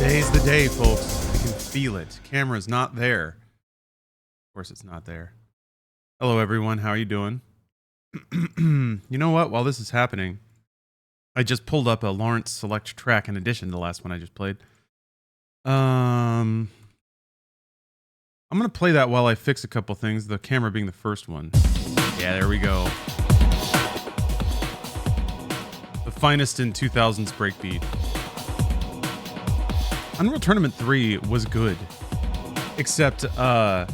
Today's the day, folks. I can feel it. Camera's not there. Of course it's not there. Hello, everyone. How are you doing? You know what? While this is happening, I just pulled up a Lawrence Select track in addition to the last one I just played. I'm going to play that while I fix a couple things, the camera being the first one. Yeah, there we go. The finest in 2000s breakbeat. Unreal Tournament 3 was good, except I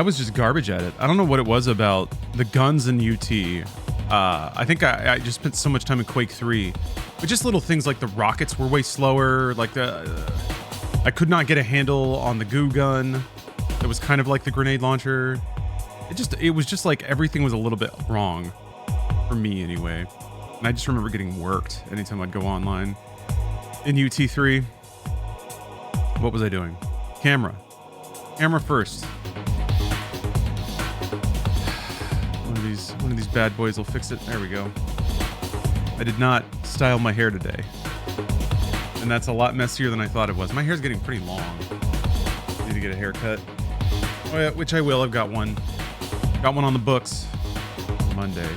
was just garbage at it. I don't know what it was about the guns in UT. I think I just spent so much time in Quake 3, but just little things like the rockets were way slower. Like I could not get a handle on the goo gun. It was kind of like the grenade launcher. It was just like everything was a little bit wrong for me anyway. And I just remember getting worked anytime I'd go online in UT3. What was I doing? Camera first. One of these bad boys will fix it. There we go. I did not style my hair today, and that's a lot messier than I thought it was. My hair's getting pretty long. I need to get a haircut. Oh yeah, which I will. I've got one. Got one on the books Monday.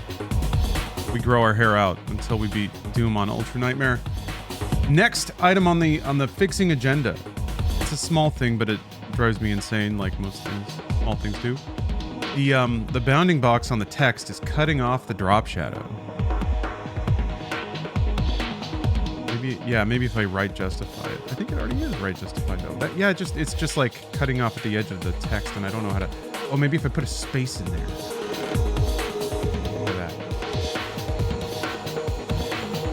We grow our hair out until we beat Doom on Ultra Nightmare. Next item on the fixing agenda. It's a small thing, but it drives me insane, like most things. Small things do. The bounding box on the text is cutting off the drop shadow. Maybe if I right justify it. I think it already is right justified though. It's just like cutting off at the edge of the text, and I don't know how to. Oh, maybe if I put a space in there. Look at that.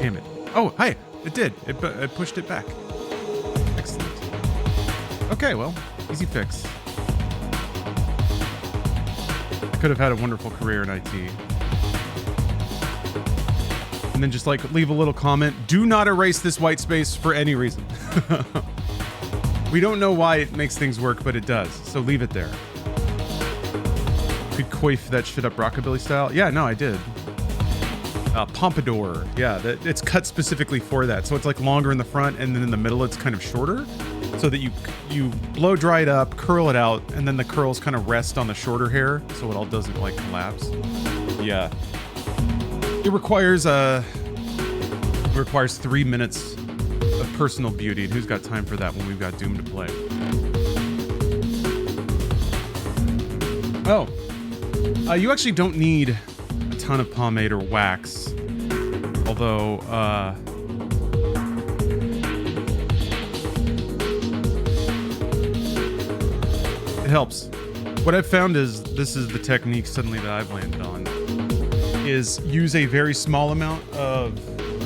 Damn it. Oh, hi. It did. It pushed it back. Excellent. Okay, well, easy fix. I could have had a wonderful career in IT. And then just like leave a little comment. Do not erase this white space for any reason. We don't know why it makes things work, but it does. So leave it there. Could coif that shit up rockabilly style. Yeah, no, I did. Pompadour. Yeah, it's cut specifically for that. So it's like longer in the front, and then in the middle it's kind of shorter, so that you blow dry it up, curl it out, and then the curls kind of rest on the shorter hair, so it all doesn't like collapse. Yeah. It requires 3 minutes of personal beauty, and who's got time for that when we've got Doom to play? Oh, you actually don't need a ton of pomade or wax, although it helps. What I've found is, this is the technique suddenly that I've landed on, is use a very small amount of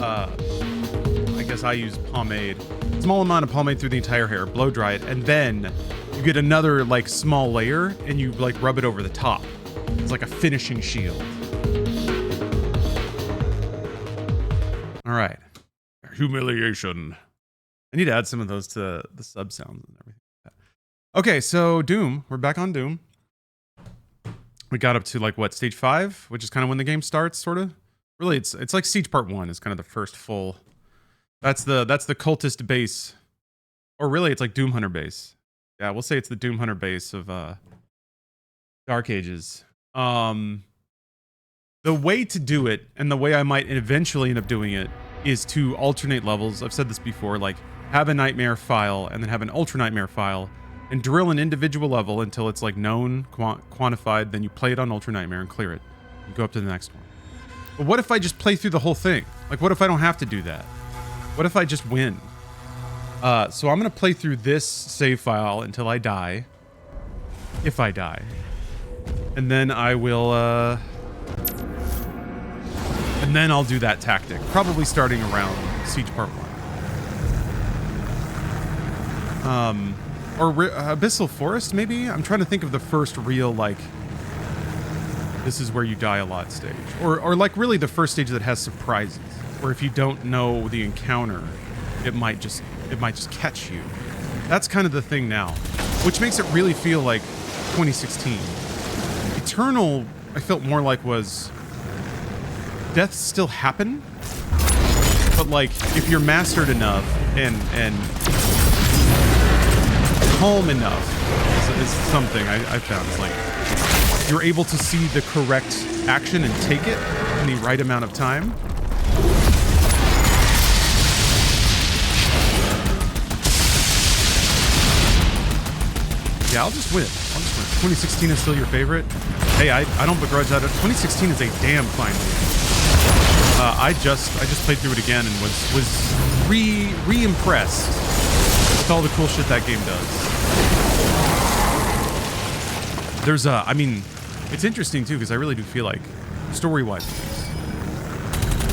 I guess I use pomade, small amount of pomade through the entire hair, blow dry it, and then you get another like small layer and you like rub it over the top. It's like a finishing shield. All right. Humiliation. I need to add some of those to the sub sounds and everything. Okay, so Doom. We're back on Doom. We got up to like what, stage 5, which is kind of when the game starts, sort of. Really, it's like Siege Part 1 is kind of the first full. That's the cultist base, or really, it's like Doom Hunter base. Yeah, we'll say it's the Doom Hunter base of Dark Ages. The way to do it, and the way I might eventually end up doing it, is to alternate levels. I've said this before, like have a nightmare file and then have an ultra nightmare file, and drill an individual level until it's like known, quantified. Then you play it on ultra nightmare and clear it. You go up to the next one. But what if I just play through the whole thing? Like, what if I don't have to do that? What if I just win? So I'm gonna play through this save file until I die, if I die, and then I will. And then I'll do that tactic, probably starting around Siege Part 1. Or Abyssal Forest, maybe? I'm trying to think of the first real, like, this is where you die a lot stage. Or like, really the first stage that has surprises, where if you don't know the encounter, it might just catch you. That's kind of the thing now, which makes it really feel like 2016. Eternal, I felt more like was... Deaths still happen, But like, if you're mastered enough and calm enough, is something I found. It's like you're able to see the correct action and take it in the right amount of time. Yeah, I'll just win it. 2016 is still your favorite? Hey, I don't begrudge that. 2016 is a damn fine game. I just played through it again and was re-impressed with all the cool shit that game does. There's I mean, it's interesting too because I really do feel like story-wise,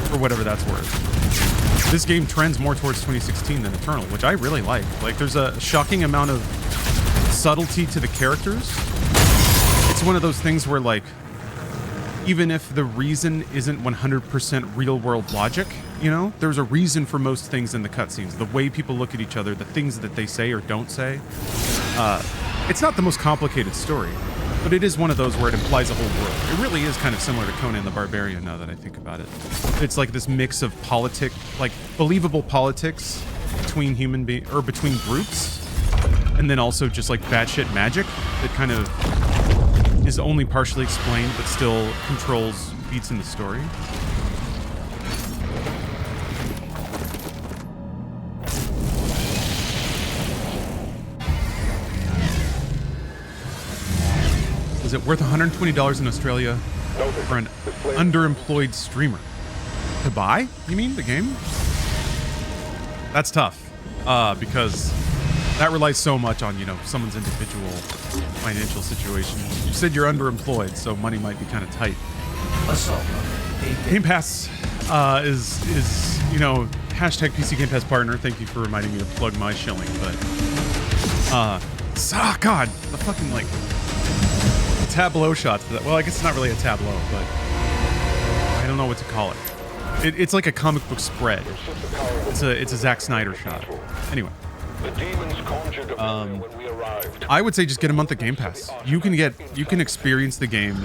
for whatever that's worth, this game trends more towards 2016 than Eternal, which I really like. Like, there's a shocking amount of subtlety to the characters. It's one of those things where, like, even if the reason isn't 100% real-world logic, you know, there's a reason for most things in the cutscenes. The way people look at each other, the things that they say or don't say. It's not the most complicated story, but it is one of those where it implies a whole world. It really is kind of similar to Conan the Barbarian, now that I think about it. It's like this mix of like believable politics between between groups, and then also just like batshit magic that kind of is only partially explained, but still controls beats in the story. Is it worth $120 in Australia for an underemployed streamer? To buy? You mean the game? That's tough, because that relies so much on, you know, someone's individual financial situation. You said you're underemployed, so money might be kind of tight. Game Pass is you know, hashtag PC Game Pass partner. Thank you for reminding me to plug my shilling, but God, the fucking like tableau shots. Well, I guess it's not really a tableau, but I don't know what to call it. It's like a comic book spread. It's a Zack Snyder shot. Anyway. I would say just get a month of Game Pass. You can experience the game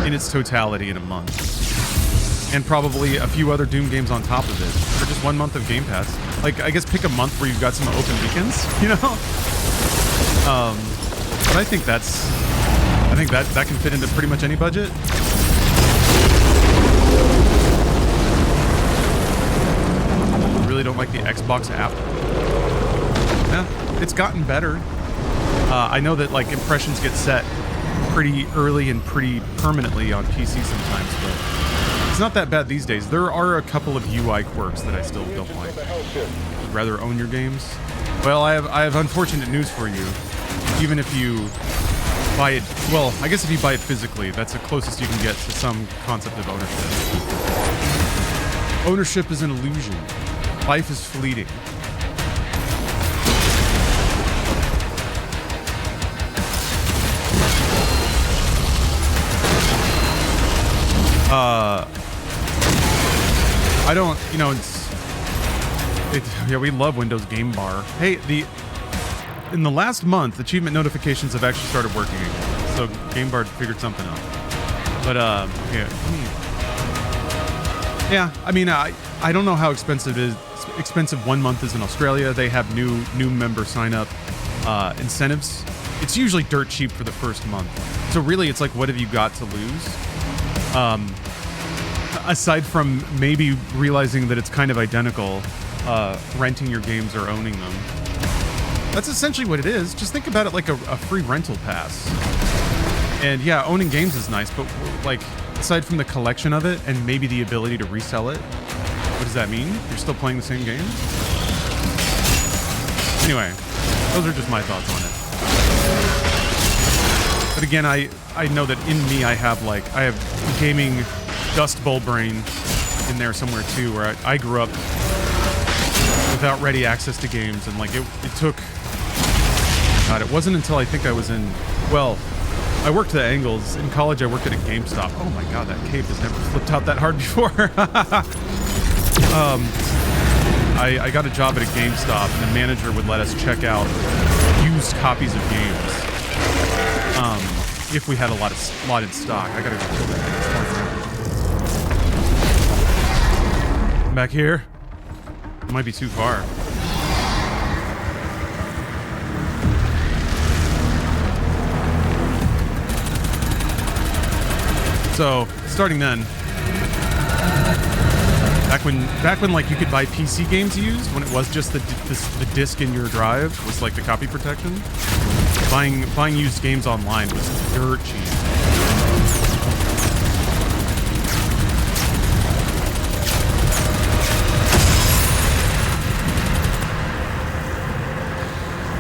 in its totality in a month, and probably a few other Doom games on top of it for just 1 month of Game Pass. Like, I guess pick a month where you've got some open weekends, you know. But I think that can fit into pretty much any budget. I really don't like the Xbox app. Yeah, it's gotten better. I know that like impressions get set pretty early and pretty permanently on PC sometimes, but it's not that bad these days. There are a couple of UI quirks that I still don't like. I'd rather own your games. Well, I have unfortunate news for you. Even if you buy it, well, I guess if you buy it physically, that's the closest you can get to some concept of ownership. Ownership is an illusion. Life is fleeting. I don't, you know, yeah, we love Windows Game Bar. Hey, in the last month, achievement notifications have actually started working again. So Game Bar figured something out. But, yeah, I mean, I don't know how expensive 1 month is in Australia. They have new member sign up incentives. It's usually dirt cheap for the first month. So really, it's like, what have you got to lose? Aside from maybe realizing that it's kind of identical, renting your games or owning them. That's essentially what it is. Just think about it like a free rental pass. And yeah, owning games is nice, but like, aside from the collection of it and maybe the ability to resell it, what does that mean? You're still playing the same game? Anyway, those are just my thoughts on it. But again, I know that in me I have gaming Dust Bowl brain in there somewhere too, where I grew up without ready access to games, and like it took, God, it wasn't until I think I was in, well, I worked at Angles. In college I worked at a GameStop. Oh my God, that cape has never flipped out that hard before. I got a job at a GameStop, and the manager would let us check out used copies of games. If we had a lot in stock. I gotta go kill that. Back here. It might be too far. So, starting then, back when like you could buy PC games used, when it was just the disc in your drive was like the copy protection. Buying used games online was dirt cheap.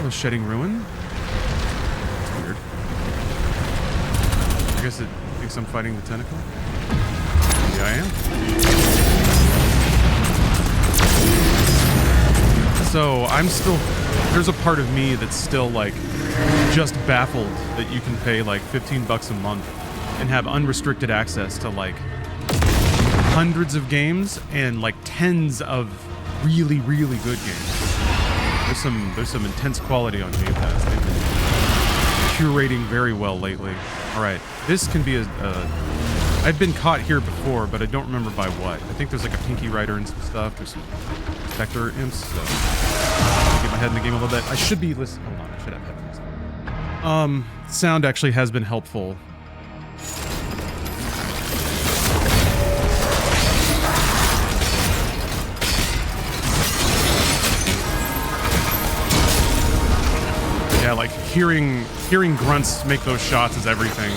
Oh, shedding ruin. That's weird. I guess it thinks I'm fighting the tentacle. Yeah, I am. So I'm still, there's a part of me that's still like just baffled that you can pay like $15 a month and have unrestricted access to like hundreds of games and like tens of really, really good games. There's some intense quality on Gamepass. They've been curating very well lately. All right, this can be I've been caught here before, but I don't remember by what. I think there's like a Pinky Rider and some stuff. There's some Spectre imps. So get my head in the game a little bit. I should be listening. Hold on, I should have headphones. Sound actually has been helpful. Yeah, like hearing grunts make those shots is everything.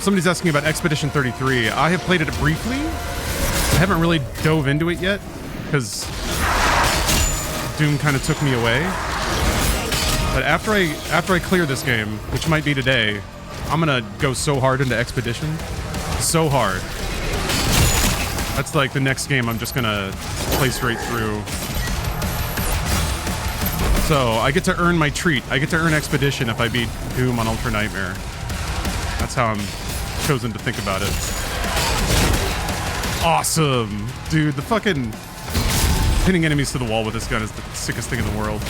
Somebody's asking about Expedition 33. I have played it briefly. I haven't really dove into it yet because Doom kind of took me away. But after I clear this game, which might be today, I'm gonna go so hard into Expedition, so hard. That's like the next game I'm just gonna play straight through. So I get to earn my treat. I get to earn Expedition if I beat Doom on Ultra Nightmare. That's how I'm chosen to think about it. Awesome. Dude, the fucking pinning enemies to the wall with this gun is the sickest thing in the world.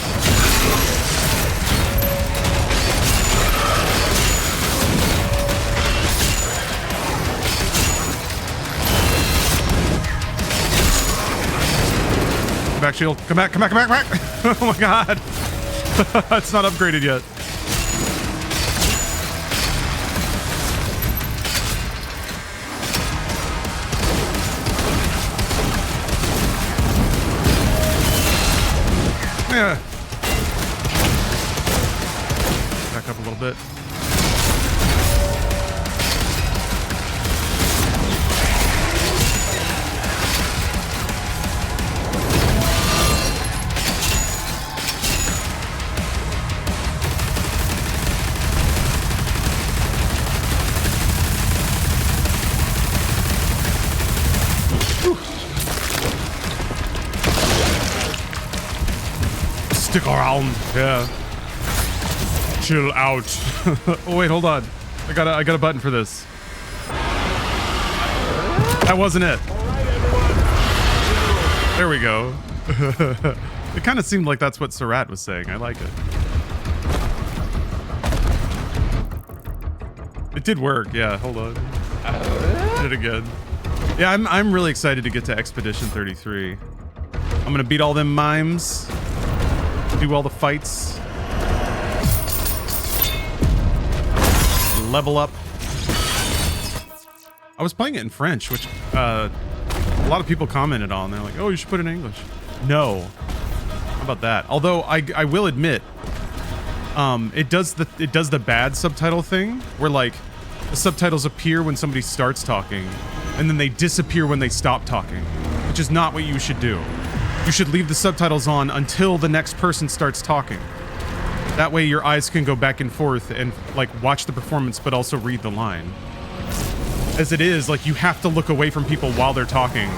Come back, shield. Come back, come back, come back, come back. Oh my god. It's not upgraded yet. Yeah. Back up a little bit. Stick around. Yeah. Chill out. Oh wait, hold on. I got a button for this. That wasn't it. There we go. It kind of seemed like that's what Surratt was saying. I like it. It did work. Yeah, hold on. Did it again. Yeah, I'm really excited to get to Expedition 33. I'm gonna beat all them mimes. Do all the fights. Level up. I was playing it in French, which a lot of people commented on. They're like, "Oh, you should put it in English." No. How about that? Although I will admit, it does the bad subtitle thing where like the subtitles appear when somebody starts talking, and then they disappear when they stop talking, which is not what you should do. You should leave the subtitles on until the next person starts talking. That way your eyes can go back and forth and like watch the performance but also read the line. As it is, like you have to look away from people while they're talking.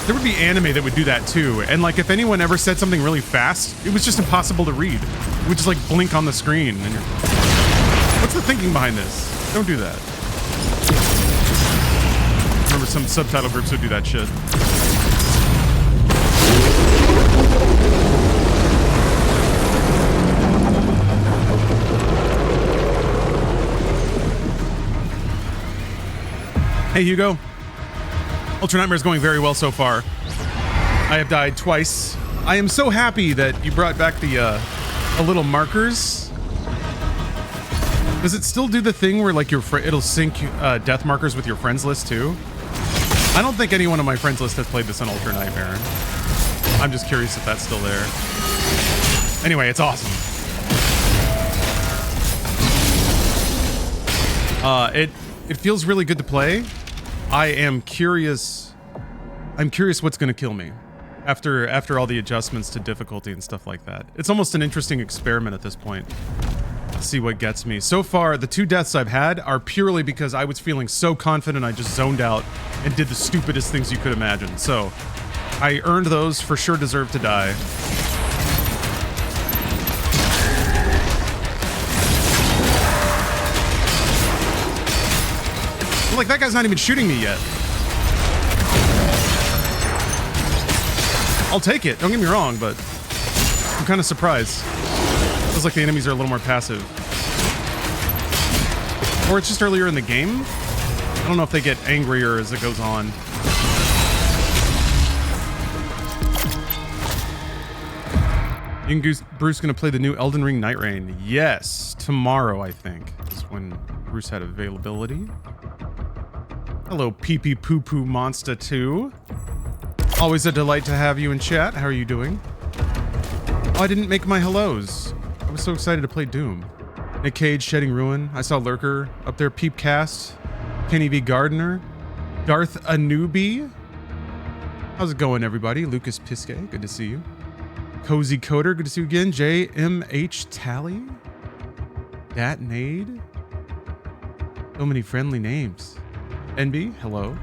There would be anime that would do that too, and like if anyone ever said something really fast, it was just impossible to read. It would just like blink on the screen, and you're... What's the thinking behind this? Don't do that. Remember, some subtitle groups would do that shit. Hey, Hugo. Ultra Nightmare is going very well so far. I have died twice. I am so happy that you brought back the little markers. Does it still do the thing where like it'll sync death markers with your friends list too? I don't think anyone on my friends list has played this on Ultra Nightmare. I'm just curious if that's still there. Anyway, it's awesome. It feels really good to play. I am curious. I'm curious what's going to kill me after all the adjustments to difficulty and stuff like that. It's almost an interesting experiment at this point. See what gets me. So far, the 2 deaths I've had are purely because I was feeling so confident I just zoned out and did the stupidest things you could imagine. So I earned those, for sure deserve to die. Like, that guy's not even shooting me yet. I'll take it, don't get me wrong, but I'm kind of surprised. Feels like the enemies are a little more passive. Or it's just earlier in the game? I don't know if they get angrier as it goes on. You and Bruce gonna play the new Elden Ring Night Rain? Yes, tomorrow I think is when Bruce had availability. Hello, Pee Pee Poo Poo Monster 2. Always a delight to have you in chat. How are you doing? Oh, I didn't make my hellos. I was so excited to play Doom. Nick Cage, Shedding Ruin. I saw Lurker up there. Peepcast. Kenny V. Gardner. Darth Anubi. How's it going, everybody? Lucas Piske, good to see you. Cozy Coder, good to see you again. JMH Tally. Dat Nade. So many friendly names. NB, hello.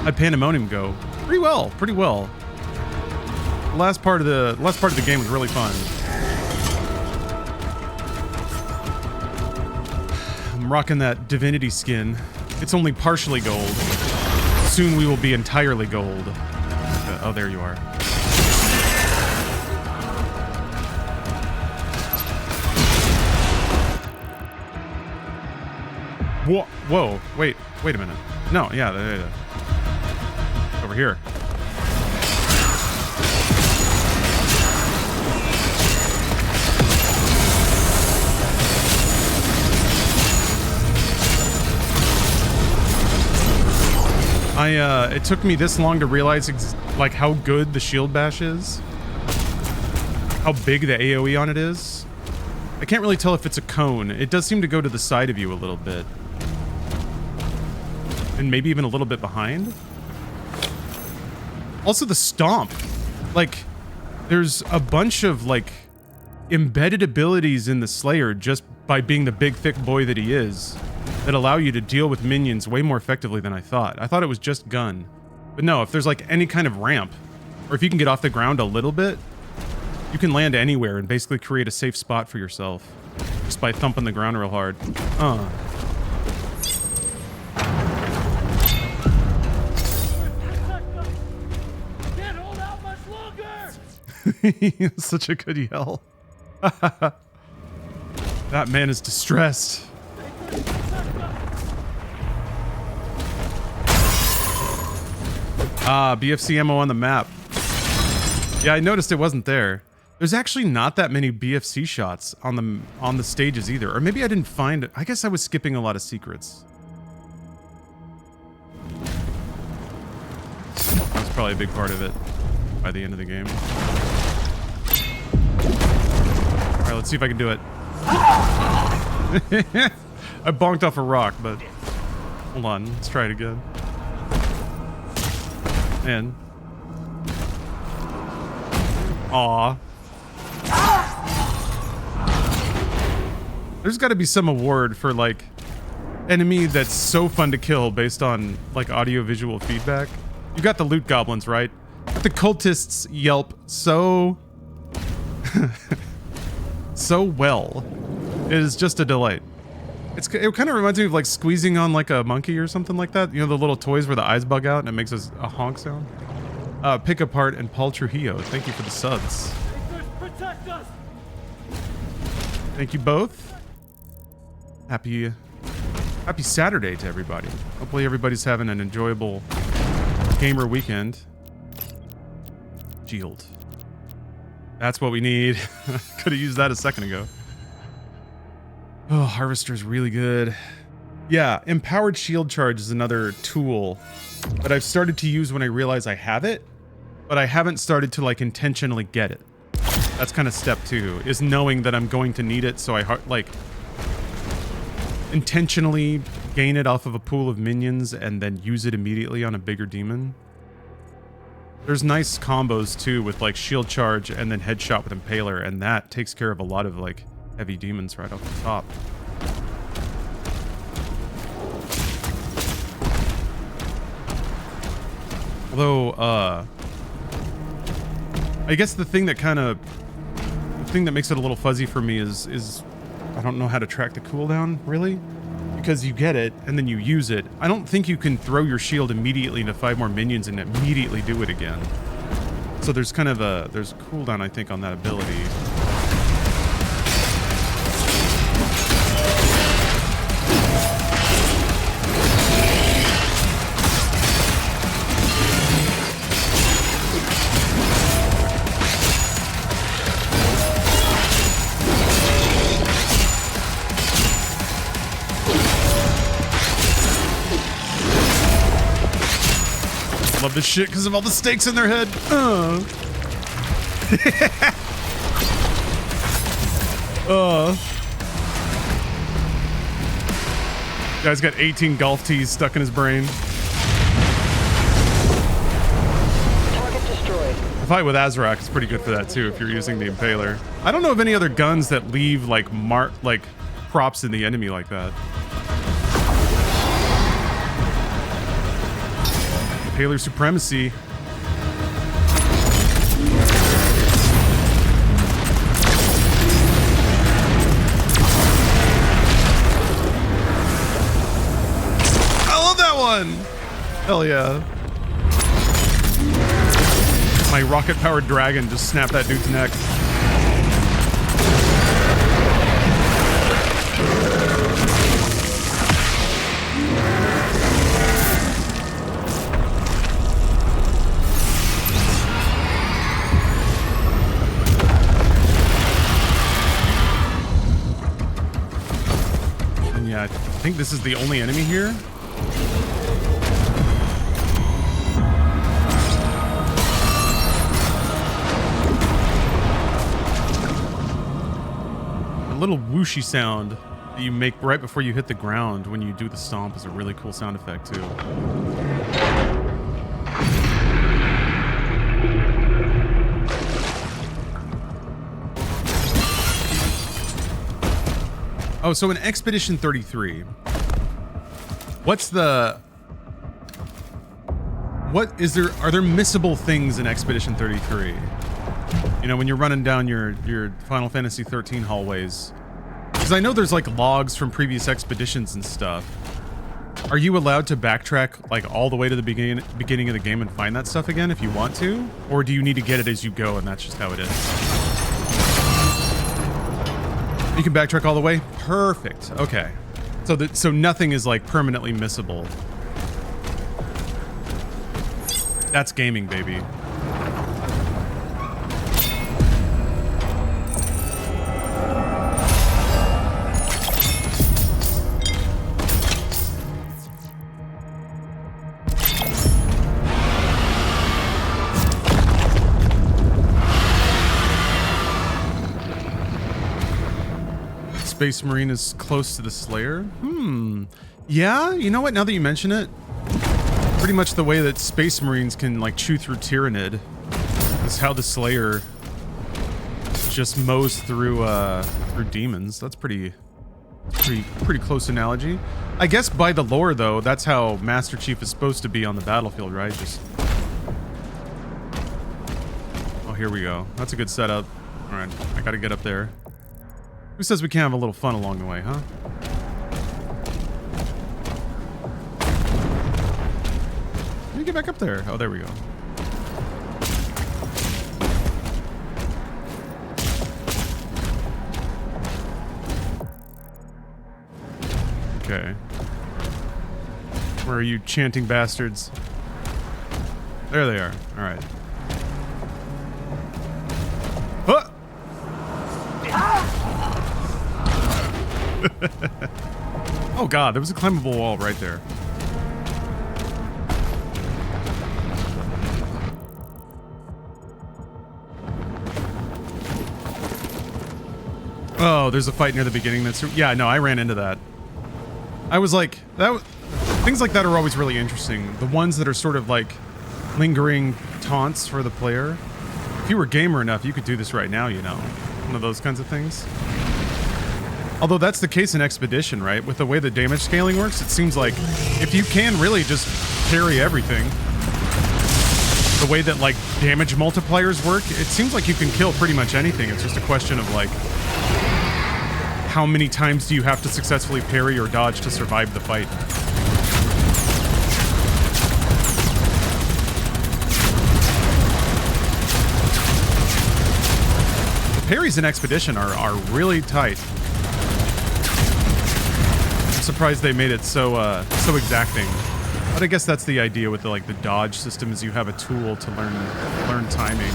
How'd Pandemonium go? Pretty well, pretty well. The last part of the game was really fun. I'm rocking that Divinity skin. It's only partially gold. Soon we will be entirely gold. Oh, there you are. Whoa, wait a minute. No, yeah. Over here. It took me this long to realize like how good the shield bash is. How big the AoE on it is. I can't really tell if it's a cone. It does seem to go to the side of you a little bit. And maybe even a little bit behind. Also the stomp. Like, there's a bunch of, like, embedded abilities in the Slayer just by being the big, thick boy that he is that allow you to deal with minions way more effectively than I thought. I thought it was just gun. But no, if there's, like, any kind of ramp, or if you can get off the ground a little bit, you can land anywhere and basically create a safe spot for yourself just by thumping the ground real hard. Such a good yell. That man is distressed. BFC ammo on the map. Yeah, I noticed it wasn't there. There's actually not that many BFC shots on the stages either. Or maybe I didn't find it. I guess I was skipping a lot of secrets. That's probably a big part of it by the end of the game. Alright, let's see if I can do it. I bonked off a rock, but hold on, let's try it again. And aw. There's got to be some award for like enemy that's so fun to kill based on like audio-visual feedback. You got the loot goblins, right? But the cultists yelp so so well. It is just a delight. It kind of reminds me of like squeezing on like a monkey or something like that. You know, the little toys where the eyes bug out and it makes a honk sound. Pick apart and Paul Trujillo, thank you for the subs. Protect us. Thank you both. Happy Happy Saturday to everybody. Hopefully everybody's having an enjoyable gamer weekend. Shield. That's what we need. Could have used that a second ago. Oh, Harvester's really good. Yeah, Empowered Shield Charge is another tool that I've started to use when I realize I have it, but I haven't started to like intentionally get it. That's kind of step 2, is knowing that I'm going to need it, so I like intentionally gain it off of a pool of minions and then use it immediately on a bigger demon. There's nice combos too with like shield charge and then headshot with impaler, and that takes care of a lot of like heavy demons right off the top. Although, I guess the thing that makes it a little fuzzy for me is I don't know how to track the cooldown, really. Because you get it, and then you use it. I don't think you can throw your shield immediately into 5 more minions and immediately do it again. So there's kind of there's a cooldown, I think, on that ability. Love this shit because of all the stakes in their head. Guy's got 18 golf tees stuck in his brain. Target destroyed. The fight with Azrak is pretty good for that too if you're using the Impaler. I don't know of any other guns that leave like props in the enemy like that. Impaler supremacy. I love that one. Hell yeah. My rocket-powered dragon just snapped that dude's neck. I think this is the only enemy here. A little whooshy sound that you make right before you hit the ground when you do the stomp is a really cool sound effect too. Oh, so in Expedition 33, are there missable things in Expedition 33? You know, when you're running down your Final Fantasy 13 hallways, because I know there's like logs from previous expeditions and stuff. Are you allowed to backtrack like all the way to the beginning of the game and find that stuff again if you want to? Or do you need to get it as you go and that's just how it is? You can backtrack all the way? Perfect. Okay. So nothing is like permanently missable. That's gaming, baby. Space Marine is close to the Slayer? Yeah, you know what? Now that you mention it, pretty much the way that Space Marines can like chew through Tyranid is how the Slayer just mows through demons. That's pretty close analogy. I guess by the lore though, that's how Master Chief is supposed to be on the battlefield, right? Oh, here we go. That's a good setup. All right, I gotta get up there. Who says we can't have a little fun along the way, huh? Let me get back up there. Oh, there we go. Okay. Where are you chanting bastards? There they are. All right. Huh! Oh god, there was a climbable wall right there. Oh, there's a fight near the beginning. That's yeah. No, I ran into that. I was like, things like that are always really interesting. The ones that are sort of like lingering taunts for the player. If you were gamer enough, you could do this right now. You know, one of those kinds of things. Although that's the case in Expedition, right? With the way the damage scaling works, it seems like if you can really just parry everything, the way that like damage multipliers work, it seems like you can kill pretty much anything. It's just a question of like, how many times do you have to successfully parry or dodge to survive the fight? The parries in Expedition are really tight. I'm surprised they made it so exacting. But I guess that's the idea with the dodge system, is you have a tool to learn timing.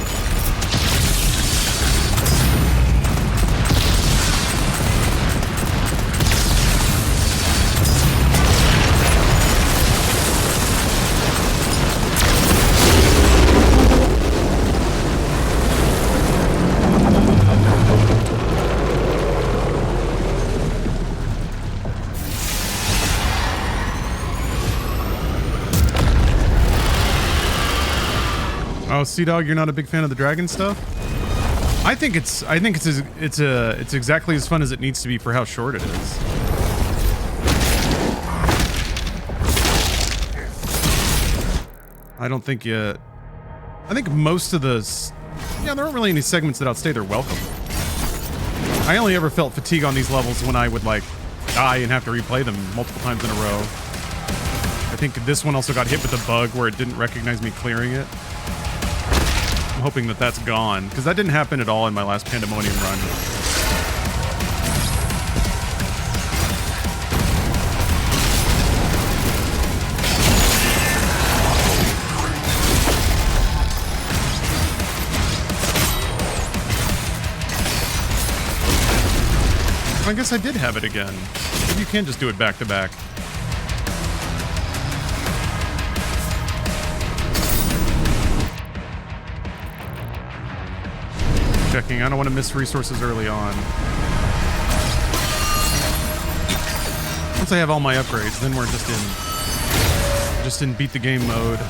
Oh, Sea Dog, you're not a big fan of the dragon stuff? I think it's exactly as fun as it needs to be for how short it is. I don't think yet. I think most of the there aren't really any segments that outstay their welcome. I only ever felt fatigue on these levels when I would like die and have to replay them multiple times in a row. I think this one also got hit with a bug where it didn't recognize me clearing it. I'm hoping that that's gone, because that didn't happen at all in my last Pandemonium run. I guess I did have it again. Maybe you can just do it back to back. Checking. I don't want to miss resources early on. Once I have all my upgrades, then we're just in beat the game mode.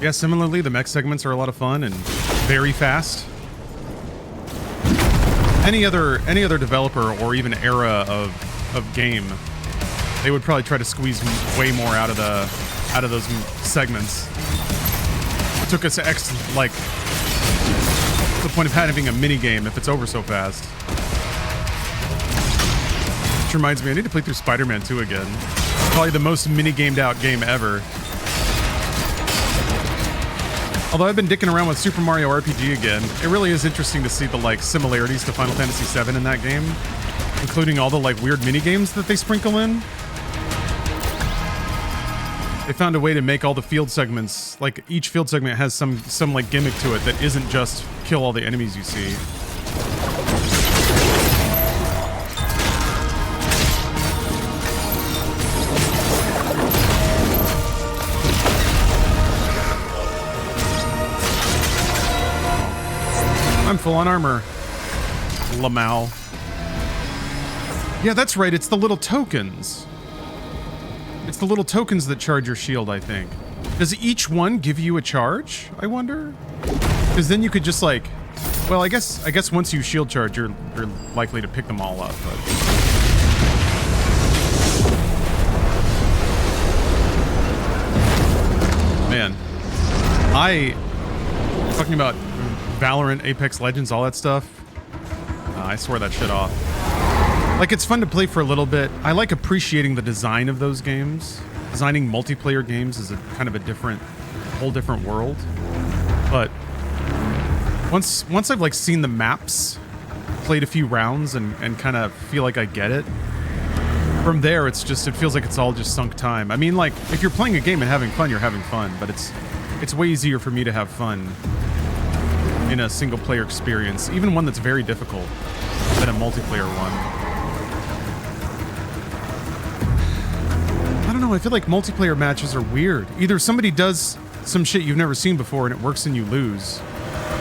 Yeah, similarly, the mech segments are a lot of fun and very fast. Any other developer or even era of game, they would probably try to squeeze way more out of those segments. It took us the point of having a mini game if it's over so fast. Which reminds me, I need to play through Spider-Man 2 again. Probably the most mini-gamed out game ever. Although I've been dicking around with Super Mario RPG again, it really is interesting to see the similarities to Final Fantasy VII in that game, including all the weird mini games that they sprinkle in. They found a way to make all the field segments, each field segment has some gimmick to it that isn't just kill all the enemies you see. I'm full on armor. Lamau. Yeah, that's right. It's the little tokens. It's the little tokens that charge your shield, I think. Does each one give you a charge, I wonder? Because then you could just well, I guess once you shield charge, you're likely to pick them all up, but... Man. Talking about Valorant, Apex Legends, all that stuff. I swear that shit off. Like, it's fun to play for a little bit. I like appreciating the design of those games. Designing multiplayer games is a kind of a whole different world. But once I've like seen the maps, played a few rounds, and kind of feel like I get it, from there it feels like it's all just sunk time. I mean, like, if you're playing a game and having fun, you're having fun, but it's way easier for me to have fun in a single player experience, even one that's very difficult, than a multiplayer one. I don't know, I feel like multiplayer matches are weird. Either somebody does some shit you've never seen before and it works and you lose,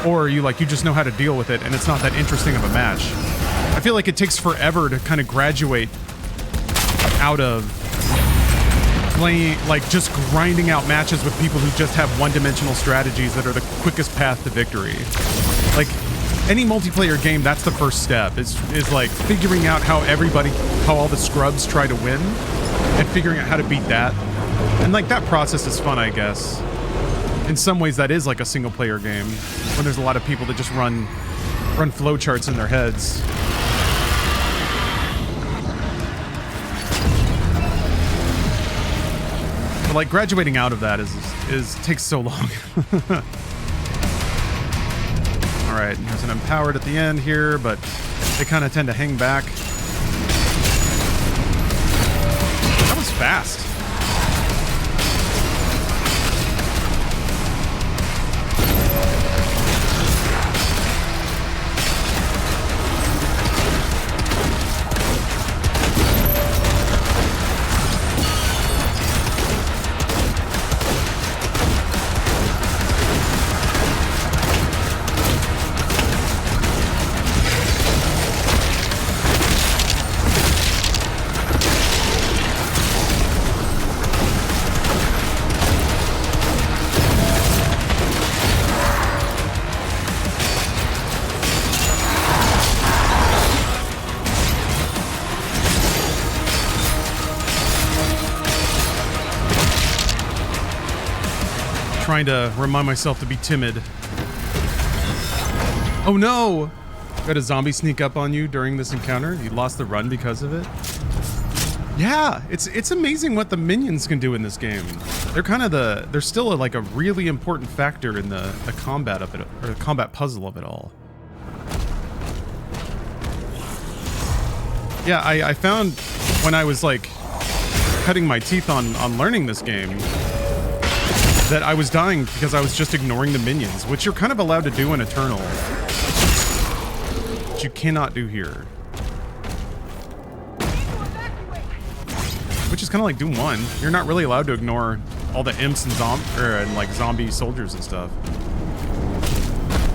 or you just know how to deal with it and it's not that interesting of a match. I feel like it takes forever to kind of graduate out of playing, like, just grinding out matches with people who just have one-dimensional strategies that are the quickest path to victory. Like, any multiplayer game, that's the first step, is like figuring out how all the scrubs try to win and figuring out how to beat that. And like, that process is fun, I guess. In some ways, that is like a single player game when there's a lot of people that just run flowcharts in their heads. But like, graduating out of that takes so long. All right, there's an empowered at the end here, but they kind of tend to hang back. That was fast. Trying to remind myself to be timid. Oh no! Got a zombie sneak up on you during this encounter? You lost the run because of it? Yeah, it's amazing what the minions can do in this game. They're still a really important factor in the combat of it, or the combat puzzle of it all. Yeah, I found when I was like cutting my teeth on learning this game that I was dying because I was just ignoring the minions, which you're kind of allowed to do in Eternal, but you cannot do here. Which is kind of like Doom 1. You're not really allowed to ignore all the imps and zombie soldiers and stuff.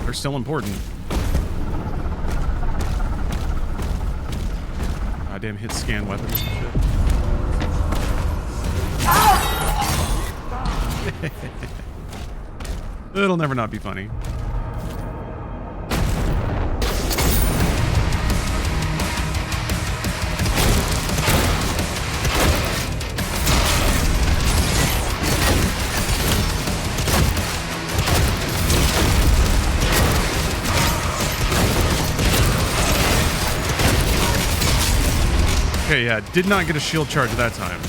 They're still important. Goddamn hit scan weapons and shit. It'll never not be funny. Okay, yeah, did not get a shield charge that time.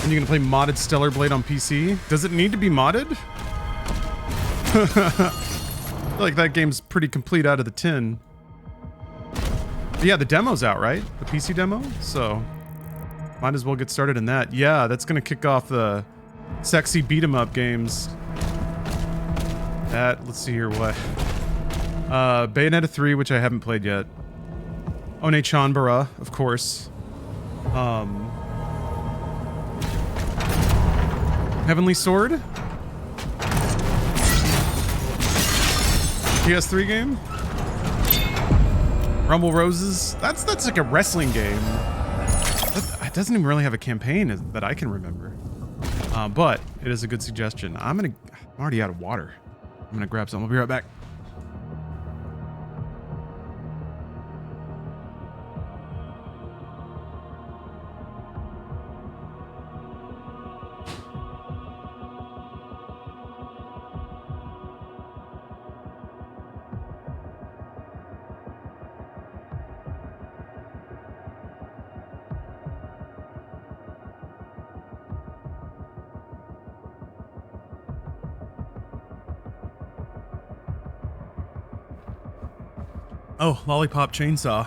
And you're gonna play modded Stellar Blade on PC? Does it need to be modded? I feel like that game's pretty complete out of the tin. But yeah, the demo's out, right? The PC demo? So, might as well get started in that. Yeah, that's gonna kick off the sexy beat-em-up games. Let's see here, what? Bayonetta 3, which I haven't played yet. One-Chanbara, of course. Heavenly Sword? PS3 game? Rumble Roses? That's like a wrestling game. It doesn't even really have a campaign that I can remember. But it is a good suggestion. I'm already out of water. I'm gonna grab some. I'll be right back. Oh, lollipop chainsaw.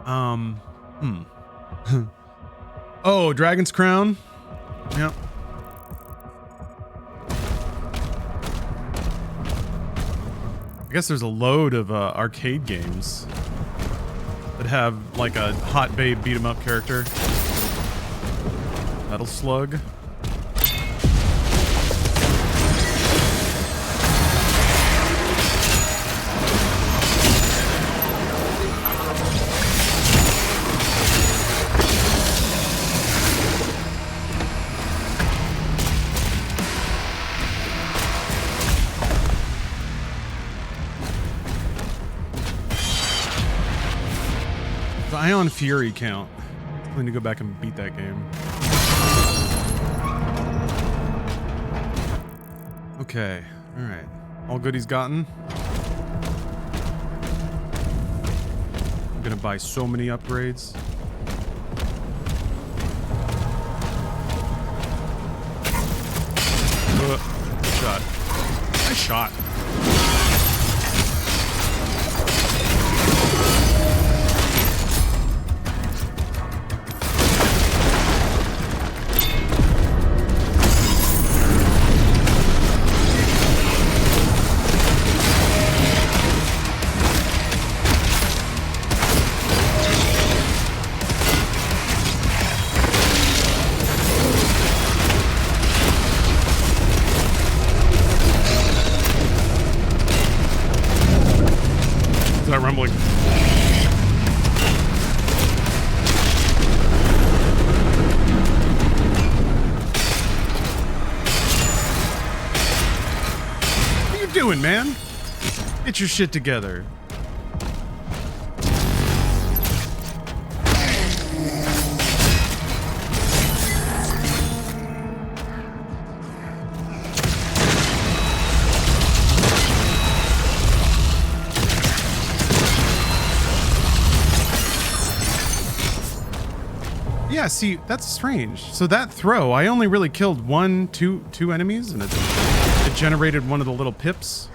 Hmm. Oh, Dragon's Crown. Yep. I guess there's a load of arcade games that have like a hot babe beat 'em up character. Metal Slug. The Ion Fury count. I need to go back and beat that game. Okay, all right. All goodies gotten. I'm gonna buy so many upgrades. Good shot. Nice shot. That rumbling. What are you doing, man? Get your shit together. Yeah, see, that's strange. So that throw, I only really killed two enemies, and it generated one of the little pips.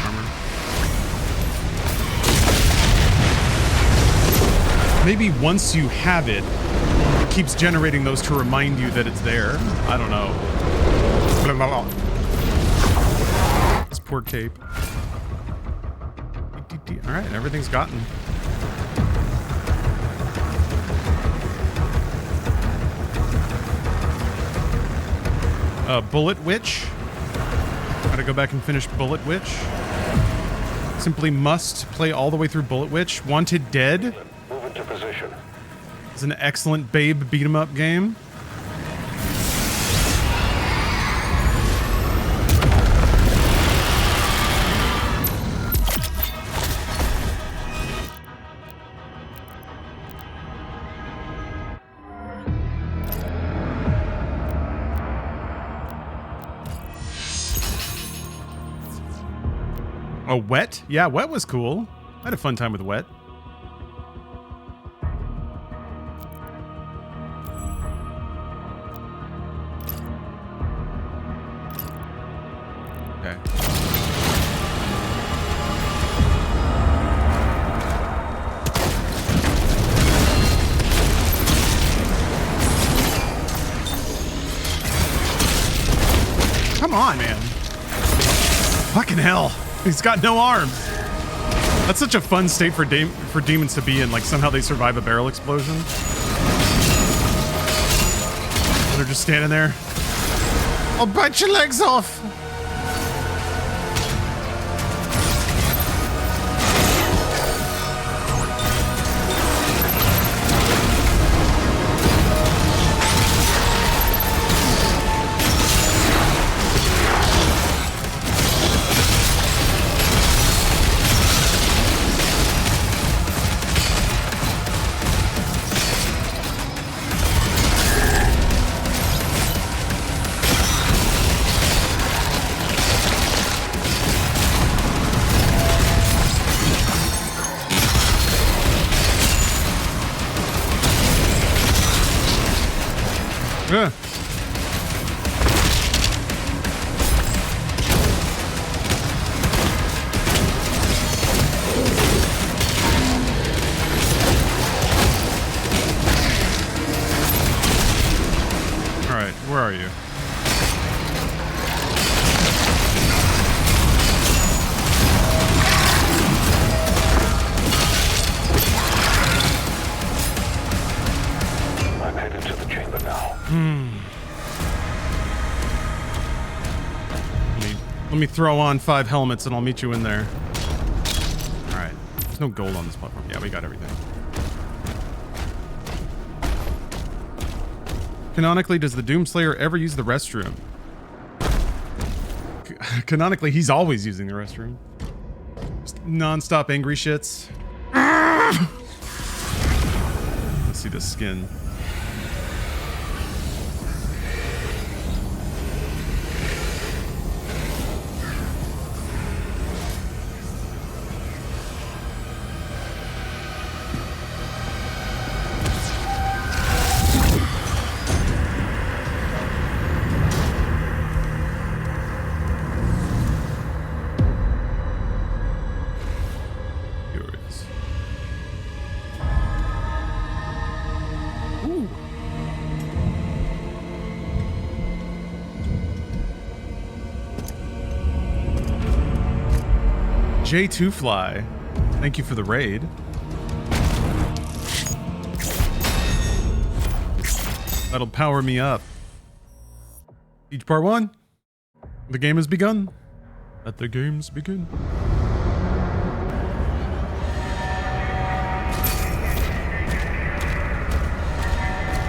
Armor. Maybe once you have it, it keeps generating those to remind you that it's there. I don't know. This poor cape. All right, everything's gotten. Bullet Witch. Gotta go back and finish Bullet Witch. Simply must play all the way through Bullet Witch. Wanted Dead. Move into position. It's an excellent babe beat 'em up game. Oh, Wet? Yeah, Wet was cool. I had a fun time with Wet. Okay. Come on, man. Fucking hell. He's got no arms. That's such a fun state for demons to be in. Like, somehow they survive a barrel explosion. They're just standing there. I'll bite your legs off. Let me throw on 5 helmets and I'll meet you in there. Alright. There's no gold on this platform. Yeah, we got everything. Canonically, does the Doomslayer ever use the restroom? Canonically, he's always using the restroom. Just non-stop angry shits. Let's see the skin. J2Fly, thank you for the raid. That'll power me up. Each part 1. The game has begun. Let the games begin.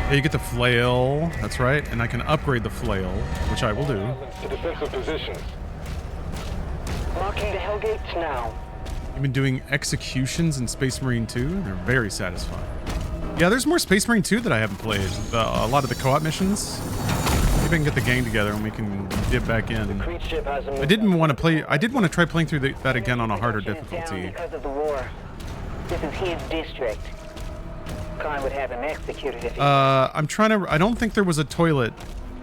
Yeah, you get the flail. That's right, and I can upgrade the flail, which I will do. To defensive positions. Marking the Hellgates now. You've been doing executions in Space Marine 2. They're very satisfying. Yeah, there's more Space Marine 2 that I haven't played. A lot of the co-op missions. Maybe I can get the gang together and we can dip back in. I didn't want to play. I did want to try playing through that again on a harder difficulty. Because of the war. This is his district. Khan would have him executed if he... I'm trying to. I don't think there was a toilet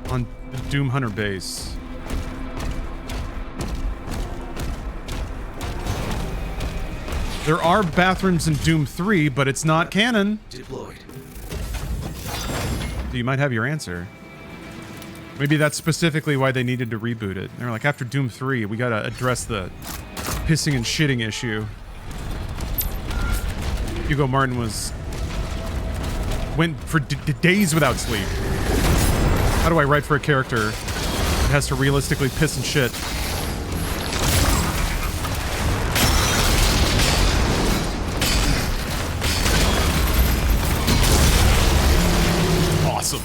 on the Doom Hunter base. There are bathrooms in Doom 3, but it's not canon. Deployed. So you might have your answer. Maybe that's specifically why they needed to reboot it. They're like, after Doom 3, we gotta address the pissing and shitting issue. Hugo Martin went for days without sleep. How do I write for a character that has to realistically piss and shit? Awesome.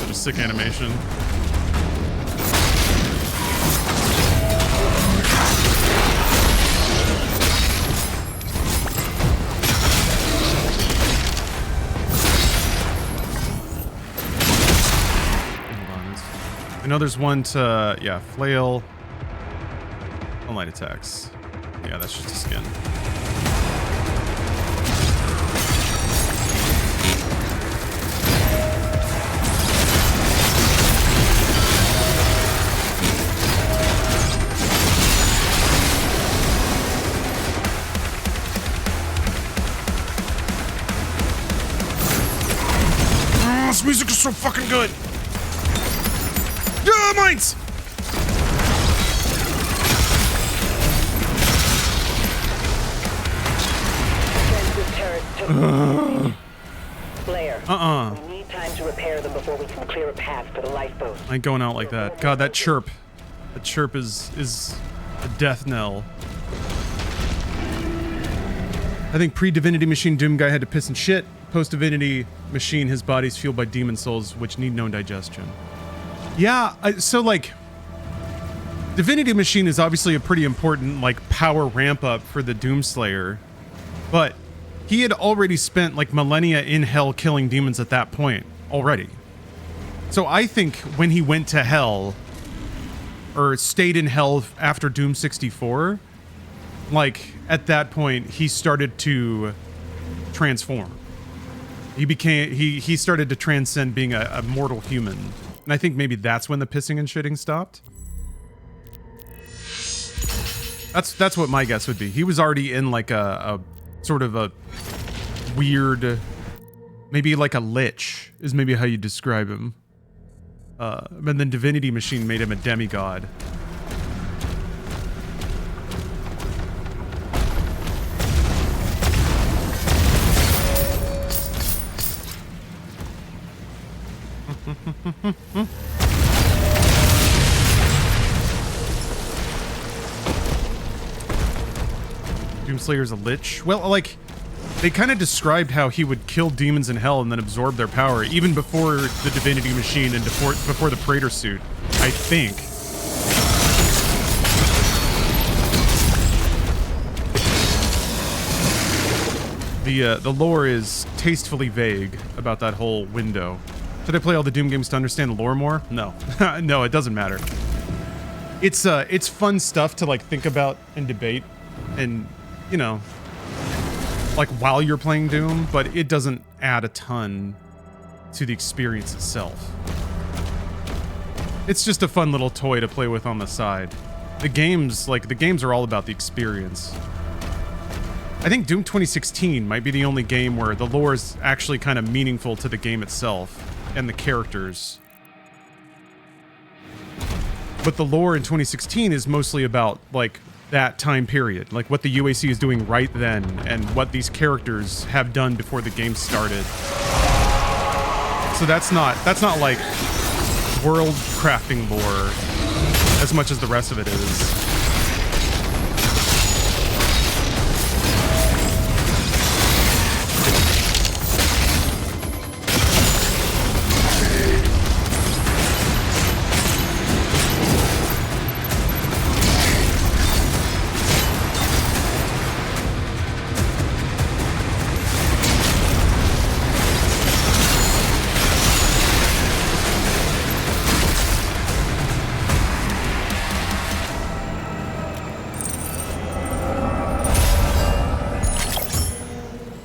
Such a sick animation. I know there's one to, yeah, flail. Light attacks. Yeah, that's just a skin. Oh, this music is so fucking good. Yeah, mines! Blair. We need time to repair them before we can clear a path for the lifeboat. I ain't going out like that. God, that chirp. That chirp is a death knell. I think pre-Divinity Machine Doom guy had to piss and shit. Post-Divinity Machine, his body's fueled by demon souls, which need no digestion. Yeah, so like, Divinity Machine is obviously a pretty important like power ramp up for the Doomslayer, but he had already spent like millennia in hell killing demons at that point already. So I think when he went to hell, or stayed in hell after Doom 64, like at that point he started to transform. He started to transcend being a mortal human. And I think maybe that's when the pissing and shitting stopped. That's what my guess would be. He was already in like a sort of a weird, maybe like a lich is maybe how you describe him. And then Divinity Machine made him a demigod. Doomslayer's a lich. Well, like, they kind of described how he would kill demons in hell and then absorb their power, even before the divinity machine and before the Praetor suit, I think. The lore is tastefully vague about that whole window. Should I play all the Doom games to understand the lore more? No. No, it doesn't matter. It's fun stuff to like think about and debate and, you know, like while you're playing Doom, but it doesn't add a ton to the experience itself. It's just a fun little toy to play with on the side. The games are all about the experience. I think Doom 2016 might be the only game where the lore is actually kind of meaningful to the game itself and the characters. But the lore in 2016 is mostly about, like, that time period. Like, what the UAC is doing right then and what these characters have done before the game started. So that's not like, world crafting lore as much as the rest of it is.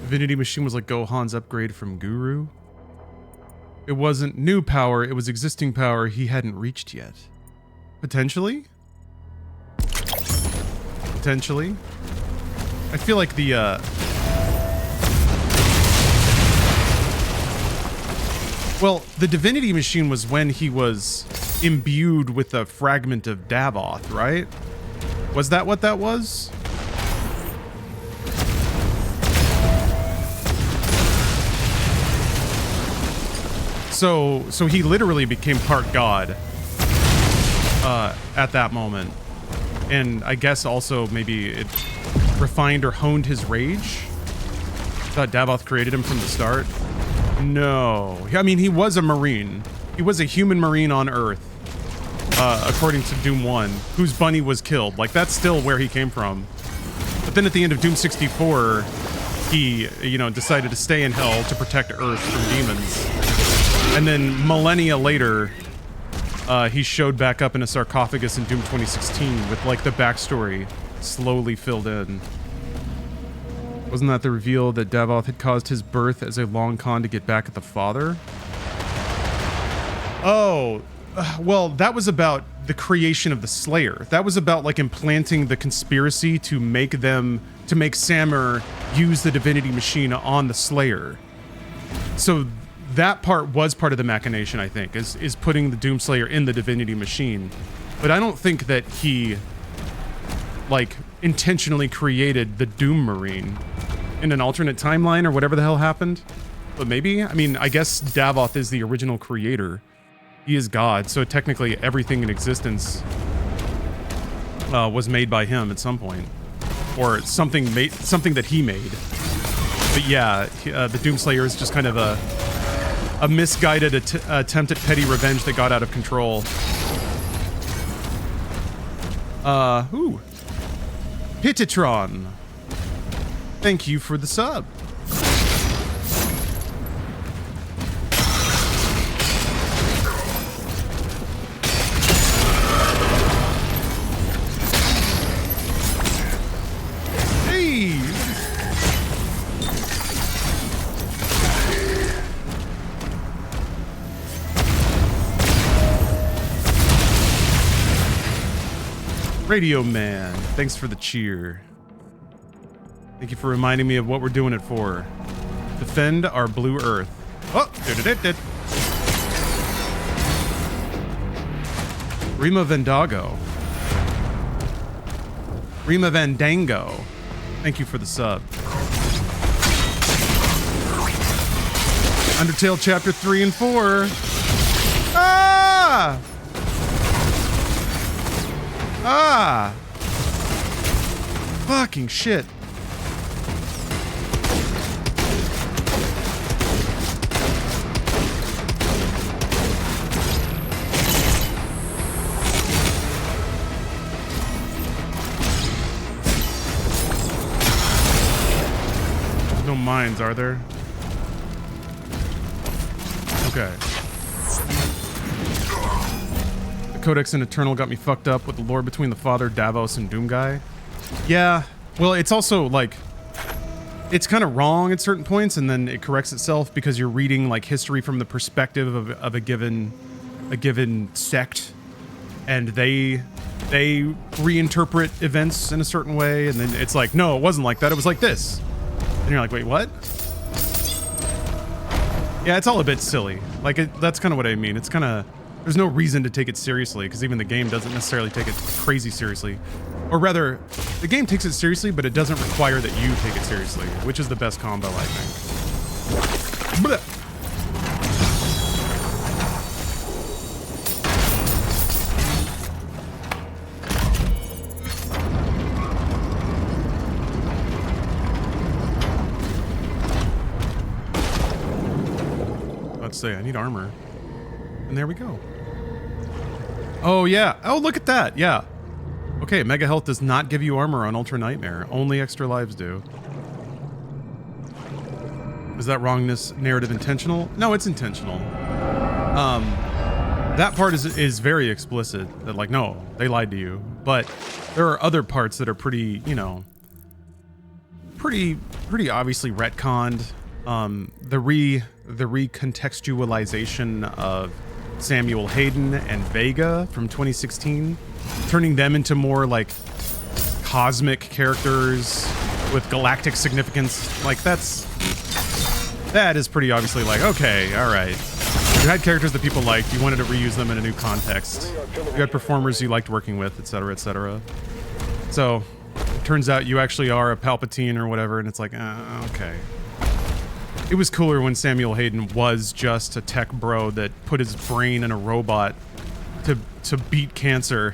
Divinity Machine was like Gohan's upgrade from Guru. It wasn't new power, it was existing power he hadn't reached yet. Potentially? Potentially? I feel like the, well, the Divinity Machine was when he was imbued with a fragment of Davoth, right? Was that what that was? So he literally became part god at that moment. And I guess also maybe it refined or honed his rage. Thought Davoth created him from the start. No. I mean, he was a Marine. He was a human Marine on Earth, according to Doom 1, whose bunny was killed. Like, that's still where he came from. But then at the end of Doom 64, he, you know, decided to stay in hell to protect Earth from demons. And then millennia later, he showed back up in a sarcophagus in Doom 2016 with, like, the backstory slowly filled in. Wasn't that the reveal that Davoth had caused his birth as a long con to get back at the father? Oh, well, that was about the creation of the Slayer. That was about, like, implanting the conspiracy to make Samur use the Divinity Machine on the Slayer. So that part was part of the machination, I think, is putting the Doomslayer in the Divinity Machine. But I don't think that he, like, intentionally created the Doom Marine in an alternate timeline or whatever the hell happened. But maybe? I mean, I guess Davoth is the original creator. He is God, so technically everything in existence was made by him at some point. Or something that he made. But yeah, the Doomslayer is just kind of a misguided attempt at petty revenge that got out of control. Ooh. Hititron. Thank you for the sub. Hey. Radio Man, thanks for the cheer. Thank you for reminding me of what we're doing it for. Defend our blue earth. Oh, did. Rima Vendago. Rima Vandango. Thank you for the sub. Undertale Chapter 3 and 4. Ah! Ah! Fucking shit. mines, are there? Okay. The Codex and Eternal got me fucked up with the lore between the Father, Davos, and Doom Guy. Yeah, well, it's also like, it's kind of wrong at certain points, and then it corrects itself because you're reading like history from the perspective of a given sect, and they reinterpret events in a certain way, and then it's like, no, it wasn't like that, it was like this, and you're like, wait, what? Yeah, it's all a bit silly. Like, that's kind of what I mean. It's kind of, there's no reason to take it seriously, because even the game doesn't necessarily take it crazy seriously. Or rather, the game takes it seriously, but it doesn't require that you take it seriously, which is the best combo, I think. Blech. Let's say I need armor. And there we go. Oh, yeah. Oh, look at that. Yeah. Okay, Mega Health does not give you armor on Ultra Nightmare. Only extra lives do. Is that wrongness narrative intentional? No, it's intentional. That part is very explicit. That like, no, they lied to you. But there are other parts that are pretty, you know, pretty obviously retconned. The recontextualization of Samuel Hayden and Vega from 2016, turning them into more like cosmic characters with galactic significance. Like that is pretty obviously like, okay, all right. You had characters that people liked, you wanted to reuse them in a new context. You had performers you liked working with, etc., etc. So it turns out you actually are a Palpatine or whatever, and it's like, okay. It was cooler when Samuel Hayden was just a tech bro that put his brain in a robot to beat cancer.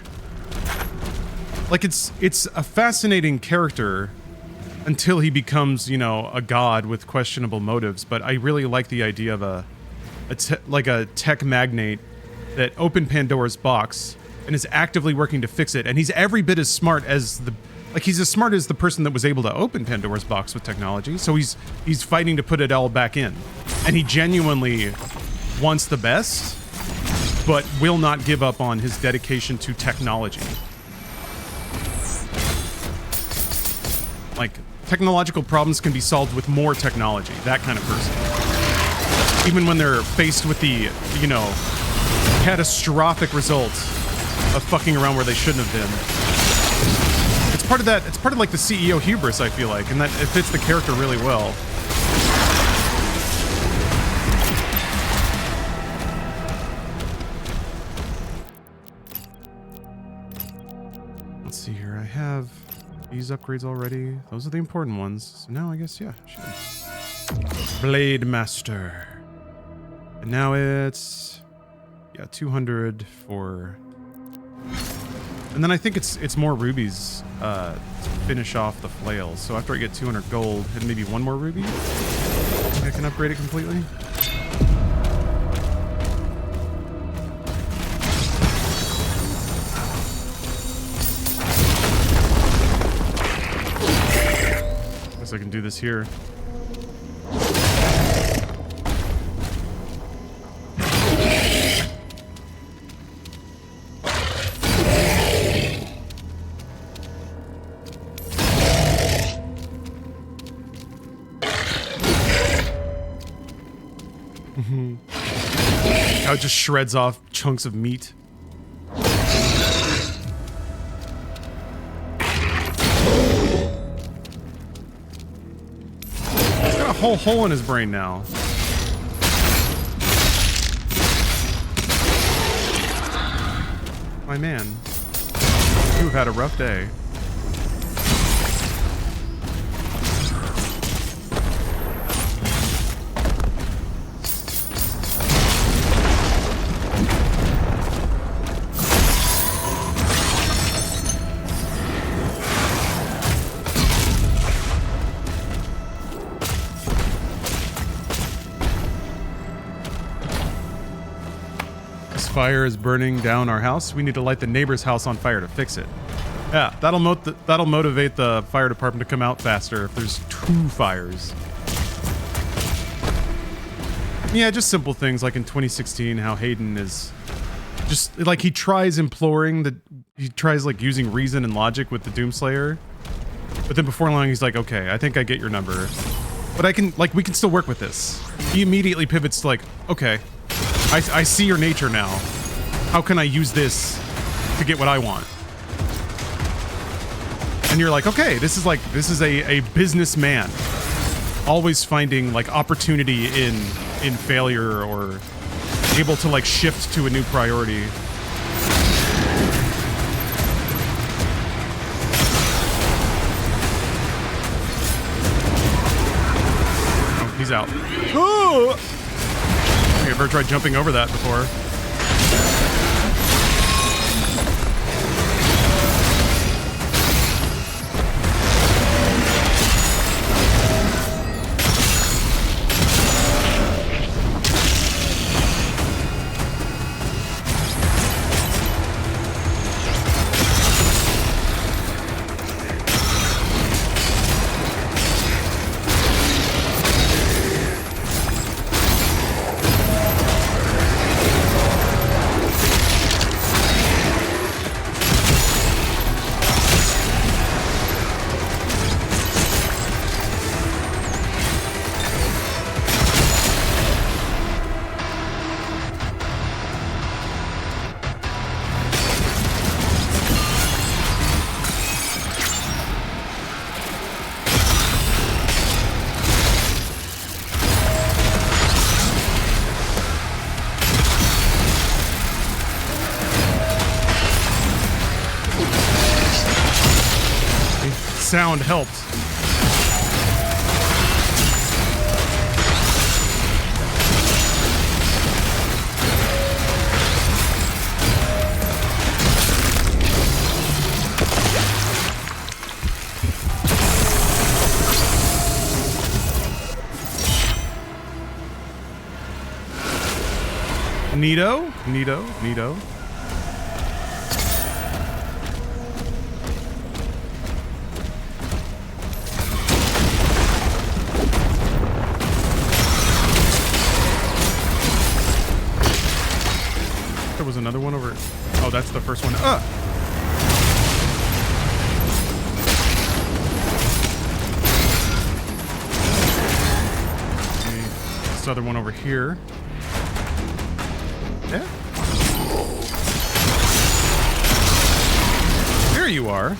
Like, it's a fascinating character until he becomes, you know, a god with questionable motives. But I really like the idea of a tech magnate that opened Pandora's box and is actively working to fix it. And he's every bit as smart as he's as smart as the person that was able to open Pandora's box with technology. So he's fighting to put it all back in. And he genuinely wants the best, but will not give up on his dedication to technology. Like, technological problems can be solved with more technology. That kind of person. Even when they're faced with the, you know, catastrophic result of fucking around where they shouldn't have been. It's part of that, it's part of like the CEO hubris, I feel like, and that it fits the character really well. Let's see here, I have these upgrades already. Those are the important ones. So now I guess, yeah, should. Blade Master. And now it's, yeah, 200 for... And then I think it's more rubies to finish off the flail. So after I get 200 gold and maybe one more ruby, I can upgrade it completely. Guess I can do this here. How it just shreds off chunks of meat. He's got a whole hole in his brain now. My man, you've had a rough day. Fire is burning down our house. We need to light the neighbor's house on fire to fix it. Yeah, that'll motivate the fire department to come out faster if there's 2 fires. Yeah, just simple things like in 2016, how Hayden is just like he tries like using reason and logic with the Doomslayer, but then before long he's like, okay, I think I get your number, but we can still work with this. He immediately pivots to like, okay, I see your nature now. How can I use this to get what I want? And you're like, okay, this is a businessman, always finding like opportunity in failure, or able to like shift to a new priority. Oh, he's out. Oh! I've ever tried jumping over that before. Sound helped. Neato. There was another one over. Oh, that's the first one. Okay, this other one over here. Yeah. There you are.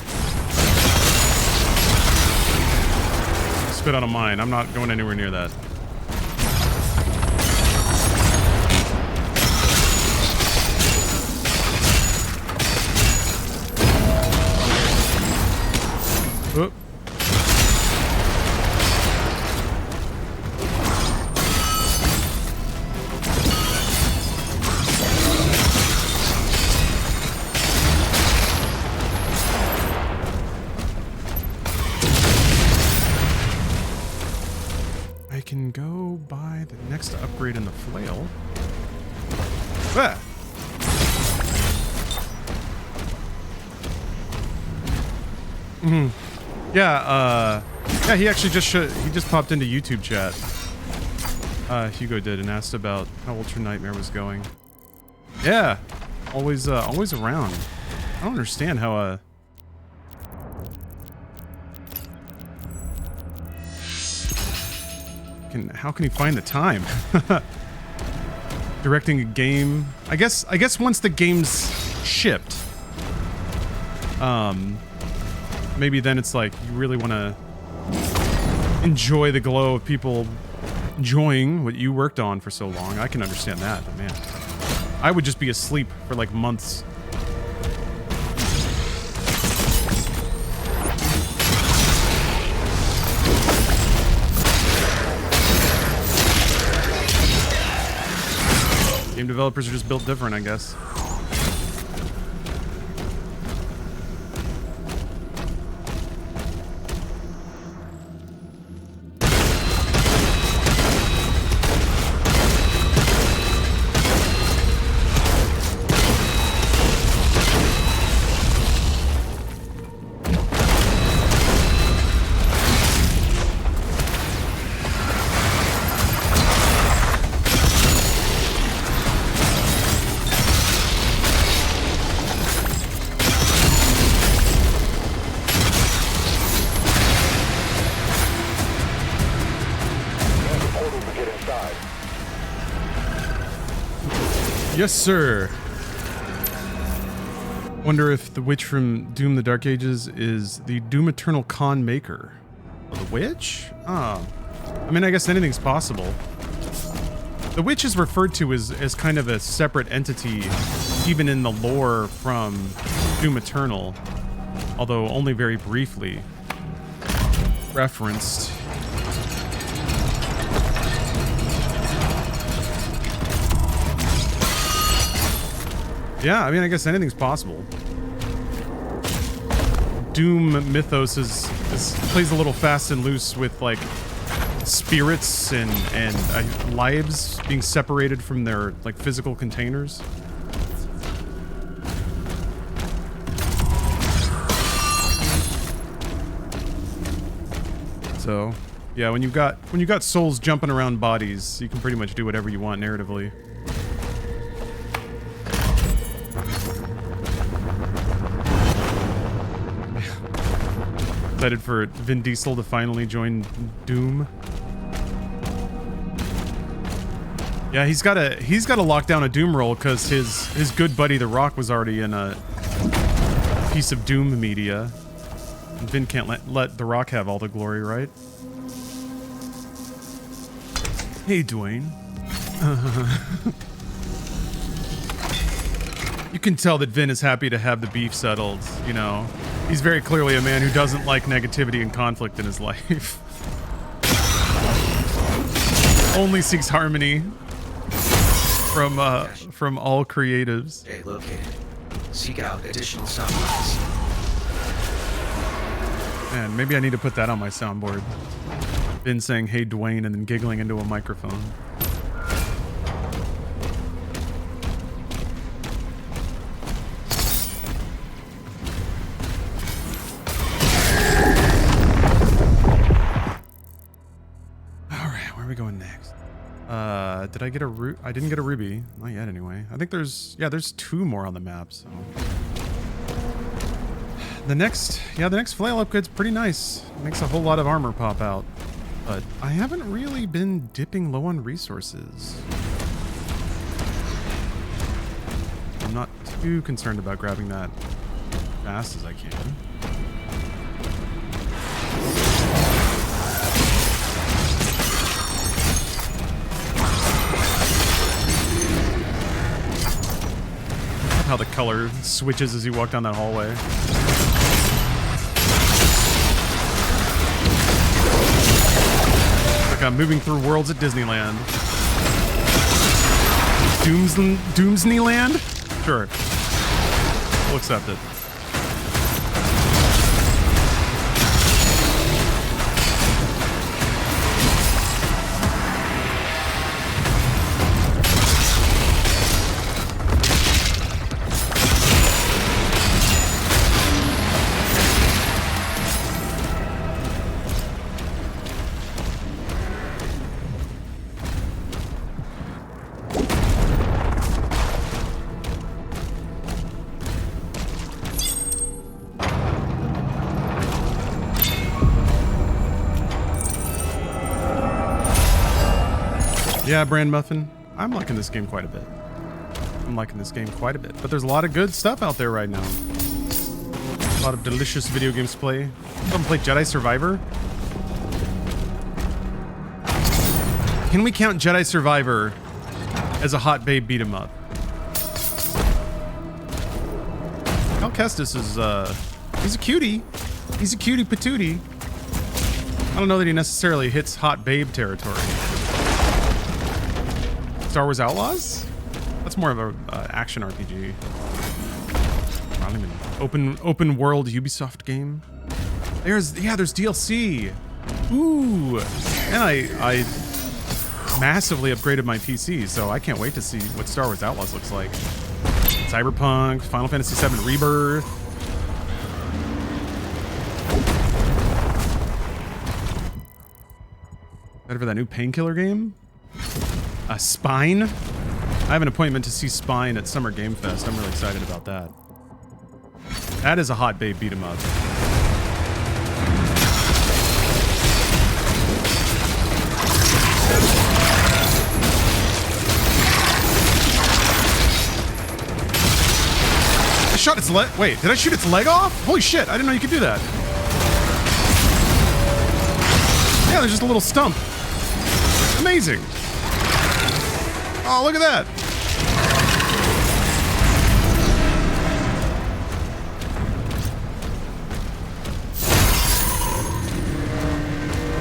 Spit on a mine. I'm not going anywhere near that. Oop. I can go buy the next upgrade in the flail. Ah. Yeah, he actually just popped into YouTube chat. Hugo did, and asked about how Ultra Nightmare was going. Yeah, always around. I don't understand how how can he find the time? Directing a game. I guess once the game's shipped, maybe then it's like you really want to enjoy the glow of people enjoying what you worked on for so long. I can understand that, but man, I would just be asleep for like months. Game developers are just built different, I guess. Yes, sir. Wonder if the witch from Doom the Dark Ages is the Doom Eternal Con maker. Oh, the witch? Oh. I mean, I guess anything's possible. The witch is referred to as kind of a separate entity, even in the lore from Doom Eternal, although only very briefly referenced. Yeah, I mean, I guess anything's possible. Doom mythos plays a little fast and loose with like spirits and lives being separated from their like physical containers. So, yeah, when you've got souls jumping around bodies, you can pretty much do whatever you want narratively. Excited for Vin Diesel to finally join Doom. Yeah, he's got to lock down a Doom role because his good buddy The Rock was already in a piece of Doom media. And Vin can't let The Rock have all the glory, right? Hey, Dwayne. You can tell that Vin is happy to have the beef settled, you know. He's very clearly a man who doesn't like negativity and conflict in his life. Only seeks harmony from all creatives. Hey, located. Seek out additional supplies. Man, maybe I need to put that on my soundboard. Vin saying, "Hey, Dwayne," and then giggling into a microphone. Where are we going next? Did I get a I didn't get a ruby. Not yet, anyway. I think there's 2 more on the map, so. The next flail upgrade's pretty nice. Makes a whole lot of armor pop out. But I haven't really been dipping low on resources. I'm not too concerned about grabbing that as fast as I can. How the color switches as you walk down that hallway. Like I'm moving through worlds at Disneyland. Doomsneyland? Sure. We'll accept it. Yeah, Brand Muffin. I'm liking this game quite a bit. But there's a lot of good stuff out there right now. A lot of delicious video games to play. Haven't played Jedi Survivor? Can we count Jedi Survivor as a hot babe beat 'em up? Cal Kestis is, he's a cutie. He's a cutie patootie. I don't know that he necessarily hits hot babe territory. Star Wars Outlaws? That's more of a action RPG. I don't even open world Ubisoft game. There's DLC. Ooh, and I massively upgraded my PC, so I can't wait to see what Star Wars Outlaws looks like. Cyberpunk, Final Fantasy VII Rebirth. Ready for that new Painkiller game? Spine? I have an appointment to see Spine at Summer Game Fest. I'm really excited about that. That is a hot babe beat 'em up. shot its leg. Wait, did I shoot its leg off? Holy shit, I didn't know you could do that. Yeah, there's just a little stump. Amazing. Oh, look at that.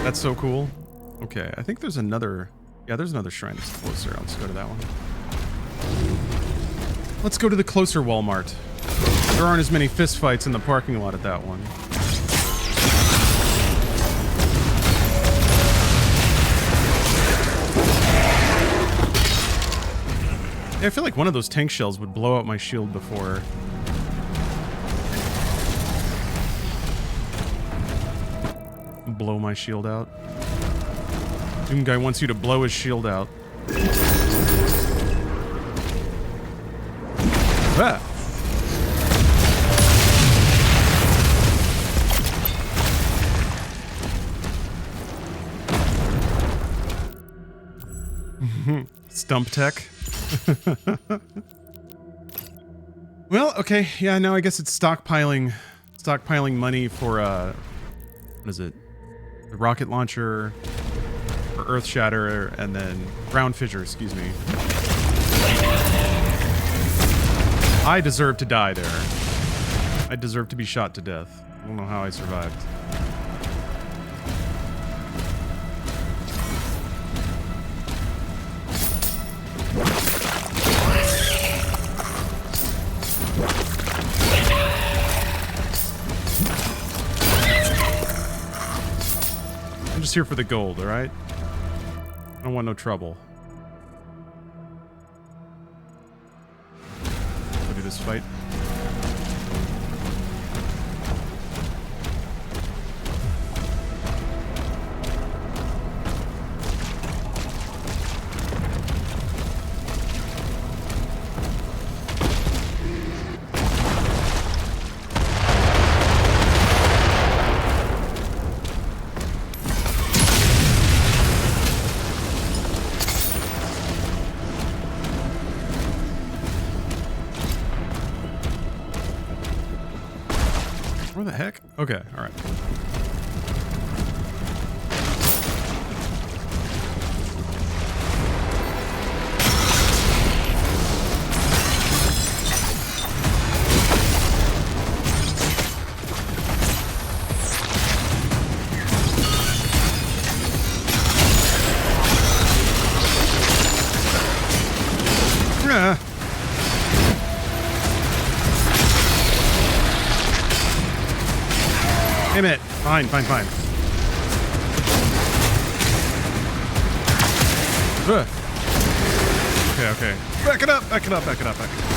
That's so cool. Okay, I think there's another... Yeah, there's another shrine that's closer. Let's go to that one. Let's go to the closer Walmart. There aren't as many fist fights in the parking lot at that one. Yeah, I feel like one of those tank shells would blow out my shield before. Blow my shield out. Doom guy wants you to blow his shield out. Ah. Stump tech. Well, okay, yeah, now I guess it's stockpiling money for what is it? The rocket launcher, for Earth Shatter, and then Ground Fissure, excuse me. I deserve to die there. I deserve to be shot to death. I don't know how I survived. I'm just here for the gold, alright? I don't want no trouble. Go do this fight. Where the heck? Okay, alright. Yeah. Damn it. Fine, fine, fine. Ugh. Okay, okay. Back it up, back it up, back it up, back it up.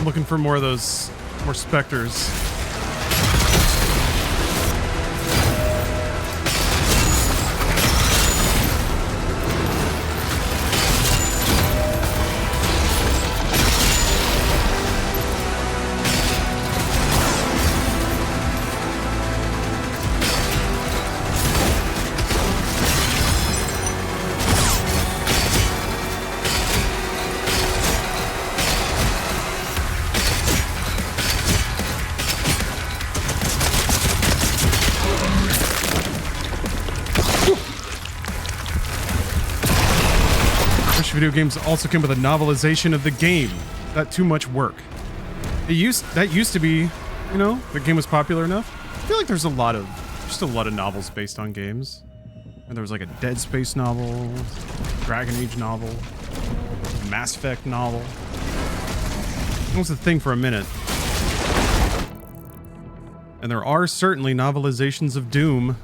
Looking for more of those, more specters. Fresh video games also came with a novelization of the game. Not too much work. That used to be, you know, the game was popular enough. I feel like there's a lot of novels based on games. And there was like a Dead Space novel, Dragon Age novel, Mass Effect novel. It was a thing for a minute. And there are certainly novelizations of Doom,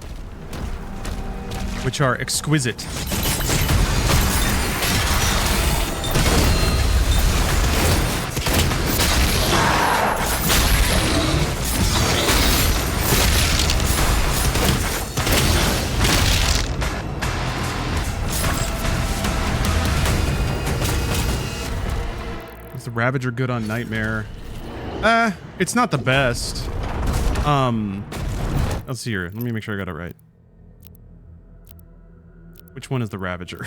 which are exquisite. Is the Ravager good on Nightmare? It's not the best. Let's see here. Let me make sure I got it right. Which one is the Ravager?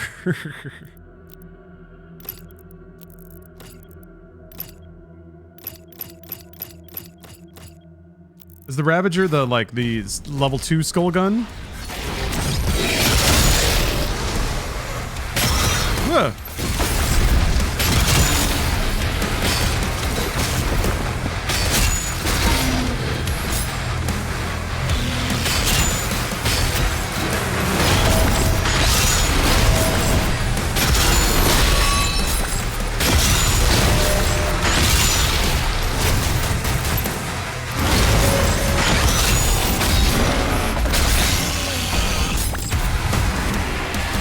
Is the Ravager the level 2 skull gun? Ugh.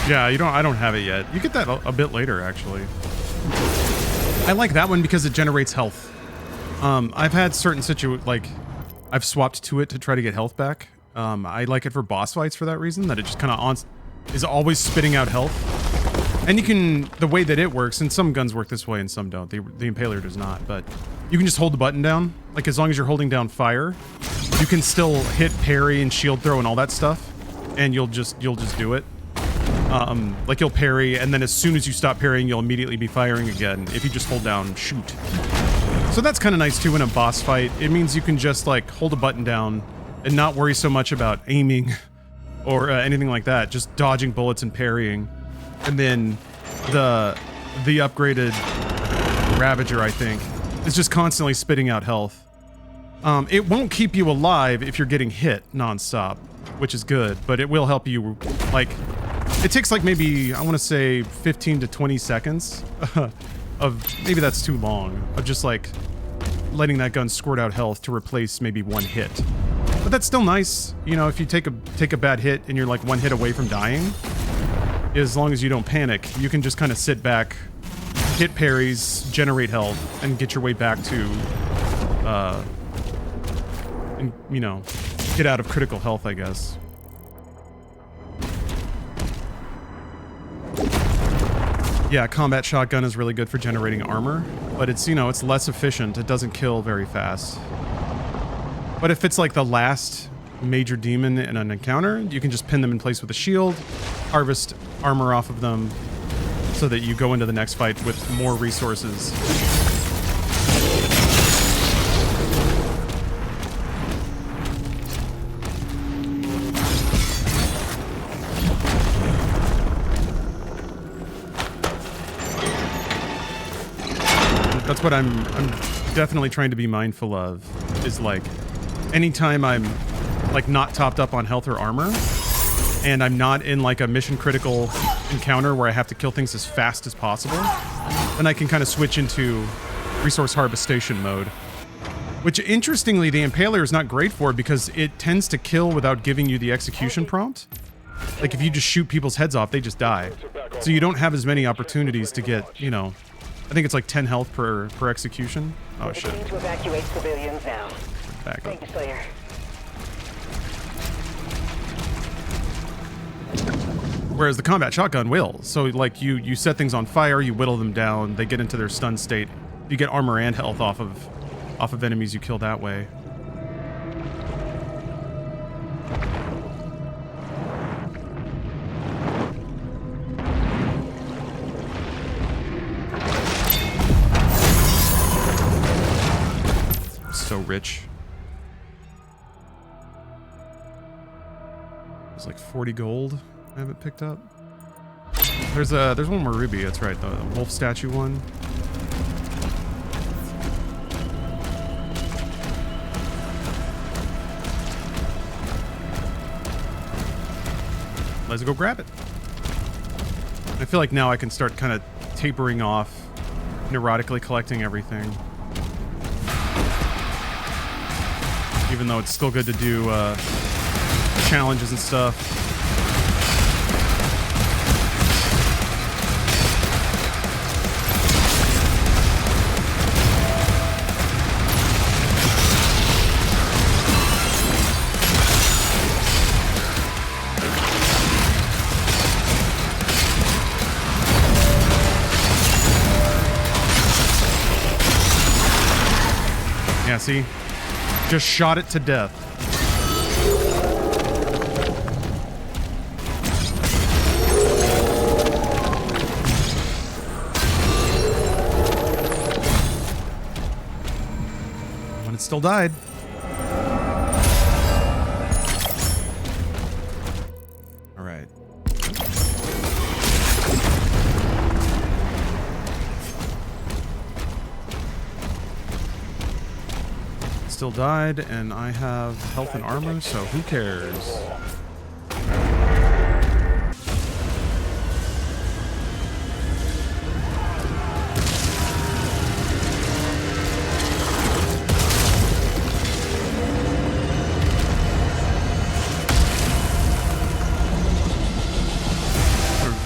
Yeah, I don't have it yet. You get that a bit later, actually. I like that one because it generates health. I've had certain I've swapped to it to try to get health back. I like it for boss fights for that reason, that it just kind of is always spitting out health. And you can, the way that it works, and some guns work this way and some don't. The Impaler does not, but you can just hold the button down. Like, as long as you're holding down fire, you can still hit parry and shield throw and all that stuff, and you'll just do it. Like you'll parry, and then as soon as you stop parrying, you'll immediately be firing again if you just hold down shoot. So that's kind of nice too in a boss fight. It means you can just like hold a button down and not worry so much about aiming or anything like that. Just dodging bullets and parrying. And then the upgraded Ravager, I think, is just constantly spitting out health. It won't keep you alive if you're getting hit nonstop, which is good, but it will help you, like, it takes like maybe, I want to say 15 to 20 seconds of, maybe that's too long, of just like letting that gun squirt out health to replace maybe one hit. But that's still nice, you know, if you take a bad hit and you're like one hit away from dying, as long as you don't panic, you can just kind of sit back, hit parries, generate health, and get your way back to, and, you know, get out of critical health, I guess. Yeah, combat shotgun is really good for generating armor, but it's, you know, it's less efficient. It doesn't kill very fast. But if it's like the last major demon in an encounter, you can just pin them in place with a shield, harvest armor off of them, so that you go into the next fight with more resources. That's what I'm definitely trying to be mindful of, is like anytime I'm like not topped up on health or armor and I'm not in like a mission critical encounter where I have to kill things as fast as possible, then I can kind of switch into resource harvestation mode, which interestingly the Impaler is not great for because it tends to kill without giving you the execution prompt. Like if you just shoot people's heads off, they just die. So you don't have as many opportunities to get, you know, I think it's like 10 health per execution. Oh shit. Beginning to evacuate civilians now. Back up. Thank you, Slayer. Whereas the combat shotgun will. So like you set things on fire, you whittle them down, they get into their stun state. You get armor and health off of enemies you kill that way. So rich. It's like 40 gold I haven't picked up. There's one more ruby. That's right, the wolf statue one. Let's go grab it. I feel like now I can start kind of tapering off, neurotically collecting everything. Even though it's still good to do challenges and stuff. Yeah, see? Just shot it to death. When it still died. All right. Still died, and I have health and armor, so who cares?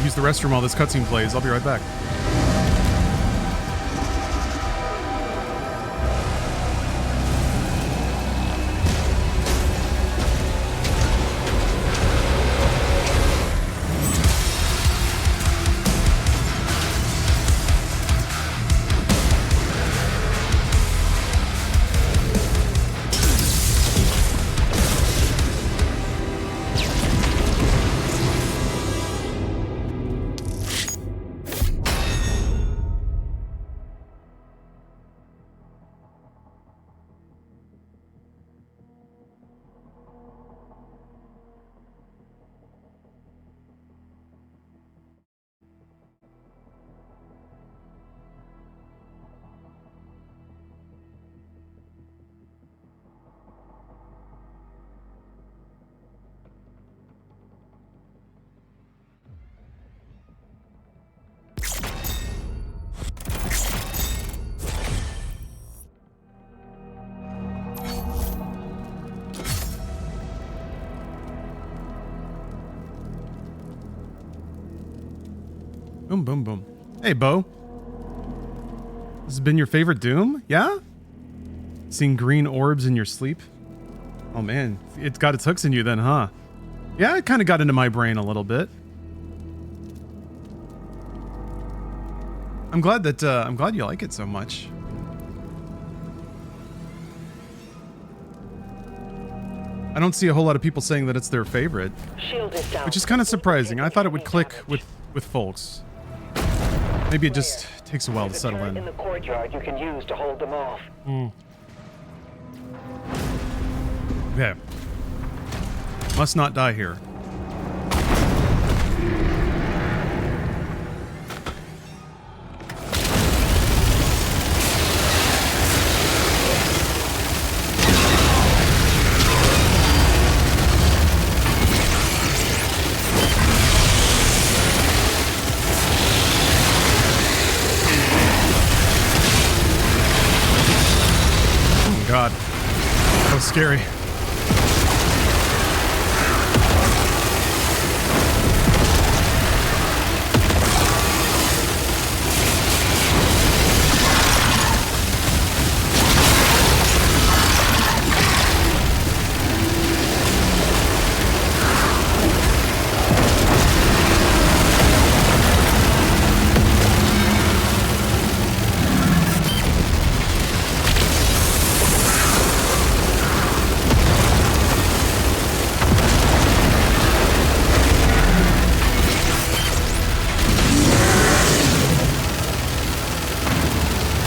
Use the restroom while this cutscene plays. I'll be right back. Boom, boom, boom. Hey, Bo. This has been your favorite Doom? Yeah? Seeing green orbs in your sleep? Oh, man. It's got its hooks in you then, huh? Yeah, it kind of got into my brain a little bit. I'm glad you like it so much. I don't see a whole lot of people saying that it's their favorite, which is kind of surprising. I thought it would click with folks. Maybe it just takes a while to settle in. In the courtyard you can use to hold them off. Okay. Must not die here. God, that was scary.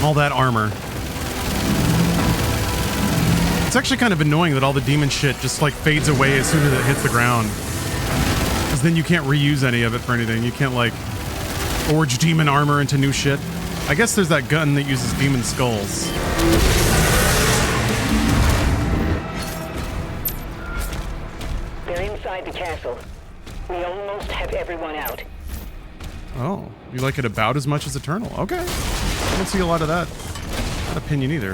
All that armor. It's actually kind of annoying that all the demon shit just like fades away as soon as it hits the ground. Because then you can't reuse any of it for anything. You can't like forge demon armor into new shit. I guess there's that gun that uses demon skulls. They're inside the castle. We almost have everyone out. Oh, you like it about as much as Eternal? Okay. I don't see a lot of that opinion either.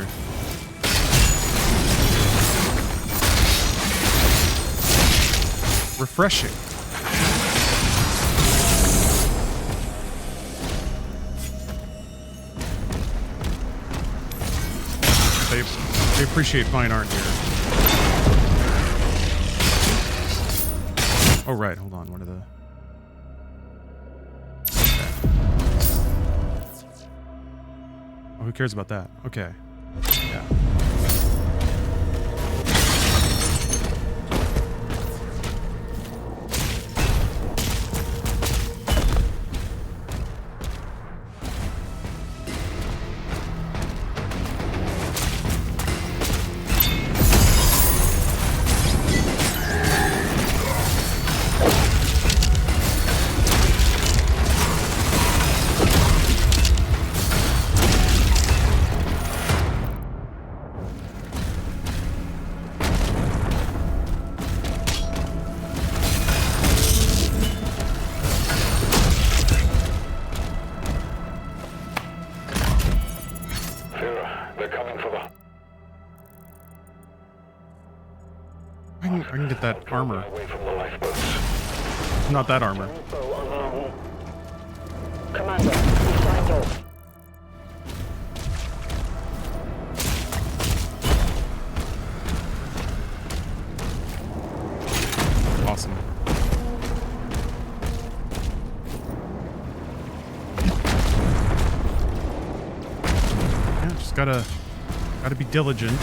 Refreshing. They appreciate fine art here. Oh, right. Hold on. What are the... Oh, who cares about that? Okay. Yeah. I can get that armor. Not that armor. Commander, we signed off. Awesome. Yeah, just gotta be diligent.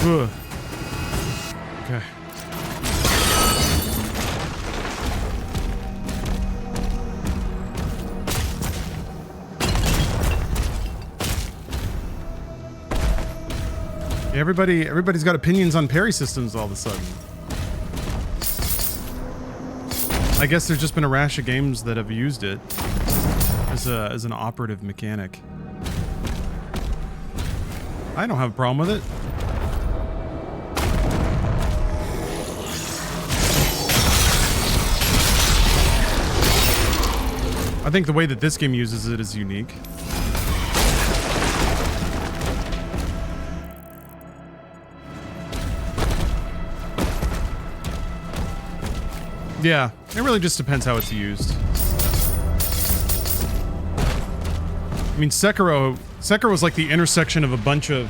Ugh. Okay. Yeah, everybody's got opinions on parry systems all of a sudden. I guess there's just been a rash of games that have used it as an operative mechanic. I don't have a problem with it. I think the way that this game uses it is unique. Yeah, it really just depends how it's used. I mean, Sekiro was like the intersection of a bunch of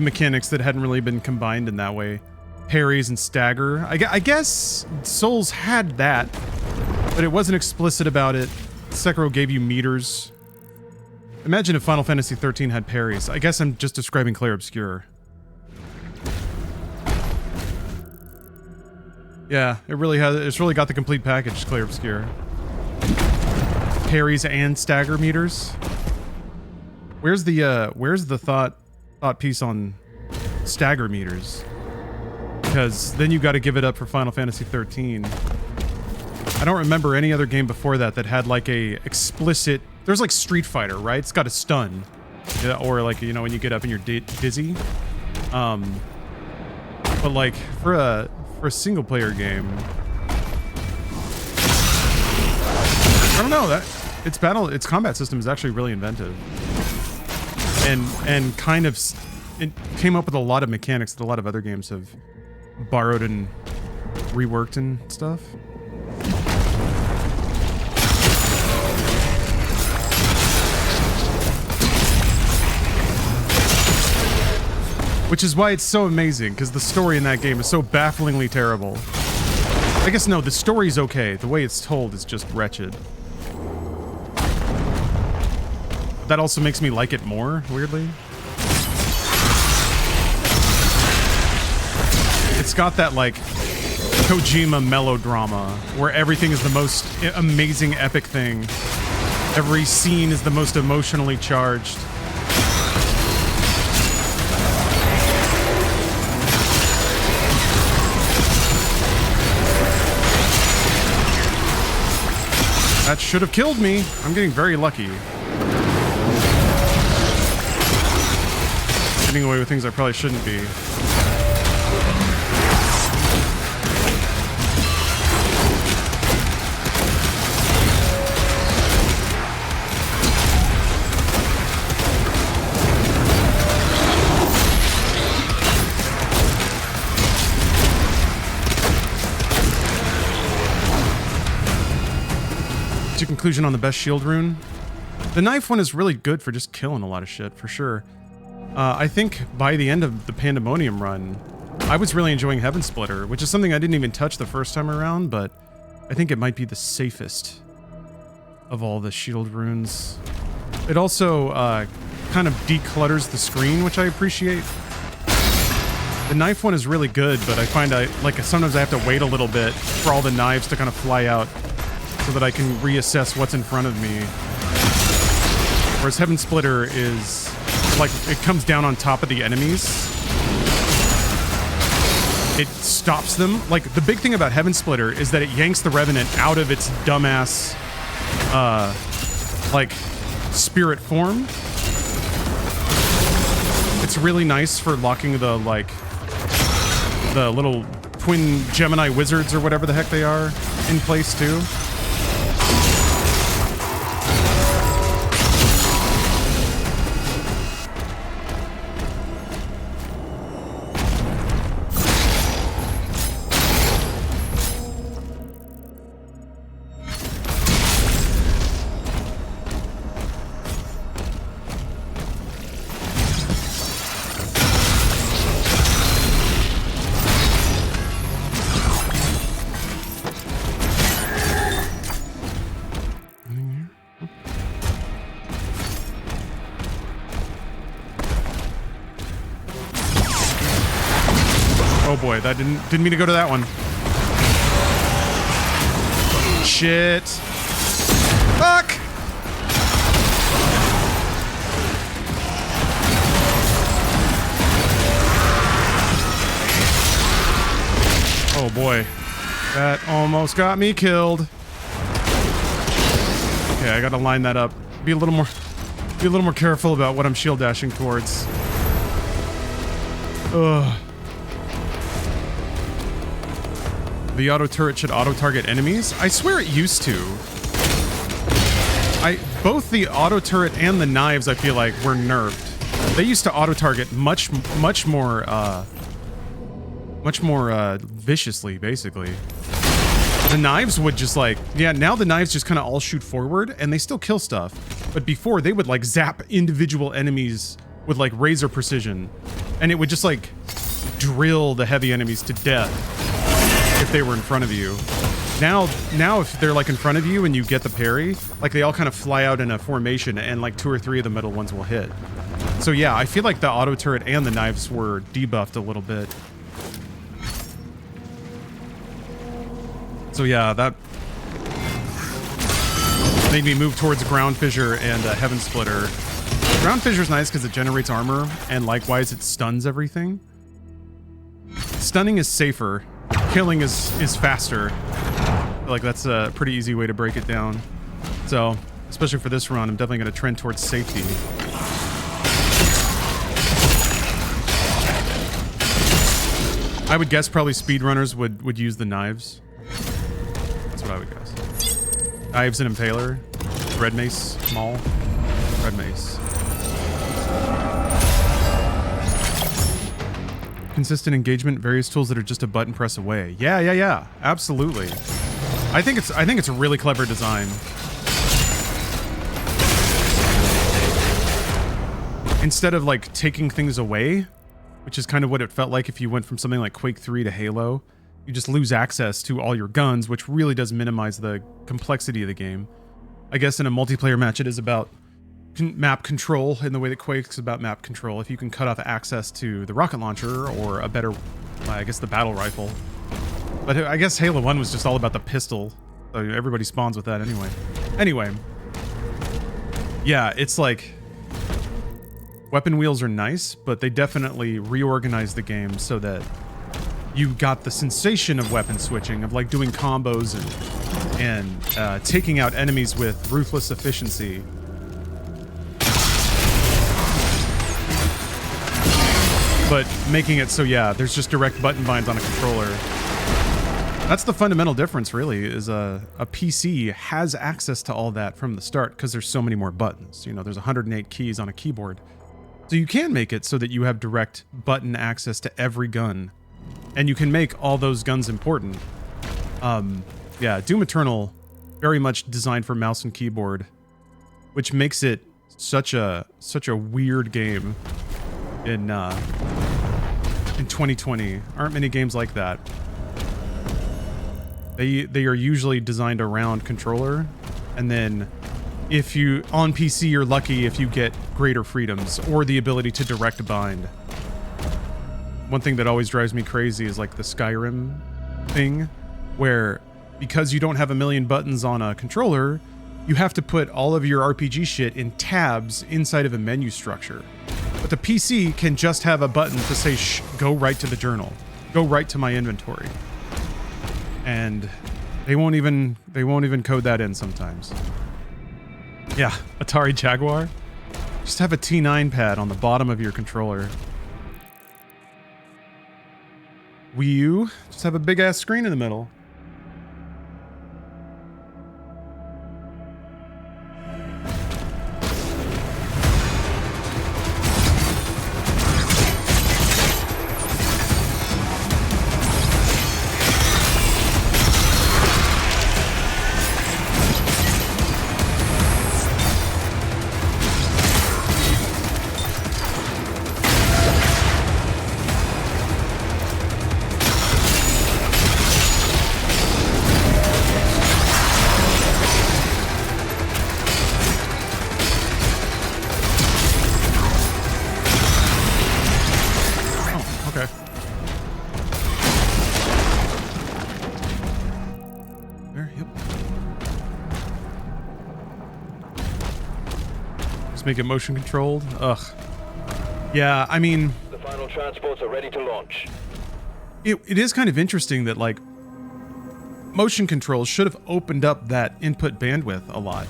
mechanics that hadn't really been combined in that way. Parries and stagger. I guess Souls had that, but it wasn't explicit about it. Sekiro gave you meters. Imagine if Final Fantasy 13 had parries. I guess I'm just describing Clair Obscur. Yeah, it's really got the complete package, Clair Obscur. Parries and stagger meters. Where's the thought piece on stagger meters? Because then you got to give it up for Final Fantasy 13. I don't remember any other game before that had like a explicit... There's like Street Fighter, right? It's got a stun. Yeah, or like, you know, when you get up and you're dizzy. But like for a single player game, I don't know, its combat system is actually really inventive. And kind of it came up with a lot of mechanics that a lot of other games have borrowed and reworked and stuff. Which is why it's so amazing, because the story in that game is so bafflingly terrible. I guess no, the story's okay. The way it's told is just wretched. That also makes me like it more, weirdly. It's got that, like, Kojima melodrama, where everything is the most amazing, epic thing. Every scene is the most emotionally charged. That should have killed me. I'm getting very lucky. Getting away with things I probably shouldn't be. What's your conclusion on the best shield rune? The knife one is really good for just killing a lot of shit, for sure. I think by the end of the Pandemonium run, I was really enjoying Heaven Splitter, which is something I didn't even touch the first time around, but I think it might be the safest of all the shield runes. It also kind of declutters the screen, which I appreciate. The knife one is really good, but I find sometimes I have to wait a little bit for all the knives to kind of fly out so that I can reassess what's in front of me. Whereas Heaven Splitter is like, it comes down on top of the enemies. It stops them. Like, the big thing about Heaven Splitter is that it yanks the Revenant out of its dumbass, like, spirit form. It's really nice for locking the, like, the little twin Gemini wizards or whatever the heck they are in place, too. Oh boy, that didn't mean to go to that one. Shit. Fuck! Oh boy. That almost got me killed. Okay, I gotta line that up. Be a little more careful about what I'm shield dashing towards. Ugh. The auto turret should auto target enemies? I swear it used to. Both the auto turret and the knives, I feel like, were nerfed. They used to auto target much more viciously, basically. The knives would just like, yeah, now the knives just kind of all shoot forward and they still kill stuff. But before, they would like zap individual enemies with like razor precision. And it would just like drill the heavy enemies to death if they were in front of you. Now if they're like in front of you and you get the parry, like they all kind of fly out in a formation and like 2 or 3 of the middle ones will hit. So yeah, I feel like the auto turret and the knives were debuffed a little bit. So yeah, that made me move towards Ground Fissure and Heaven Splitter. Ground Fissure is nice because it generates armor and likewise it stuns everything. Stunning is safer. Killing is faster. I feel like that's a pretty easy way to break it down. So, especially for this run, I'm definitely going to trend towards safety. I would guess probably speedrunners would use the knives. That's what I would guess. Knives and Impaler. Red Mace, Maul. Red Mace. Consistent engagement, various tools that are just a button press away. Yeah, absolutely. I think it's a really clever design. Instead of like taking things away, which is kind of what it felt like if you went from something like Quake 3 to Halo, you just lose access to all your guns, which really does minimize the complexity of the game. I guess in a multiplayer match, it is about map control in the way that Quake's about map control. If you can cut off access to the rocket launcher or a better, I guess, the battle rifle. But I guess Halo 1 was just all about the pistol. So everybody spawns with that anyway. Anyway. Yeah, it's like... weapon wheels are nice, but they definitely reorganized the game so that you got the sensation of weapon switching, of like doing combos and taking out enemies with ruthless efficiency. But making it so, yeah, there's just direct button binds on a controller. That's the fundamental difference, really, is a PC has access to all that from the start because there's so many more buttons. You know, there's 108 keys on a keyboard. So you can make it so that you have direct button access to every gun. And you can make all those guns important. Yeah, Doom Eternal, very much designed for mouse and keyboard, which makes it such a weird game in 2020. Aren't many games like that. They are usually designed around controller, and then if you on PC you're lucky if you get greater freedoms or the ability to direct bind. One thing that always drives me crazy is like the Skyrim thing, where because you don't have a million buttons on a controller, you have to put all of your RPG shit in tabs inside of a menu structure. But the PC can just have a button to say, shh, go right to the journal, go right to my inventory. And they won't even code that in sometimes. Yeah, Atari Jaguar. Just have a T9 pad on the bottom of your controller. Wii U, just have a big ass screen in the middle. Make it motion controlled. Ugh. Yeah, I mean, the final transports are ready to launch. It is kind of interesting that like motion controls should have opened up that input bandwidth a lot,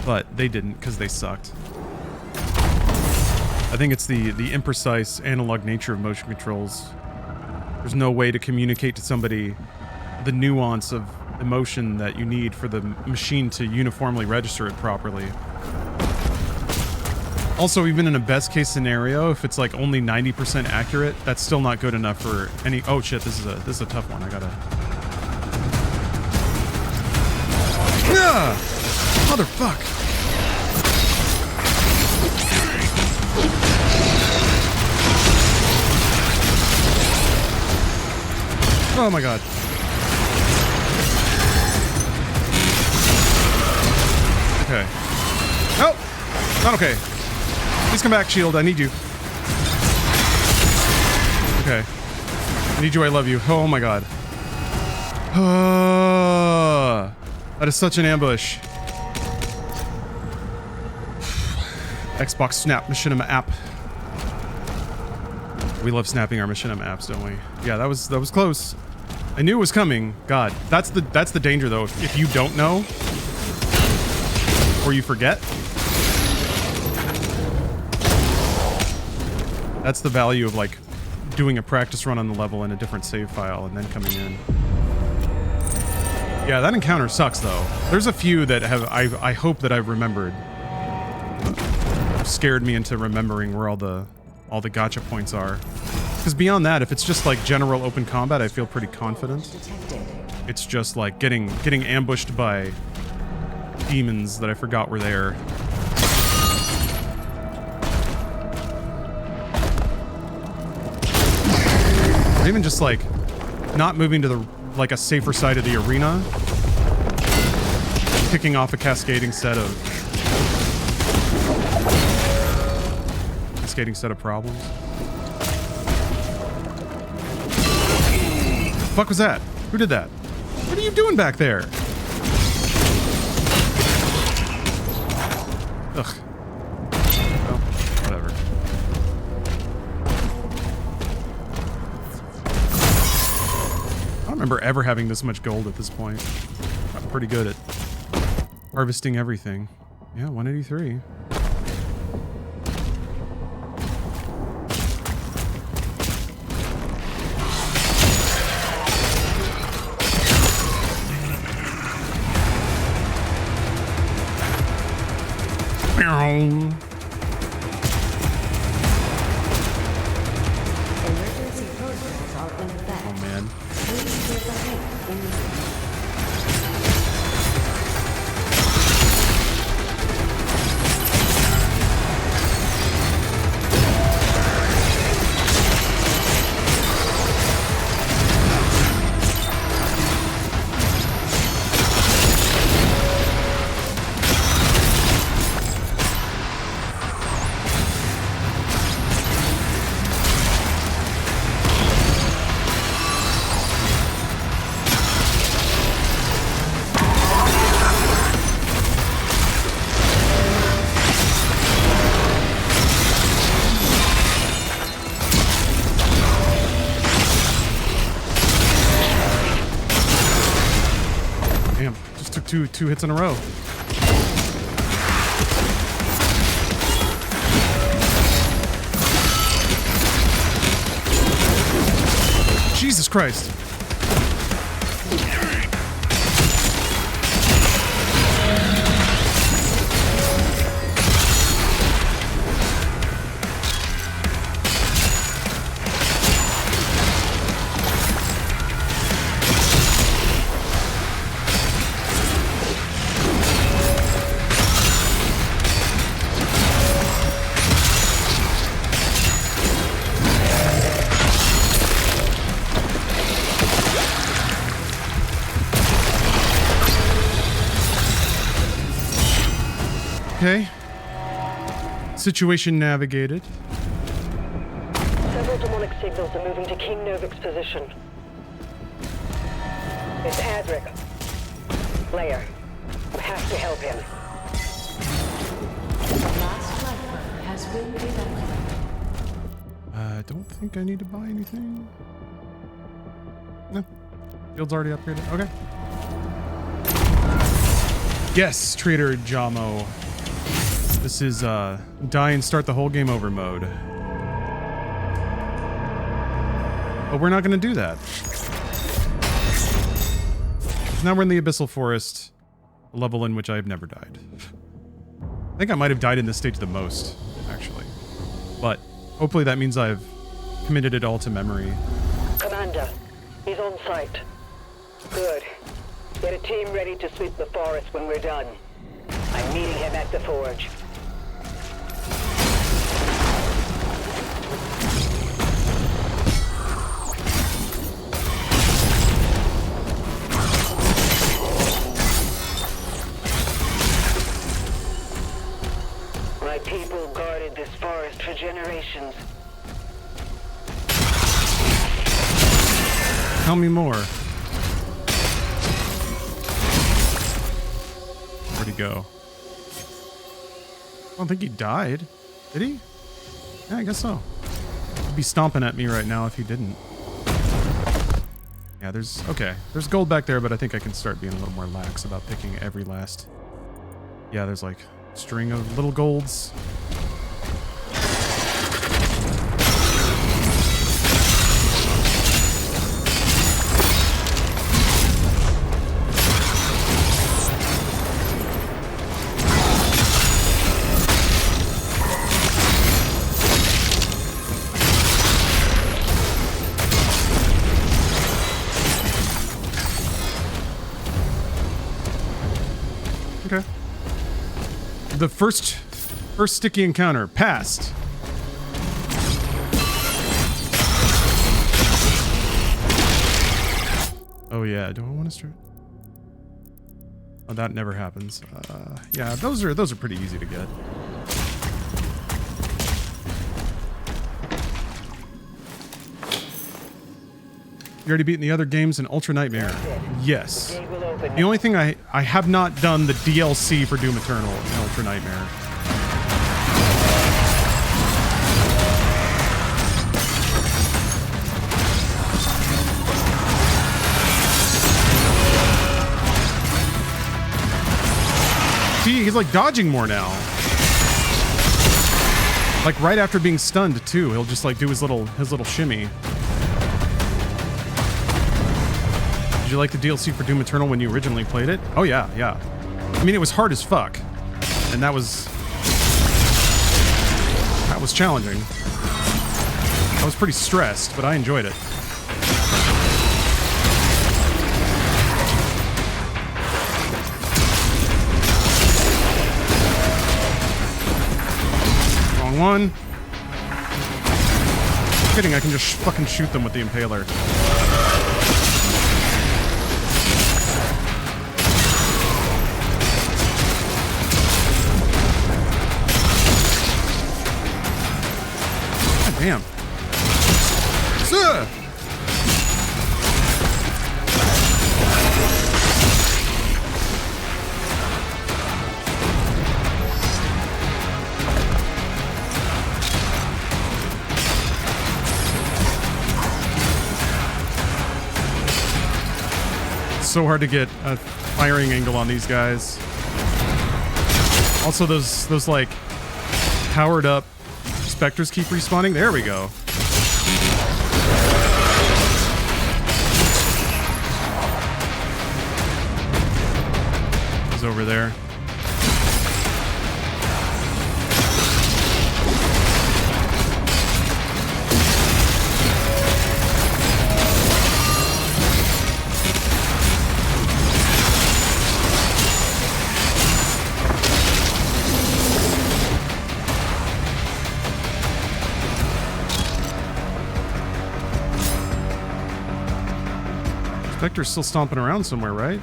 but they didn't because they sucked. I think it's the imprecise analog nature of motion controls. There's no way to communicate to somebody the nuance of emotion that you need for the machine to uniformly register it properly. Also, even in a best case scenario, if it's like only 90% accurate, that's still not good enough for any. Oh shit, this is a tough one. I gotta. Yeah! Motherfuck! Oh my god. Okay. Nope! Not okay. Please come back, Shield. I need you. Okay. I need you. I love you. Oh my god. That is such an ambush. Xbox Snap Machinima app. We love snapping our Machinima apps, don't we? Yeah, that was close. I knew it was coming. God, that's the danger though. If you don't know or you forget. That's the value of like doing a practice run on the level in a different save file and then coming in. Yeah, that encounter sucks though. There's a few that have I hope that I've remembered. Scared me into remembering where all the gotcha points are. Because beyond that, if it's just like general open combat, I feel pretty confident. It's just like getting ambushed by demons that I forgot were there. Or even just like not moving to the like a safer side of the arena, kicking off a cascading set of problems. The fuck was that? Who did that? What are you doing back there? Ugh. Oh, whatever. I don't remember ever having this much gold at this point. I'm pretty good at harvesting everything. Yeah, 183. Emergency protocols are in effect. Oh man. Please give the help immediately. Damn, just took two hits in a row. Jesus Christ. Okay. Situation navigated. Several demonic signals are moving to King Novik's position. It's Adric. Leia, you have to help him. The last lifeboat has been evacuated. I don't think I need to buy anything. No. Field's already upgraded. Okay. Yes, Trader Jamo. This is die and start the whole game over mode. But we're not going to do that. Now we're in the Abyssal Forest, a level in which I have never died. I think I might have died in this stage the most, actually. But hopefully that means I've committed it all to memory. Commander, he's on site. Good. Get a team ready to sweep the forest when we're done. I'm meeting him at the forge. My people guarded this forest for generations. Tell me more. Where'd he go? I don't think he died. Did he? Yeah, I guess so. He'd be stomping at me right now if he didn't. Yeah, there's gold back there, but I think I can start being a little more lax about picking every last. Yeah, there's like a string of little golds. Okay. The first sticky encounter passed. Oh yeah, do I want to start? Oh, that never happens. Yeah, those are pretty easy to get. You already beaten the other games in Ultra Nightmare? Yes. Gate will open. The only thing I have not done the DLC for Doom Eternal in Ultra Nightmare. See, he's like dodging more now. Like right after being stunned too, he'll just like do his little shimmy. Did you like the DLC for Doom Eternal when you originally played it? Oh yeah, yeah. I mean, it was hard as fuck, and that was challenging. I was pretty stressed, but I enjoyed it. Wrong one. Kidding, I can just fucking shoot them with the impaler. God damn. Sir! So hard to get a firing angle on these guys. Also, those like powered up specters keep respawning. There we go. He's over there. Spectre's still stomping around somewhere, right?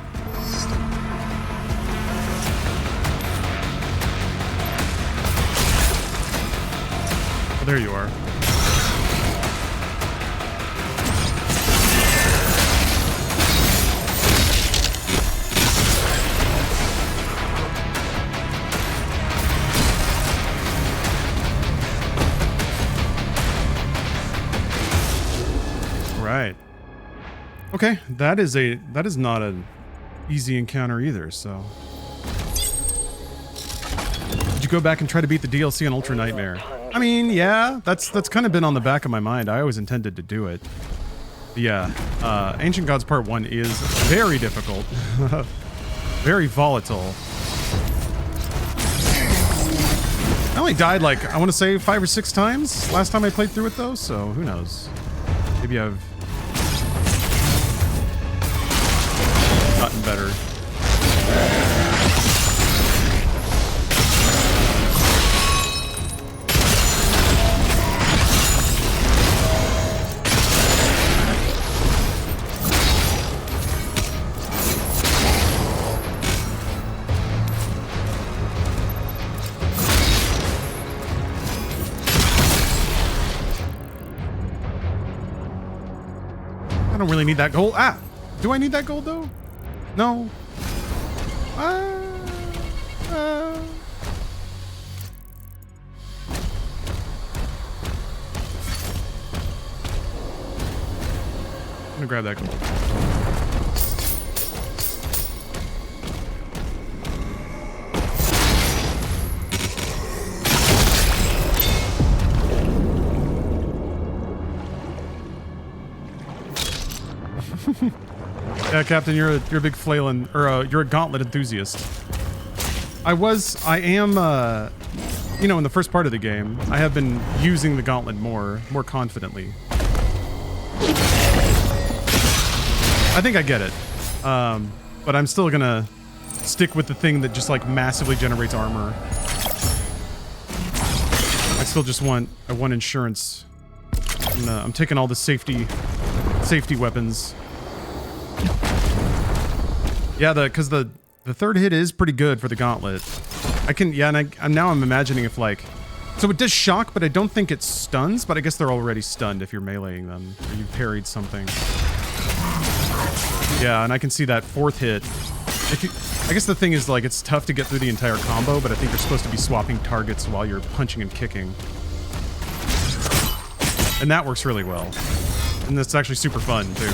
Oh, there you are. Right. Okay, that is not an easy encounter either, so. Did you go back and try to beat the DLC on Ultra Nightmare? I mean, yeah, that's kind of been on the back of my mind. I always intended to do it. But yeah, Ancient Gods Part 1 is very difficult. Very volatile. I only died like, I want to say 5 or 6 times last time I played through it though, so who knows. Maybe I've gotten better. I don't really need that gold. Ah! Do I need that gold though? No. I'm gonna grab that gold. Yeah, Captain, you're a big flailing, or you're a gauntlet enthusiast. I am, you know, in the first part of the game, I have been using the gauntlet more confidently. I think I get it, but I'm still gonna stick with the thing that just like massively generates armor. I still just want insurance. I'm taking all the safety weapons. Yeah, because the third hit is pretty good for the gauntlet. I can, yeah, and I'm imagining if like, so it does shock, but I don't think it stuns, but I guess they're already stunned if you're meleeing them, or you parried something. Yeah, and I can see that fourth hit. I guess the thing is, like, it's tough to get through the entire combo, but I think you're supposed to be swapping targets while you're punching and kicking. And that works really well. And that's actually super fun, too.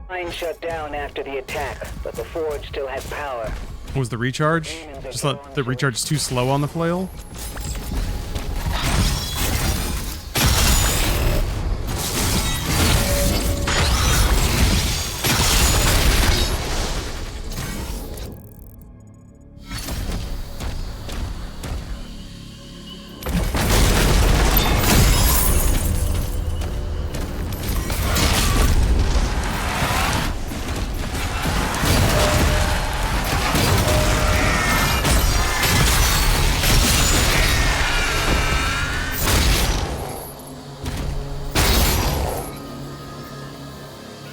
Mine shut down after the attack, but the forge still had power. What was the recharge? Just let the recharge is too slow on the flail?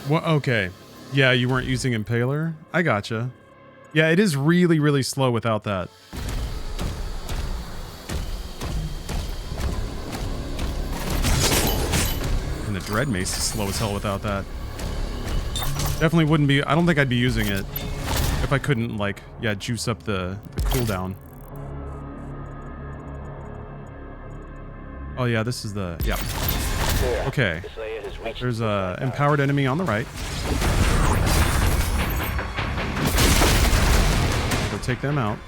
What? Okay. Yeah, you weren't using Impaler? I gotcha. Yeah, it is really, really slow without that. And the Dread Mace is slow as hell without that. Definitely wouldn't be... I don't think I'd be using it if I couldn't, like, yeah, juice up the cooldown. Oh, yeah, this is the... Yeah. Okay. There's a empowered enemy on the right. Go take them out.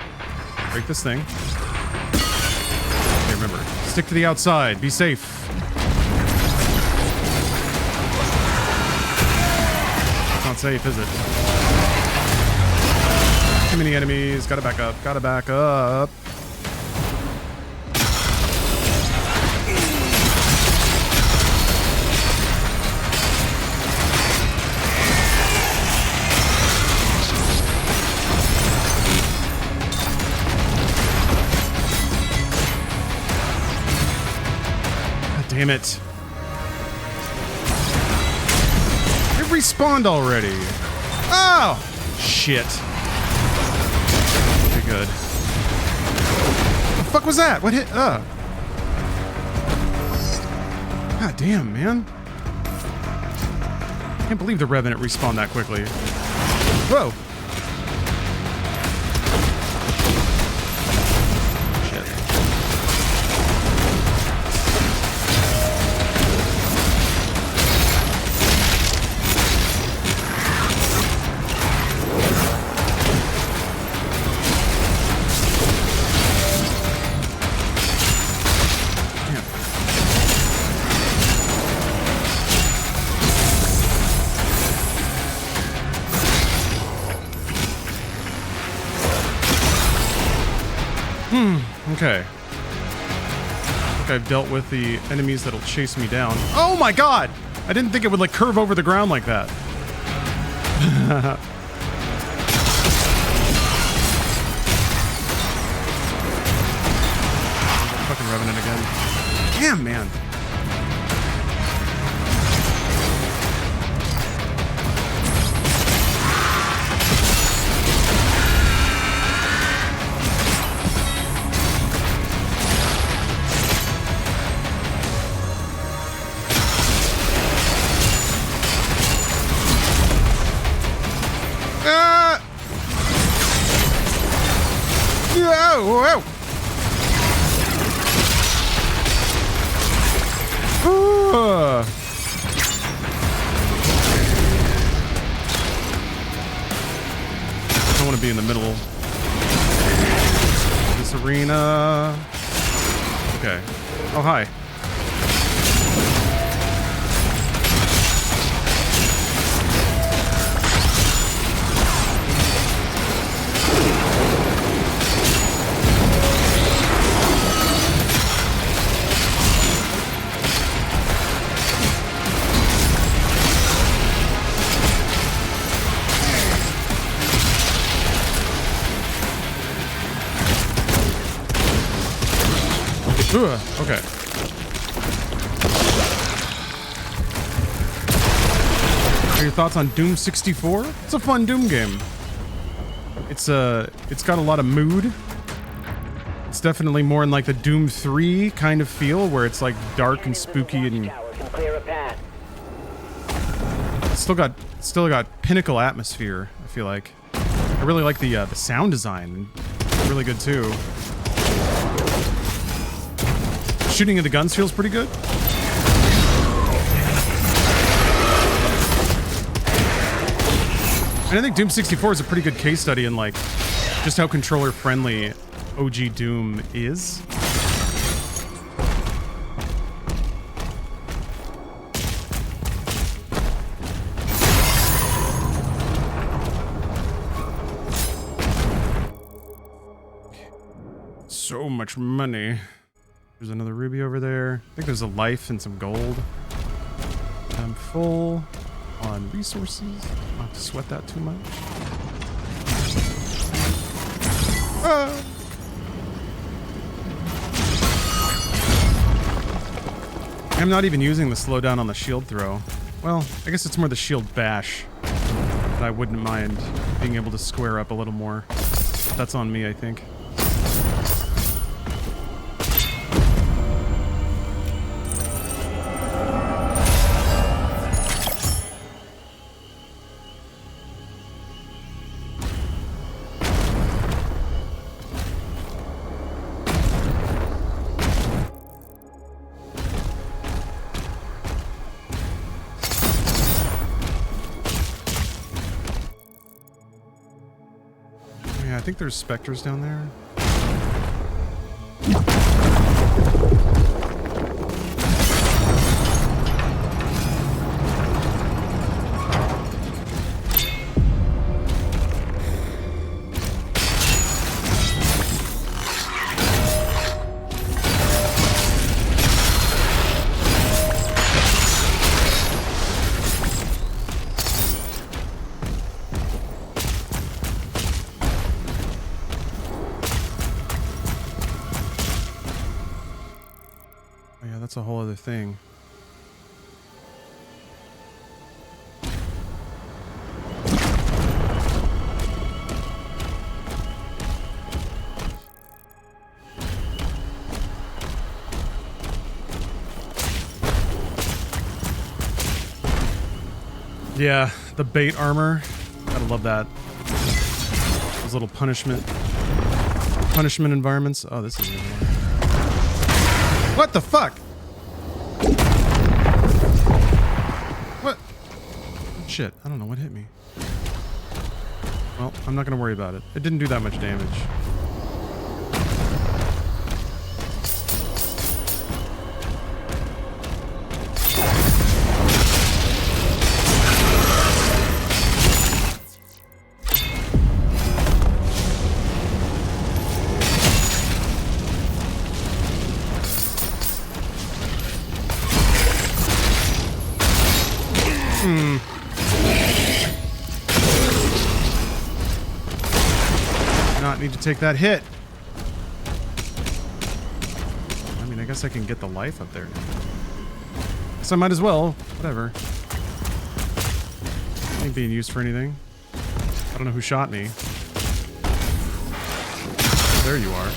Break this thing. Okay, remember, stick to the outside. Be safe. It's not safe, is it? Too many enemies. Gotta back up. Gotta back up. Damn it. It respawned already. Oh! Shit. Okay, good. What the fuck was that? What hit? God damn, man. Can't believe the Revenant respawned that quickly. Whoa. Okay. I think I've dealt with the enemies that'll chase me down. Oh my god! I didn't think it would like curve over the ground like that. Fucking Revenant again. Damn, man. Whoa! be in the middle of this arena. Okay. Oh, hi. Okay. What are your thoughts on Doom 64? It's a fun Doom game. It's got a lot of mood. It's definitely more in like the Doom 3 kind of feel, where it's like dark and spooky, and Tower can clear a path. it's still got pinnacle atmosphere. I feel like I really like the sound design. It's really good too. Shooting of the guns feels pretty good. And I think Doom 64 is a pretty good case study in like just how controller friendly OG Doom is. So much money. There's another ruby over there. I think there's a life and some gold. I'm full on resources. I'll have to sweat that too much. Ah. I'm not even using the slowdown on the shield throw. Well, I guess it's more the shield bash. But I wouldn't mind being able to square up a little more. That's on me, I think. I think there's specters down there. That's a whole other thing. Yeah, the bait armor. Gotta love that. Those little punishment environments. Oh, this is what the fuck? What? Shit, I don't know what hit me. Well, I'm not gonna worry about it. It didn't do that much damage. Not need to take that hit. I mean, I guess I can get the life up there now. Guess I might as well. Whatever. Ain't being used for anything. I don't know who shot me. There you are.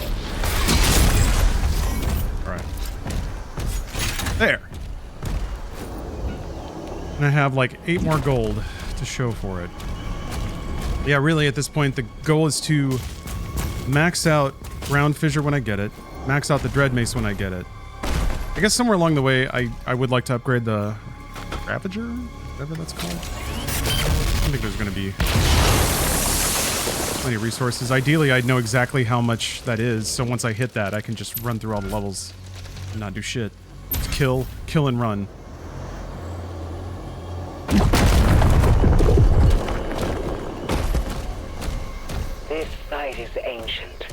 Alright. There. And I have like 8 more gold to show for it. Yeah, really at this point the goal is to max out Ground Fissure when I get it, max out the Dread Mace when I get it. I guess somewhere along the way I would like to upgrade the Ravager, whatever that's called. I don't think there's gonna be Plenty of resources. Ideally, I'd know exactly how much that is, so once I hit that, I can just run through all the levels and not do shit. Just kill and run. This site is ancient.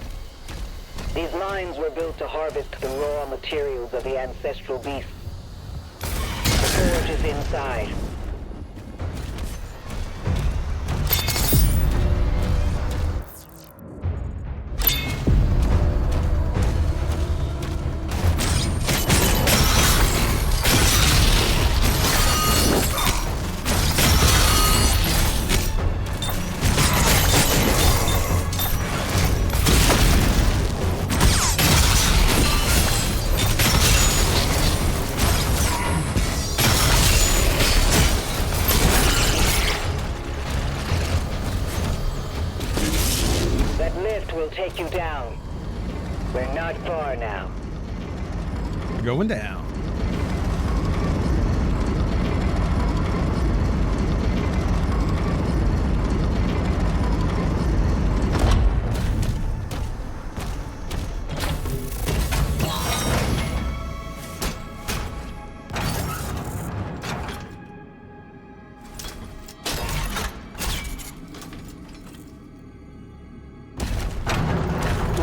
These mines were built to harvest the raw materials of the ancestral beasts. The forge is inside. Will take you down. We're not far now. Going down.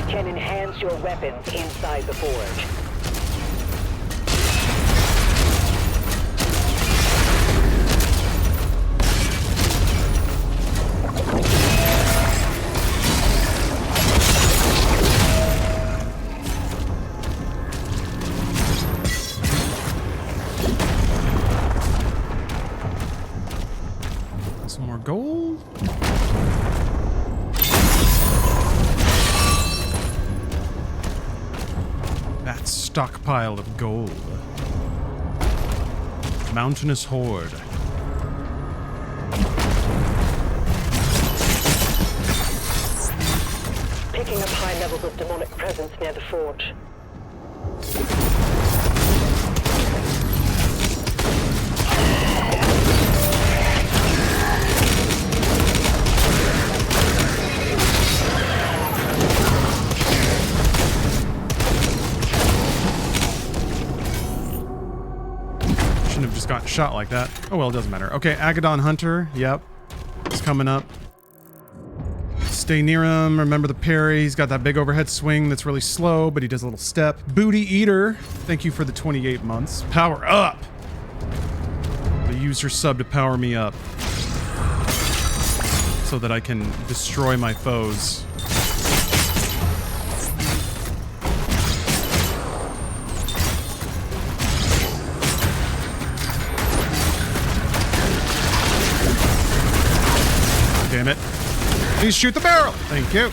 Can enhance your weapons inside the forge. Some more gold. That stockpile of gold. Mountainous horde. Picking up high levels of demonic presence near the forge. Shouldn't have just gotten shot like that. Oh well, it doesn't matter. Okay, Agadon Hunter. Yep. It's coming up. Stay near him. Remember the parry. He's got that big overhead swing that's really slow, but he does a little step. Booty Eater. Thank you for the 28 months. Power up. Use your sub to power me up so that I can destroy my foes. Damn it. Please shoot the barrel. Thank you.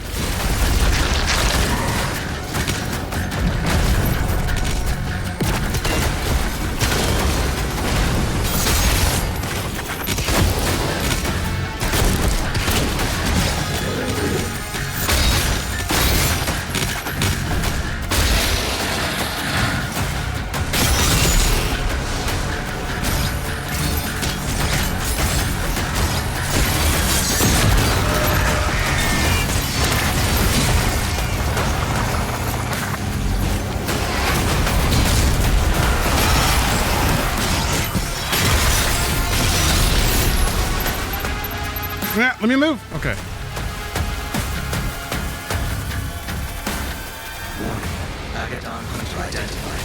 Yeah, let me move. Okay. Agadon Hunter identified.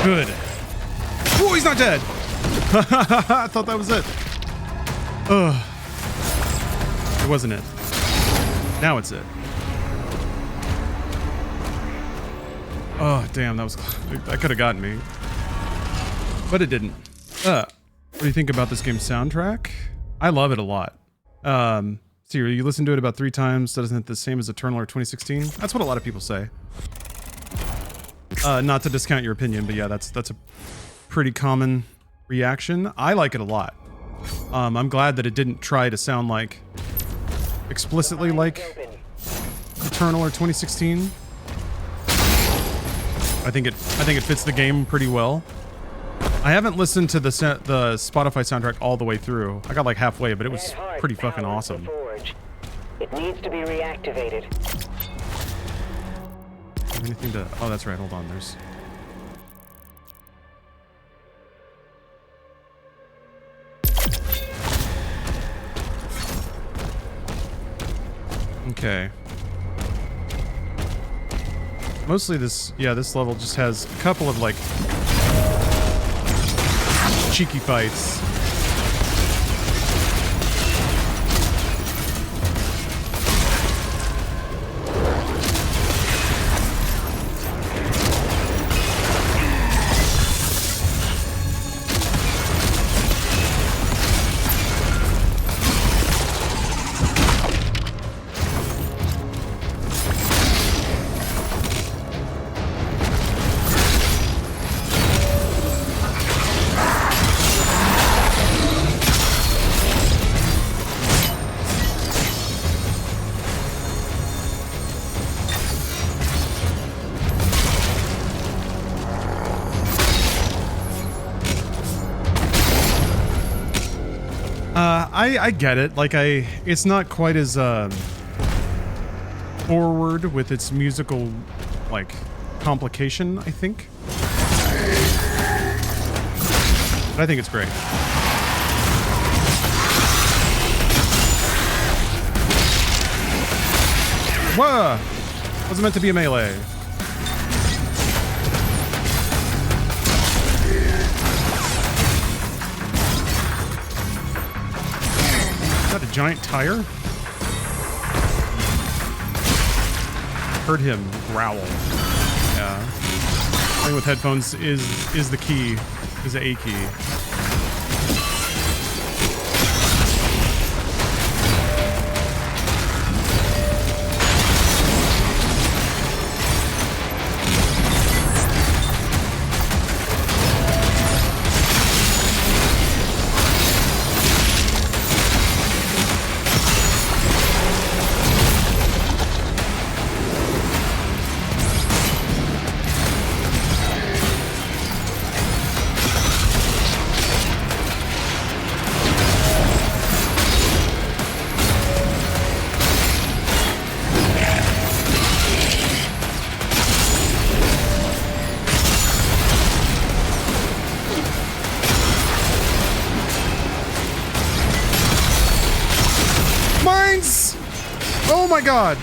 Good. Oh, he's not dead. I thought that was it. Ugh. It wasn't it. Now it's it. Oh, damn, that could have gotten me. But it didn't. What do you think about this game's soundtrack? I love it a lot. See, you listen to it about 3 times, that isn't it the same as Eternal or 2016? That's what a lot of people say. Not to discount your opinion, but yeah, that's a pretty common reaction. I like it a lot. I'm glad that it didn't try to sound like explicitly like Eternal or 2016. I think it fits the game pretty well. I haven't listened to the Spotify soundtrack all the way through. I got like halfway, but it was pretty fucking awesome. It needs to be reactivated. Anything to? Oh, that's right. Hold on. There's. Okay. Mostly this level just has a couple of like cheeky fights. I get it. Like it's not quite as forward with its musical like complication, I think. But I think it's great. Whoa! Wasn't meant to be a melee. Is that a giant tire? Heard him growl. Yeah. Playing with headphones is the key. Is a key. Oh my god!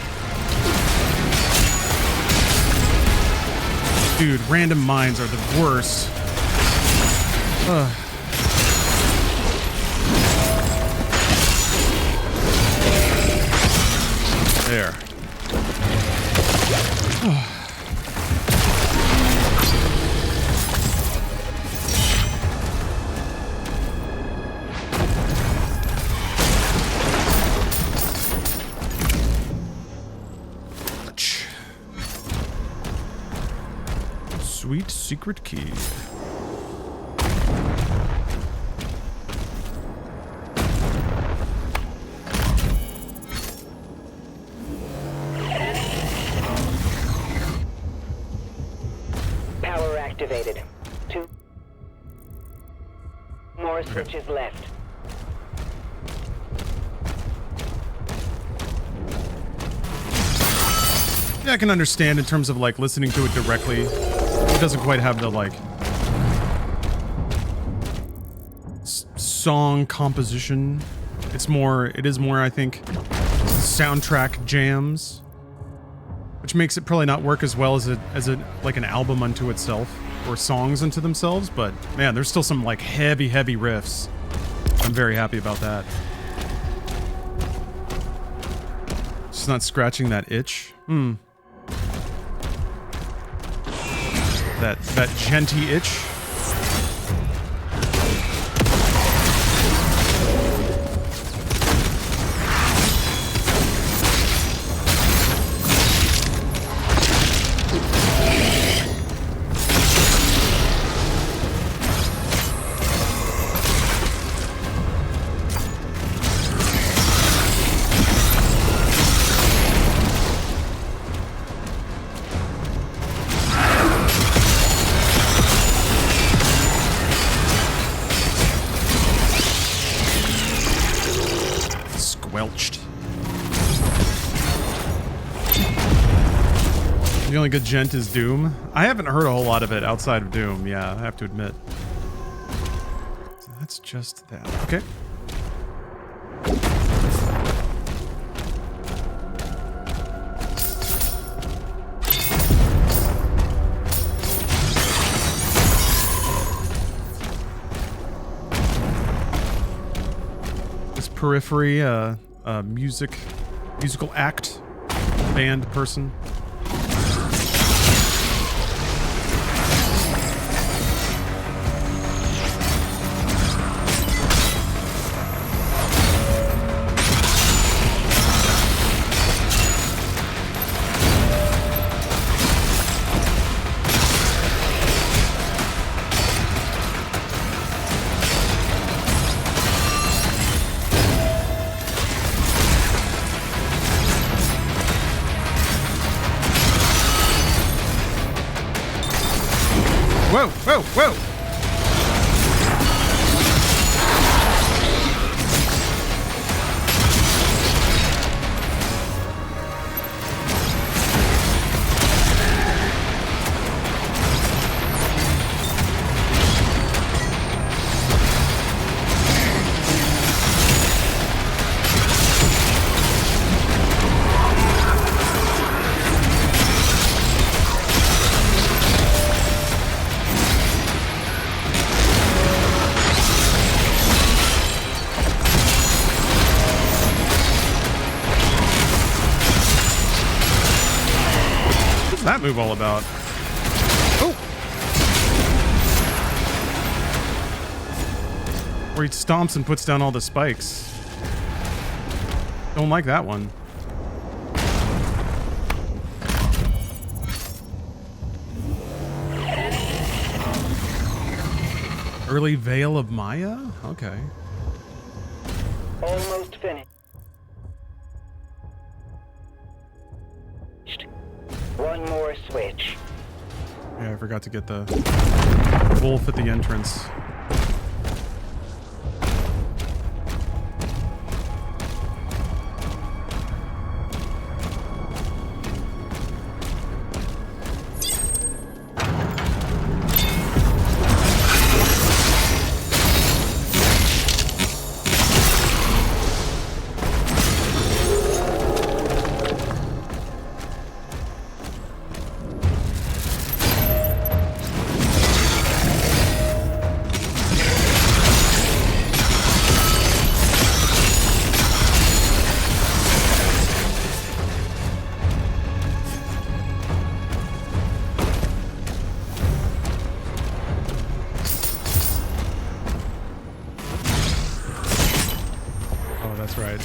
Dude, random mines are the worst. Ugh. There. Sweet secret key. Power activated. 2 more switches left. Yeah, I can understand in terms of like listening to it directly. It doesn't quite have the like song composition. It is more I think soundtrack jams, which makes it probably not work as well as a like an album unto itself or songs unto themselves. But man, there's still some like heavy riffs. I'm very happy about that. Just not scratching that itch. that genty itch. Squelched. The only good gent is Doom. I haven't heard a whole lot of it outside of Doom, yeah, I have to admit. So that's just that. Okay. This Periphery, musical act, band person. Whoa, whoa, whoa! That move all about? Oh! Where he stomps and puts down all the spikes. Don't like that one. Early Veil of Maya? Okay. Almost finished. One more switch. Yeah, I forgot to get the wolf at the entrance. Right.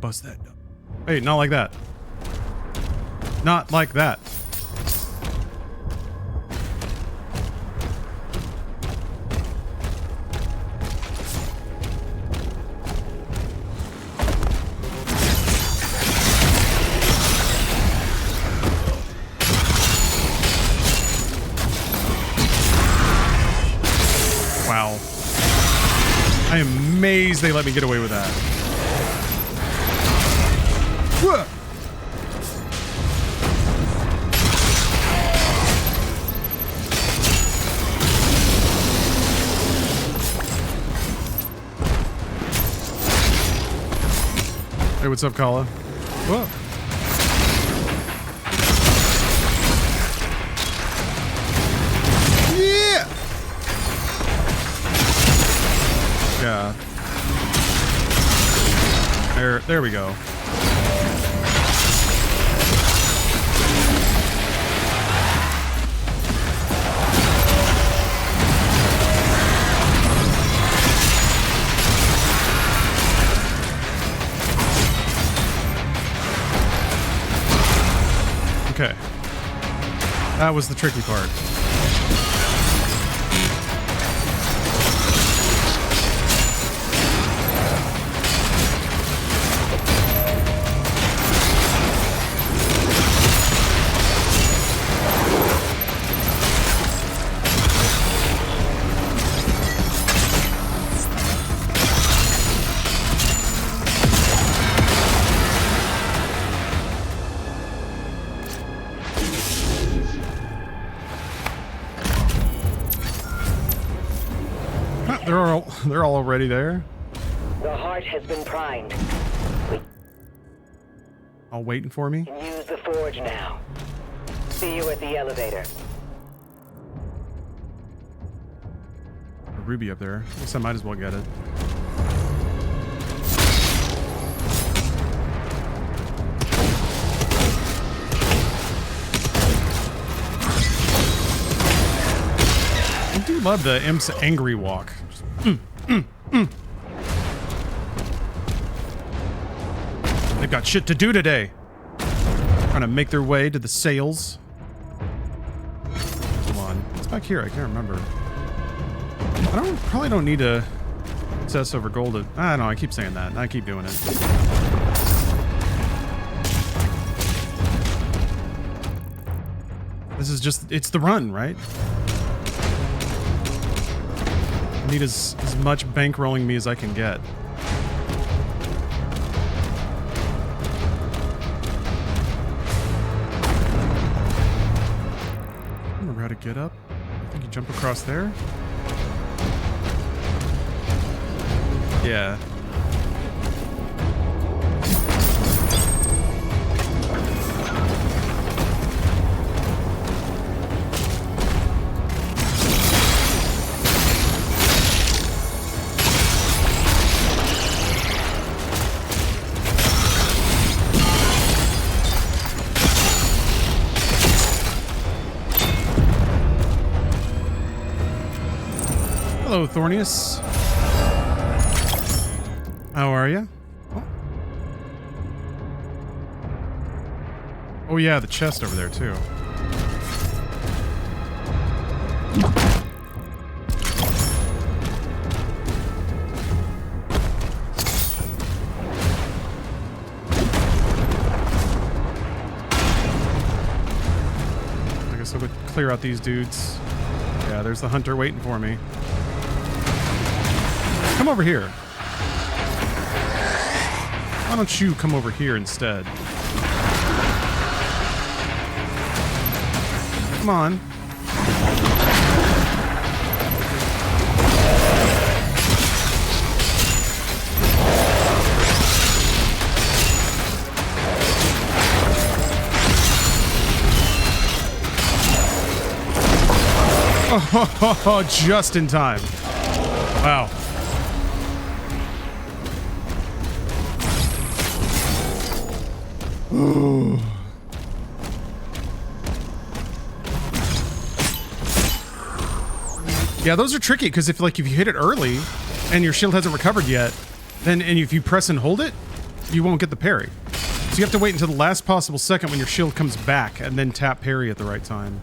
Bust that. Hey, not like that. Not like that. Wow. I am amazed they let me get away with that. Whoa. Hey, what's up, Kala? Whoa. Yeah. Yeah. There we go. Okay. That was the tricky part. They're all already there. The heart has been primed. We All waiting for me. can use the forge now. See you at the elevator. A ruby up there. I guess I might as well get it. I do love the Imp's angry walk. They've got shit to do today. Trying to make their way to the sails. Come on. What's back here? I can't remember. Probably don't need to obsess over gold. I don't know. I keep saying that. I keep doing it. This is just, it's the run, right? I need as much bankrolling me as I can get. I remember how to get up. I think you jump across there. Yeah. Hello, Thornius. How are you? Oh yeah, the chest over there too. I guess I would clear out these dudes. Yeah, there's the hunter waiting for me. Come over here. Why don't you come over here instead? Come on. Oh, just in time. Wow. Yeah, those are tricky because if you hit it early and your shield hasn't recovered yet, then if you press and hold it, you won't get the parry. So you have to wait until the last possible second when your shield comes back and then tap parry at the right time.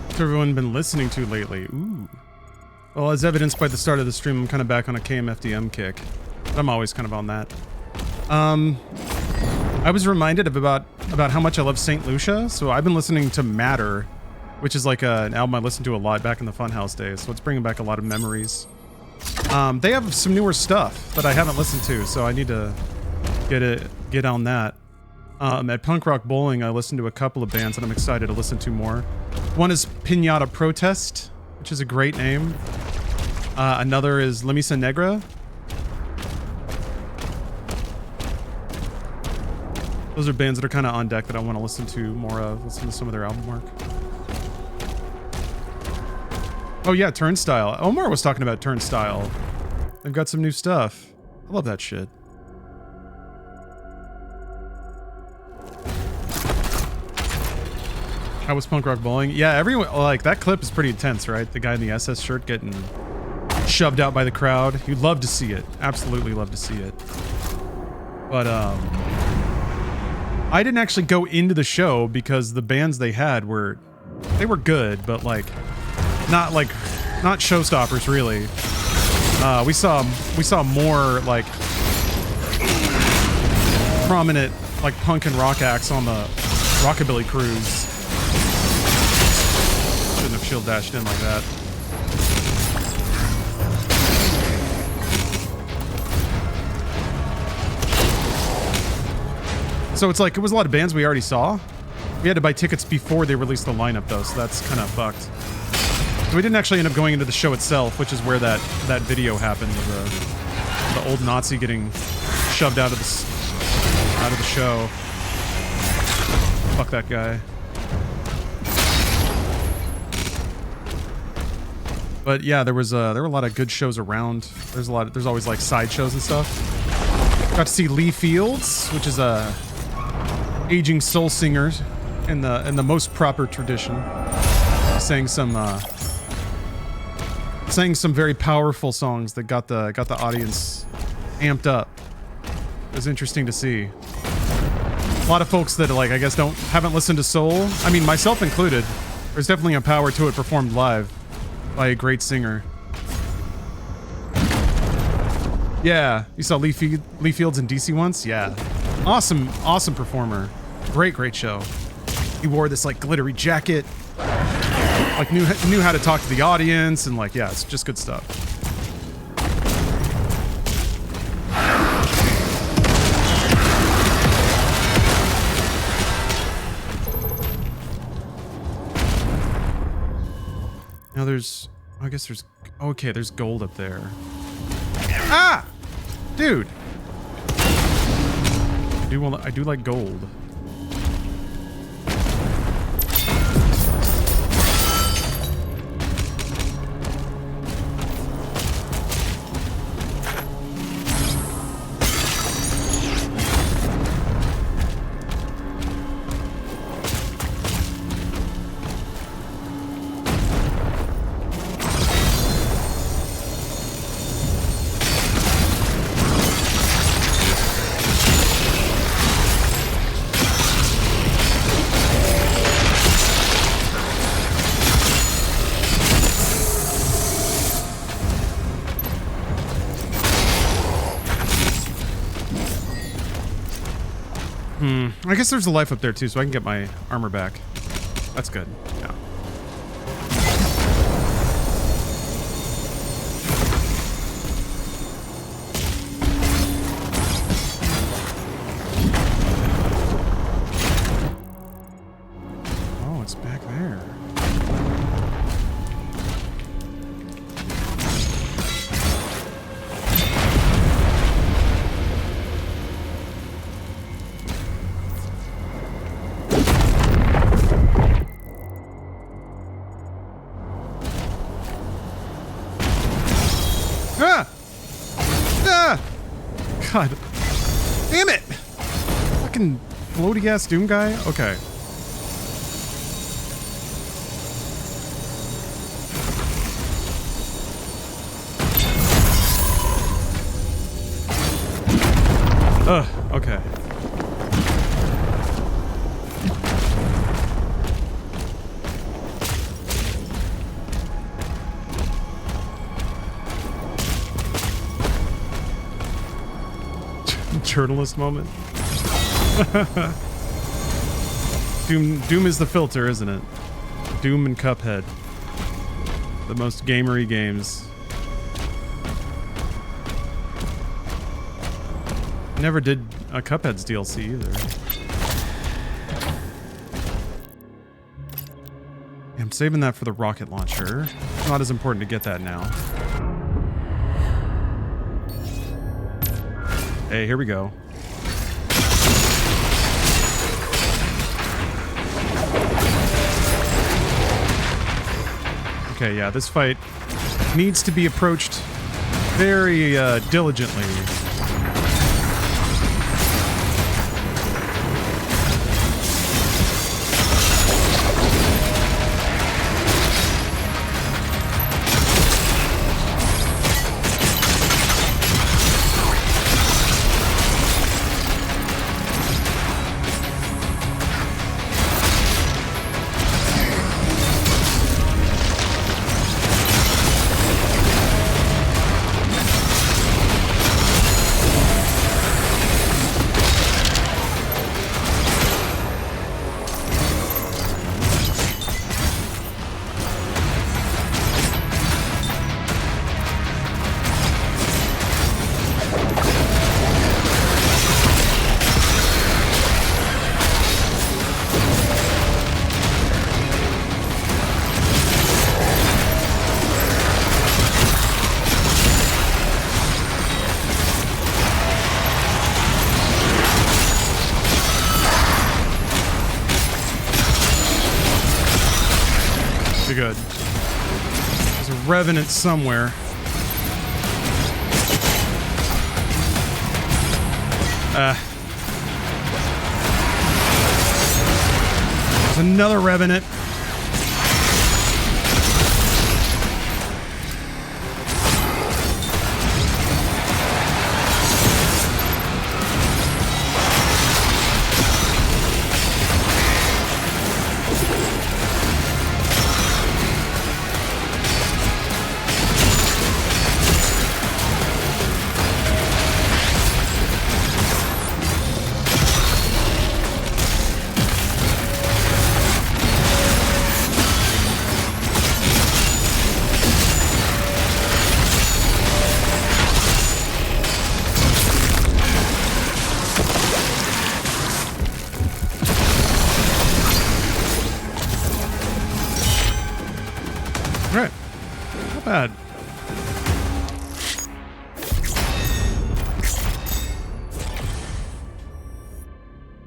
What's everyone been listening to lately? Ooh. Well, as evidenced by the start of the stream, I'm kind of back on a KMFDM kick. But I'm always kind of on that. I was reminded about how much I love St. Lucia, so I've been listening to Matter, which is like an album I listened to a lot back in the Funhouse days, so it's bringing back a lot of memories. They have some newer stuff that I haven't listened to, so I need to get on that. At Punk Rock Bowling, I listened to a couple of bands that I'm excited to listen to more. One is Pinata Protest, which is a great name. Another is La Misa Negra. Those are bands that are kind of on deck that I want to listen to more of. Listen to some of their album work. Oh yeah, Turnstile. Omar was talking about Turnstile. They've got some new stuff. I love that shit. How was Punk Rock Bowling? Yeah, everyone, like, that clip is pretty intense, right? The guy in the SS shirt getting shoved out by the crowd. You'd love to see it. Absolutely love to see it. But, I didn't actually go into the show because the bands they had were good, but not showstoppers really. We saw more like prominent like punk and rock acts on the Rockabilly Cruise. Shouldn't have shield dashed in like that. So it's like, it was a lot of bands we already saw. We had to buy tickets before they released the lineup though, so that's kind of fucked. So we didn't actually end up going into the show itself, which is where that video happened of the old Nazi getting shoved out of the show. Fuck that guy. But yeah, there were a lot of good shows around. There's always like side shows and stuff. Got to see Lee Fields, which is a aging soul singer in the most proper tradition. Sang some very powerful songs that got the audience amped up. It was interesting to see. A lot of folks that like I guess haven't listened to soul. I mean, myself included. There's definitely a power to it performed live by a great singer. Yeah, you saw Lee Fields in DC once? Yeah. Awesome performer. Great show. He wore this like glittery jacket. Like knew how to talk to the audience and like, yeah, it's just good stuff. Now there's there's gold up there. Ah! Dude! I do like gold. I guess there's a life up there too, so I can get my armor back. That's good. Yeah. Oh, it's back there. God damn it! Fucking floaty ass Doom guy? Okay. Ugh, okay. Journalist moment. Doom is the filter, isn't it? Doom and Cuphead. The most gamery games. Never did a Cuphead's DLC either. I'm saving that for the rocket launcher. It's not as important to get that now. Hey, here we go. Okay, yeah, this fight needs to be approached very diligently. Good. There's a revenant somewhere. There's another revenant.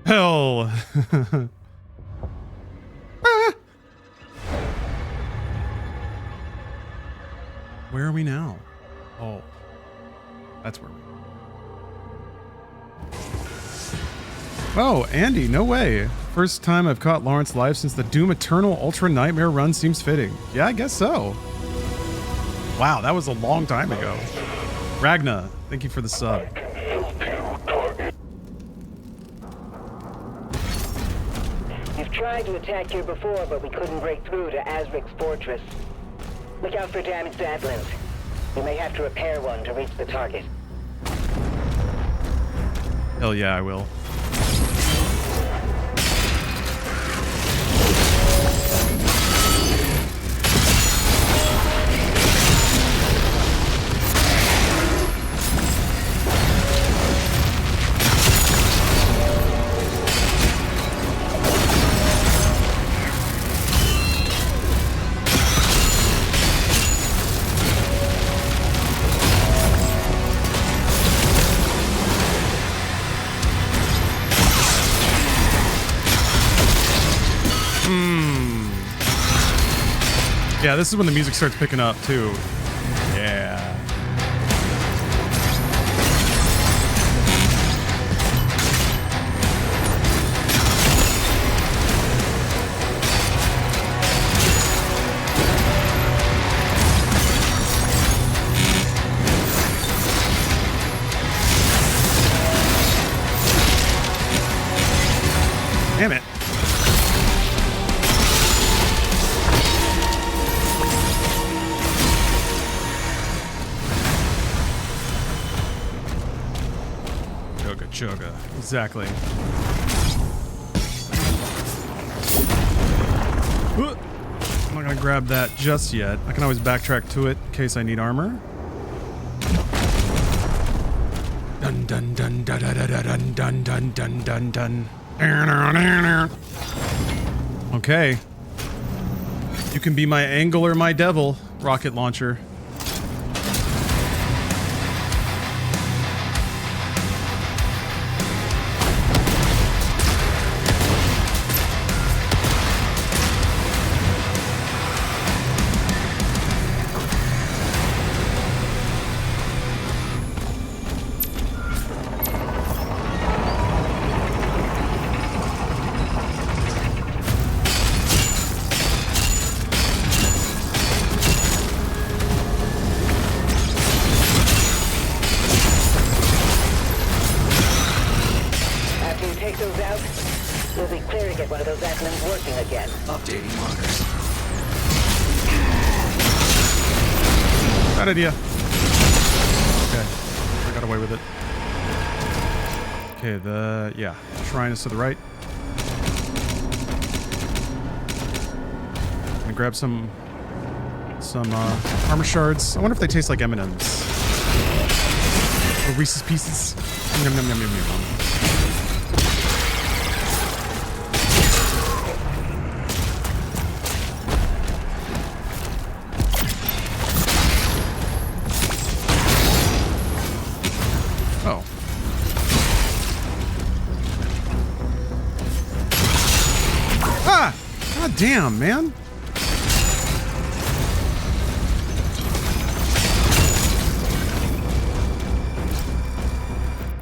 Hell. Where are we now? Oh, that's where we are. Oh, Andy, no way. First time I've caught Lawrence live since the Doom Eternal Ultra Nightmare run seems fitting. Yeah, I guess so. Wow, that was a long time ago. Ragna, thank you for the sub. We've tried to attack here before, but we couldn't break through to Azric's fortress. Look out for damaged Atlas. You may have to repair one to reach the target. Hell yeah, I will. Yeah, this is when the music starts picking up, too. Yeah. Chugga. Exactly. I'm not gonna grab that just yet. I can always backtrack to it in case I need armor. Dun dun dun dun dun dun dun dun dun dun dun. Okay. You can be my angel or my devil, rocket launcher. Updating markers. Bad idea. Okay. I got away with it. Okay, yeah. Shrine is to the right. I'm gonna grab some armor shards. I wonder if they taste like M&Ms. Or Reese's Pieces. Yum, yum, yum, yum, yum. Damn, man.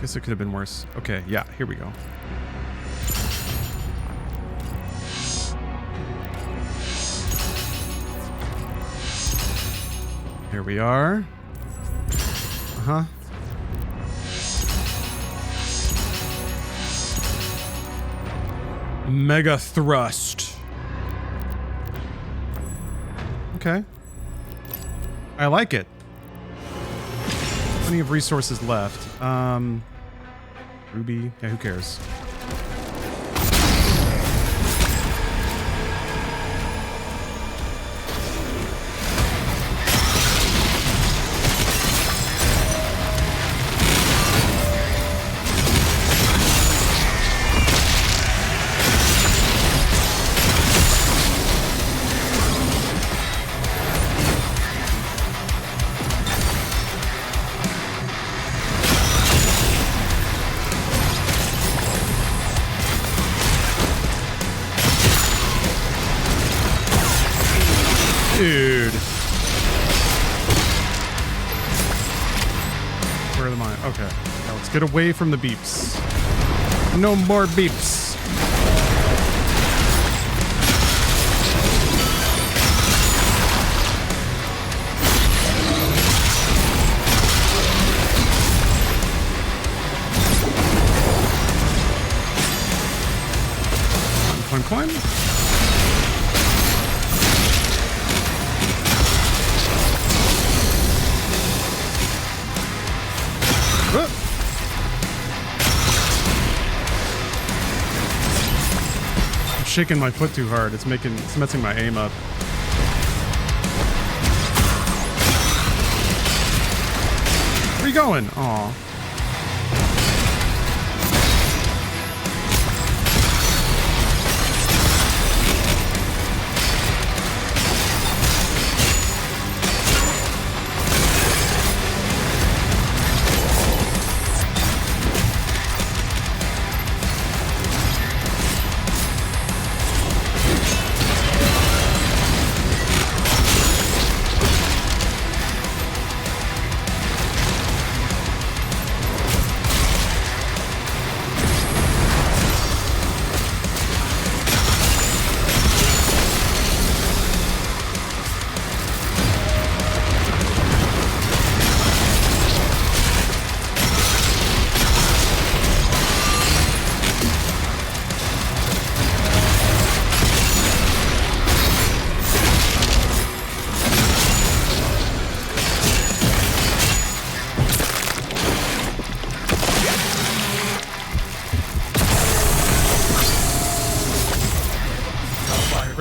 Guess it could have been worse. Okay, yeah, here we go. Here we are. Uh-huh. Mega thrust. Okay. I like it. Plenty of resources left. Ruby. Yeah, who cares? Dude. Where am I? Okay. Now let's get away from the beeps. No more beeps. Climb, climb, climb. I'm shaking my foot too hard. It's messing my aim up. Where are you going? Aw.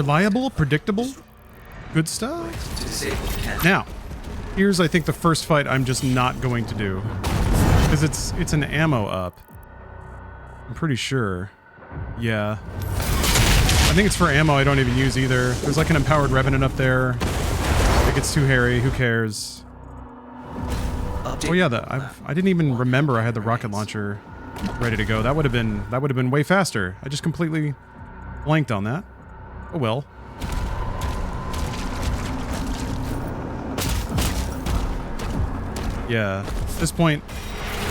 Reliable, predictable, good stuff. To disable the cannon. Now, here's I think the first fight I'm just not going to do. Because it's an ammo up. I'm pretty sure. Yeah. I think it's for ammo I don't even use either. There's like an empowered revenant up there. I think it's too hairy. Who cares? Update. Oh yeah, I didn't even remember I had the rocket launcher ready to go. That would have been way faster. I just completely blanked on that. Oh well. Yeah, at this point,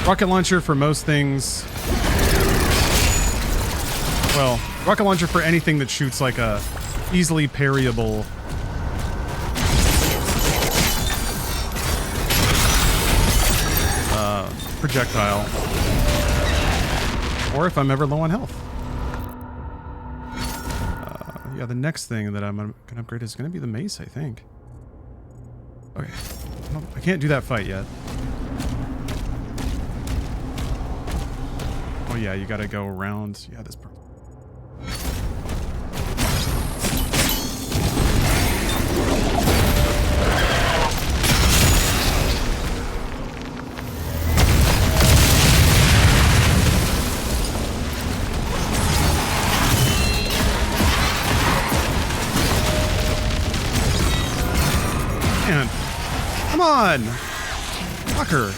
rocket launcher for most things. Well, rocket launcher for anything that shoots like a easily parryable projectile. Or if I'm ever low on health. Yeah, the next thing that I'm gonna upgrade is gonna be the mace, I think. Okay, I can't do that fight yet. Oh yeah, you gotta go around. Yeah, this part. Man, come on, fucker.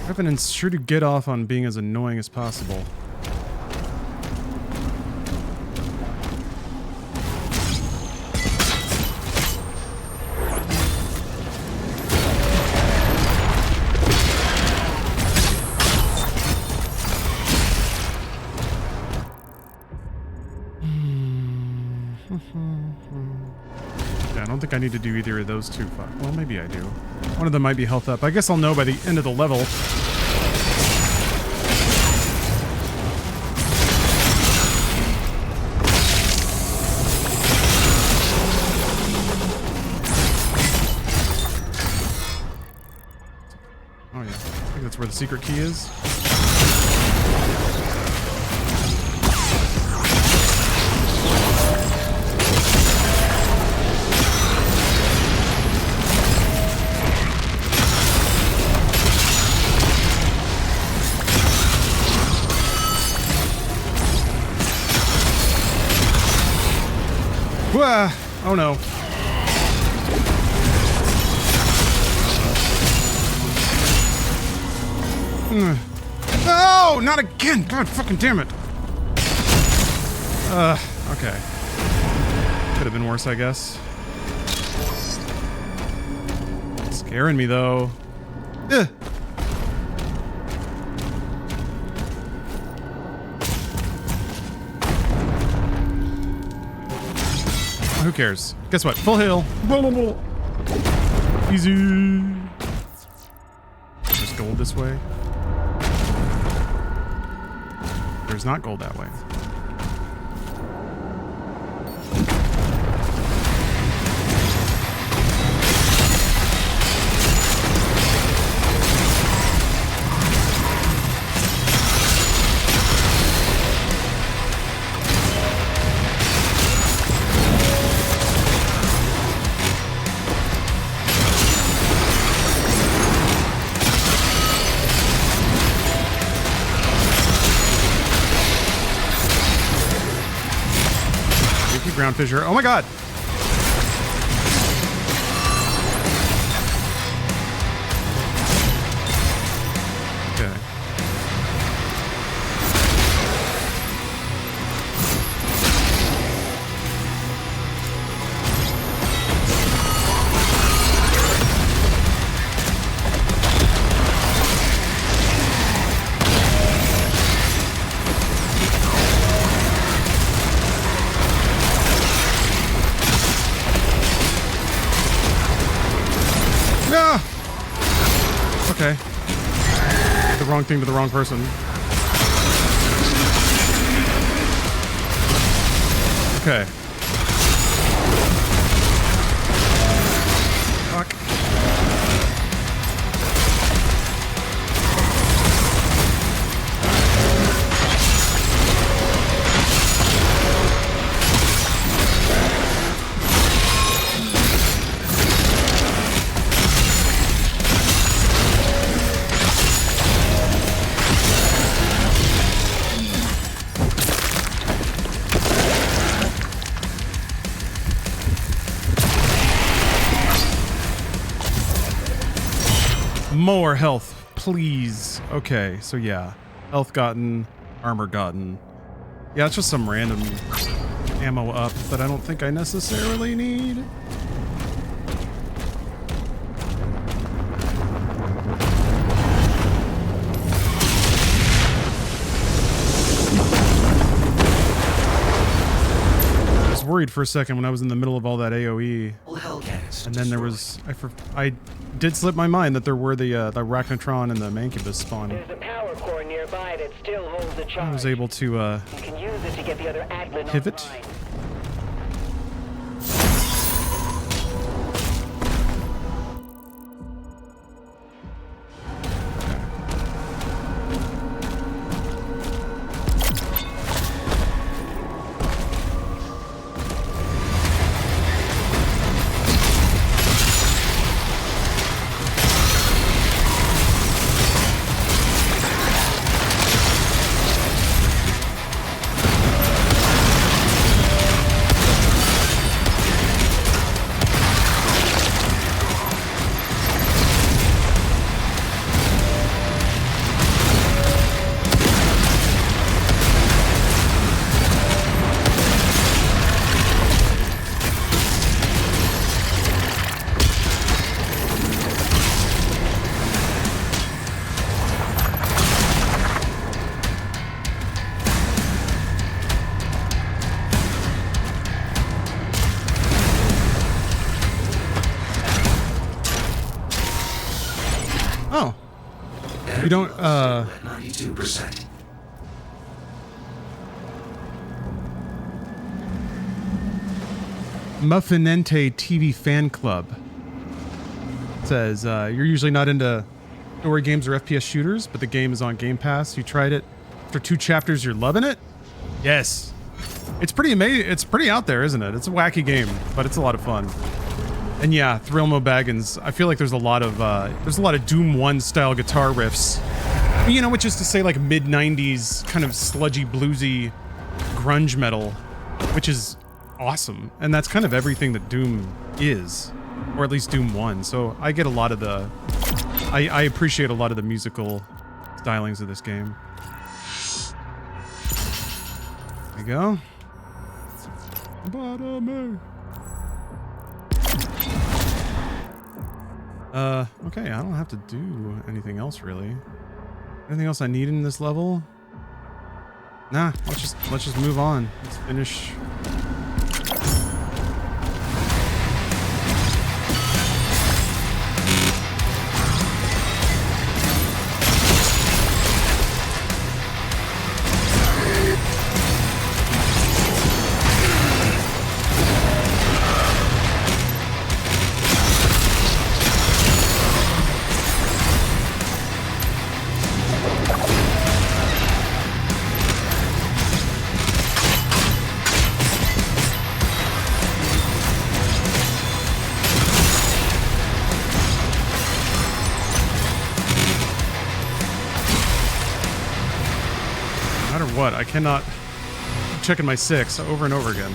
Revenant's sure to get off on being as annoying as possible. Yeah, I don't think I need to do either of those two. Well, maybe I do. One of them might be health up. I guess I'll know by the end of the level. Oh yeah, I think that's where the secret key is. Wah! Oh no. No! Not again! God fucking damn it! Okay. Could have been worse, I guess. It's scaring me though. Ugh. Who cares? Guess what? Full heal. Easy. There's gold this way. There's not gold that way. Ground fissure. Oh my god! Okay. Okay. The wrong thing to the wrong person. Okay. Fuck. More health, please. Okay, so yeah. Health gotten, armor gotten. Yeah, it's just some random ammo up that I don't think I necessarily need. I was worried for a second when I was in the middle of all that AoE. All Hellcats And then there was, I did slip my mind that there were the Arachnotron and the Mancubus spawning. There's a power core nearby that still holds a charge. I was able to, You can use it to get the other Atlan pivot. online. Oh. You don't, 92%. Muffinente TV fan club says, you're usually not into story games or FPS shooters, but the game is on Gamepass. You tried it. After 2 chapters, you're loving it? Yes. It's pretty amazing. It's pretty out there, isn't it? It's a wacky game, but it's a lot of fun. And yeah, Thrill Mo Baggins, I feel like there's a lot of Doom 1 style guitar riffs. You know, which is to say like mid-90s kind of sludgy, bluesy grunge metal, which is awesome. And that's kind of everything that Doom is, or at least Doom 1. So I get a lot of the, I appreciate a lot of the musical stylings of this game. There you go. Bottom. Okay, I don't have to do anything else really. Anything else I need in this level? Nah, let's just move on. Let's finish. What? I cannot keep checking my 6 over and over again.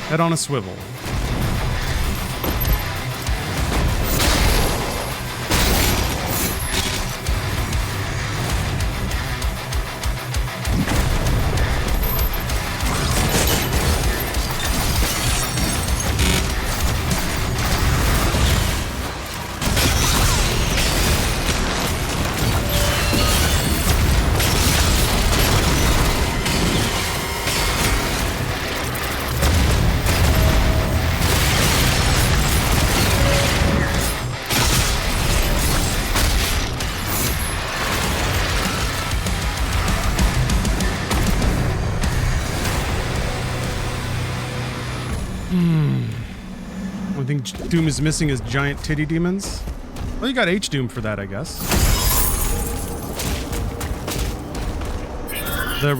Head on a swivel. One thing Doom is missing is giant titty demons. Well, you got H-Doom for that, I guess. The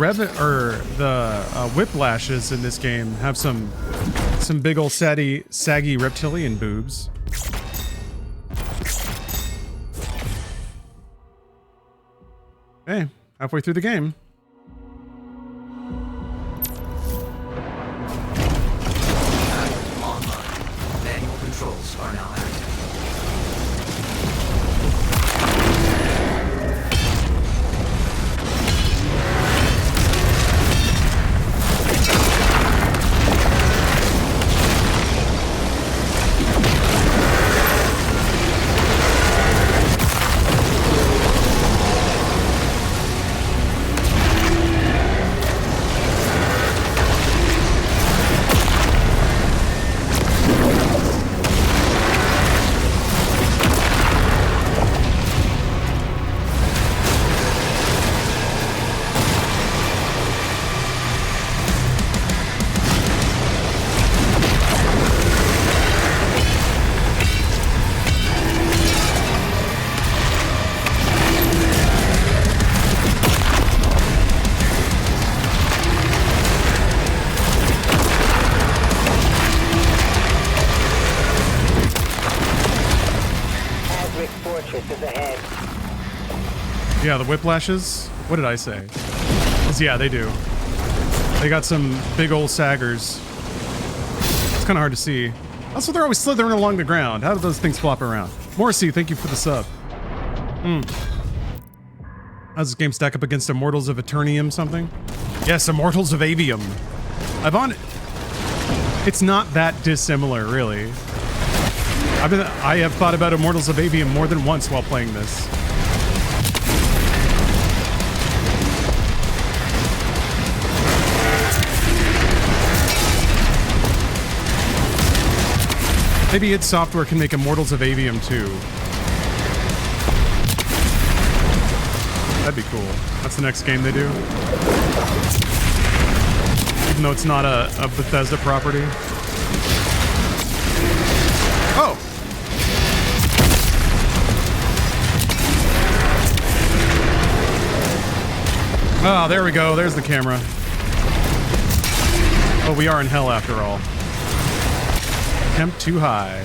whiplashes in this game have some big ol' saggy reptilian boobs. Hey, halfway through the game. Yeah, the whiplashes. What did I say? 'Cause yeah, they do. They got some big old saggers. It's kind of hard to see. Also, they're always slithering along the ground. How do those things flop around? Morrissey, thank you for the sub. How's this game stack up against Immortals of Eternium something? Yes, Immortals of Avium. It's not that dissimilar, really. I have thought about Immortals of Avium more than once while playing this. Maybe id Software can make Immortals of Avium too. That'd be cool. That's the next game they do. Even though it's not a Bethesda property. Oh! Ah, there we go. There's the camera. Oh, we are in hell after all. Temp too high.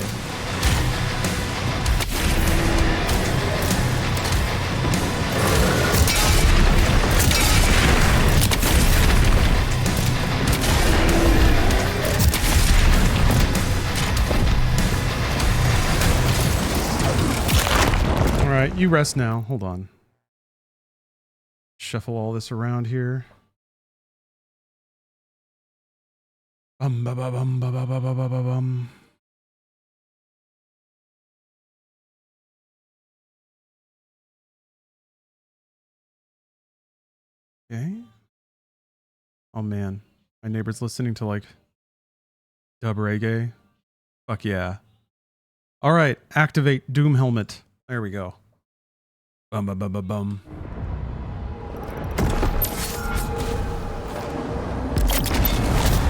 All right, you rest now. Hold on. Shuffle all this around here. Bum ba ba bum ba ba ba ba ba ba bum. Okay. Oh man, my neighbor's listening to like dub reggae. Fuck yeah. All right, activate Doom Helmet. There we go. Bum ba ba ba bum.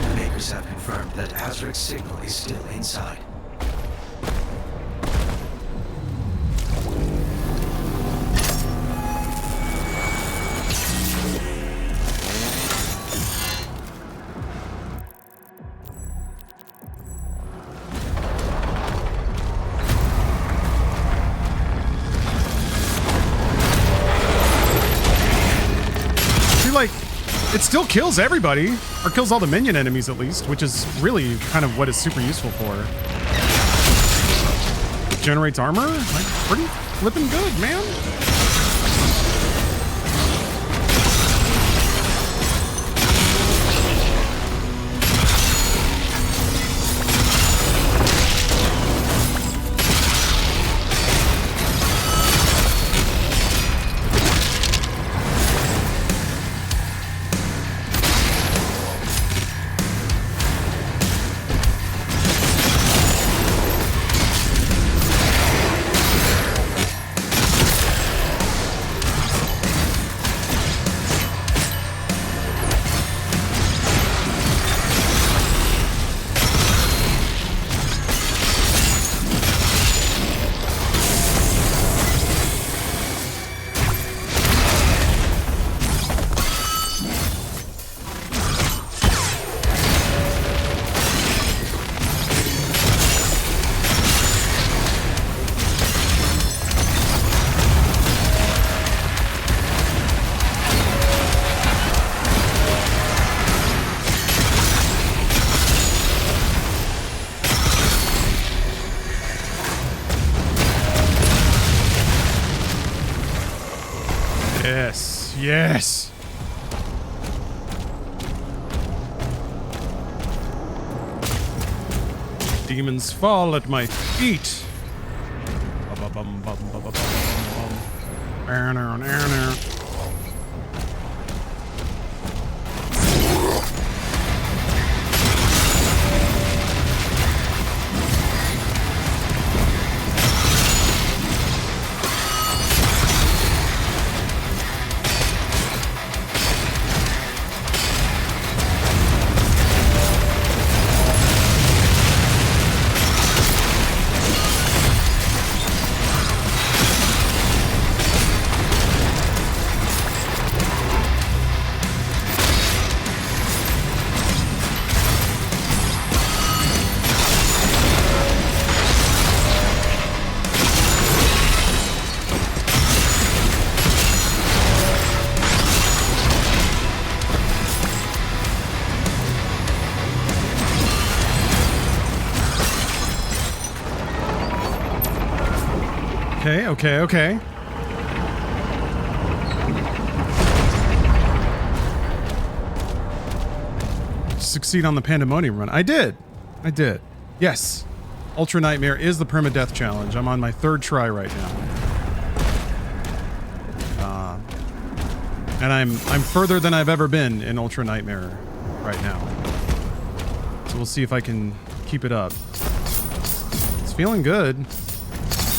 The makers have confirmed that Azric's signal is still inside. Like, it still kills everybody, or kills all the minion enemies at least, which is really kind of what it's super useful for. It generates armor, like pretty flipping good, man. Yes, yes. Demons fall at my feet. Okay, okay, okay. Succeed on the Pandemonium run. I did. I did. Yes. Ultra Nightmare is the permadeath challenge. I'm on my 3rd try right now. And I'm further than I've ever been in Ultra Nightmare right now. So we'll see if I can keep it up. It's feeling good.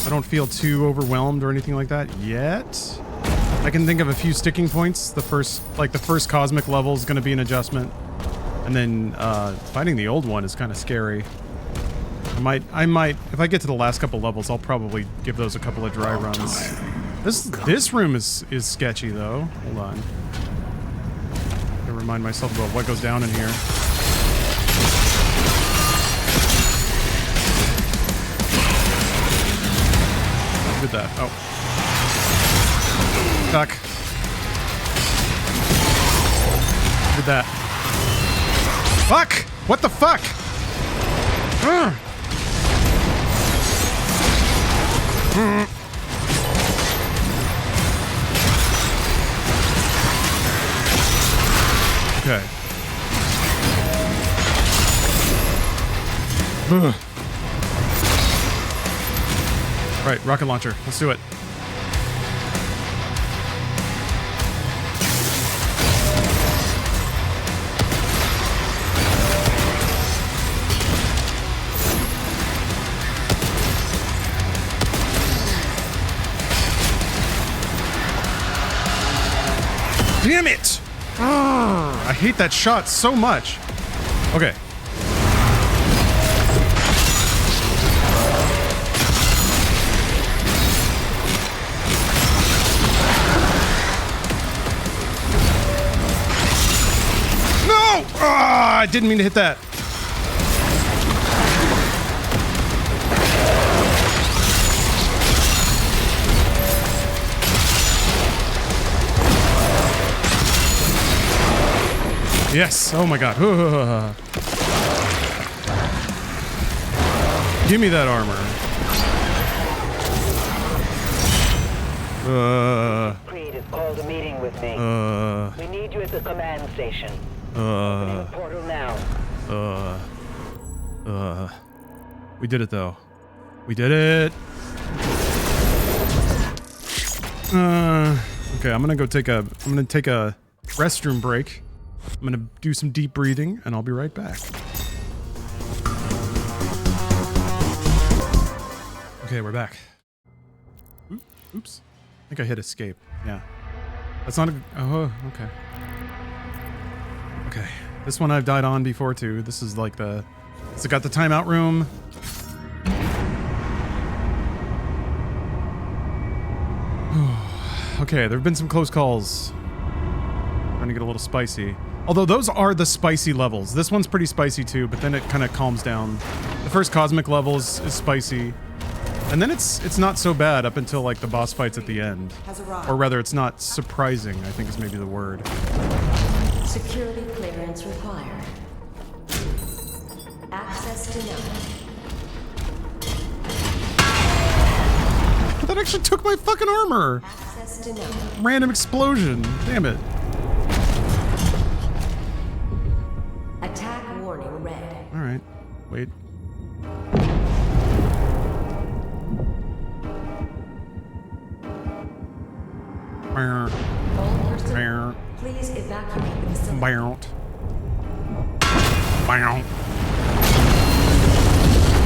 I don't feel too overwhelmed or anything like that yet. I can think of a few sticking points. The first cosmic level is going to be an adjustment. And then fighting the old one is kind of scary. I might, if I get to the last couple levels, I'll probably give those a couple of dry runs. This room is sketchy though. Hold on. Gotta remind myself about what goes down in here. Look at that. Oh. Fuck. Look at that. Fuck! What the fuck? Ugh. Okay. Ugh. Right, rocket launcher. Let's do it. Damn it! I hate that shot so much. Okay. No! I didn't mean to hit that. Yes. Oh my god. Give me that armor. Creed has called a meeting with me. We need you at the command station. Opening the portal now. We did it though. We did it. Okay, I'm gonna take a restroom break. I'm gonna do some deep breathing and I'll be right back. Okay, we're back. Oops. I think I hit escape. Yeah. That's not a... Oh, okay. Okay. This one I've died on before too. This is like the... It's got the timeout room. Okay, there have been some close calls. Trying to get a little spicy. Although those are the spicy levels. This one's pretty spicy too, but then it kind of calms down. The first cosmic level is spicy. And then it's not so bad up until like the boss fights at the end. Or rather, it's not surprising, I think is maybe the word. Security clearance required. Access denied. That actually took my fucking armor! Access denied. Random explosion. Damn it. Attack warning red. Alright. Wait. All personnel, please evacuate the facility.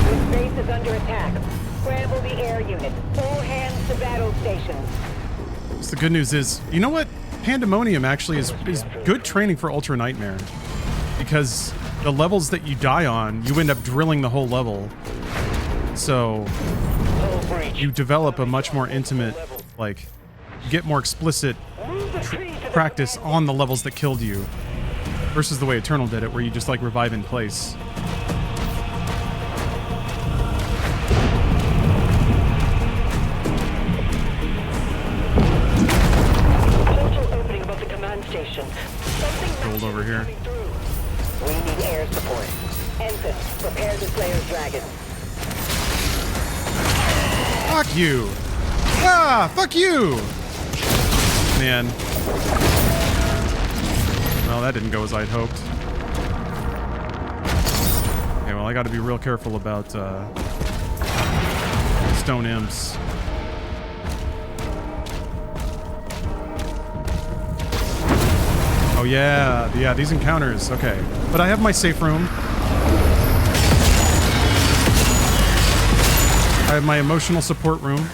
This base is under attack. Scramble the air unit. All hands to battle stations. So the good news is, you know what? Pandemonium actually is good training for Ultra Nightmare. Because the levels that you die on, you end up drilling the whole level. So you develop a much more intimate, like, you get more explicit practice on the levels that killed you. Versus the way Eternal did it, where you just like revive in place. Portal opening above the command station. Gold over here. We need air support. Ensign, prepare to slay our dragon. Fuck you! Ah, fuck you! Man. Well, that didn't go as I'd hoped. Okay, well, I gotta be real careful about, stone imps. Oh, yeah. Yeah, these encounters. Okay. But I have my safe room. I have my emotional support room.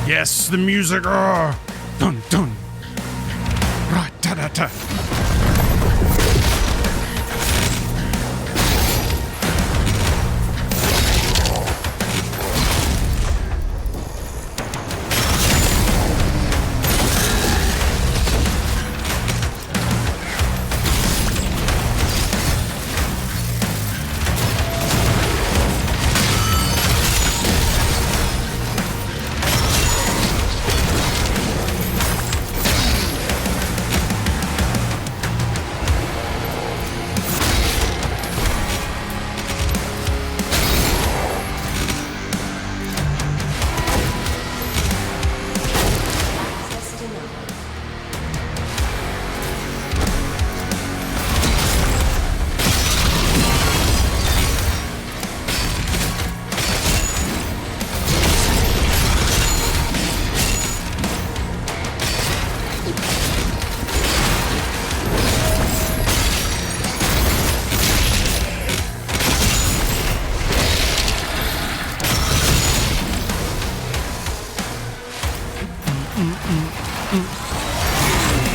Yes, the music. Oh. Dun, dun. Ra, ta, ta, ta. Access denied.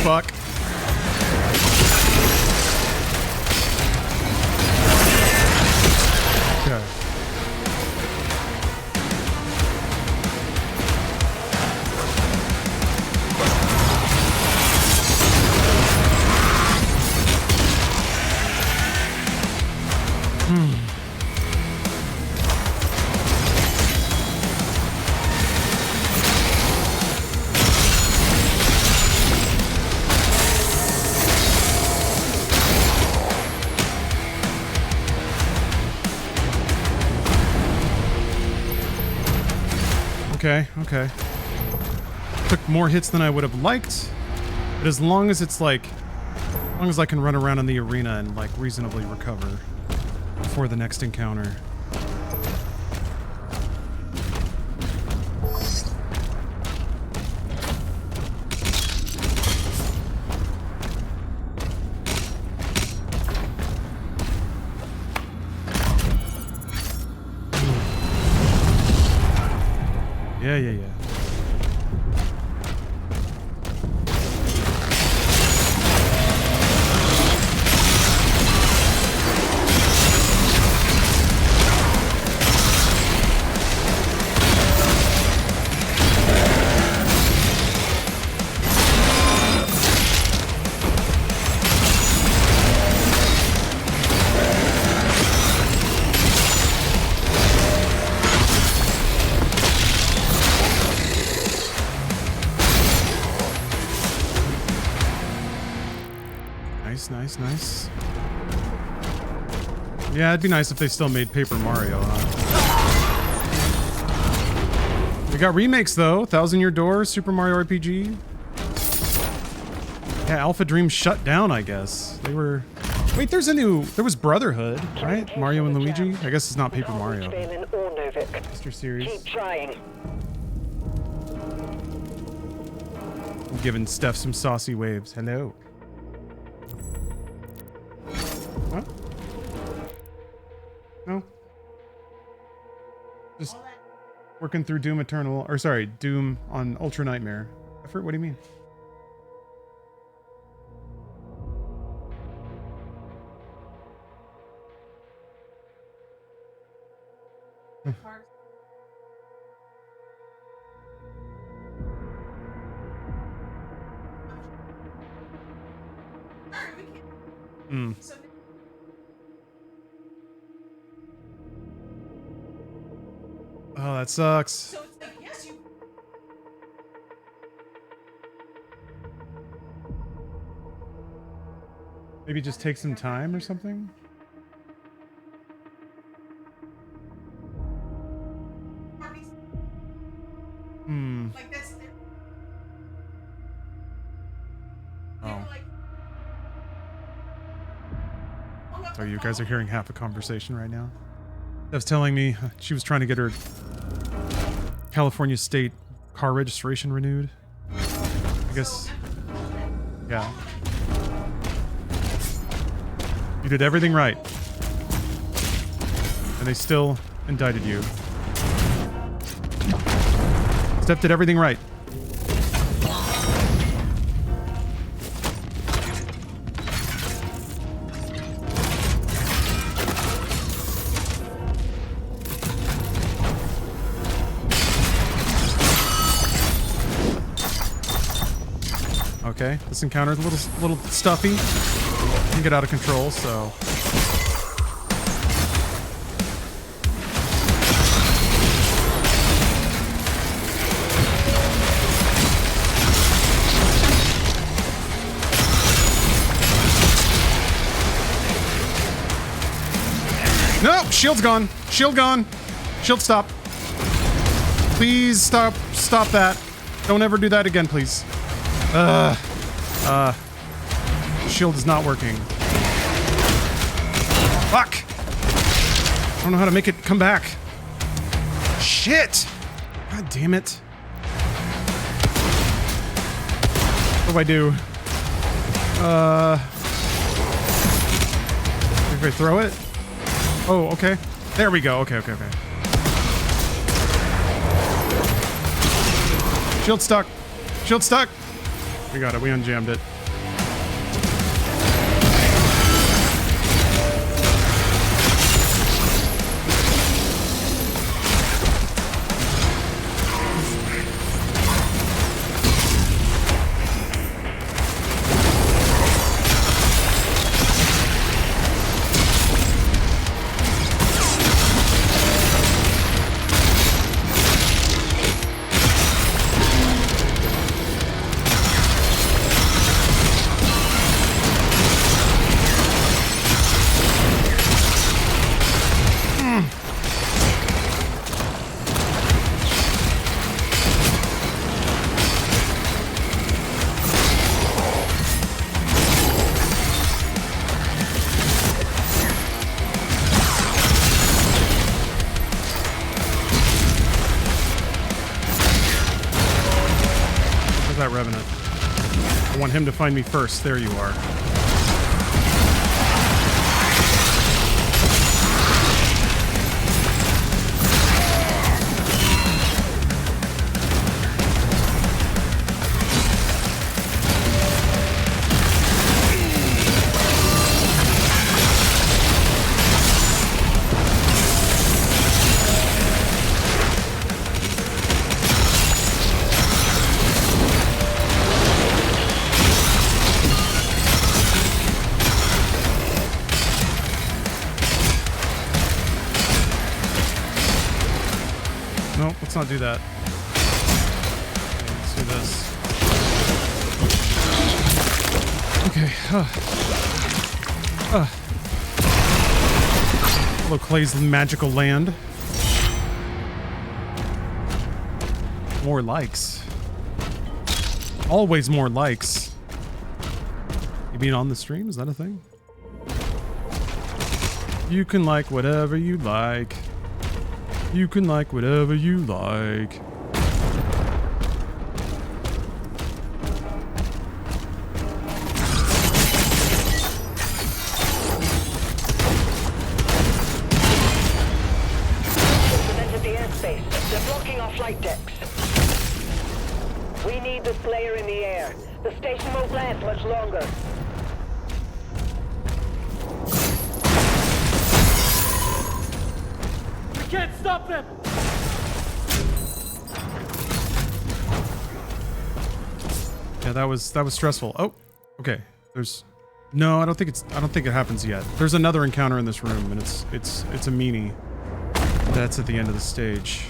Fuck. Okay. Okay, okay. Took more hits than I would have liked, but as long as it's like, as long as I can run around in the arena and like reasonably recover before the next encounter. Yeah, yeah, yeah. Nice, nice, nice. Yeah, it'd be nice if they still made Paper Mario, huh? We got remakes though. 1,000 Year Door, Super Mario RPG. Yeah, Alpha Dream shut down, I guess. They were... Wait, there was Brotherhood, right? Mario and Luigi? I guess it's not Paper Mario. Mr. Series. Keep trying. I'm giving Steph some saucy waves. Hello. What? No. Just working through Doom Eternal, or sorry, Doom on Ultra Nightmare. Effort? What do you mean? Mm. Oh, that sucks. So it's like, yes, you. Maybe just take some time or something? Hmm. Like, that's So you guys are hearing half a conversation right now. Dev's telling me she was trying to get her California state car registration renewed. I guess. Yeah. You did everything right. And they still indicted you. Steph did everything right. Okay, this encounter is a little stuffy. It can get out of control, so. No, shield's gone. Shield gone. Shield stop. Please stop that. Don't ever do that again, please. Shield is not working. Fuck! I don't know how to make it come back. Shit! God damn it. What do I do? If I throw it? Oh, okay. There we go. Okay. Shield stuck. Shield stuck. We got it. We unjammed it. That Revenant. I want him to find me first. There you are. No, let's not do that. Okay, let's do this. Okay. Hello, Clay's magical land. More likes. Always more likes. You mean on the stream? Is that a thing? You can like whatever you like. You can like whatever you like. They've entered the airspace. They're blocking our flight decks. We need the Slayer in the air. The station won't last much longer. Can't stop them! Yeah, that was stressful. Oh, okay. No, I don't think it happens yet. There's another encounter in this room, and it's a meanie. That's at the end of the stage.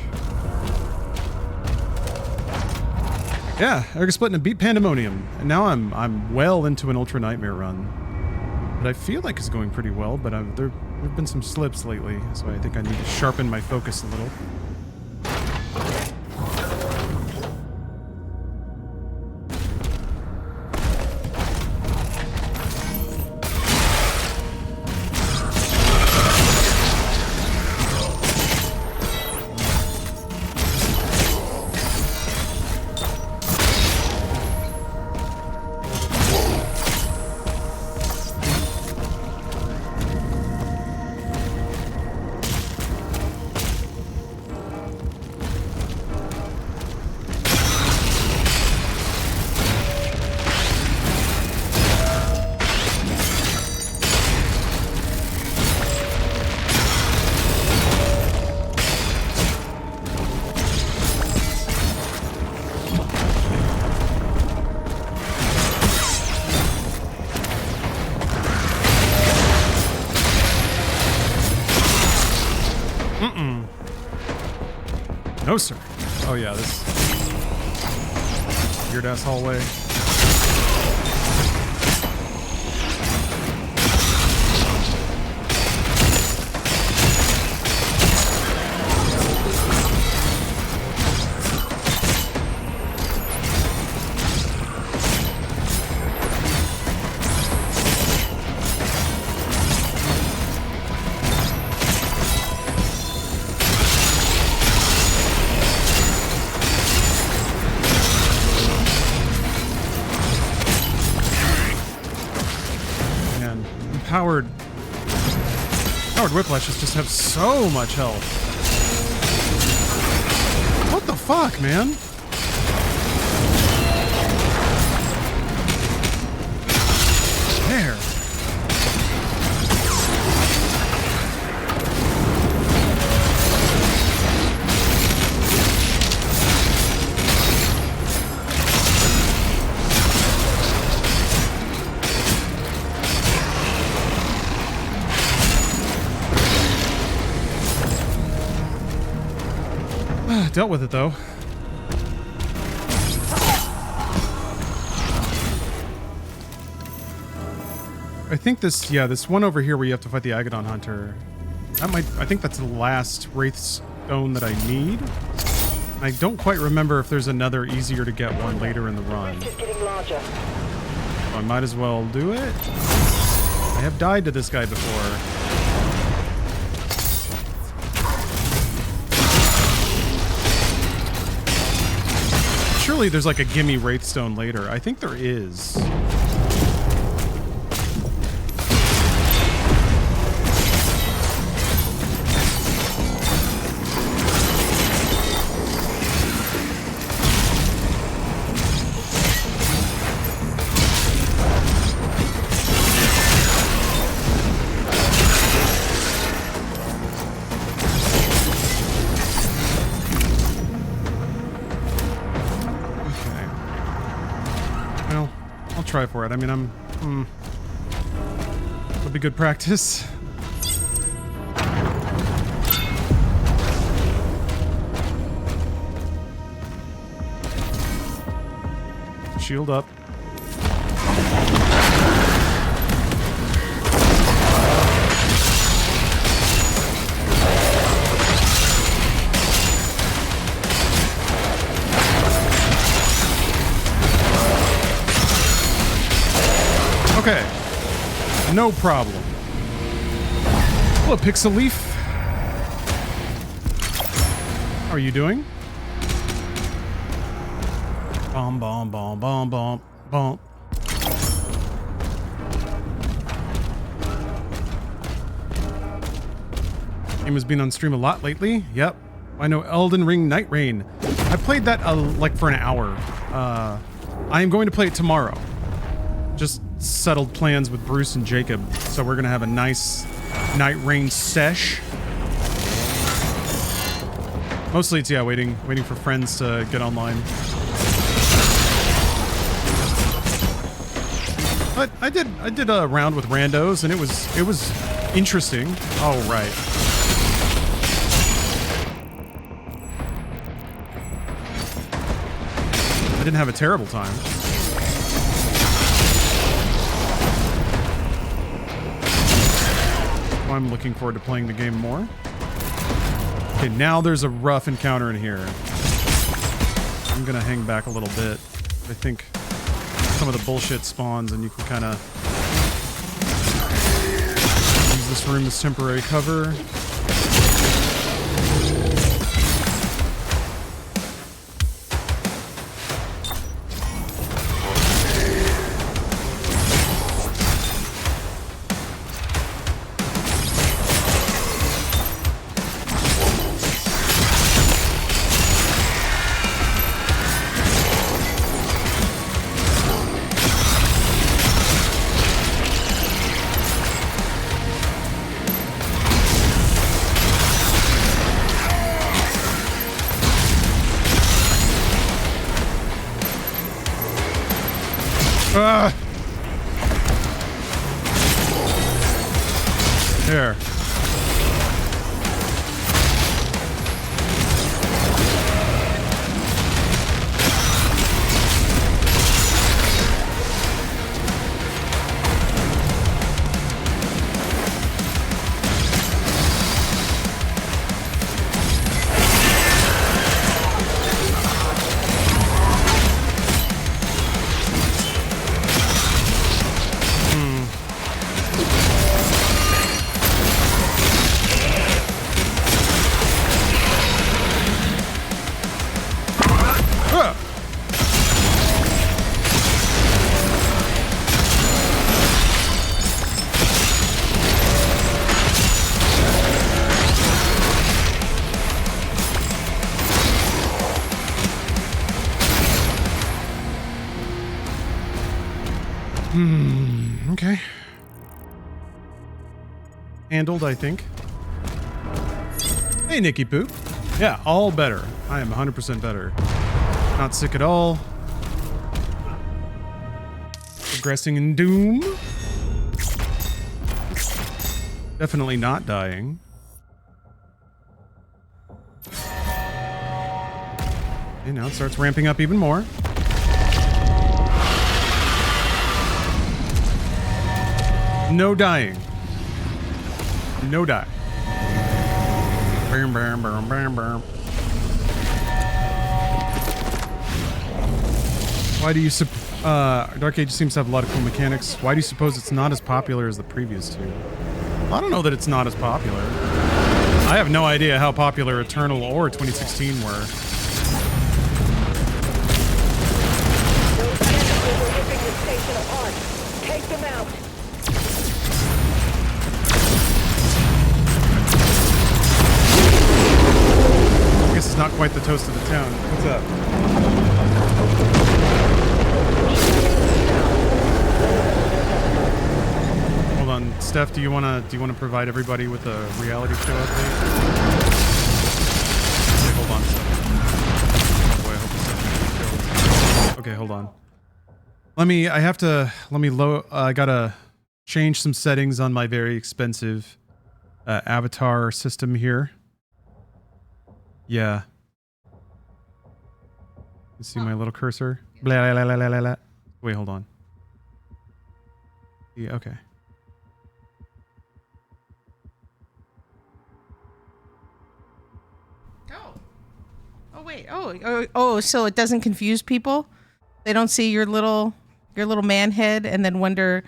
Yeah, Eric is splitting a beat pandemonium, and now I'm well into an Ultra Nightmare run. But I feel like it's going pretty well, but there have been some slips lately, so I think I need to sharpen my focus a little. No, sir. Oh, yeah, this weird ass hallway. Powered whiplashes just have so much health. What the fuck, man? There. Dealt with it though. I think this one over here where you have to fight the Agadon Hunter. I think that's the last Wraith Stone that I need. I don't quite remember if there's another easier to get one later in the run. It's getting larger. So I might as well do it. I have died to this guy before. Surely there's like a gimme Wraithstone later. I think there is. Try for it. I mean, it'll be good practice. Shield up. Okay, no problem. Hello, Pixel Leaf. How are you doing? Bomb, bomb, bomb, bomb, bomb, bomb. Game has been on stream a lot lately. Yep, I know Elden Ring Night Rain. I played that like for an hour. I am going to play it tomorrow. Just settled plans with Bruce and Jacob, so we're gonna have a nice Night Rain sesh. Mostly it's waiting for friends to get online. But I did a round with randos and it was interesting. Oh right. I didn't have a terrible time. I'm looking forward to playing the game more. Okay, now there's a rough encounter in here. I'm gonna hang back a little bit. I think some of the bullshit spawns and you can kind of use this room as temporary cover. There. Okay. Handled, I think. Hey, Nikki Poop. Yeah, all better. I am 100% better. Not sick at all. Progressing in Doom. Definitely not dying. Okay, now it starts ramping up even more. No dying. No die. Bam, bam, bam, bam, bam. Why do you Dark Age seems to have a lot of cool mechanics. Why do you suppose it's not as popular as the previous two? I don't know that it's not as popular. I have no idea how popular Eternal or 2016 were. Those tentacles are ripping the station apart. Take them out. I guess it's not quite the toast of the town. What's up? Hold on, Steph. Do you wanna provide everybody with a reality show update? Okay, hold on. Boy, I hope this doesn't get killed. Okay, hold on. I gotta change some settings on my very expensive avatar system here. Yeah. You see my little cursor? Blah, blah, blah, blah, blah, blah. Wait, hold on. Yeah, okay. Oh wait. Oh, so it doesn't confuse people? They don't see your little man head and then wonder,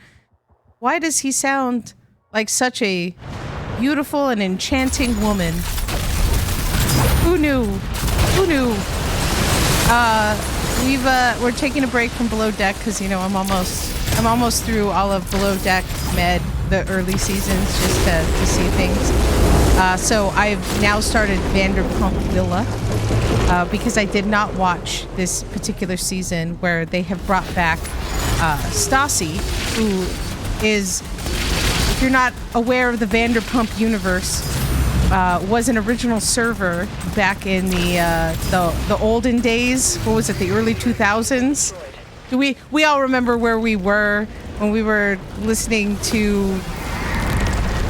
why does he sound like such a beautiful and enchanting woman? Who knew? Who knew? We're taking a break from Below Deck because, you know, I'm almost through all of Below Deck Med, the early seasons, just to see things. So I've now started Vanderpump Villa because I did not watch this particular season where they have brought back Stassi, who is, if you're not aware of the Vanderpump universe, was an original server back in the olden days. What was it? The early 2000s. Do we all remember where we were when we were listening to?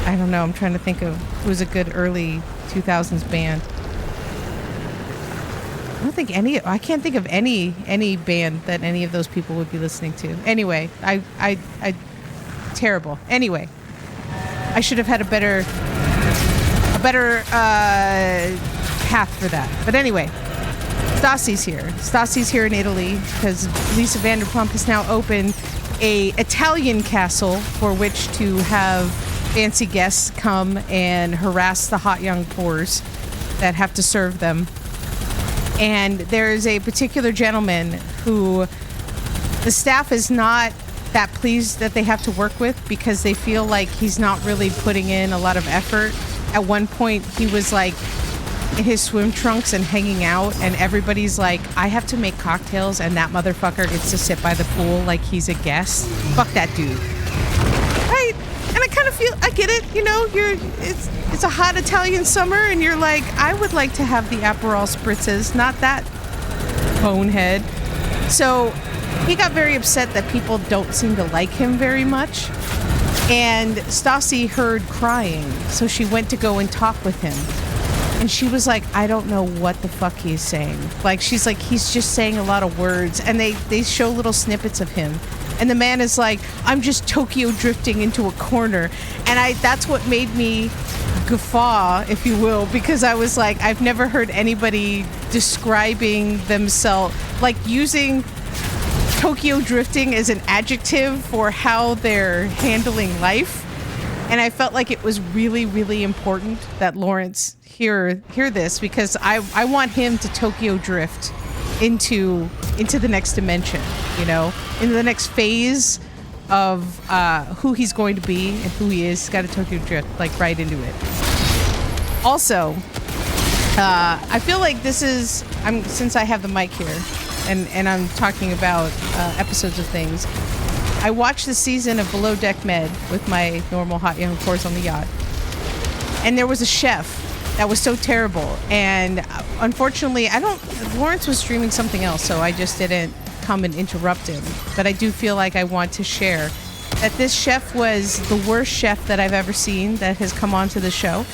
I don't know. I'm trying to think of who was a good early 2000s band. I can't think of any band that any of those people would be listening to. Anyway, I terrible. Anyway, I should have had a better path for that. But anyway, Stassi's here. Stassi's here in Italy because Lisa Vanderpump has now opened a Italian castle for which to have fancy guests come and harass the hot young whores that have to serve them. And there is a particular gentleman who the staff is not that pleased that they have to work with because they feel like he's not really putting in a lot of effort. At one point, he was like in his swim trunks and hanging out, and everybody's like, I have to make cocktails, and that motherfucker gets to sit by the pool like he's a guest. Fuck that dude. Right? And I kind of feel, I get it, you know, it's a hot Italian summer, and you're like, I would like to have the Aperol spritzes, not that bonehead. So he got very upset that people don't seem to like him very much. And Stassi heard crying, so she went to go and talk with him. And she was like, I don't know what the fuck he's saying. Like, she's like, he's just saying a lot of words. And they show little snippets of him. And the man is like, I'm just Tokyo drifting into a corner. And that's what made me guffaw, if you will, because I was like, I've never heard anybody describing themselves, like using Tokyo drifting as an adjective for how they're handling life. And I felt like it was really, really important that Lawrence hear this, because I want him to Tokyo drift into the next dimension, you know, into the next phase of who he's going to be and who he is. He's got to Tokyo drift like right into it. Also, I feel like this is, since I have the mic here and I'm talking about episodes of things, I watched the season of Below Deck Med with my normal hot young, of course, on the yacht. And there was a chef that was so terrible. And unfortunately, Lawrence was streaming something else, so I just didn't come and interrupt him. But I do feel like I want to share that this chef was the worst chef that I've ever seen that has come onto the show.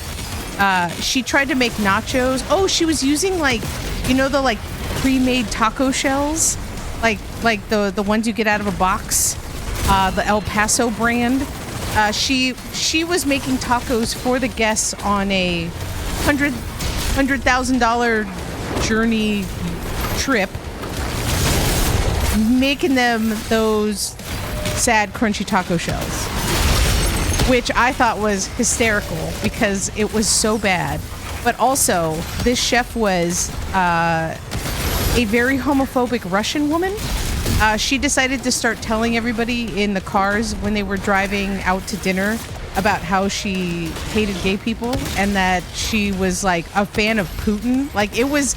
She tried to make nachos. Oh, she was using the like pre-made taco shells, like the ones you get out of a box, the El Paso brand. She was making tacos for the guests on a $100,000 journey trip, making them those sad crunchy taco shells, which I thought was hysterical because it was so bad. But also, this chef was a very homophobic Russian woman. She decided to start telling everybody in the cars when they were driving out to dinner about how she hated gay people and that she was like a fan of Putin. Like it was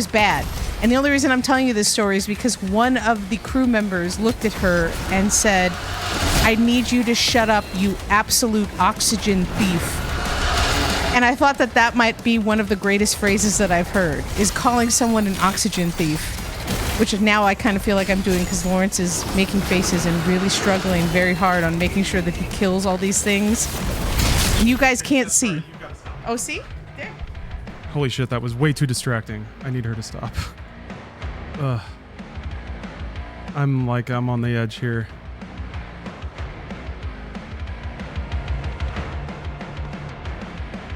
bad. And the only reason I'm telling you this story is because one of the crew members looked at her and said, "I need you to shut up, you absolute oxygen thief." And I thought that might be one of the greatest phrases that I've heard, is calling someone an oxygen thief, which now I kind of feel like I'm doing because Lawrence is making faces and really struggling very hard on making sure that he kills all these things. And you guys can't see. Oh, see? There. Holy shit, that was way too distracting. I need her to stop. Ugh. I'm on the edge here.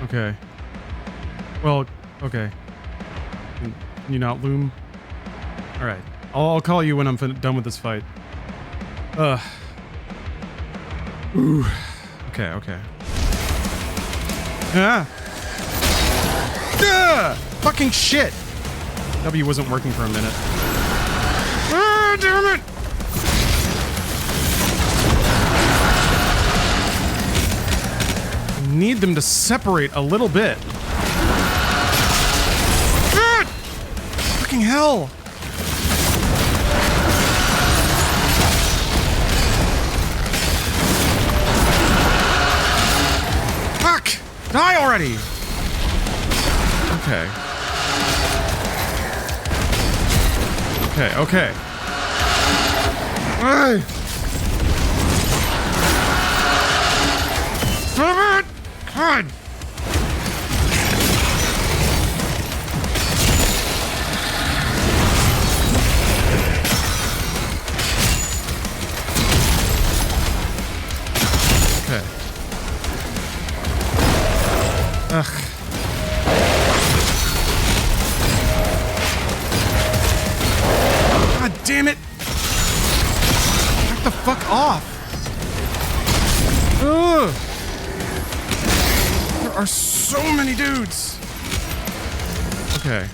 Okay. Well, okay. Can you not loom? Alright. I'll call you when I'm done with this fight. Ugh. Ooh. Okay, okay. Ah! Ah! Fucking shit! W wasn't working for a minute. Ah, damn it! I need them to separate a little bit. Ah! Fucking hell! Fuck! Die already! Okay. Okay, okay. Hey! Stop it! God! Okay. Ugh. God damn it! Back the fuck off! Ugh! There are so many dudes! Okay.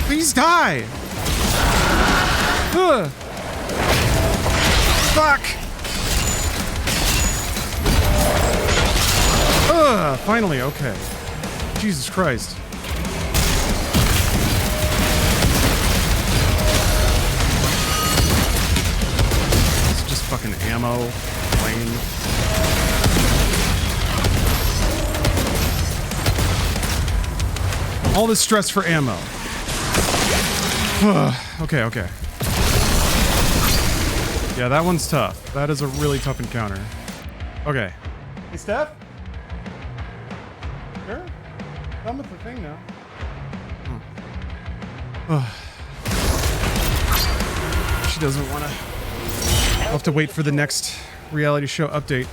Please die! Ugh! Fuck! Ugh! Finally, okay. Jesus Christ. It's just fucking ammo, plane. All this stress for ammo. Okay, okay. Yeah, that one's tough. That is a really tough encounter. Okay. Hey, Steph? Sure? Done with the thing now. She doesn't want to. I'll have to wait for the next reality show update.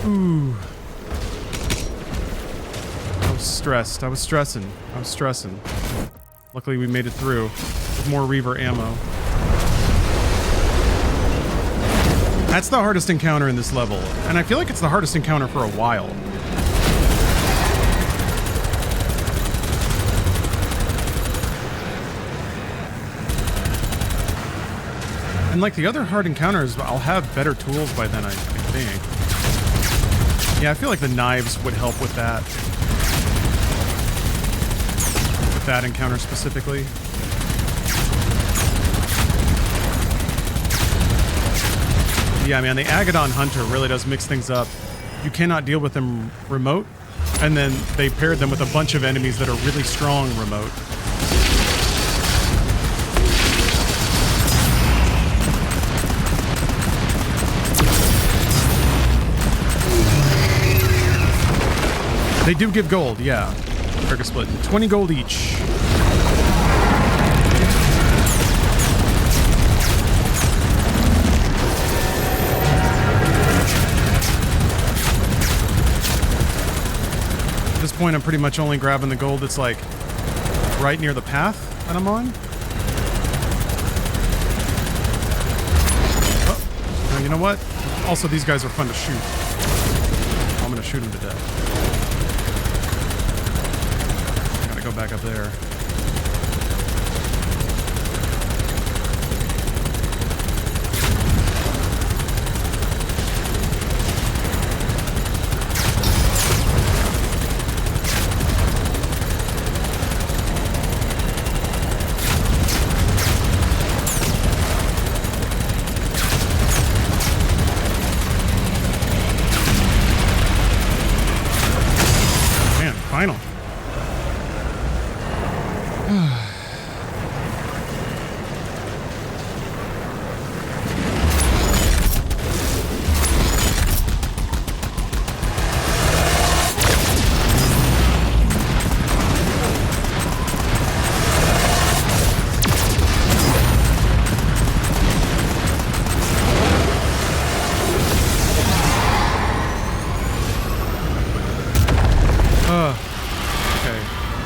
Ooh. I was stressed. I was stressing. I was stressing. Luckily, we made it through with more Reaver ammo. That's the hardest encounter in this level, and I feel like it's the hardest encounter for a while. And like the other hard encounters, I'll have better tools by then, I think. Yeah, I feel like the knives would help with that. With that encounter specifically. Yeah, man, the Agadon Hunter really does mix things up. You cannot deal with them remote, and then they paired them with a bunch of enemies that are really strong remote. They do give gold, yeah. Burger split. 20 gold each. At this point, I'm pretty much only grabbing the gold that's like right near the path that I'm on. Oh, you know what? Also, these guys are fun to shoot. I'm gonna shoot them to death. Go back up there. Man, final.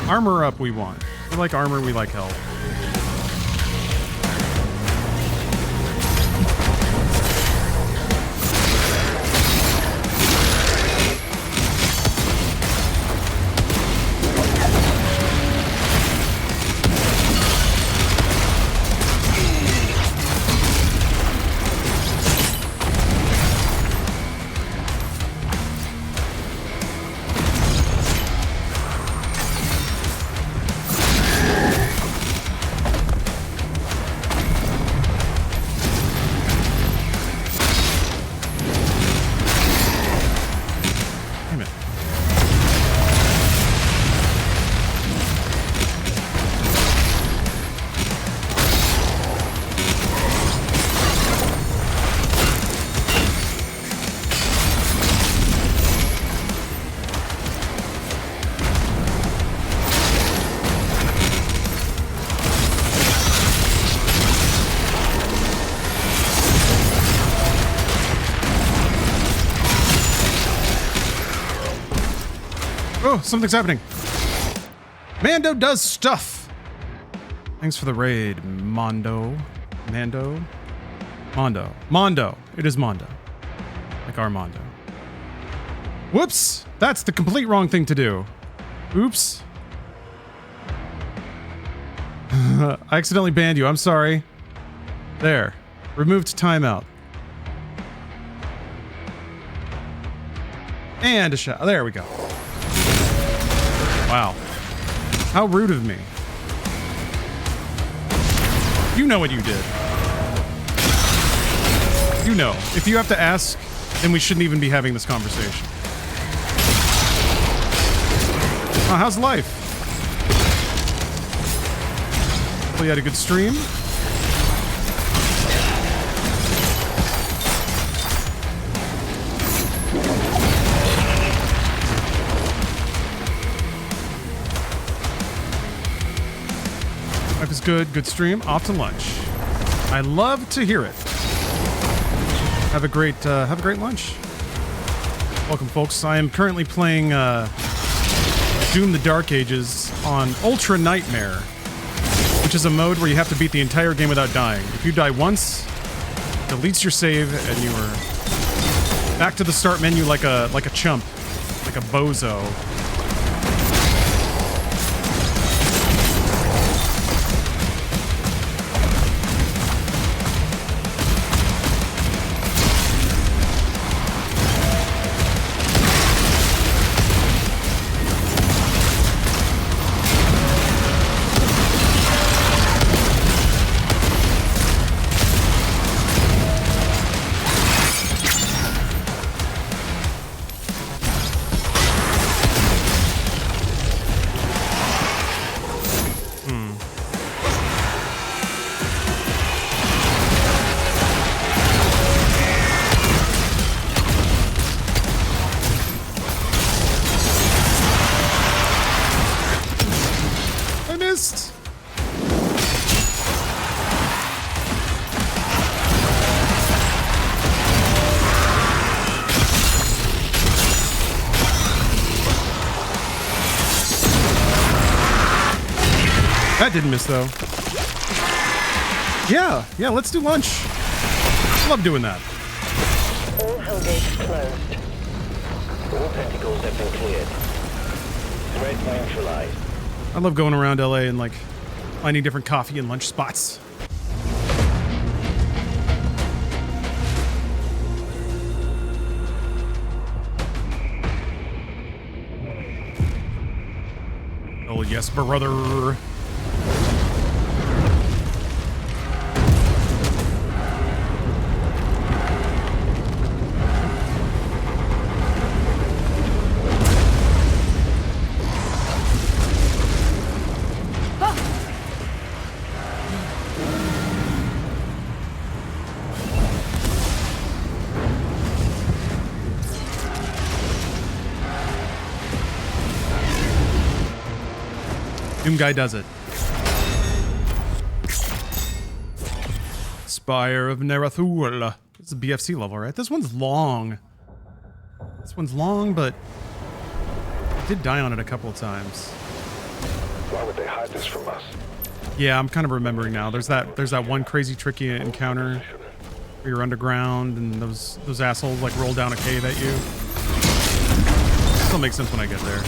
Armor up we want. We like armor, we like health. Oh, something's happening. Mando does stuff. Thanks for the raid, Mondo. Mando? Mondo. Mondo. It is Mondo. Like Armando. Whoops! That's the complete wrong thing to do. Oops. I accidentally banned you. I'm sorry. There. Removed timeout. And a shot. There we go. Wow. How rude of me. You know what you did. You know. If you have to ask, then we shouldn't even be having this conversation. Oh, how's life? Hopefully you had a good stream. Life is good. Good stream. Off to lunch. I love to hear it. Have a great lunch. Welcome, folks. I am currently playing Doom: The Dark Ages on Ultra Nightmare, which is a mode where you have to beat the entire game without dying. If you die once, it deletes your save, and you are back to the start menu like a chump, like a bozo. That didn't miss though. Yeah, let's do lunch. Love doing that. All hell gates closed. All tentacles have been cleared. Threat neutralized. I love going around LA and like finding different coffee and lunch spots. Oh yes, brother. Doom guy does it. Spire of Nerathul. It's a BFC level, right? This one's long. This one's long, but I did die on it a couple of times. Why would they hide this from us? Yeah, I'm kind of remembering now. There's that one crazy tricky encounter where you're underground and those assholes like roll down a cave at you. It'll make sense when I get there.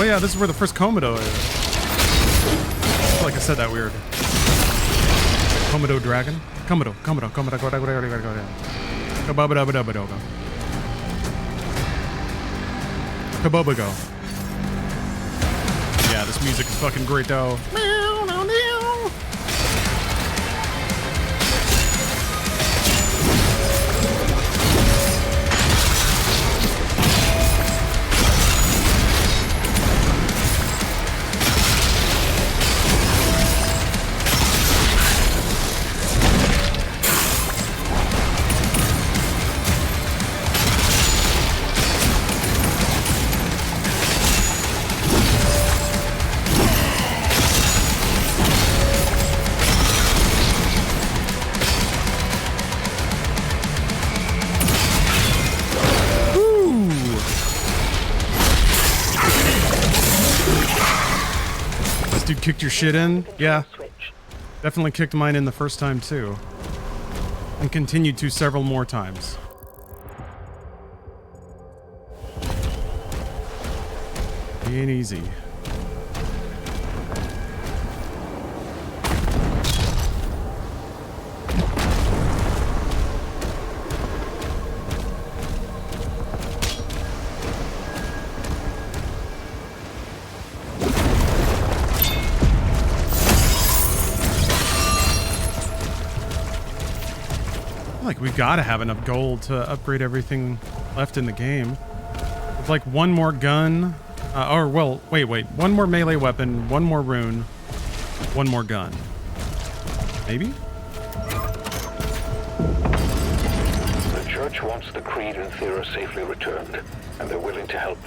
Oh yeah, this is where the first Komodo is. I feel like I said that weird. Komodo dragon? Komodo. Kabobago. Yeah, this music is fucking great though. Dude kicked your shit in? Yeah. Definitely kicked mine in the first time too. And continued to several more times. Ain't easy. Like we gotta have enough gold to upgrade everything left in the game. With like one more gun, wait, one more melee weapon, one more rune, one more gun. Maybe? The church wants the Creed and Thera safely returned, and they're willing to help.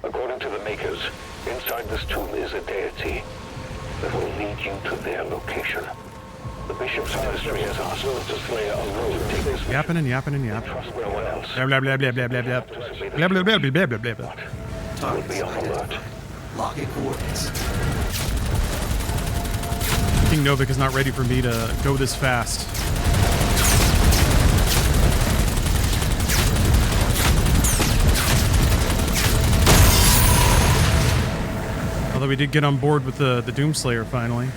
According to the Makers, inside this tomb is a deity that will lead you to their location. The Bishop's ministry has asked the Slayer alone to take this Yapping and yapping and yapping. trust no one else. Blah blah blah blah blah blah blah. Blah blah blah blah blah blah blah blah. Will be on alert. Locking coordinates. King Novik is not ready for me to go this fast. Although we did get on board with the Doomslayer finally.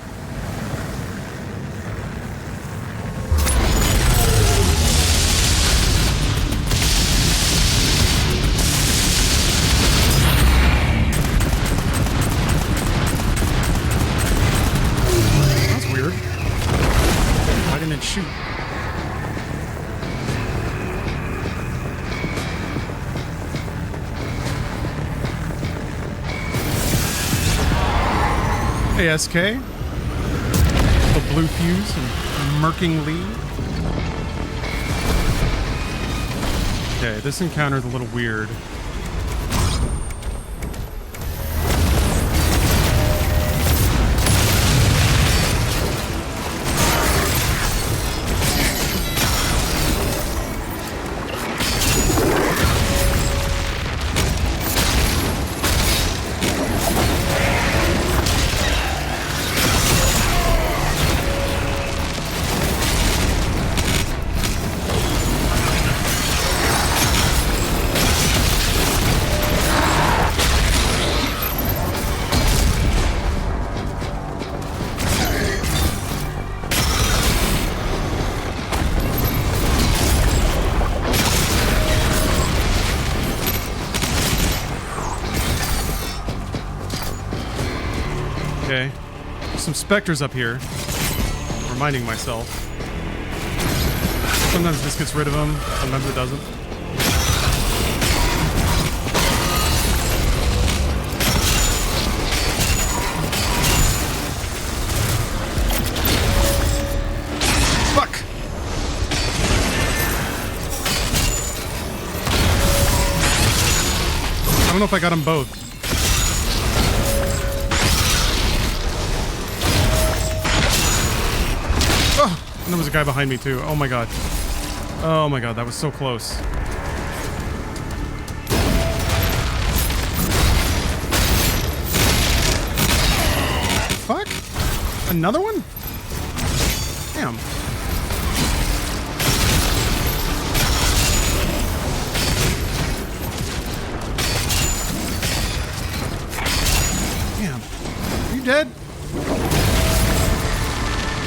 Shoot. ASK. The blue fuse and murking Lee. Okay, this encounter is a little weird. Okay. There's some specters up here. Reminding myself. Sometimes this gets rid of them, sometimes it doesn't. Fuck! I don't know if I got them both. And there was a guy behind me too. Oh my god. Oh my god, that was so close. Fuck? Another one? Damn. Damn. Are you dead?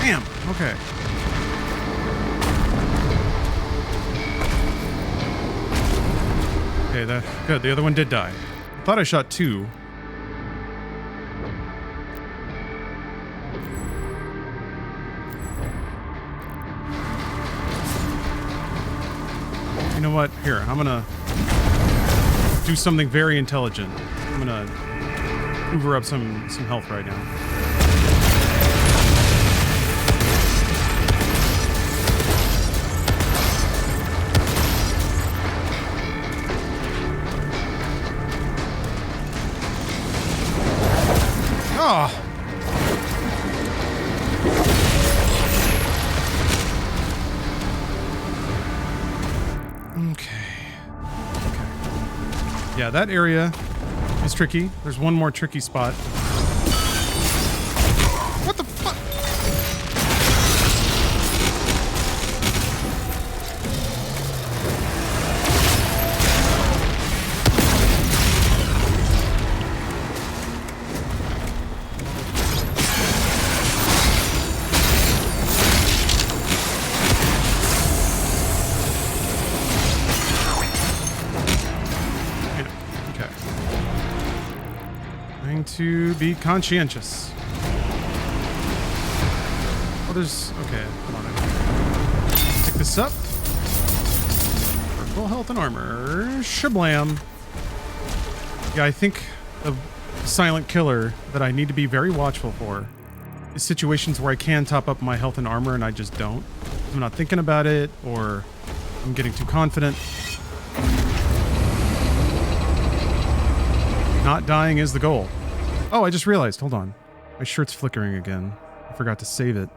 Damn. Okay. Okay, good. The other one did die. I thought I shot two. You know what? Here, I'm gonna do something very intelligent. I'm gonna hoover up some health right now. Oh. Okay. Yeah, that area is tricky. There's one more tricky spot. What the fuck? To be conscientious. Oh, there's... Okay, come on. Pick this up. For full health and armor. Shablam. Yeah, I think the silent killer that I need to be very watchful for is situations where I can top up my health and armor and I just don't. I'm not thinking about it, or I'm getting too confident. Not dying is the goal. Oh, I just realized. Hold on. My shirt's flickering again. I forgot to save it.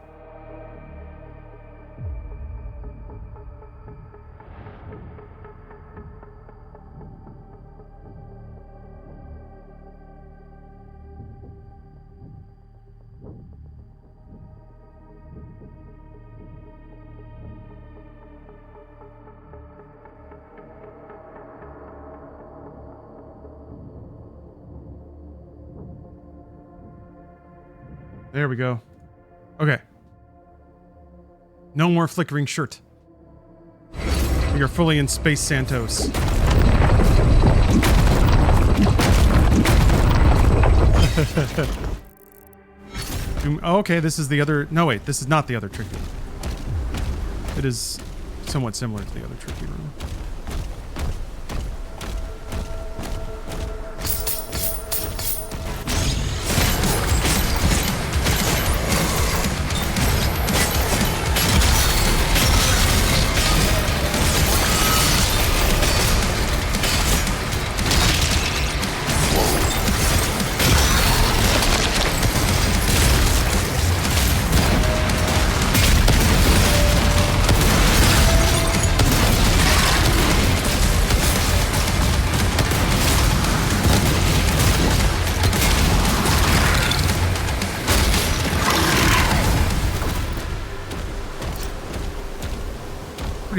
There we go. Okay. No more flickering shirt. We are fully in Space Santos. Oh, okay, this is the other... No, wait, this is not the other tricky. It is somewhat similar to the other tricky room.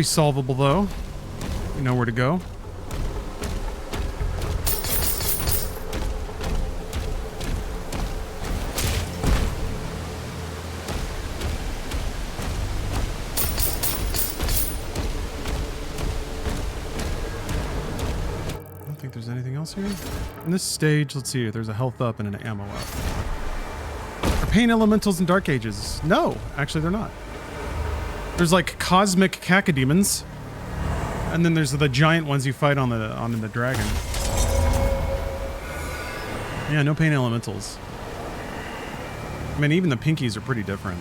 Pretty solvable though. You know where to go. I don't think there's anything else here. In this stage, let's see, there's a health up and an ammo up. Are pain elementals in Dark Ages? No, actually they're not. There's like cosmic cacodemons, and then there's the giant ones you fight on the dragon. Yeah, no pain elementals. I mean, even the pinkies are pretty different.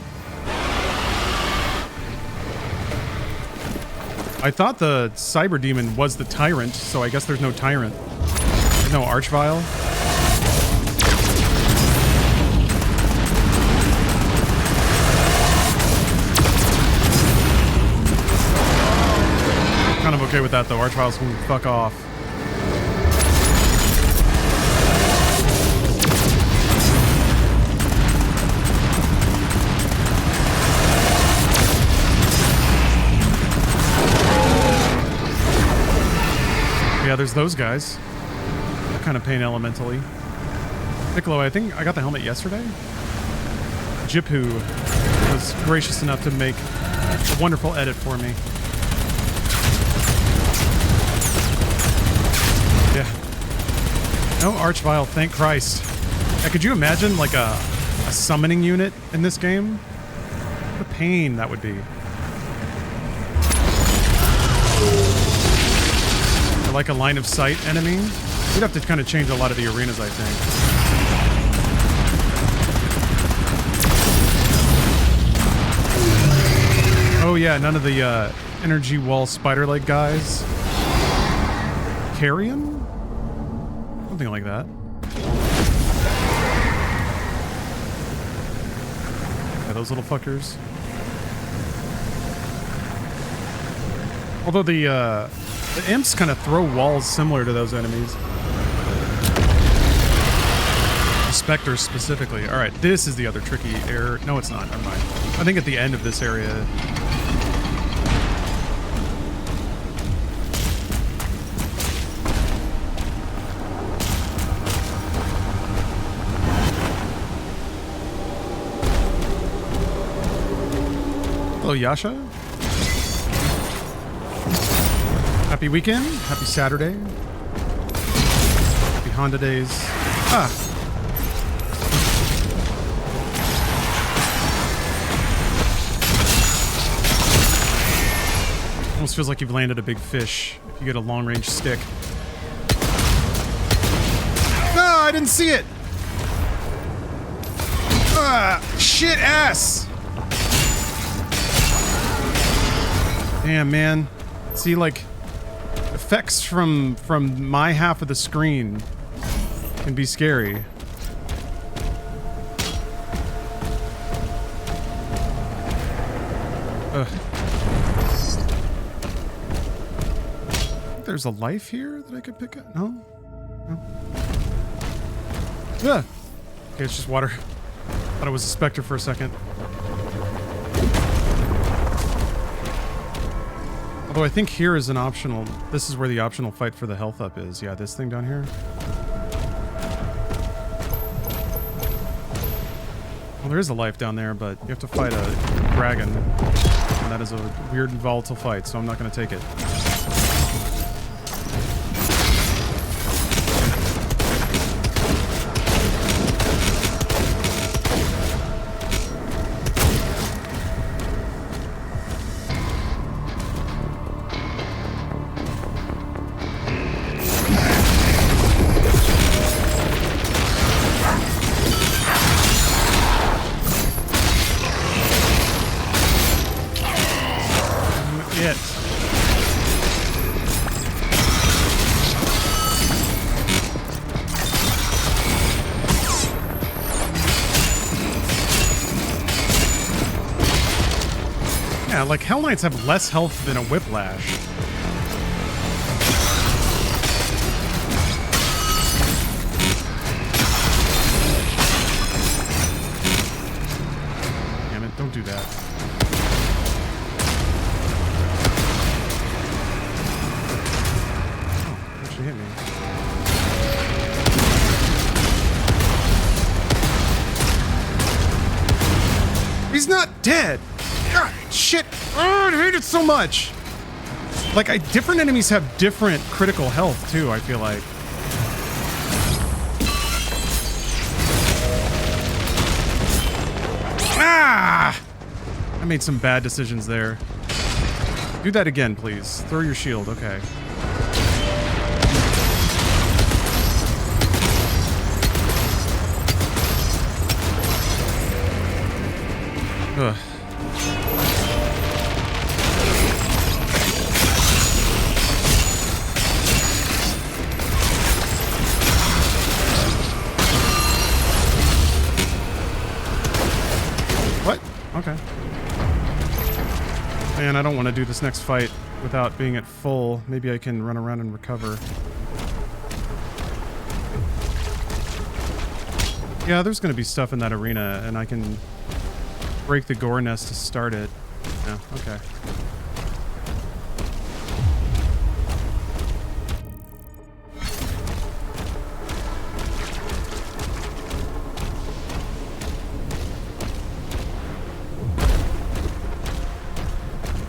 I thought the cyber demon was the tyrant, so I guess there's no tyrant. There's no archvile. Kind of okay with that though. Archviles can fuck off. Yeah, there's those guys. Kind of pain elementally. Piccolo, I think I got the helmet yesterday. Jippu was gracious enough to make a wonderful edit for me. Yeah. No Archvile, thank Christ. Yeah, could you imagine like a summoning unit in this game? What a pain that would be. Or like a line of sight enemy. We'd have to kind of change a lot of the arenas, I think. Oh yeah, none of the energy wall spider leg guys. Carrion? Something like that. Yeah, those little fuckers. Although the imps kind of throw walls similar to those enemies. The specters specifically. Alright, this is the other tricky area. No, it's not. Never mind. I think at the end of this area. Hello, Yasha. Happy weekend. Happy Saturday. Happy Honda days. Ah. Almost feels like you've landed a big fish if you get a long-range stick. No, I didn't see it. Ah, shit ass. Damn, man. See, like, effects from my half of the screen can be scary. Ugh. There's a life here that I could pick up? No? No? Yeah. Okay, it's just water. Thought it was a specter for a second. Although I think here is an optional... This is where the optional fight for the health up is. Yeah, this thing down here. Well, there is a life down there, but you have to fight a dragon. And that is a weird and volatile fight, so I'm not going to take it. Like, Hell Knights have less health than a Whiplash. Damn it, don't do that. actually hit me. He's not dead! God, shit! Oh, I hate it so much! Like, different enemies have different critical health, too, I feel like. Ah! I made some bad decisions there. Do that again, please. Throw your shield, okay. Ugh. What? Okay. Man, I don't want to do this next fight without being at full. Maybe I can run around and recover. Yeah, there's going to be stuff in that arena, and I can break the gore nest to start it. Yeah, okay.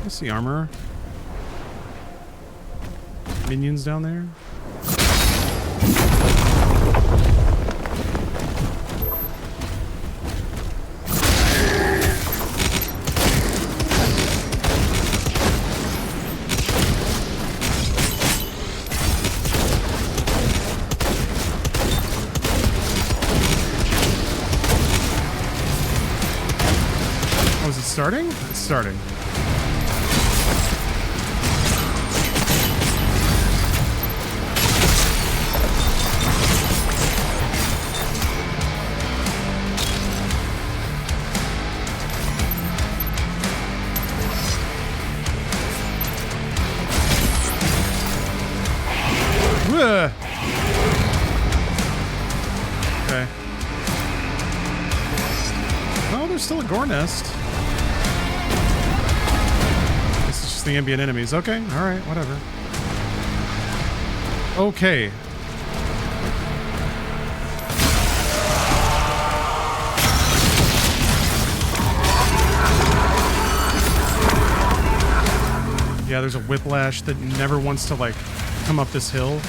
I see armor. Minions down there. Oh, is it starting? It's starting. Okay. Oh, there's still a gore nest. This is just the ambient enemies. Okay, alright, whatever. Okay. Yeah, there's a whiplash that never wants to, like, come up this hill.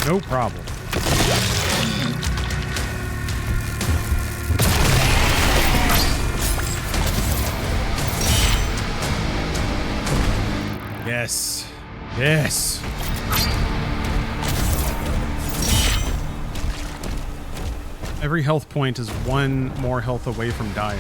No problem. Yes. Yes. Every health point is one more health away from dying.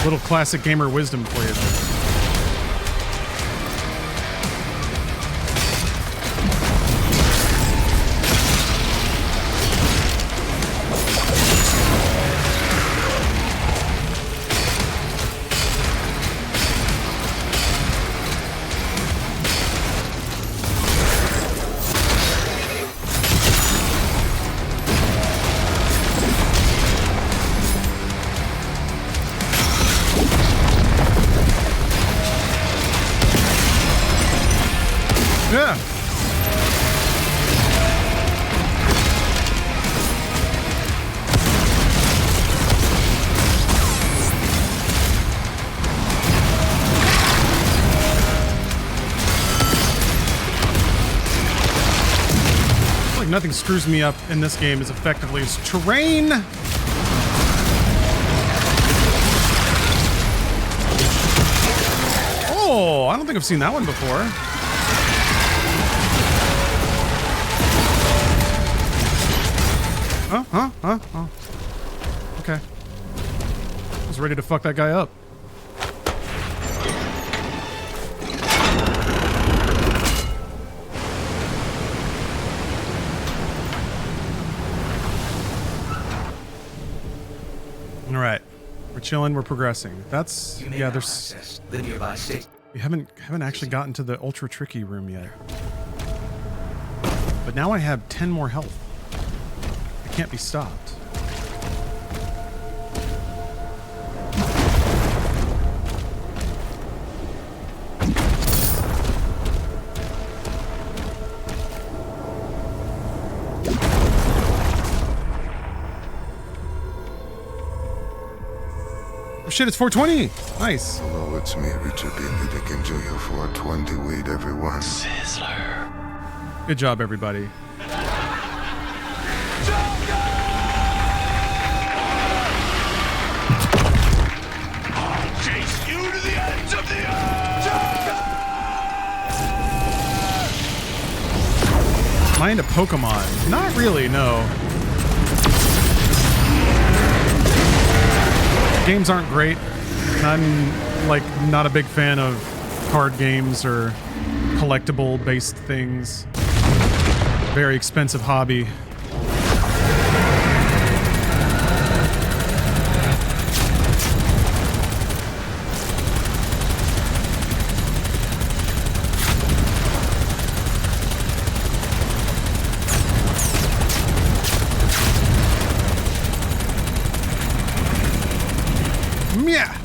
Little classic gamer wisdom for you there. Yeah. Like nothing screws me up in this game as effectively as terrain. Oh, I don't think I've seen that one before. Huh? Okay. I was ready to fuck that guy up. All right. We're chilling, we're progressing. That's You may yeah, now there's access the nearby station. we haven't actually gotten to the ultra tricky room yet. But now I have 10 more health. I can't be stopped. Oh shit, it's 420. Nice. Hello, it's me, Richard B. Dickens Jr. 420 weed, everyone. Good job, everybody. Chase you to the ends of the earth! Am I into Pokemon? Not really, no. Games aren't great. I'm like not a big fan of card games or collectible based things. Very expensive hobby. Yeah.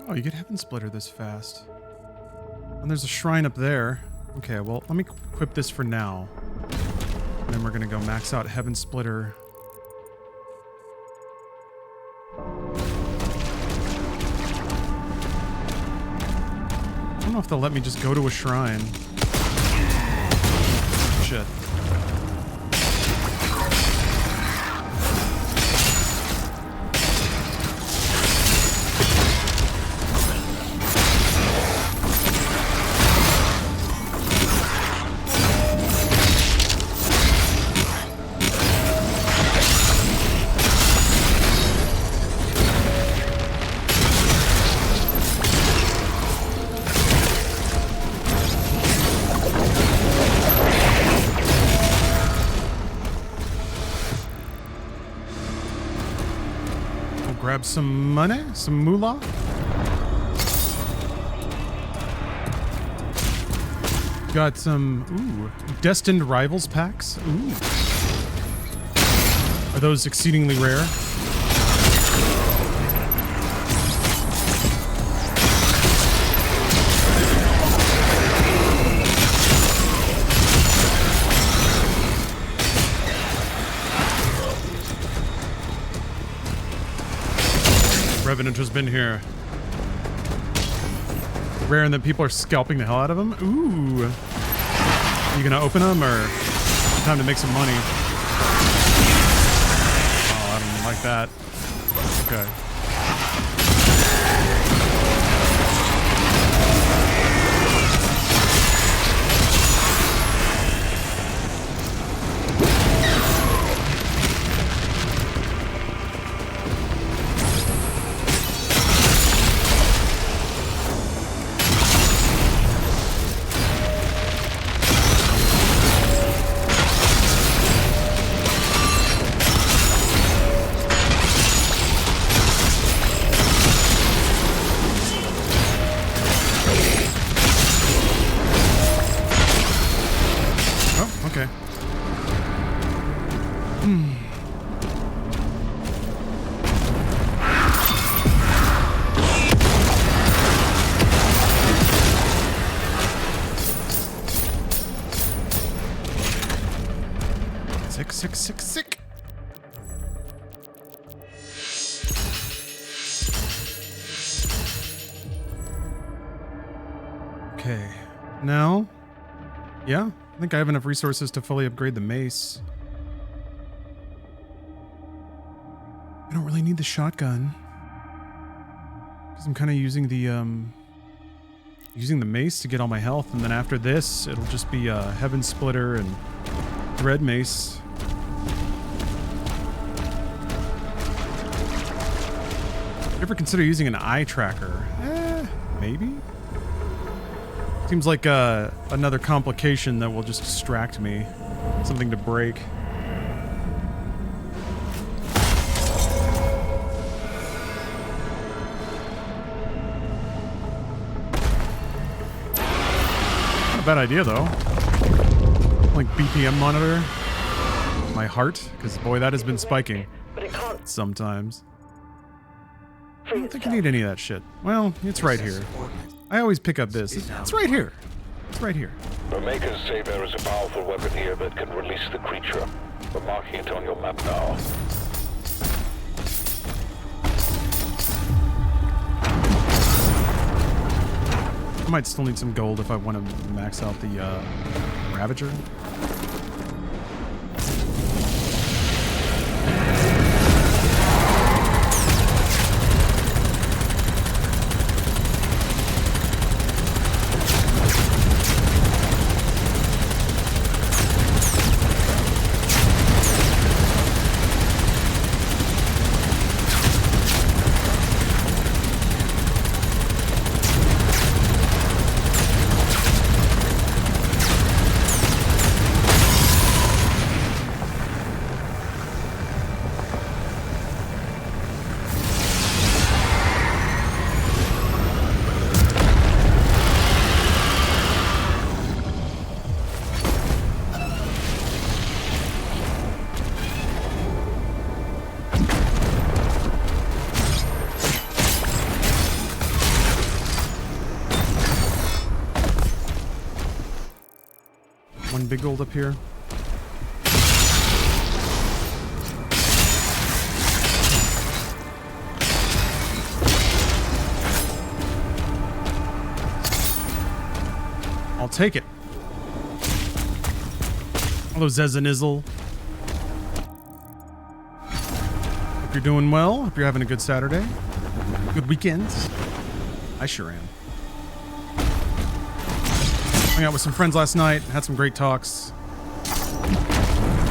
Oh, you get Heaven Splitter this fast. And there's a shrine up there. Okay, well, let me equip this for now. And then we're gonna go max out Heaven Splitter. I don't know if they'll let me just go to a shrine. Shit. Grab some money, some moolah. Got some, Destined Rivals packs. Ooh. Are those exceedingly rare? Revenant has been here. Rare and then people are scalping the hell out of them. Ooh. You gonna open them or time to make some money? Oh, I don't like that. Okay. Okay. Sick, sick, sick, sick. Okay. Now, yeah, I think I have enough resources to fully upgrade the mace. I don't really need the shotgun because I'm kind of using the mace to get all my health, and then after this, it'll just be Heaven Splitter and Red Mace. You ever consider using an eye tracker? Maybe. Seems like another complication that will just distract me. Something to break. Not a bad idea though. Like BPM monitor my heart, because boy, that has been spiking sometimes. I don't think I need any of that shit. Well, it's right here. I always pick up this. It's right here. It's right here. The makers say there is a powerful weapon here that can release the creature. We're marking it on your map now. I might still need some gold if I want to max out the Ravager. One big gold up here. I'll take it. Hello, Zezanizzle. Hope you're doing well. Hope you're having a good Saturday. Good weekend. I sure am. Hung out with some friends last night. Had some great talks.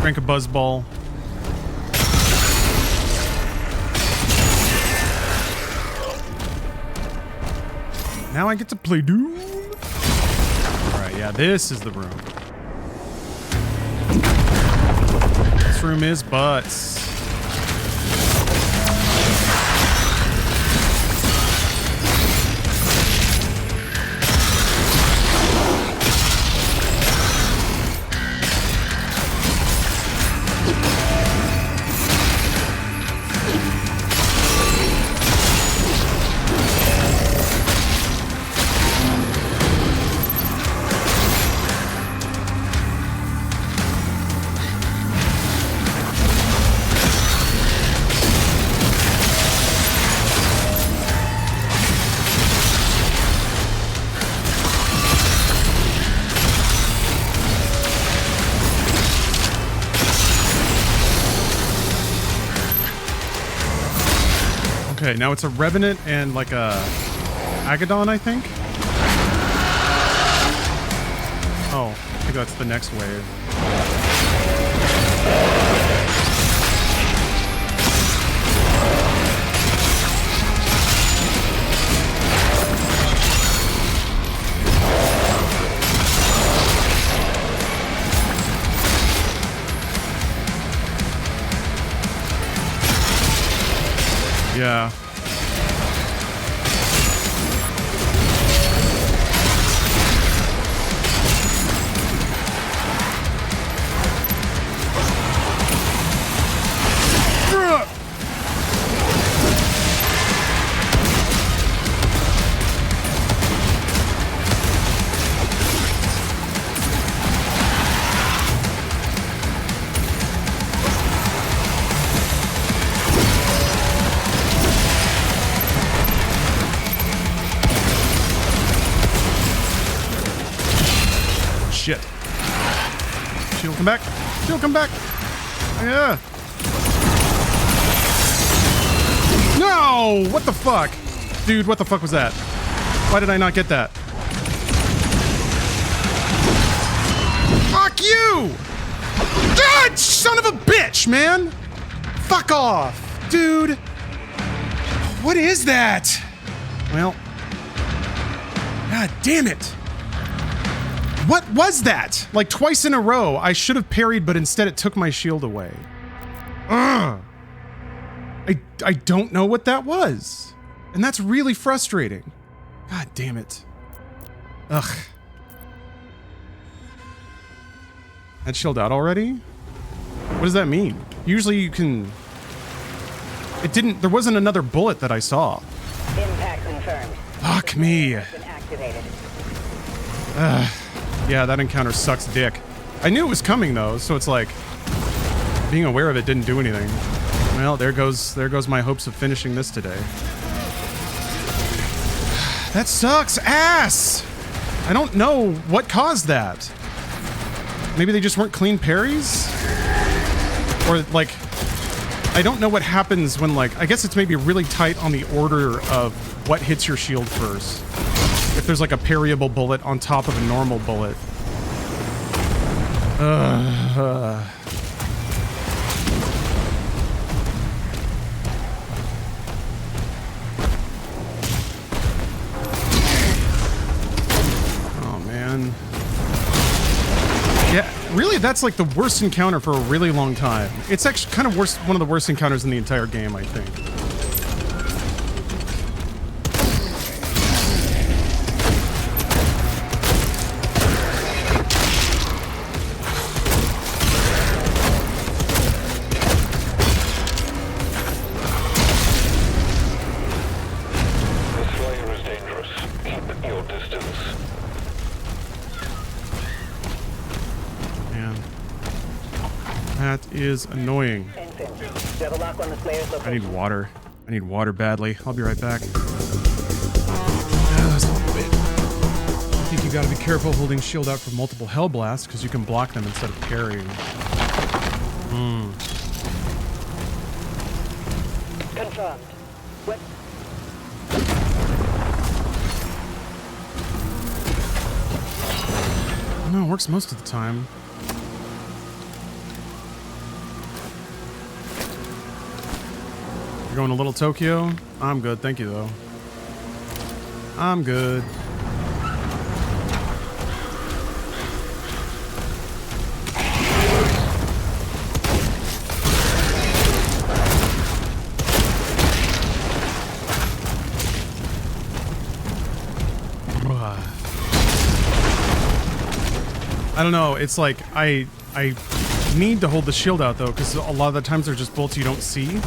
Drank a buzzball. Now I get to play Doom. Alright, yeah, this is the room. This room is butts. Okay, now it's a Revenant and like a Agadon, I think. Oh, I think that's the next wave. Yeah. Come back. Shield, come back. Yeah. No! What the fuck? Dude, what the fuck was that? Why did I not get that? Fuck you! God, son of a bitch, man! Fuck off, dude. What is that? Well, god damn it. What was that? Like twice in a row, I should have parried, but instead it took my shield away. Ugh. I don't know what that was. And that's really frustrating. God damn it. Ugh. That shield out already? What does that mean? Usually you can... It didn't... There wasn't another bullet that I saw. Impact confirmed. Fuck me. Has been activated. Yeah, that encounter sucks dick. I knew it was coming though, so it's like... Being aware of it didn't do anything. Well, there goes my hopes of finishing this today. That sucks ass! I don't know what caused that. Maybe they just weren't clean parries? Or like, I don't know what happens when like, I guess it's maybe really tight on the order of what hits your shield first. If there's like a parryable bullet on top of a normal bullet. Yeah, really, that's like the worst encounter for a really long time. It's actually kind of worse, one of the worst encounters in the entire game, I think. The Slayer is dangerous. Keep your distance. That is annoying. Lock on the Slayer's location. I need water. I need water badly. I'll be right back. I think you gotta be careful holding shield out for multiple hell blasts because you can block them instead of parrying. Confirmed. What? No, it works most of the time. You're going to Little Tokyo? I'm good, thank you though. I'm good. I don't know, it's like I need to hold the shield out though, because a lot of the times they're just bullets you don't see.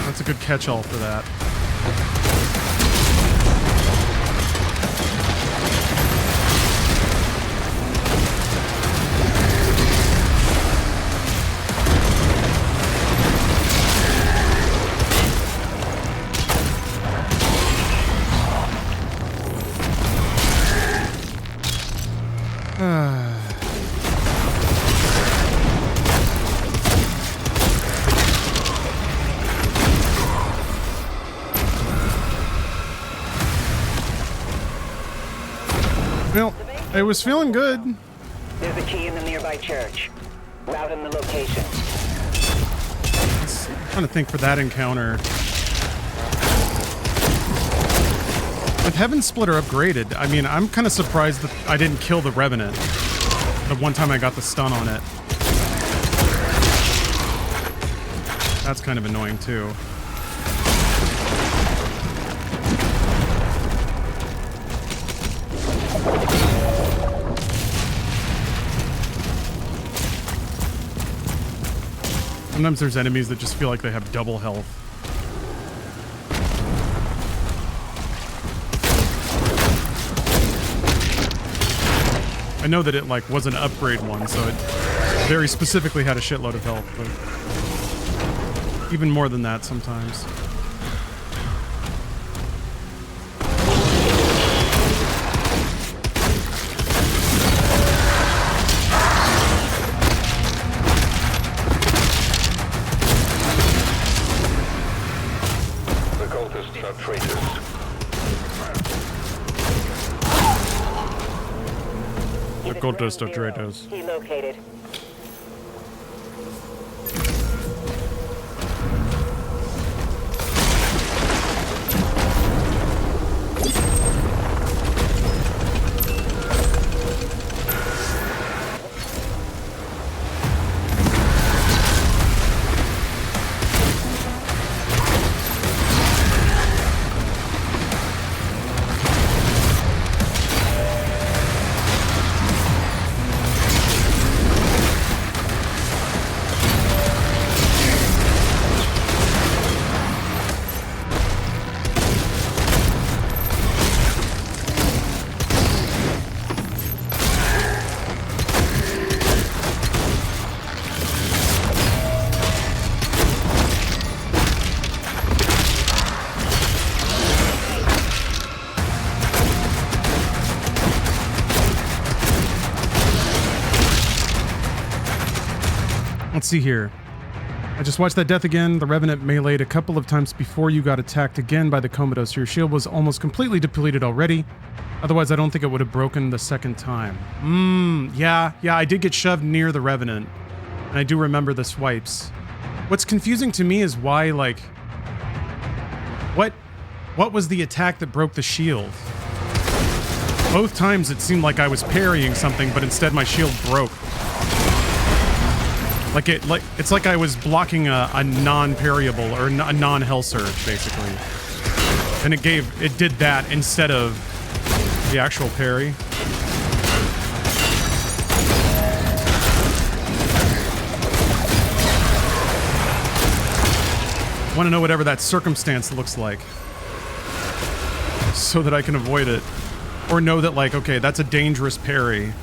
That's a good catch-all for that. Well, it was feeling good. There's a key in the nearby church. Route in the location. I'm trying to think for that encounter. With Heaven Splitter upgraded, I mean, I'm kind of surprised that I didn't kill the Revenant the one time I got the stun on it. That's kind of annoying too. Sometimes there's enemies that just feel like they have double health. I know that it like was an upgrade one, so it very specifically had a shitload of health, but even more than that sometimes. cultist detritus. He located. Let's see here. I just watched that death again. The Revenant meleeed a couple of times before you got attacked again by the Commodus. Your shield was almost completely depleted already. Otherwise, I don't think it would have broken the second time. Yeah, I did get shoved near the Revenant. And I do remember the swipes. What's confusing to me is why, like... What was the attack that broke the shield? Both times it seemed like I was parrying something, but instead my shield broke. It's like I was blocking a non-parryable or a non-hell surge, basically. And it did that instead of the actual parry. Want to know whatever that circumstance looks like, so that I can avoid it, or know that, like, okay, that's a dangerous parry.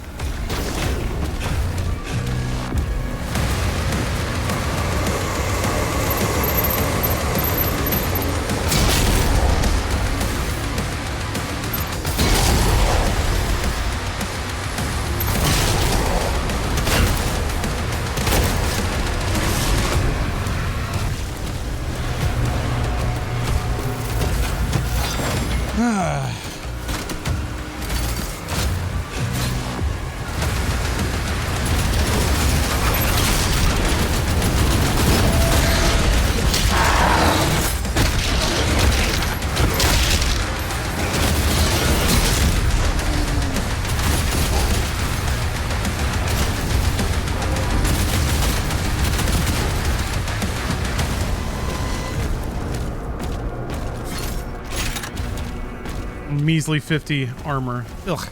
Measly 50 armor. Ugh.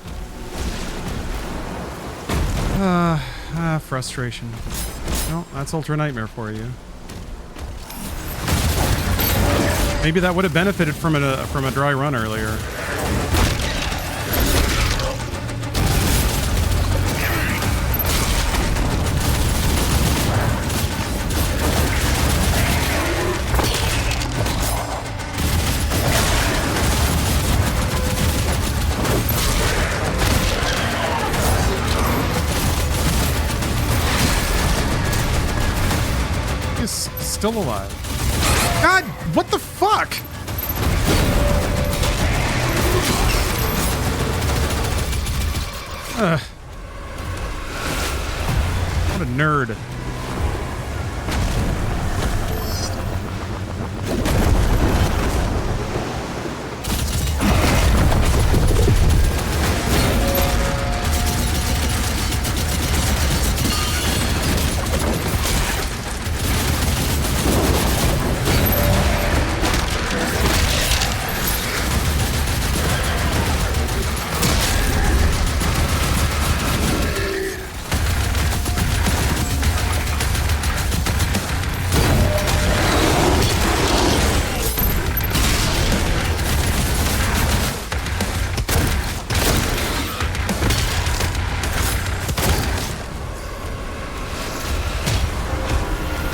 Frustration. No, that's Ultra Nightmare for you. Maybe that would have benefited from a dry run earlier. Still alive. God, what the fuck? What a nerd.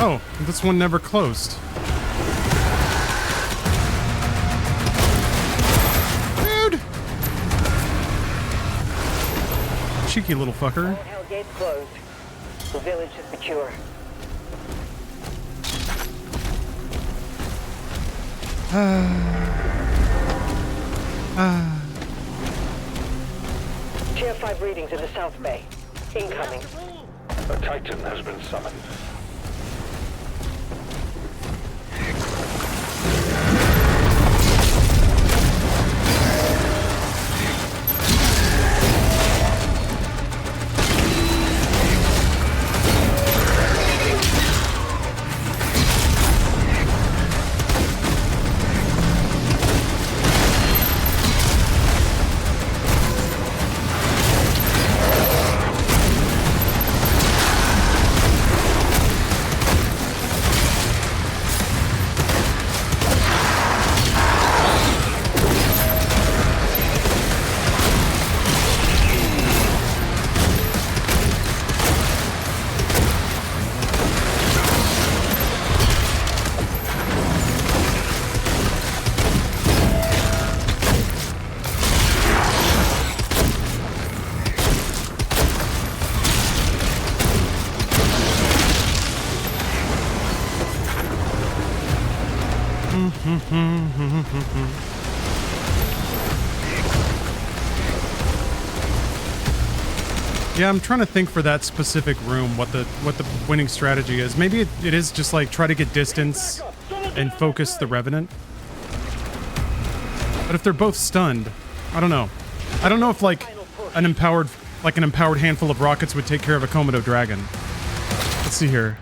Oh, this one never closed. Dude! Cheeky little fucker. All hell gates closed. The village is secure. Tier 5 readings in the South Bay. Incoming. A Titan has been summoned. Yeah, I'm trying to think for that specific room what the winning strategy is. Maybe it is just like try to get distance and focus the Revenant. But if they're both stunned, I don't know. I don't know if like an empowered handful of rockets would take care of a Komodo dragon. Let's see here.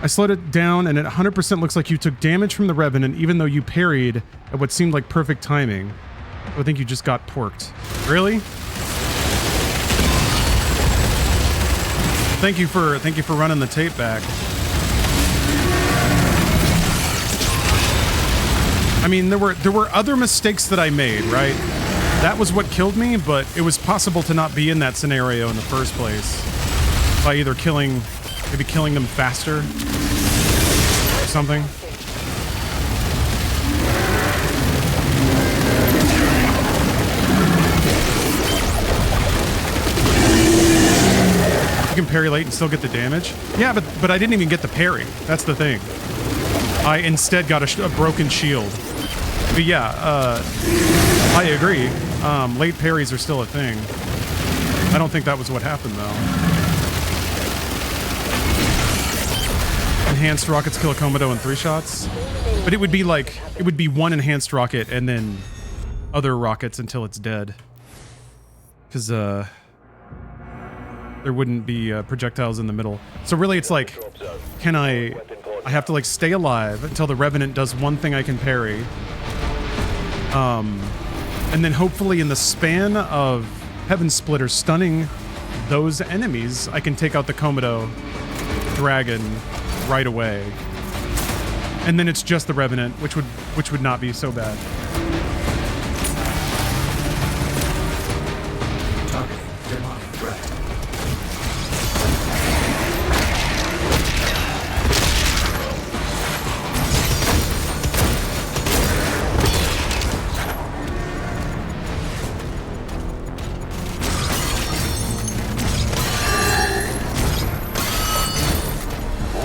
I slowed it down and it 100% looks like you took damage from the Revenant even though you parried at what seemed like perfect timing. I think you just got porked. Really? Thank you for running the tape back. I mean, there were other mistakes that I made, right? That was what killed me, but it was possible to not be in that scenario in the first place by either maybe killing them faster or something. You can parry late and still get the damage. Yeah, but I didn't even get the parry. That's the thing. I instead got a broken shield. But yeah, I agree. Late parries are still a thing. I don't think that was what happened though. Enhanced rockets kill a Komodo in 3 shots. But it would be one enhanced rocket and then other rockets until it's dead. Because there wouldn't be projectiles in the middle. So really it's like, I have to like stay alive until the Revenant does one thing I can parry. And then hopefully in the span of Heaven Splitter stunning those enemies, I can take out the Komodo dragon right away. And then it's just the Revenant, which would not be so bad. Targeting demonic threat.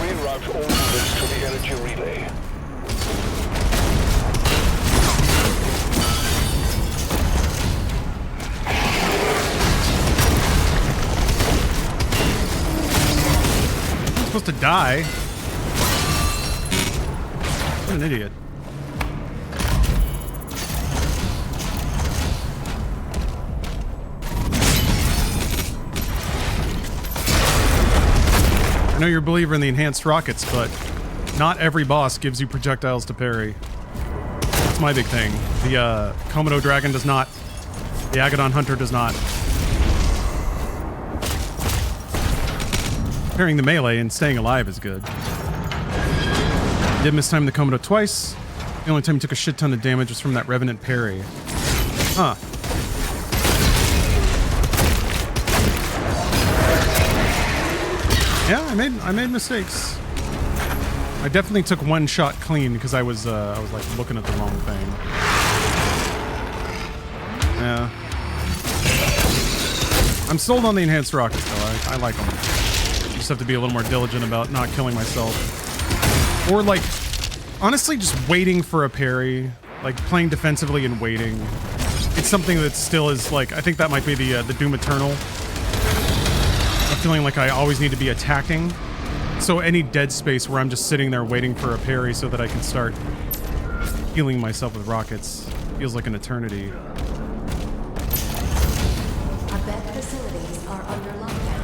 Reroute all units to the energy relay. I'm supposed to die. What an idiot. I know you're a believer in the enhanced rockets, but not every boss gives you projectiles to parry. That's my big thing. The Komodo dragon does not. The Agadon hunter does not. Parrying the melee and staying alive is good. Did mistime the Komodo twice. The only time he took a shit ton of damage was from that Revenant parry. Huh. Yeah, I made mistakes. I definitely took one shot clean because I was like looking at the wrong thing. Yeah. I'm sold on the enhanced rockets though. I like them. Just have to be a little more diligent about not killing myself. Or like, honestly, just waiting for a parry. Like playing defensively and waiting. it's something that still is like, I think that might be the Doom Eternal. I'm feeling like I always need to be attacking. So any dead space where I'm just sitting there waiting for a parry so that I can start healing myself with rockets feels like an eternity. Abed facilities are under lockdown.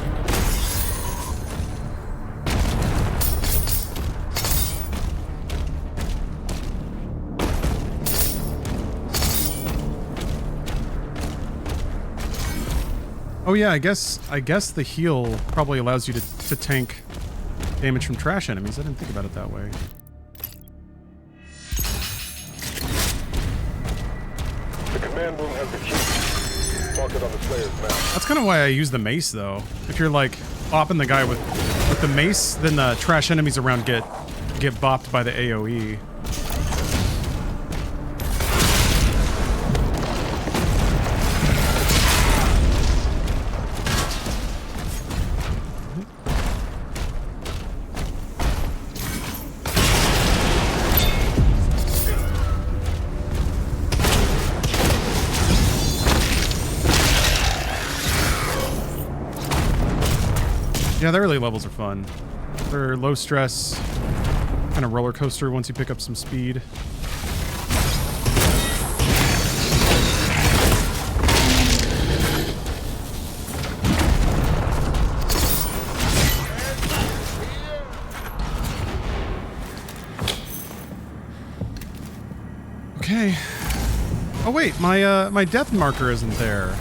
Oh yeah, I guess the heal probably allows you to tank damage from trash enemies. I didn't think about it that way. The command room has the key. Mark it on the player's map. That's kind of why I use the mace, though. If you're like bopping the guy with the mace, then the trash enemies around get bopped by the AoE. Yeah, the early levels are fun. They're low stress, kind of roller coaster once you pick up some speed. Okay. Oh wait, my death marker isn't there.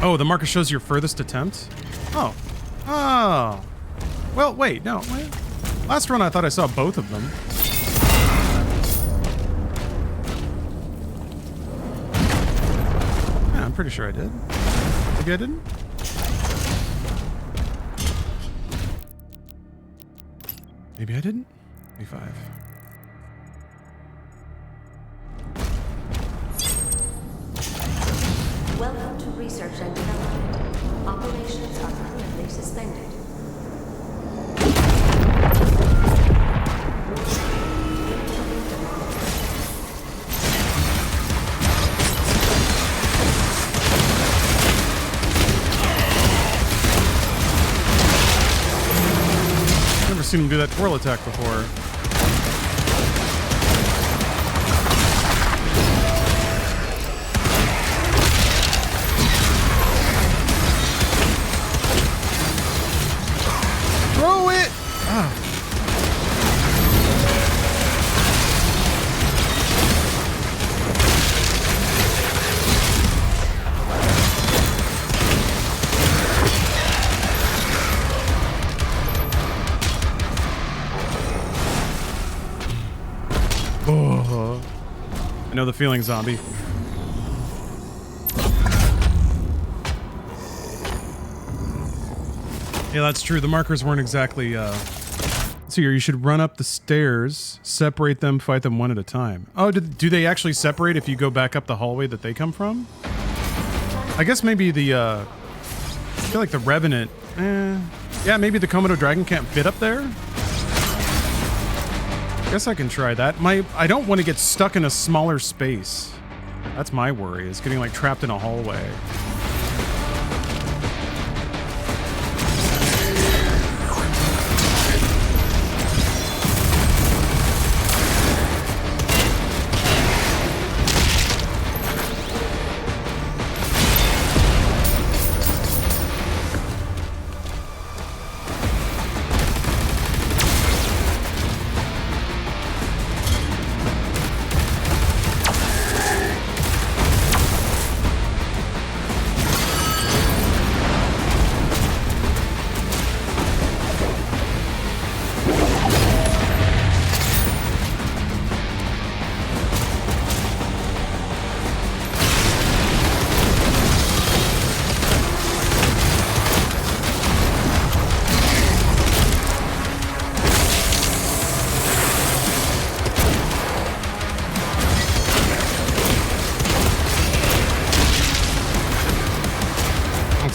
Oh, the marker shows your furthest attempt? Oh. Oh. Well, wait, no. Wait. Last run I thought I saw both of them. Yeah, I'm pretty sure I did. Maybe I didn't? Maybe I didn't? 25. Welcome to research and development. Operations are currently suspended. Never seen him do that twirl attack before. Throw it! Ah. Oh. I know the feeling, zombie. Yeah, that's true. The markers weren't exactly, so here, you should run up the stairs, separate them, fight them one at a time. Oh, do they actually separate if you go back up the hallway that they come from? I guess maybe I feel like the Revenant, yeah, maybe the Komodo Dragon can't fit up there? I guess I can try that. I don't want to get stuck in a smaller space. That's my worry, is getting like trapped in a hallway.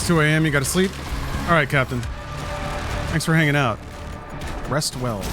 2 a.m. You gotta sleep? Alright, Captain. Thanks for hanging out. Rest well.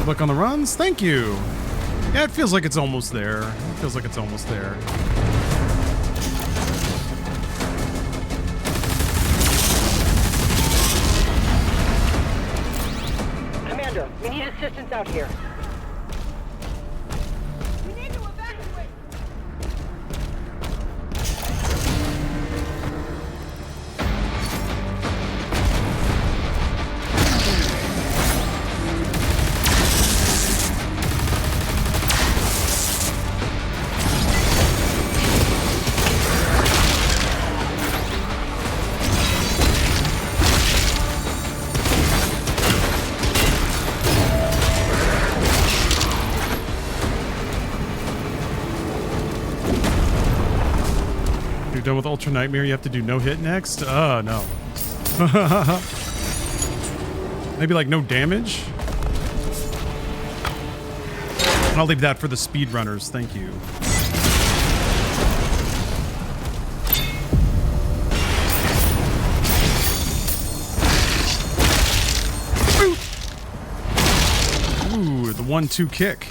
Look on the runs. Thank you. Yeah, it feels like it's almost there. It feels like it's almost there. Commander, we need assistance out here. Done with Ultra Nightmare, you have to do no hit next? No. Maybe like no damage? I'll leave that for the speedrunners, thank you. Ooh, the 1-2 kick.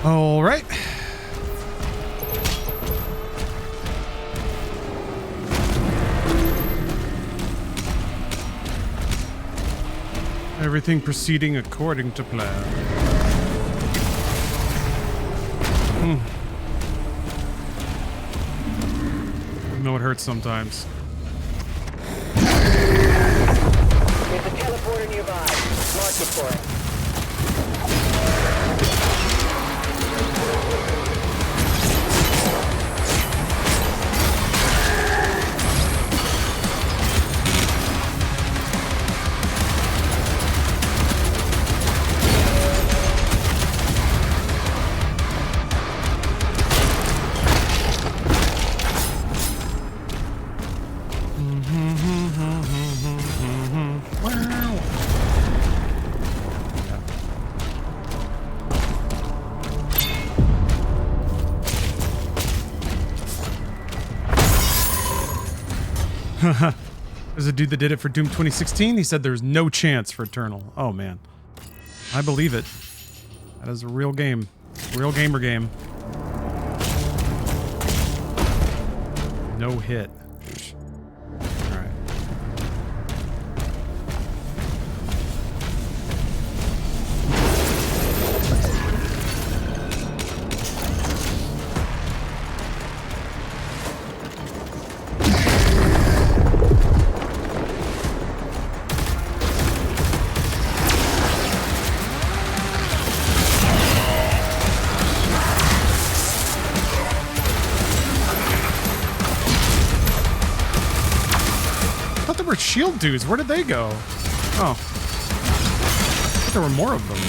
All right. Everything proceeding according to plan. I know it hurts sometimes. There's a teleporter nearby. Mark it for us. There's a dude that did it for Doom 2016. He said there's no chance for Eternal. Oh, man. I believe it. That is a real game. Real gamer game. No hit. All right. Were shield dudes. Where did they go? Oh. I thought there were more of them.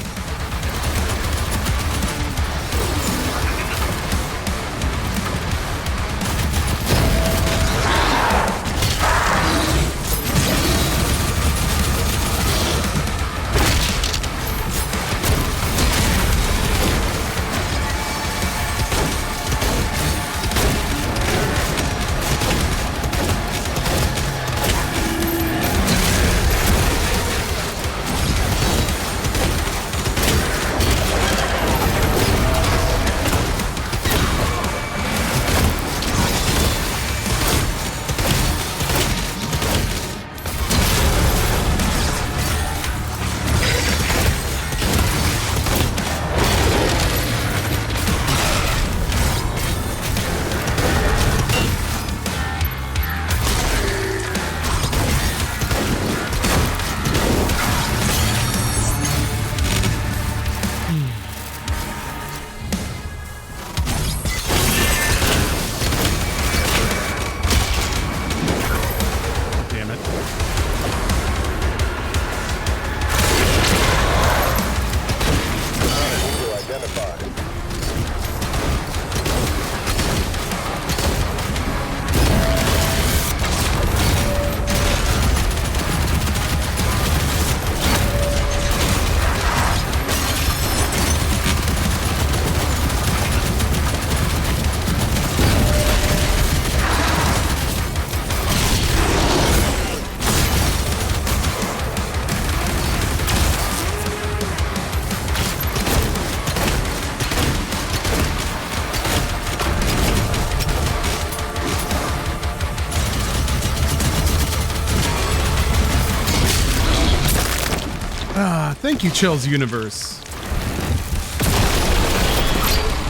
Thank you, Chill's Universe.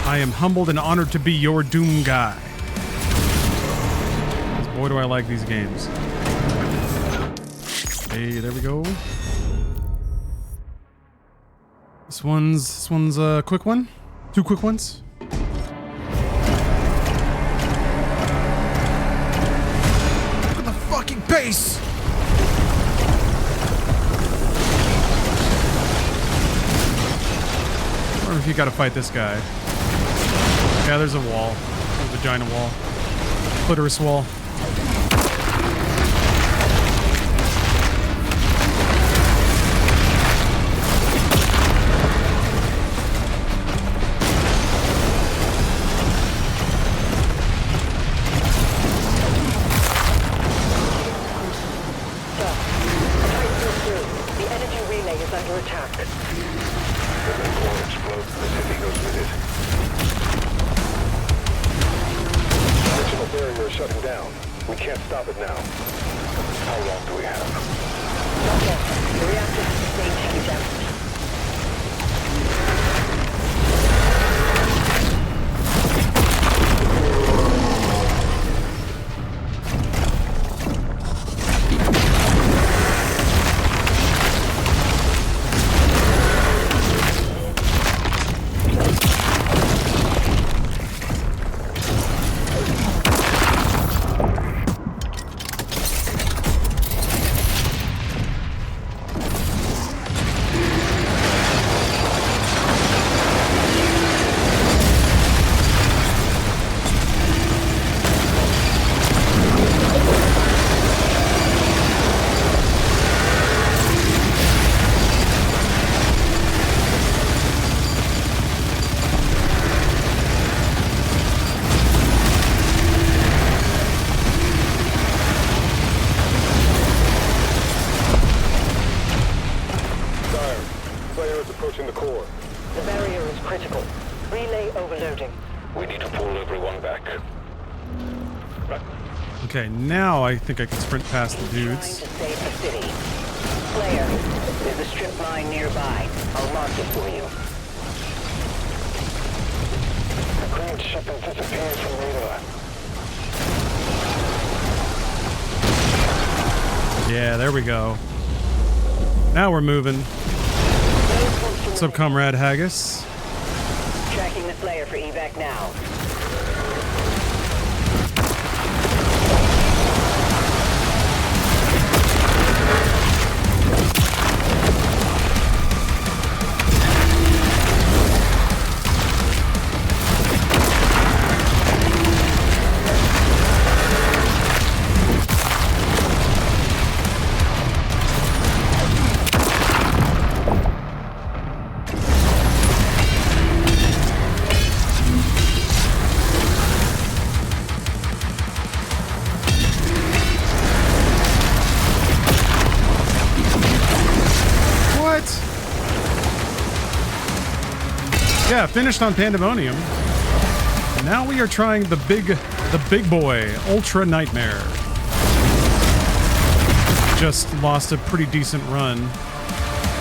I am humbled and honored to be your Doom guy. Boy, do I like these games. Hey, there we go. This one's a quick one. 2 quick ones. Look at the fucking pace. I wonder if you gotta fight this guy. Yeah, there's a wall. A vagina wall. Clitoris wall. Okay, now I think I can sprint past the dudes. Slayer, there's a strip mine nearby. I'll mark it for you. The crane shipment disappeared from radar. Yeah, there we go. Now we're moving. What's up, Comrade Haggis? Tracking the Slayer for evac now. Yeah, finished on Pandemonium. Now we are trying the big boy, Ultra Nightmare. Just lost a pretty decent run.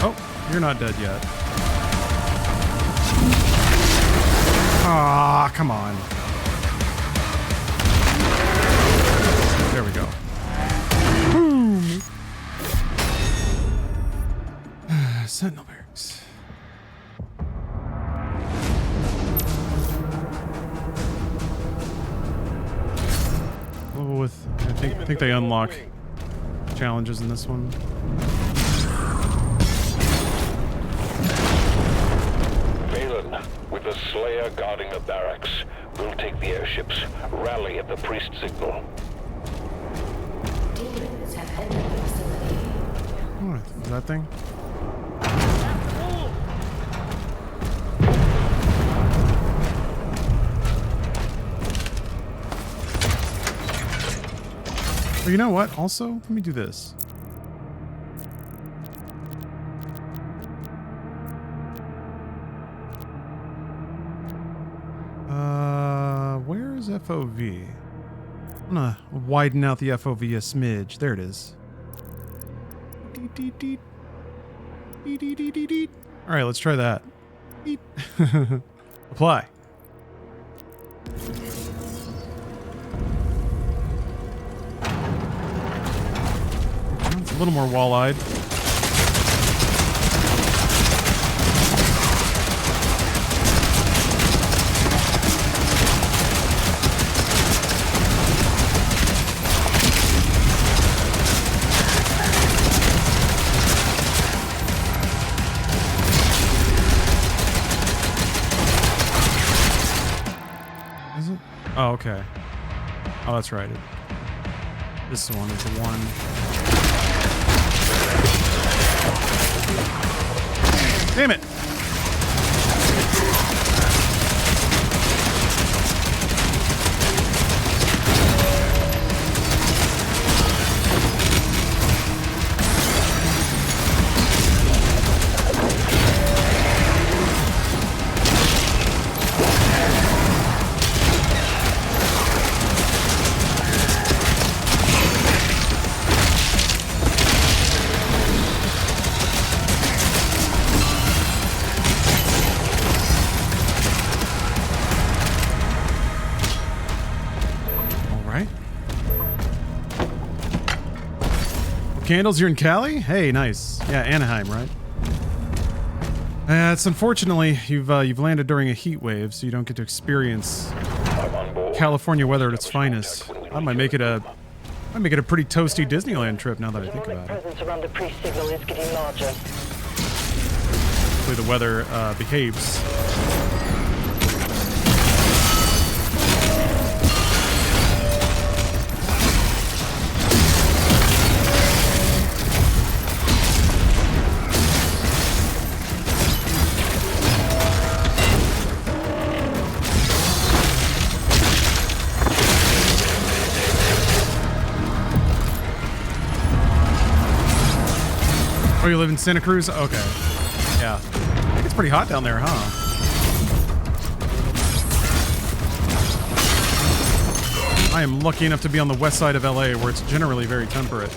Oh, you're not dead yet. Ah, come on. There we go. Boom. Sentinel barracks. With I think they unlock challenges in this one. Valen, with the Slayer guarding the barracks, we'll take the airships. Rally at the priest signal. Demons have entered the facility. What is that thing? You know what? Also, let me do this. Where is FOV? I'm gonna widen out the FOV a smidge. There it is. All right, let's try that. Apply. It's a little more wall-eyed. Is it? Oh, okay. Oh, that's right. This one is the one. Damn it! Candles, you're in Cali? Hey, nice. Yeah, Anaheim, right? It's unfortunately you've landed during a heat wave, so you don't get to experience California weather at its finest. I might make it a pretty toasty Disneyland trip now that I think about it. Presence around the pre-signal is getting larger. Hopefully the weather behaves. Oh, you live in Santa Cruz? Okay. Yeah. I think it's pretty hot down there, huh? I am lucky enough to be on the west side of LA where it's generally very temperate.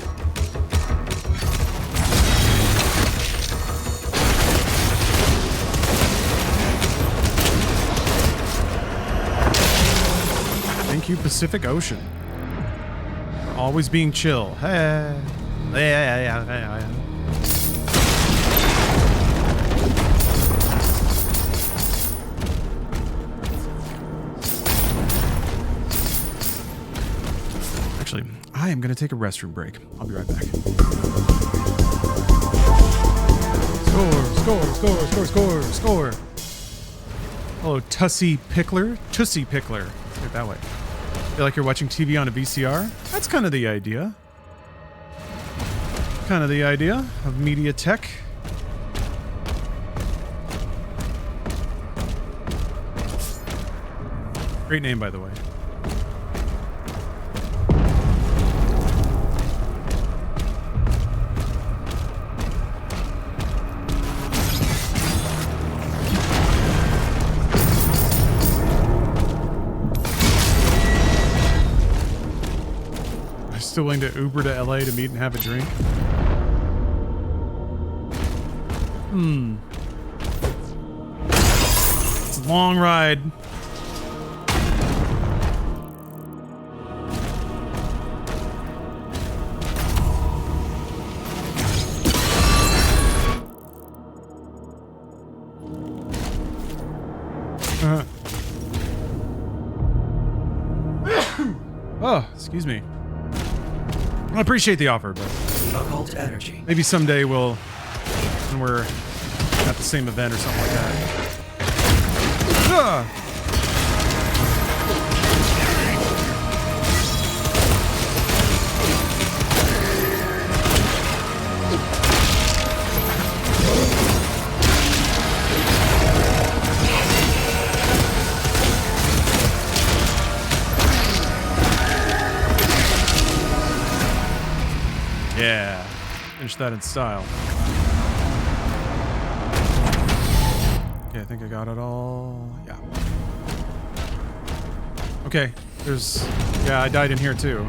Thank you, Pacific Ocean. For always being chill. Hey. Yeah. Actually, I am going to take a restroom break. I'll be right back. Score. Hello, Tussie Pickler. Tussie Pickler. Put it that way. Feel like you're watching TV on a VCR? That's kind of the idea. Kind of the idea of media tech. Great name, by the way. Still willing to Uber to LA to meet and have a drink? It's a long ride. Oh, excuse me. I appreciate the offer, but occult energy. Maybe someday we'll, when we're at the same event or something like that. Yeah, finish that in style. Okay, I think I got it all. Yeah. Okay, there's... Yeah, I died in here too.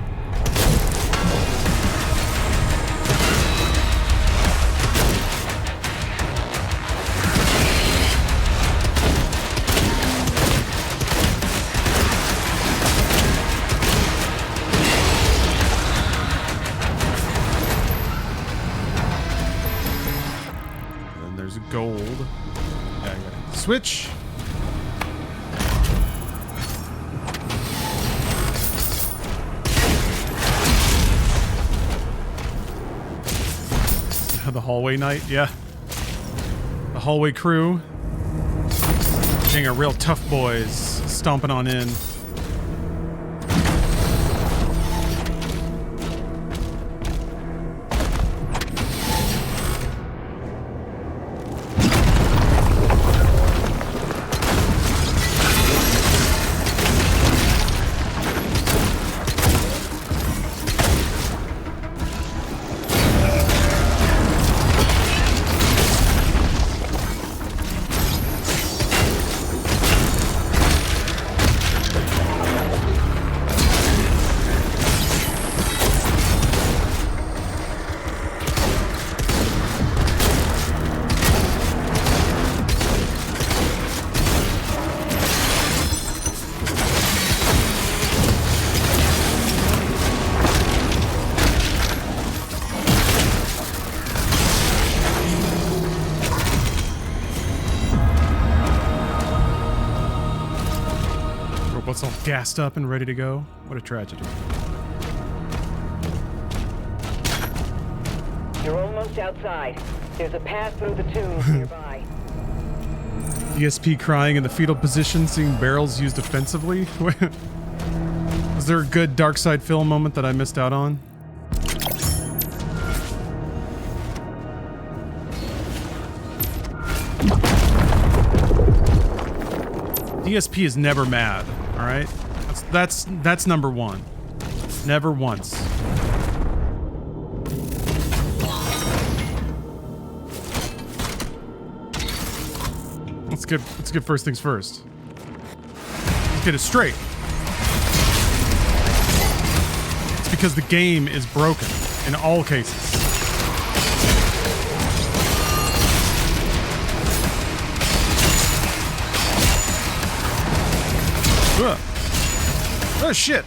switch. The hallway night, yeah. The hallway crew. Being a real tough boys, stomping on in. Robot's all gassed up and ready to go. What a tragedy. You're almost outside. There's a path through the tombs nearby. ESP crying in the fetal position, seeing barrels used offensively. Was there a good Dark Side film moment that I missed out on? DSP is never mad, all right? That's number one. Never once. Let's get first things first. Let's get it straight. It's because the game is broken in all cases. Ugh. Oh shit.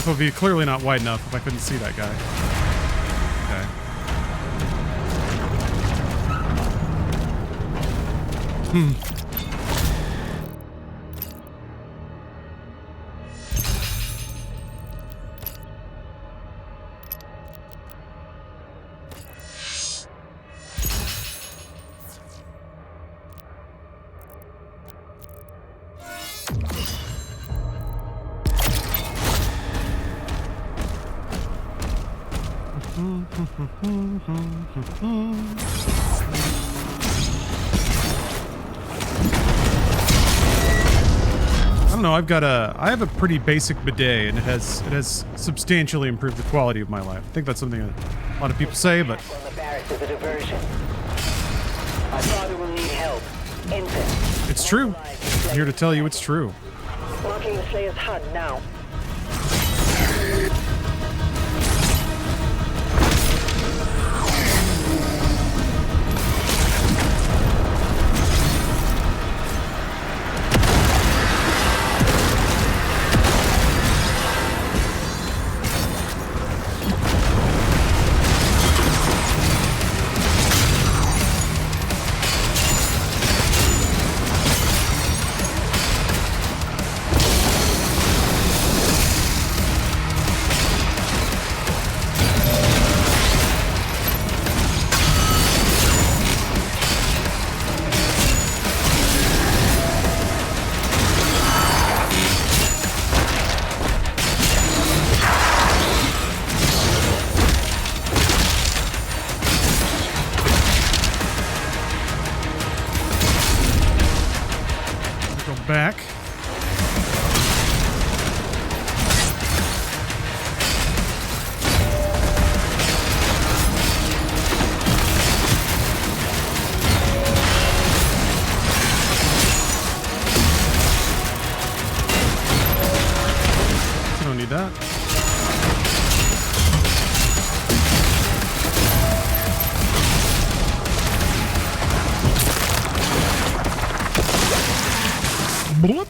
Would be clearly not wide enough if I couldn't see that guy. Okay. I don't know, I have a pretty basic bidet, and it has substantially improved the quality of my life. I think that's something a lot of people say, but On the barracks is a diversion. My father will need help. Instant. it's true. I'm here to tell you it's true. Marking the Slayer's HUD now. that. Bloop.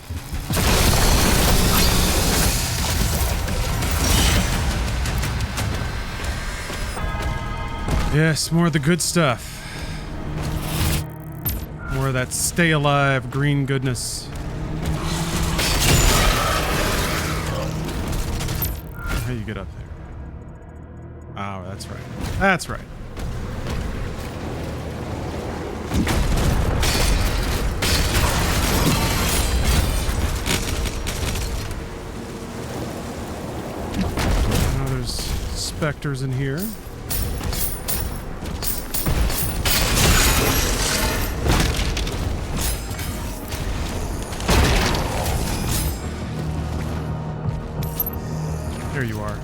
Yes, more of the good stuff. More of that stay alive green goodness. How you get up there? Oh, that's right. That's right. Now there's specters in here. There you are.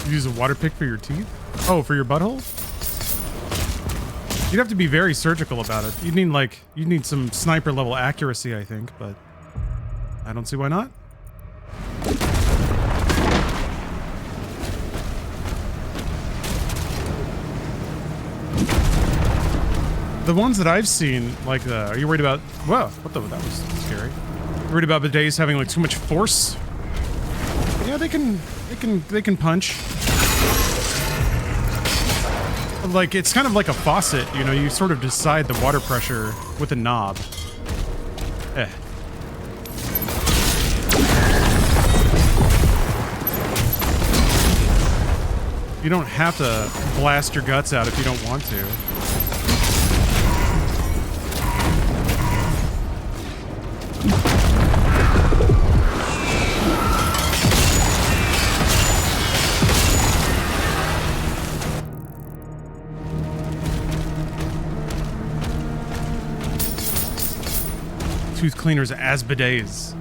Use a water pick for your teeth? Oh, for your butthole? You'd have to be very surgical about it. You'd need some sniper level accuracy, I think, but I don't see why not. The ones that I've seen, like are you worried about? Whoa, what the? That was scary. You worried about bidets having like too much force? Yeah, they can punch. Like, it's kind of like a faucet, you know, you sort of decide the water pressure with a knob. You don't have to blast your guts out if you don't want to. Tooth cleaners as bidets.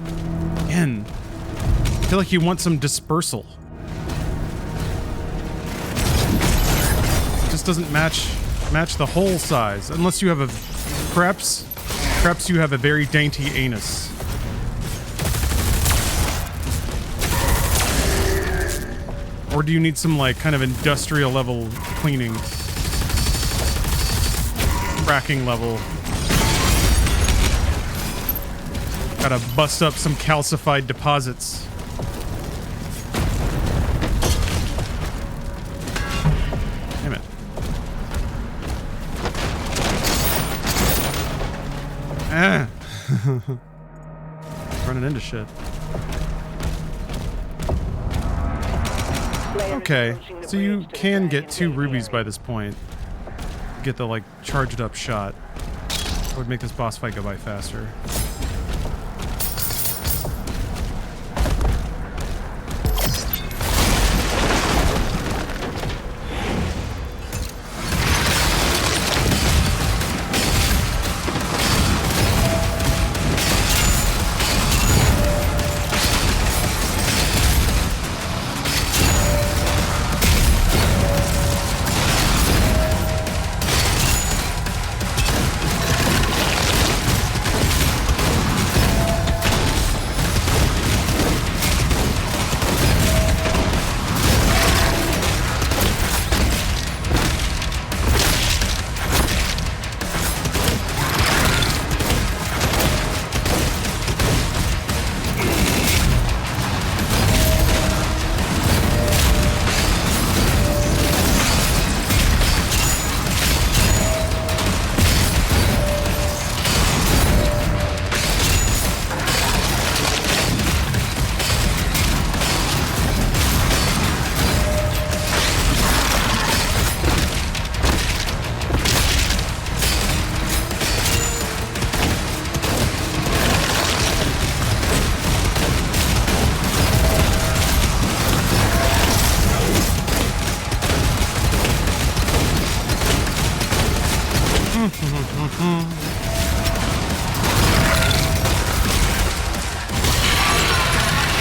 Again, I feel like you want some dispersal. It just doesn't match the hole size, unless you have a perhaps you have a very dainty anus. Or do you need some like kind of industrial level cleaning, cracking level? Gotta bust up some calcified deposits. Damn it. Ah. Running into shit. Okay, so you can get 2 rubies by this point. Get the like charged up shot. That would make this boss fight go by faster.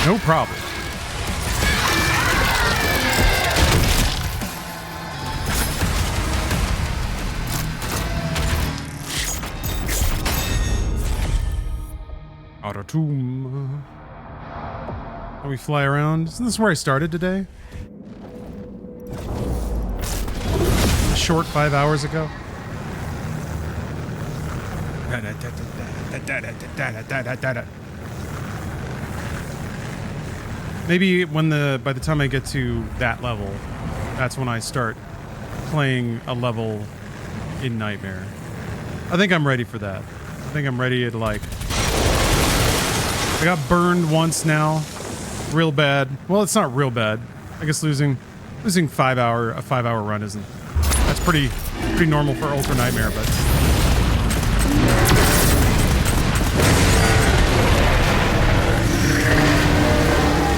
No problem. Auto tomb. How we fly around. Isn't this where I started today? A short 5 hours ago. Maybe by the time I get to that level, that's when I start playing a level in Nightmare. I think I'm ready for that. I think I'm ready to like... I got burned once now. Real bad. Well, it's not real bad. I guess losing a 5 hour run isn't... That's pretty normal for Ultra Nightmare, but...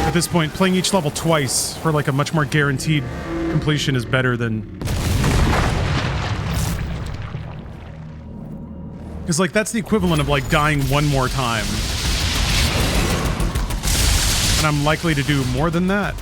At this point, playing each level twice for like a much more guaranteed completion is better than... Because like that's the equivalent of like dying one more time. And I'm likely to do more than that.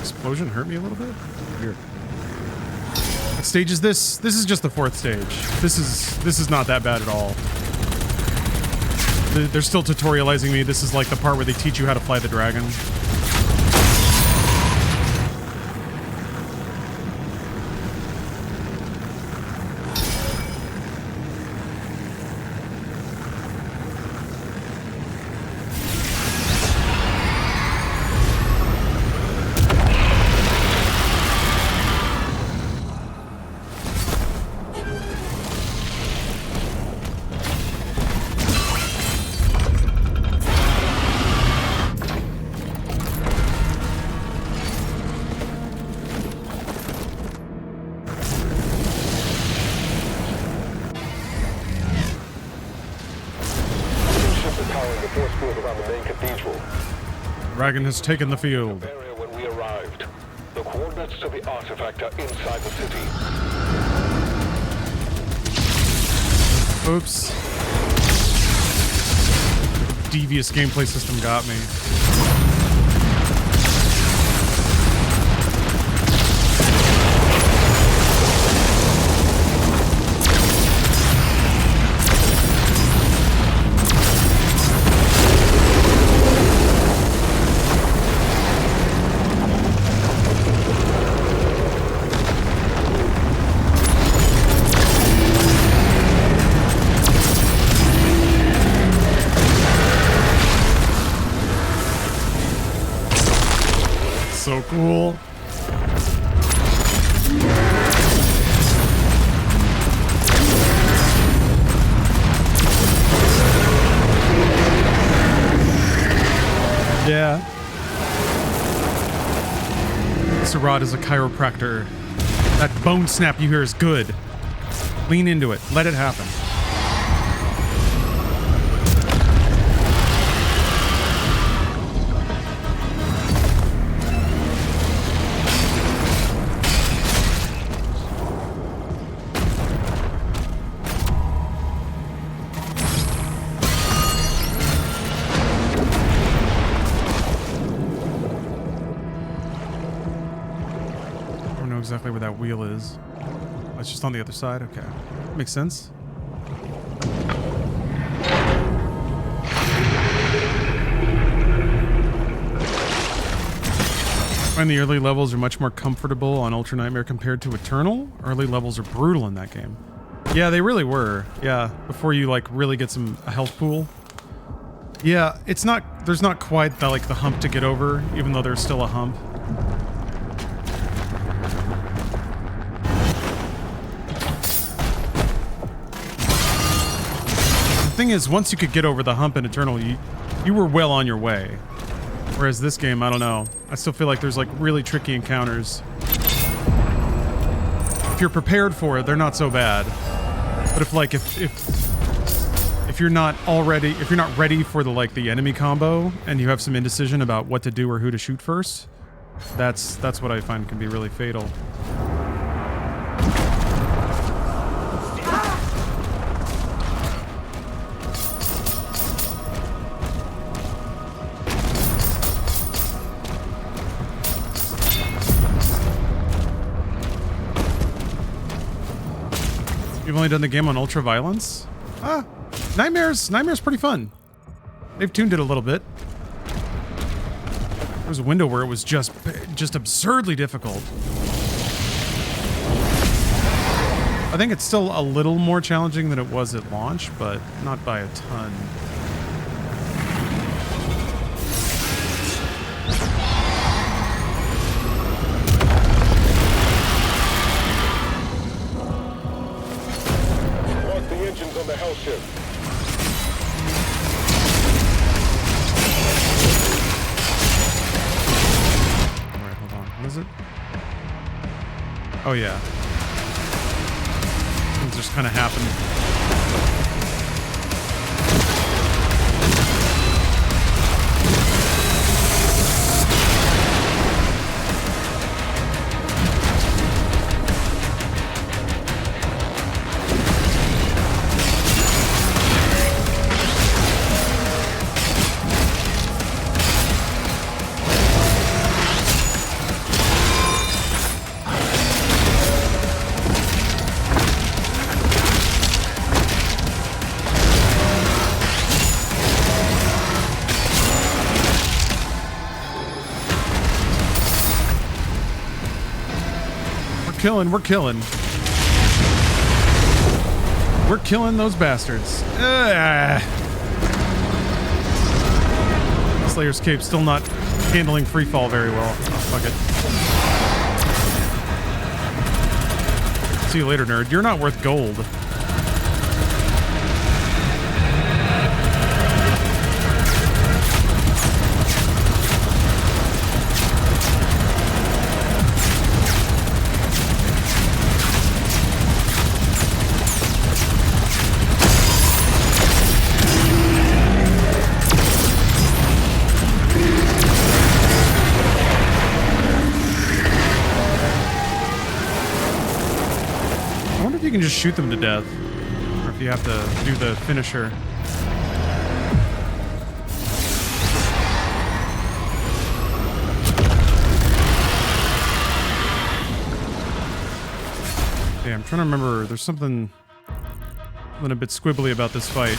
Explosion hurt me a little bit? Weird. What stage is this? This is just the 4th stage. This is not that bad at all. They're still tutorializing me. This is like the part where they teach you how to fly the dragon. Dragon has taken the field. Area when we arrived. The coordinates to the artifact are inside the city. Oops. Devious gameplay system got me. So cool. Yeah. Sarad is a chiropractor. That bone snap you hear is good. Lean into it. Let it happen. Exactly where that wheel is. Oh, it's just on the other side? Okay. Makes sense. I find the early levels are much more comfortable on Ultra Nightmare compared to Eternal. Early levels are brutal in that game. Yeah, they really were. Yeah, before you like really get a health pool. Yeah, there's not quite the hump to get over, even though there's still a hump. The thing is, once you could get over the hump in Eternal, you were well on your way. Whereas this game, I don't know. I still feel like there's like really tricky encounters. if you're prepared for it, they're not so bad. But if you're not ready for the enemy combo and you have some indecision about what to do or who to shoot first, that's what I find can be really fatal. You've only done the game on ultra violence? Nightmare's pretty fun. They've tuned it a little bit. There was a window where it was just absurdly difficult. I think it's still a little more challenging than it was at launch, but not by a ton. Mark the engines on the hell ship. What is it? Oh yeah. Things just kind of happen. We're killing those bastards. Slayer's Cape still not handling free fall very well. Oh, fuck it. See you later, nerd. You're not worth gold. You can just shoot them to death, or if you have to do the finisher. Yeah, I'm trying to remember. There's something a bit squibbly about this fight.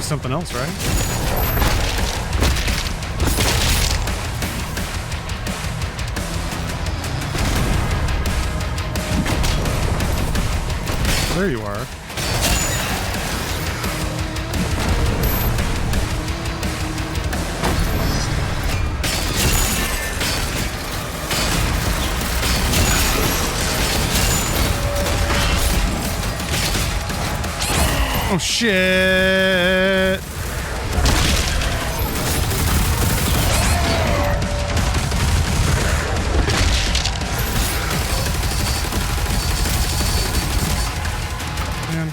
Something else, right? There you are. Oh shit. Man.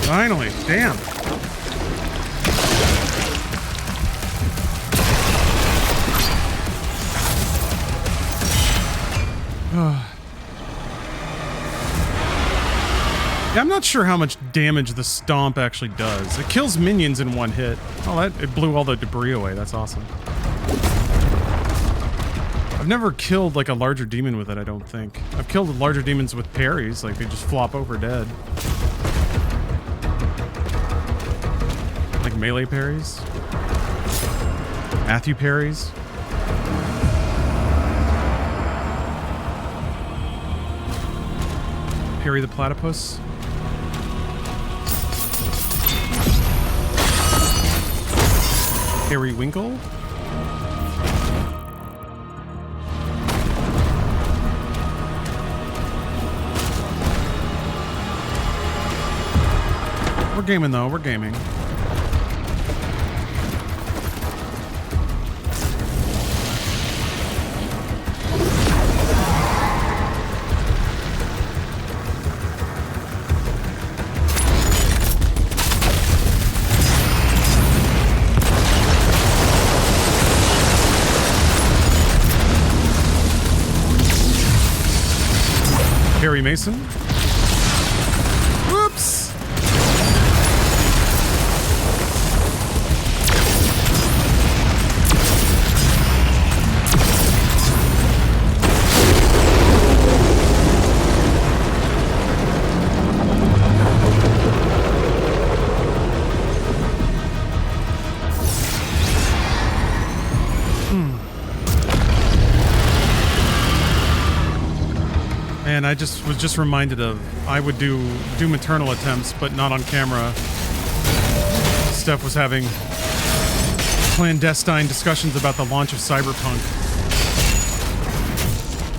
Finally, damn. Yeah, I'm not sure how much damage the stomp actually does. It kills minions in one hit. Oh, it blew all the debris away. That's awesome. I've never killed like a larger demon with it, I don't think. I've killed larger demons with parries, like they just flop over dead. Like melee parries. Matthew parries. Parry the platypus. Harry Winkle? We're gaming though, we're gaming. Harry Mason. Whoops. And I was just reminded of, I would do Doom Eternal attempts, but not on camera. Steph was having clandestine discussions about the launch of Cyberpunk.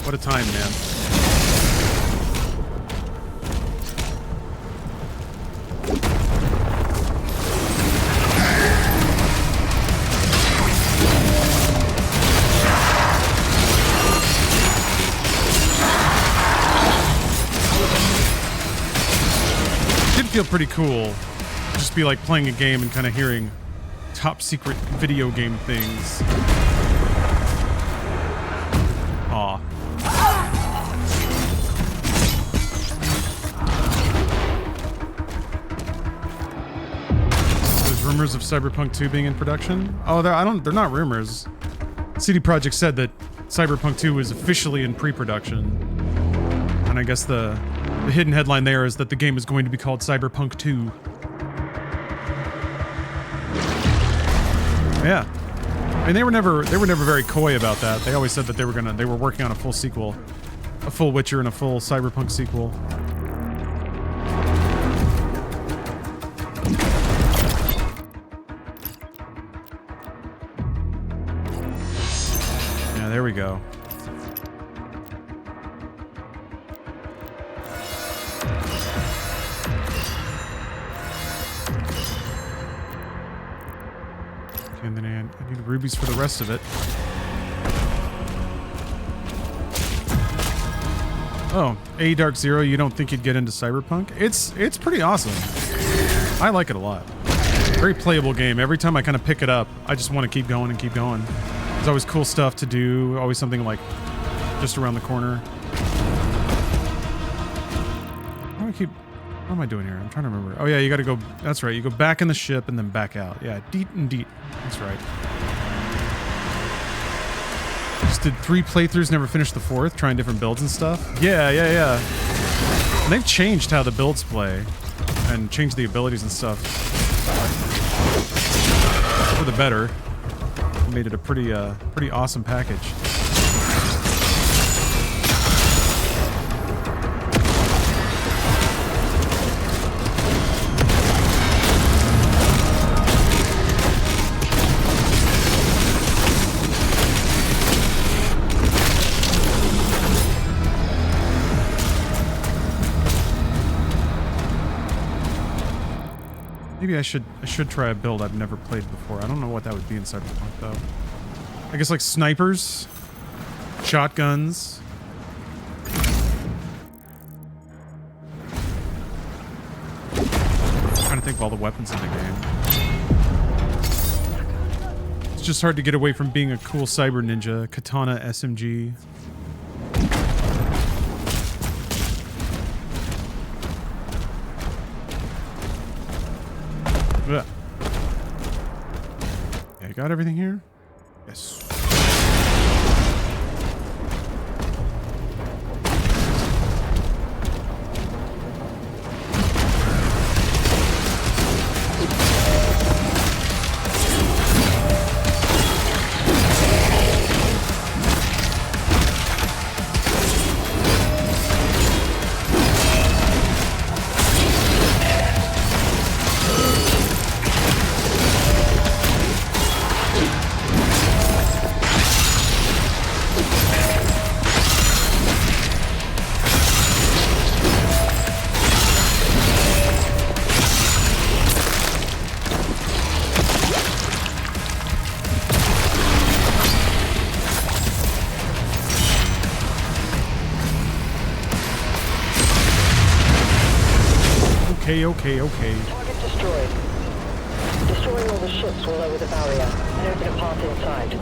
What a time, man. Feel pretty cool. Just be like playing a game and kind of hearing top secret video game things. Aw. There's rumors of Cyberpunk 2 being in production. Oh, they're not rumors. CD Projekt said that Cyberpunk 2 is officially in pre-production. And I guess the hidden headline there is that the game is going to be called Cyberpunk 2. Yeah. I mean, they were never very coy about that. They always said that they were working on a full sequel. A full Witcher and a full Cyberpunk sequel. Yeah, there we go. And then I need rubies for the rest of it. Oh, A Dark Zero, you don't think you'd get into Cyberpunk? It's pretty awesome. I like it a lot. Very playable game. Every time I kind of pick it up, I just want to keep going and keep going. There's always cool stuff to do, always something like just around the corner. What am I doing here? I'm trying to remember. Oh yeah, you gotta go, that's right, you go back in the ship and then back out. Yeah, deet and deet. That's right. Just did 3 playthroughs, never finished the 4th, trying different builds and stuff. Yeah. And they've changed how the builds play and changed the abilities and stuff. For the better. Made it a pretty awesome package. Maybe I should try a build I've never played before. I don't know what that would be in Cyberpunk though. I guess like snipers, shotguns. think of all the weapons in the game. It's just hard to get away from being a cool cyber ninja. Katana, SMG. Ugh. Yeah, you got everything here? Yes. Okay. Target destroyed. Destroying all the ships will lower the barrier and open a path inside.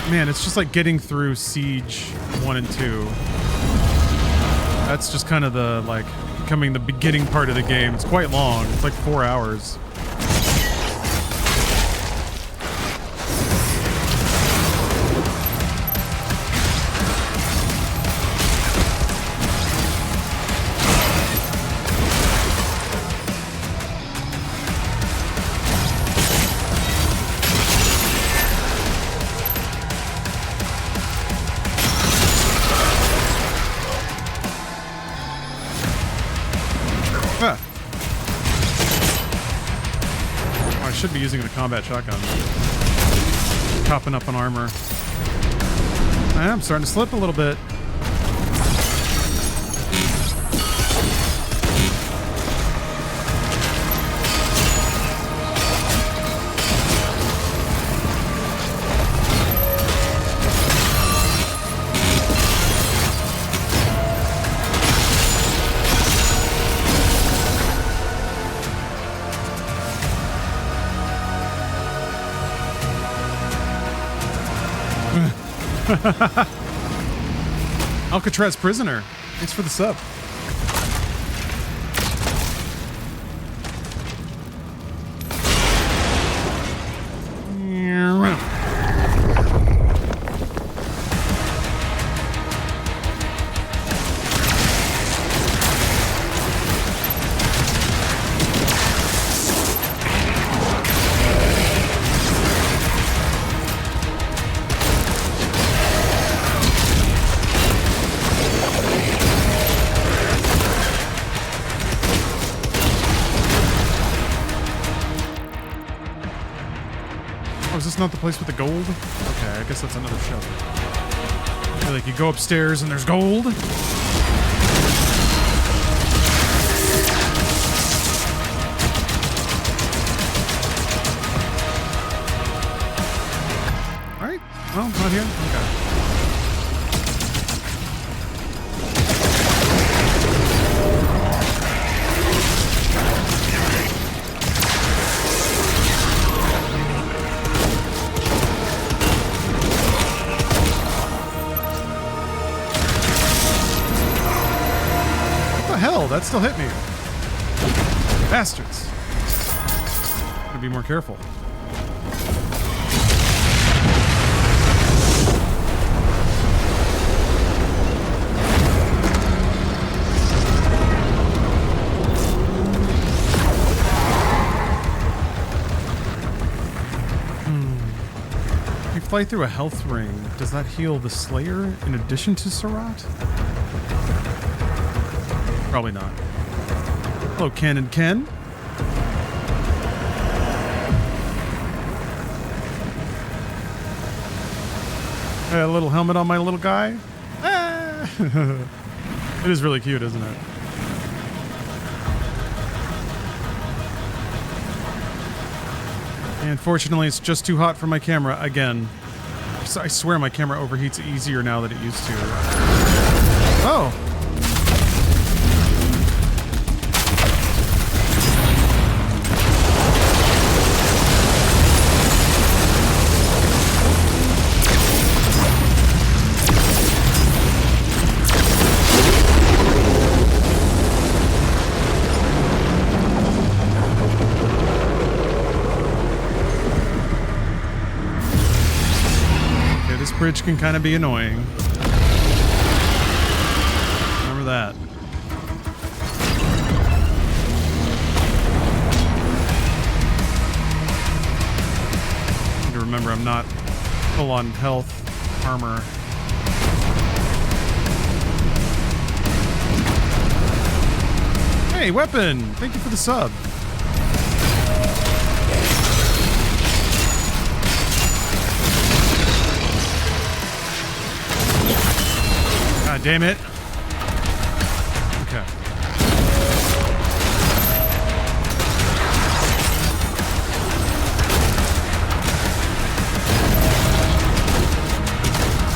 Man, it's just like getting through Siege 1 and 2. That's just kind of the, like, becoming the beginning part of the game. It's quite long. It's like 4 hours. Should be using the combat shotgun. Copping up on armor. I'm starting to slip a little bit. Alcatraz prisoner. Thanks for the sub. Is this not the place with the gold? Okay, I guess that's another show. I feel like you go upstairs and there's gold. Alright. Oh, not here? Okay. hell? That still hit me. Bastards. Gotta be more careful. Fly through a health ring. Does that heal the Slayer in addition to Surat? Probably not. Hello, Ken and Ken. A little helmet on my little guy. Ah. It is really cute, isn't it? And unfortunately, it's just too hot for my camera again. I swear my camera overheats easier now than it used to. Oh. Bridge can kind of be annoying. Remember that. Need to remember I'm not full on health armor. Hey, weapon! Thank you for the sub. God damn it. Okay.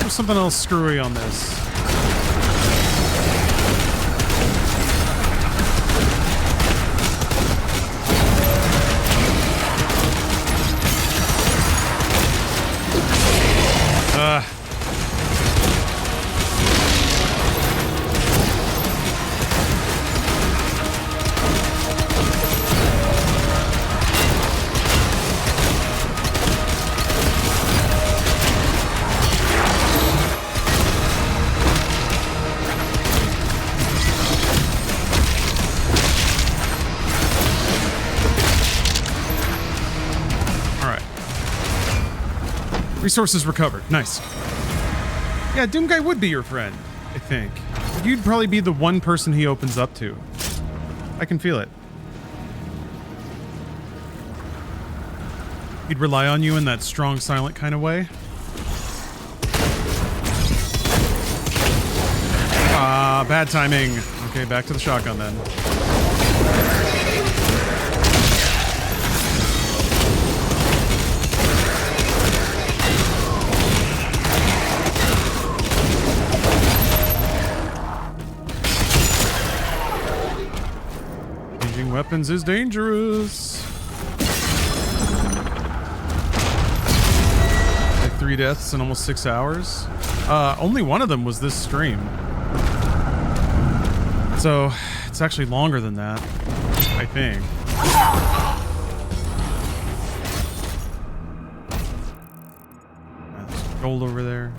There's something else screwy on this. Resources recovered. Nice. Yeah, Doom Guy would be your friend, I think. You'd probably be the one person he opens up to. I can feel it. He'd rely on you in that strong, silent kind of way. Ah, bad timing. Okay, back to the shotgun then. Weapons is dangerous. Like 3 deaths in almost 6 hours. Only one of them was this stream. So it's actually longer than that, I think. There's gold over there.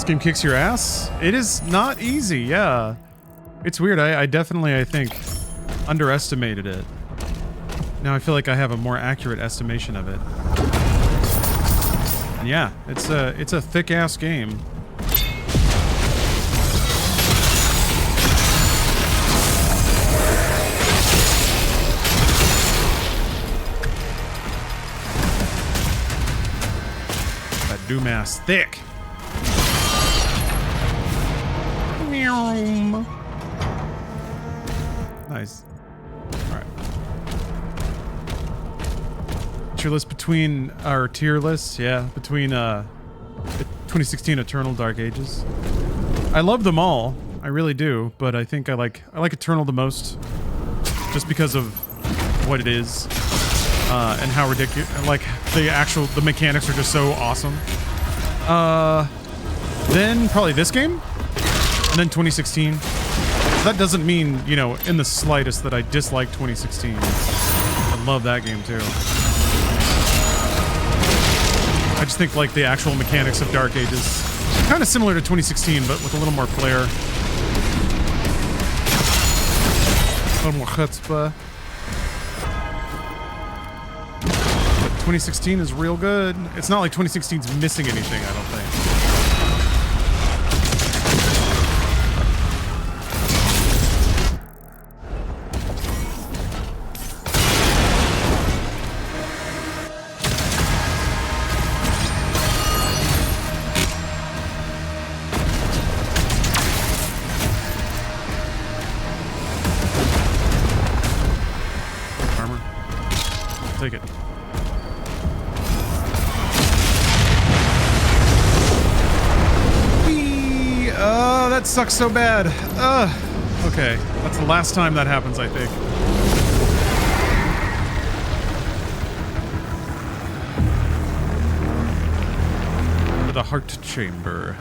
Game kicks your ass. It is not easy. Yeah, it's weird. I definitely, I think, underestimated it. Now I feel like I have a more accurate estimation of it. And yeah, it's a thick ass game. Doom ass thick. Meow. Nice. All right. Tier list between our tier lists, yeah, between 2016 Eternal Dark Ages. I love them all. I really do, but I think I like Eternal the most just because of what it is and how ridiculous, like the mechanics are just so awesome. Then probably this game and then 2016. That doesn't mean, you know, in the slightest that I dislike 2016. I love that game too. I just think like the actual mechanics of Dark Ages kind of similar to 2016, but with a little more flair. A little more chutzpah. But 2016 is real good. It's not like 2016's missing anything, I don't think. Take it. Whee! That sucks so bad. Okay. That's the last time that happens, I think. The heart chamber.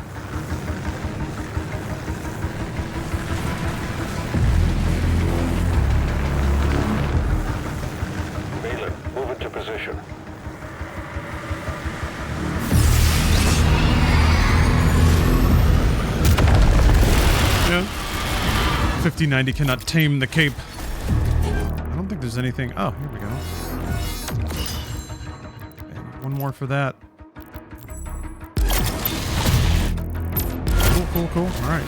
Position. Yeah. 5090 cannot tame the cape. I don't think there's anything. Oh, here we go. And one more for that. Cool, cool, cool. All right.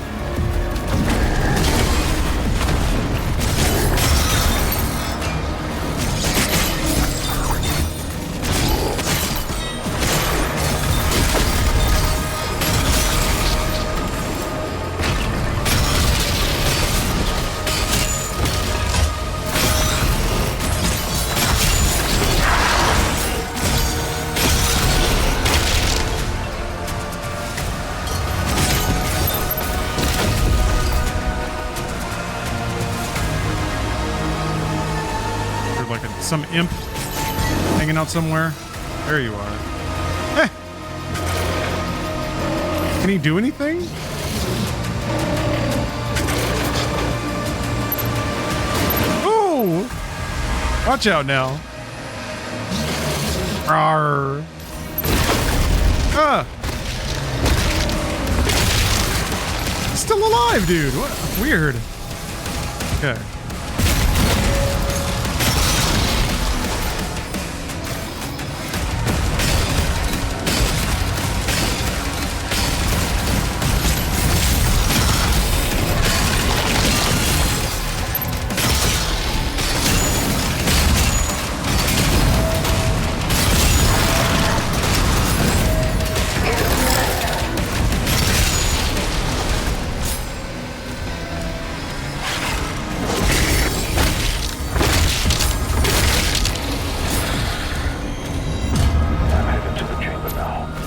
Some imp hanging out somewhere. There you are. Eh. Can he do anything? Oh! Watch out now. Rawr. Ah! He's still alive, dude. What? Weird. Okay.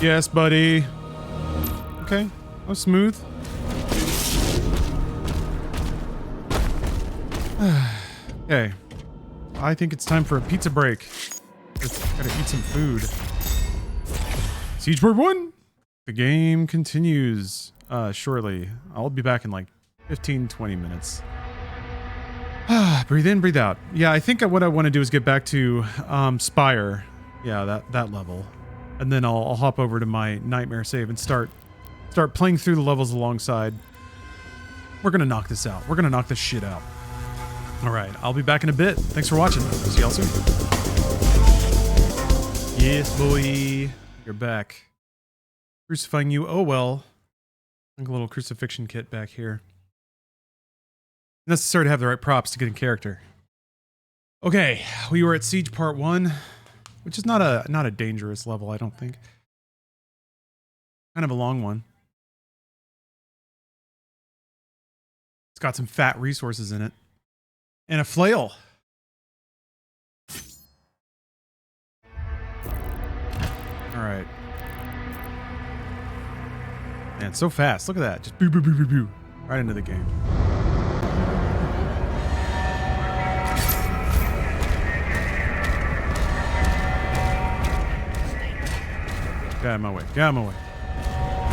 Yes, buddy. Okay. That was smooth. Okay. I think it's time for a pizza break. Gotta eat some food. Siege Part 1. The game continues shortly. I'll be back in like 15, 20 minutes. Breathe in, breathe out. Yeah, I think what I want to do is get back to Spire. Yeah, that level. And then I'll hop over to my nightmare save and start playing through the levels alongside. We're gonna knock this out. We're gonna knock this shit out. All right, I'll be back in a bit. Thanks for watching. See y'all soon. Yes, boy, you're back. Crucifying you. Oh well. Like a little crucifixion kit back here. Necessary to have the right props to get in character. Okay, we were at Siege Part 1. Which is not a dangerous level, I don't think. Kind of a long one. It's got some fat resources in it. And a flail. All right. Man, so fast. Look at that. Just boo, boo, boo, boo, boo. Right into the game. Get out of my way. Get out of my way.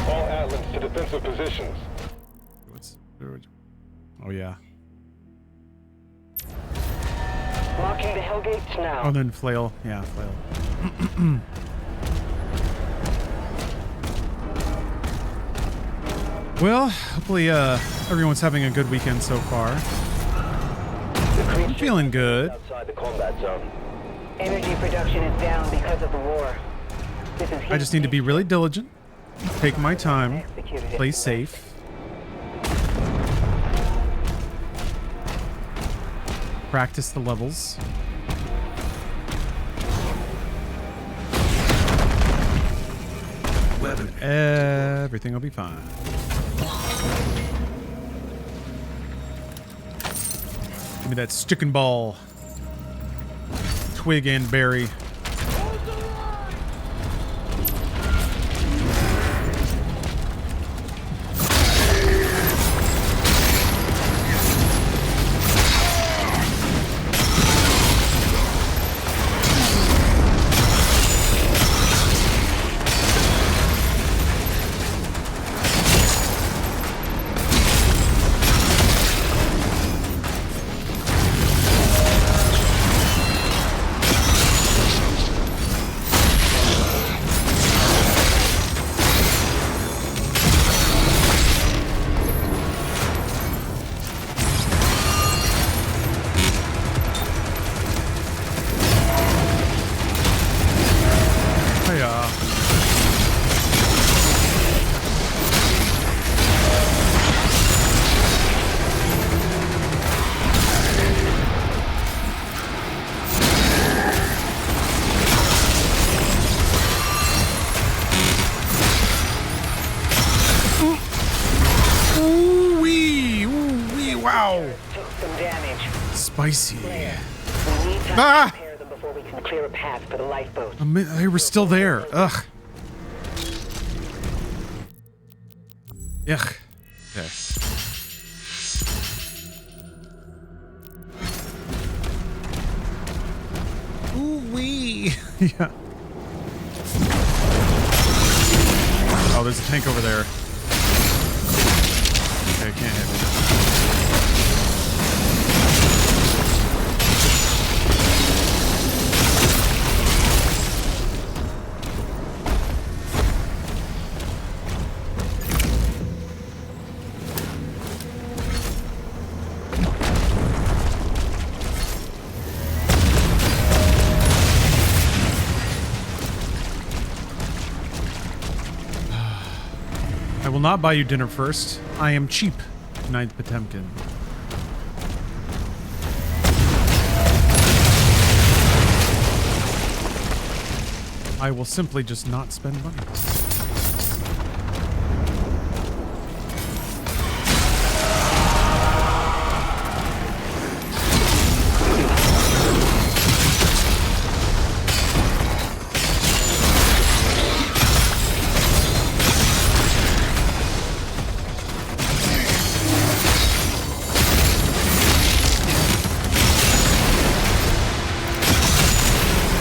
All Atlas to defensive positions. Oh, yeah. Locking the Hellgates now. Oh, then flail. Yeah, flail. Well, hopefully everyone's having a good weekend so far. I'm feeling good. Outside the combat zone. Energy production is down because of the war. This is I just need to be really diligent, take my time, play safe. Practice the levels. Everything will be fine. Give me that stick and ball. Twig and berry. Spicy. Ah! Before we can clear a path for the lifeboat. They were still there. Ugh. Yuck. Okay. Ooh wee. Yeah. Oh, there's a tank over there. Okay, can't hit me. I will not buy you dinner first. I am cheap, Knight Potemkin. I will simply just not spend money.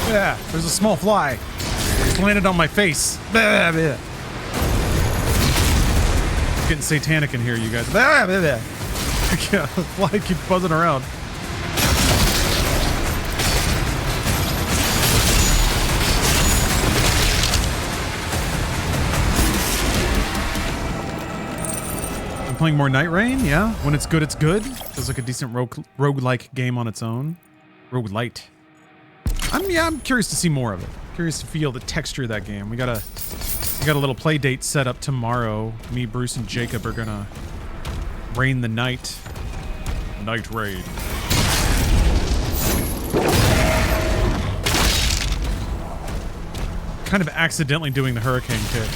Yeah, there's a small fly. It's landed on my face. Blah, blah. It's getting satanic in here, you guys. Blah, blah, blah. Yeah, the fly keeps buzzing around. I'm playing more Night Rain, yeah. When it's good, it's good. Feels like a decent roguelike game on its own. Roguelite. I'm curious to see more of it. Curious to feel the texture of that game. We got a little play date set up tomorrow. Me, Bruce, and Jacob are gonna rain the night. Night raid. Kind of accidentally doing the hurricane kick.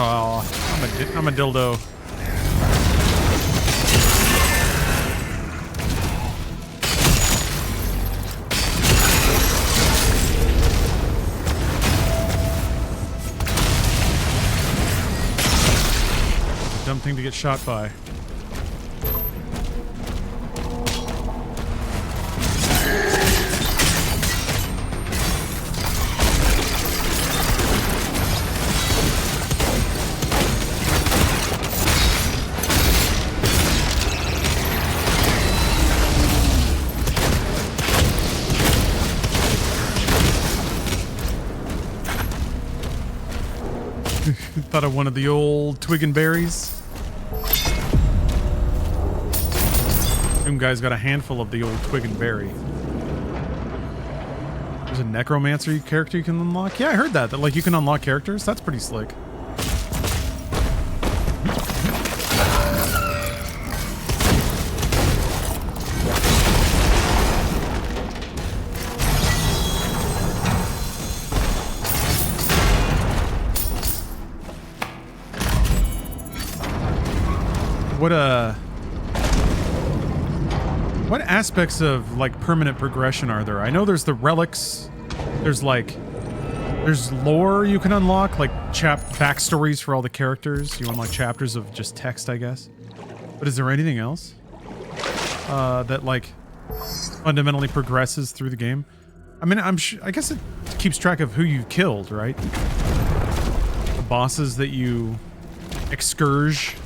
Oh, I'm a dildo. Dumb thing to get shot by. Thought of one of the old twig and berries. Doom guy's got a handful of the old twig and berry. There's a necromancer character you can unlock. Yeah, I heard that like you can unlock characters. That's pretty slick. What aspects of like permanent progression are there? I know there's the relics. There's lore you can unlock, like backstories for all the characters. You unlock chapters of just text, I guess. But is there anything else that like fundamentally progresses through the game? I mean, I guess it keeps track of who you killed, right? The bosses that you excurge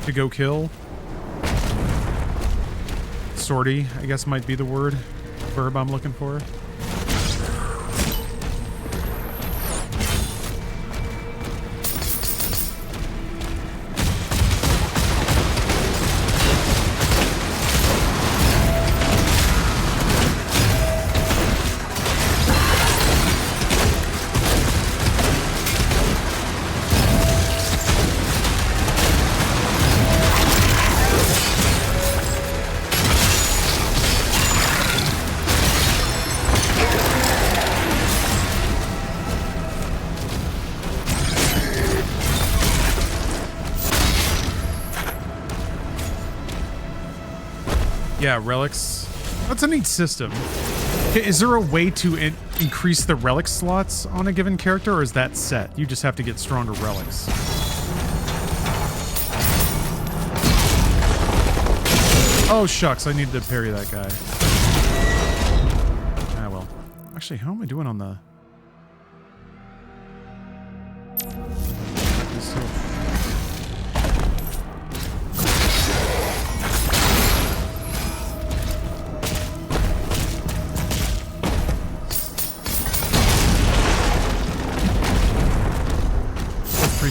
to go kill. Sortie, I guess might be the verb I'm looking for. Yeah, relics. That's a neat system. Is there a way to increase the relic slots on a given character, or is that set? You just have to get stronger relics. Oh, shucks. I need to parry that guy. Ah, well. Actually, how am I doing on the...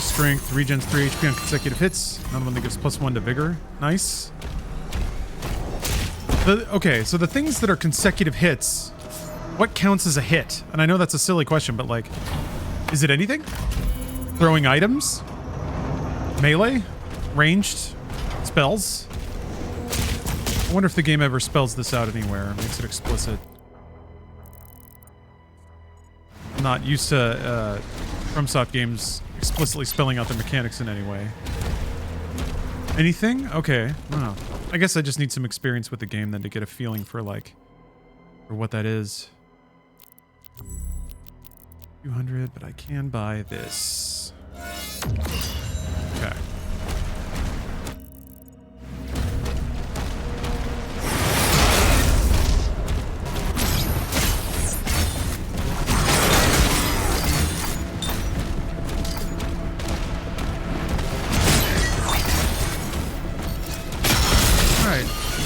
Strength, regens 3 HP on consecutive hits. Another one that gives +1 to vigor. Nice. Okay, so the things that are consecutive hits, what counts as a hit? And I know that's a silly question, but like, is it anything? Throwing items? Melee? Ranged? Spells? I wonder if the game ever spells this out anywhere, makes it explicit. I'm not used to FromSoft games explicitly spelling out the mechanics in any way. Anything? Okay. Oh. I guess I just need some experience with the game then to get a feeling for like, for what that is. 200, but I can buy this. Okay.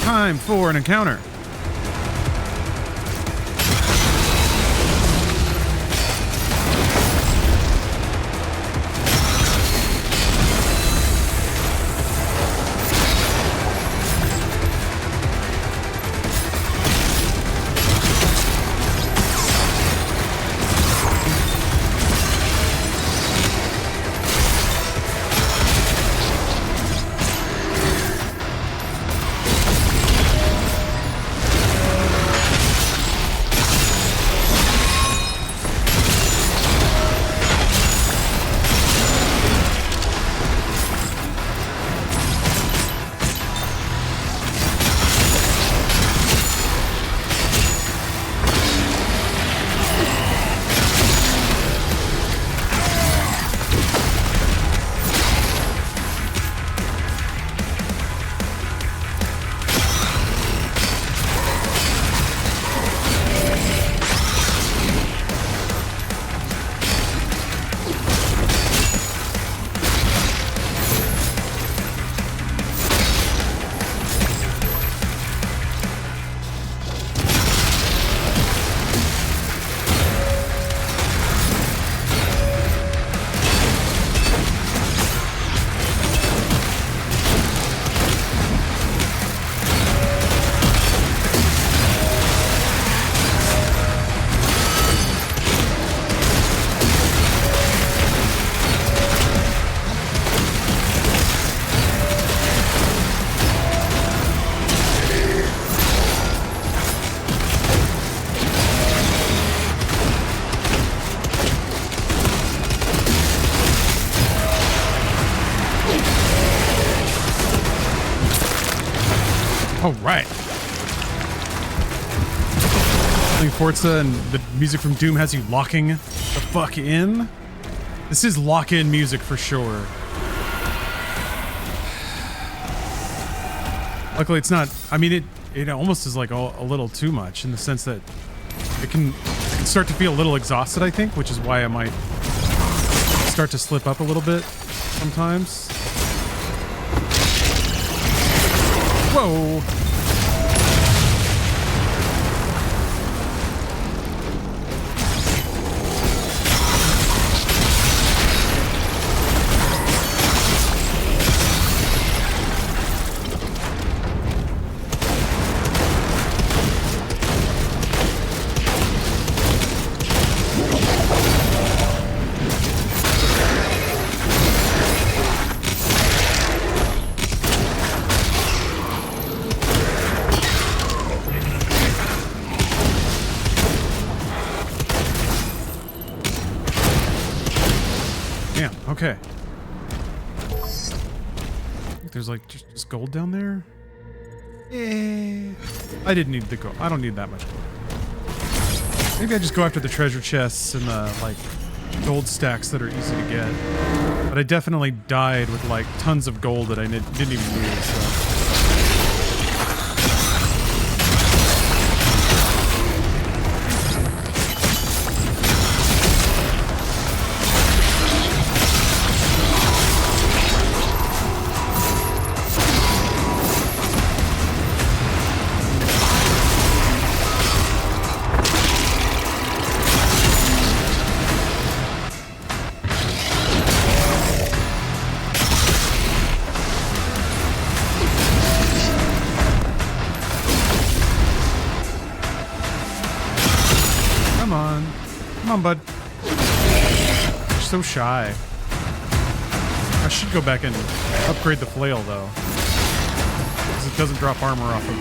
Time for an encounter. Oh, right. Playing Forza and the music from Doom has you locking the fuck in. This is lock-in music for sure. Luckily, it's not. I mean, it almost is like a little too much in the sense that it can start to feel a little exhausted, I think, which is why I might start to slip up a little bit sometimes. Whoa. Okay. There's like just gold down there. I didn't need the gold. I don't need that much gold. Maybe I just go after the treasure chests and the like gold stacks that are easy to get. But I definitely died with like tons of gold that I didn't even use. So. Come on, bud. You're so shy. I should go back and upgrade the flail, though. Because it doesn't drop armor off of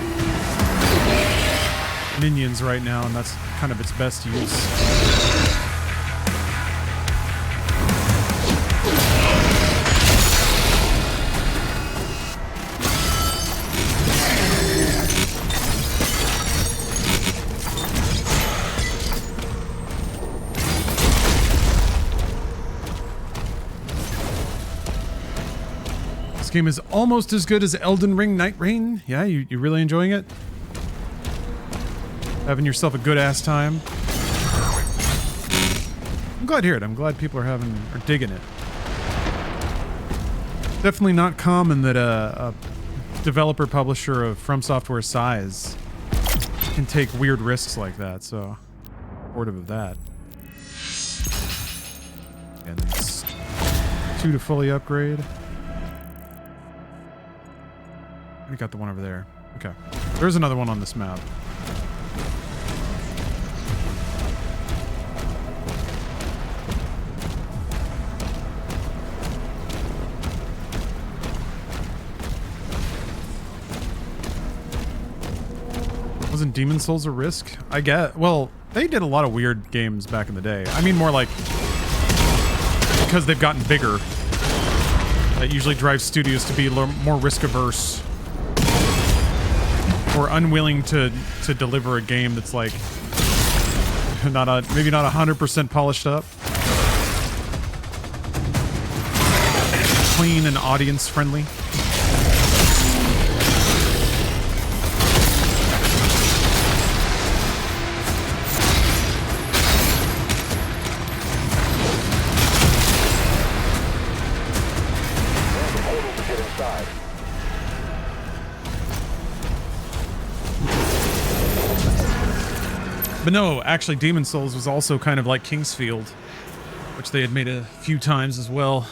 minions right now, and that's kind of its best use. This game is almost as good as Elden Ring Night Rain. Yeah, you really enjoying it? Having yourself a good ass time? I'm glad to hear it. I'm glad people are digging it. Definitely not common that a developer publisher of From Software size can take weird risks like that, so supportive of that. And it's 2 to fully upgrade. We got the one over there. Okay. There's another one on this map. Wasn't Demon Souls a risk? I get. Well, they did a lot of weird games back in the day. I mean, more like because they've gotten bigger. That usually drives studios to be more risk averse. Or unwilling to deliver a game that's like maybe not 100% polished up, clean and audience friendly. But no, actually Demon Souls was also kind of like Kingsfield, which they had made a few times as well.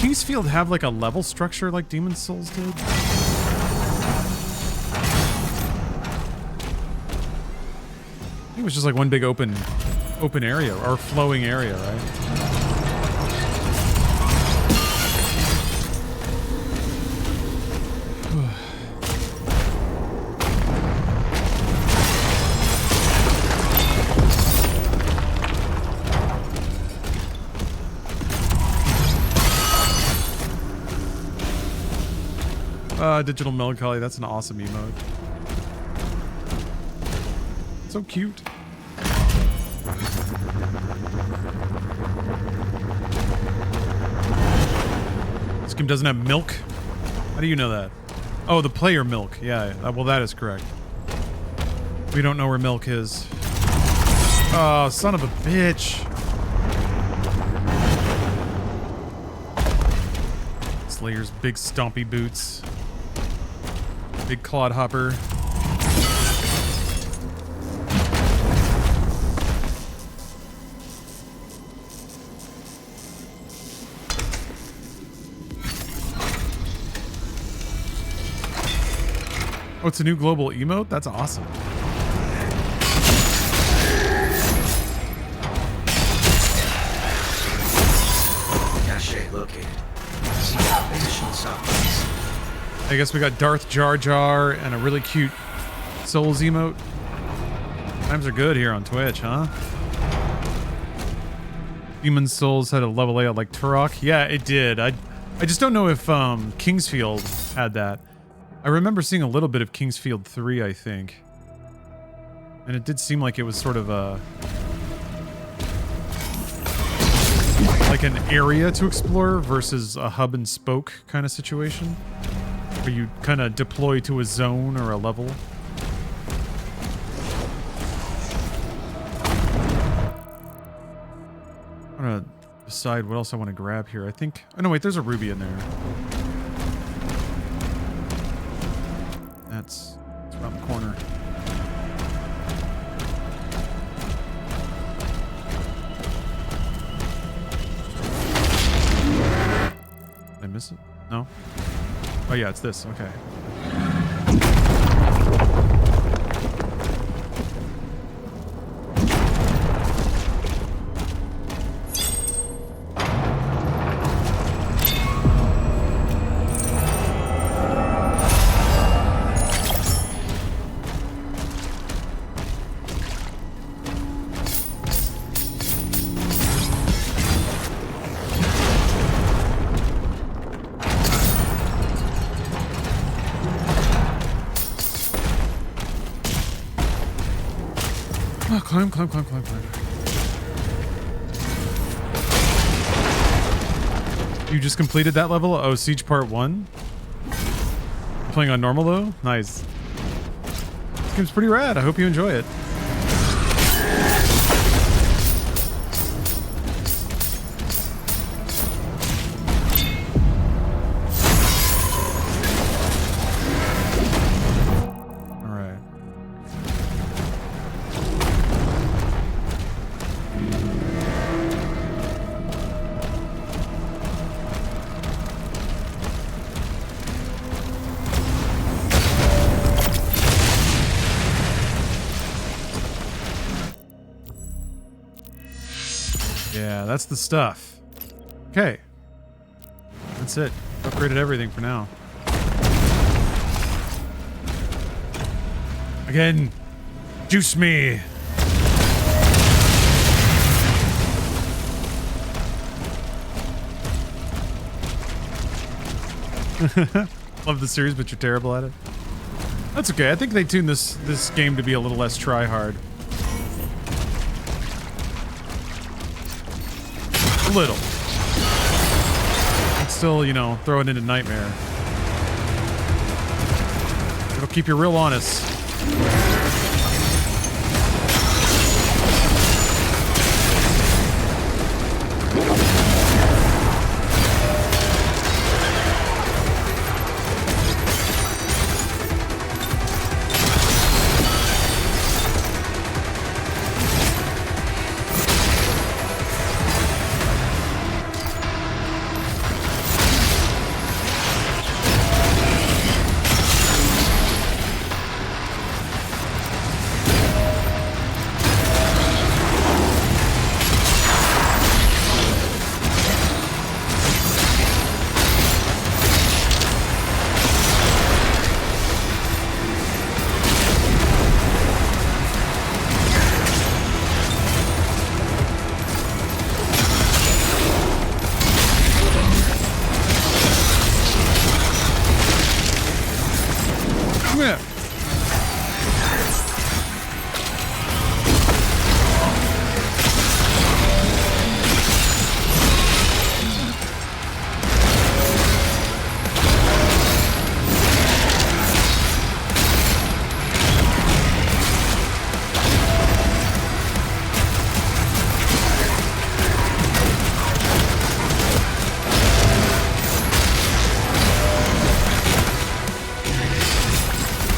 Kingsfield have like a level structure like Demon Souls did? I think it was just like one big open area or flowing area, right? Digital Melancholy. That's an awesome emote. So cute. This game doesn't have milk? How do you know that? Oh, the player milk. Yeah, well, that is correct. We don't know where milk is. Oh, son of a bitch. Slayer's big stompy boots. Big clodhopper. Oh, it's a new global emote? That's awesome. Cache located. See additional supplements. I guess we got Darth Jar Jar and a really cute Souls emote. Times are good here on Twitch, huh? Demon Souls had a level layout like Turok. Yeah, it did. I just don't know if Kingsfield had that. I remember seeing a little bit of Kingsfield 3, I think. And it did seem like it was sort of a... like an area to explore versus a hub and spoke kind of situation. Where you kind of deploy to a zone or a level. I'm gonna decide what else I want to grab here. I think... oh, no, wait, there's a ruby in there. That's around the corner. Did I miss it? No? Oh yeah, it's this. Okay. Climb, climb, climb, climb, climb. You just completed that level? Oh, Siege Part 1? Playing on normal though? Nice. This game's pretty rad. I hope you enjoy it. That's the stuff. Okay. That's it. Upgraded everything for now. Again. Juice me. Love the series, but you're terrible at it. That's okay. I think they tuned this game to be a little less try-hard. A little. It's still, you know, throw it into Nightmare. It'll keep you real honest. Yeah.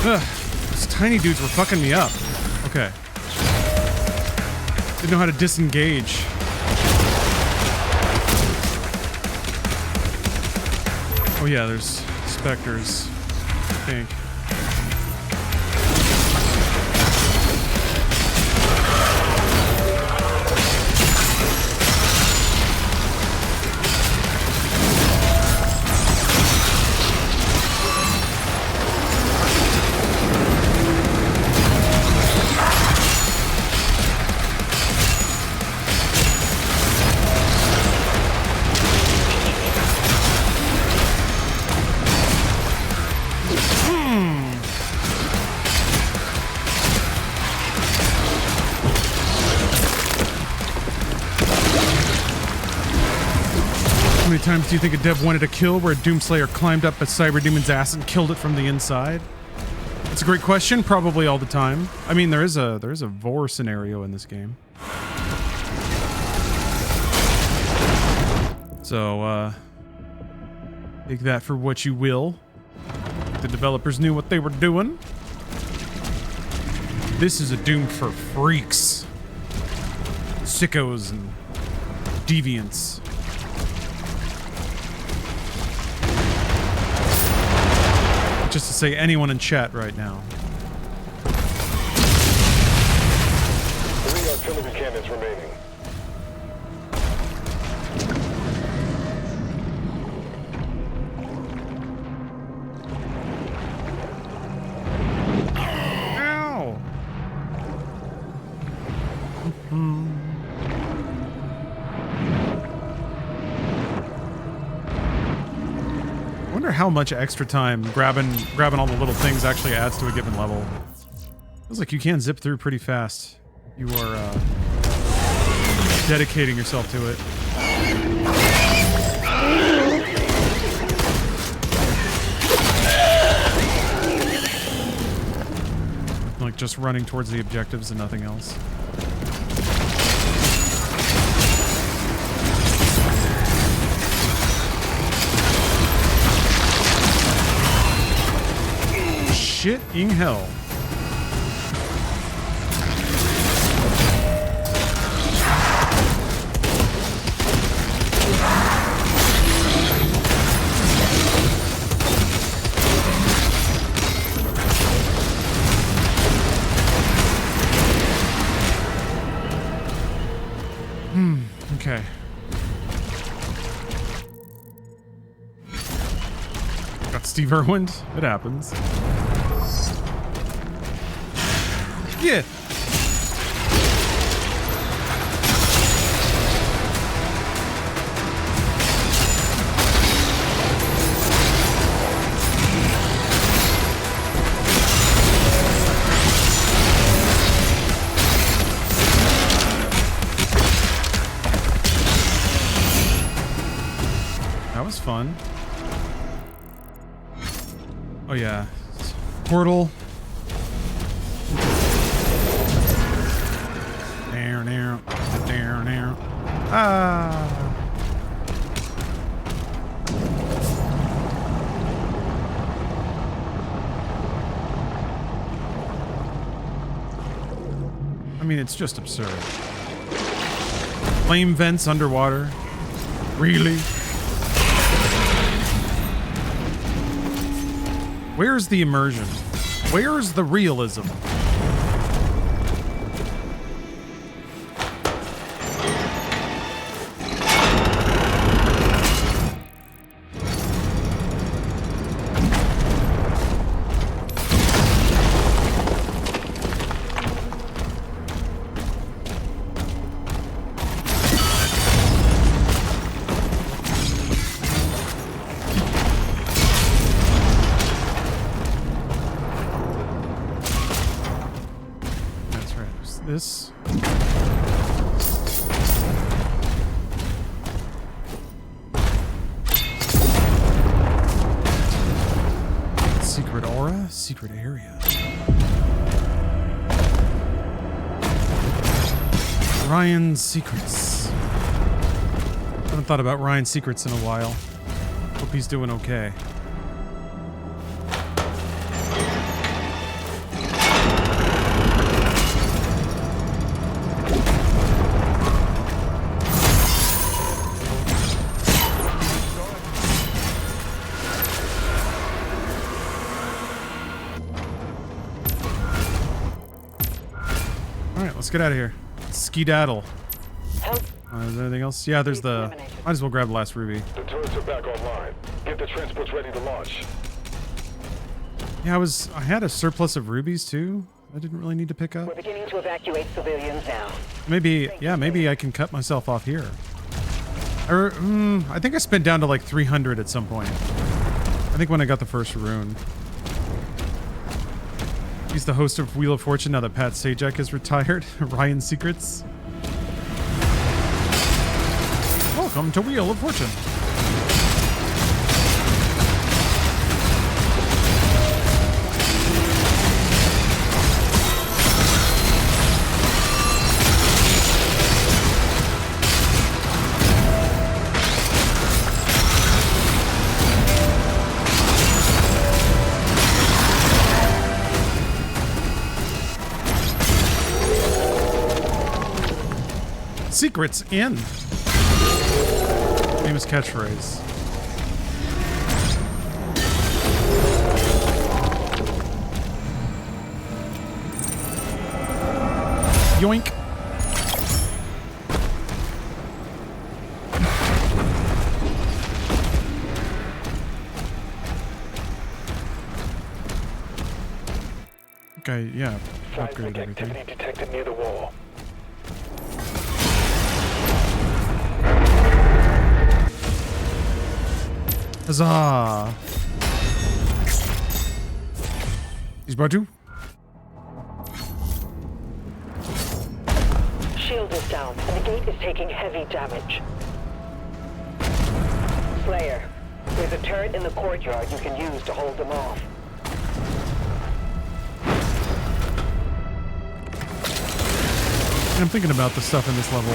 Ugh, those tiny dudes were fucking me up. Okay. Didn't know how to disengage. Oh yeah, there's specters, I think. How many times do you think a dev wanted a kill where a Doomslayer climbed up a Cyberdemon's ass and killed it from the inside? That's a great question. Probably all the time. I mean, there is a Vor scenario in this game. So, take that for what you will. The developers knew what they were doing. This is a Doom for freaks. Sickos and deviants. Just to say anyone in chat right now. 3 artillery cannons remaining. Ow! I wonder how much extra time grabbing all the little things actually adds to a given level. Feels like you can zip through pretty fast. You are dedicating yourself to it. Like just running towards the objectives and nothing else. Shit in hell. Okay. Got Steve Irwin. It happens. Yeah. That was fun. Oh yeah. Portal. Ah. I mean, it's just absurd. Flame vents underwater. Really? Where's the immersion? Where's the realism? this. Secret aura, secret area. Ryan's secrets. Haven't thought about Ryan's secrets in a while. Hope he's doing okay. Alright, let's get out of here. Skedaddle. Is there anything else? Yeah, there's the... Might as well grab the last ruby. The turrets are back online. Get the transports ready to launch. Yeah, I had a surplus of rubies too. I didn't really need to pick up. We're beginning to evacuate civilians now. Maybe, yeah, maybe I can cut myself off here. Or, I think I spent down to like 300 at some point. I think when I got the first rune. He's the host of Wheel of Fortune now that Pat Sajak is retired. Ryan's Secrets. Welcome to Wheel of Fortune. Secrets in. Famous catchphrase. Yoink. Okay, yeah. Upgraded everything. Activity detected near the wall. Huzzah! He's brought to. Shield is down, and the gate is taking heavy damage. Slayer, there's a turret in the courtyard you can use to hold them off. I'm thinking about the stuff in this level.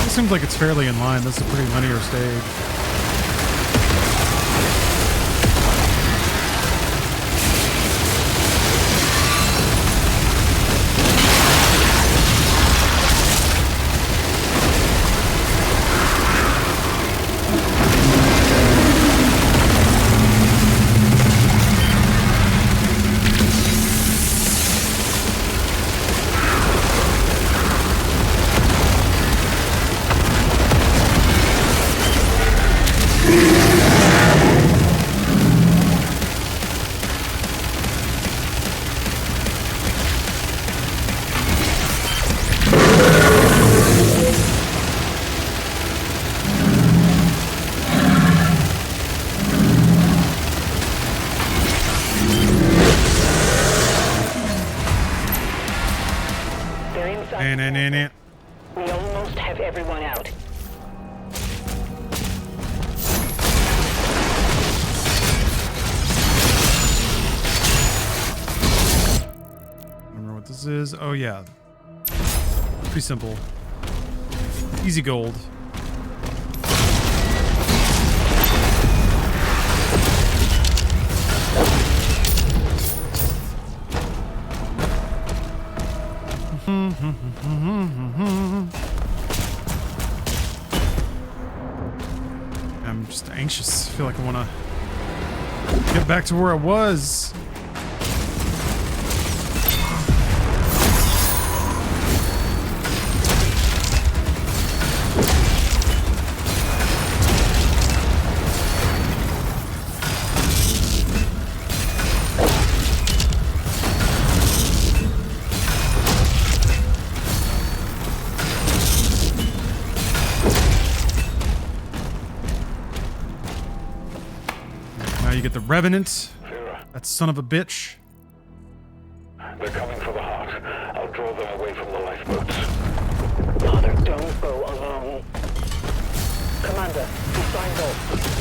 Seems like it's fairly in line. This is a pretty linear stage. We almost have everyone out. Remember what this is? Oh yeah. Pretty simple. Easy gold. I'm just anxious. I feel like I want to get back to where I was. you get the Revenant. Vera, That son of a bitch. they're coming for the heart. I'll draw them away from the lifeboats. Father, don't go alone. Commander, we signed off.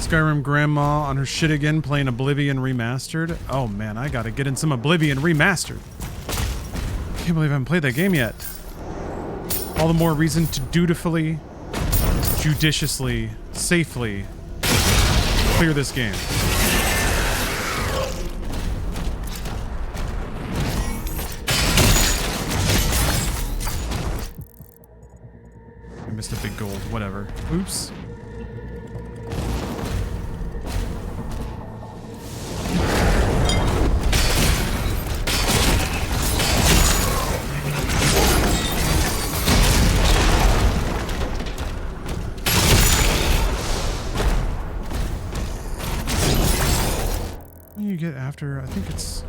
Skyrim grandma on her shit again playing Oblivion Remastered. Oh man, I gotta get in some Oblivion Remastered. Can't believe I haven't played that game yet. All the more reason to dutifully, judiciously, safely clear this game. I missed a big gold, whatever. Oops. You get after, I think it's,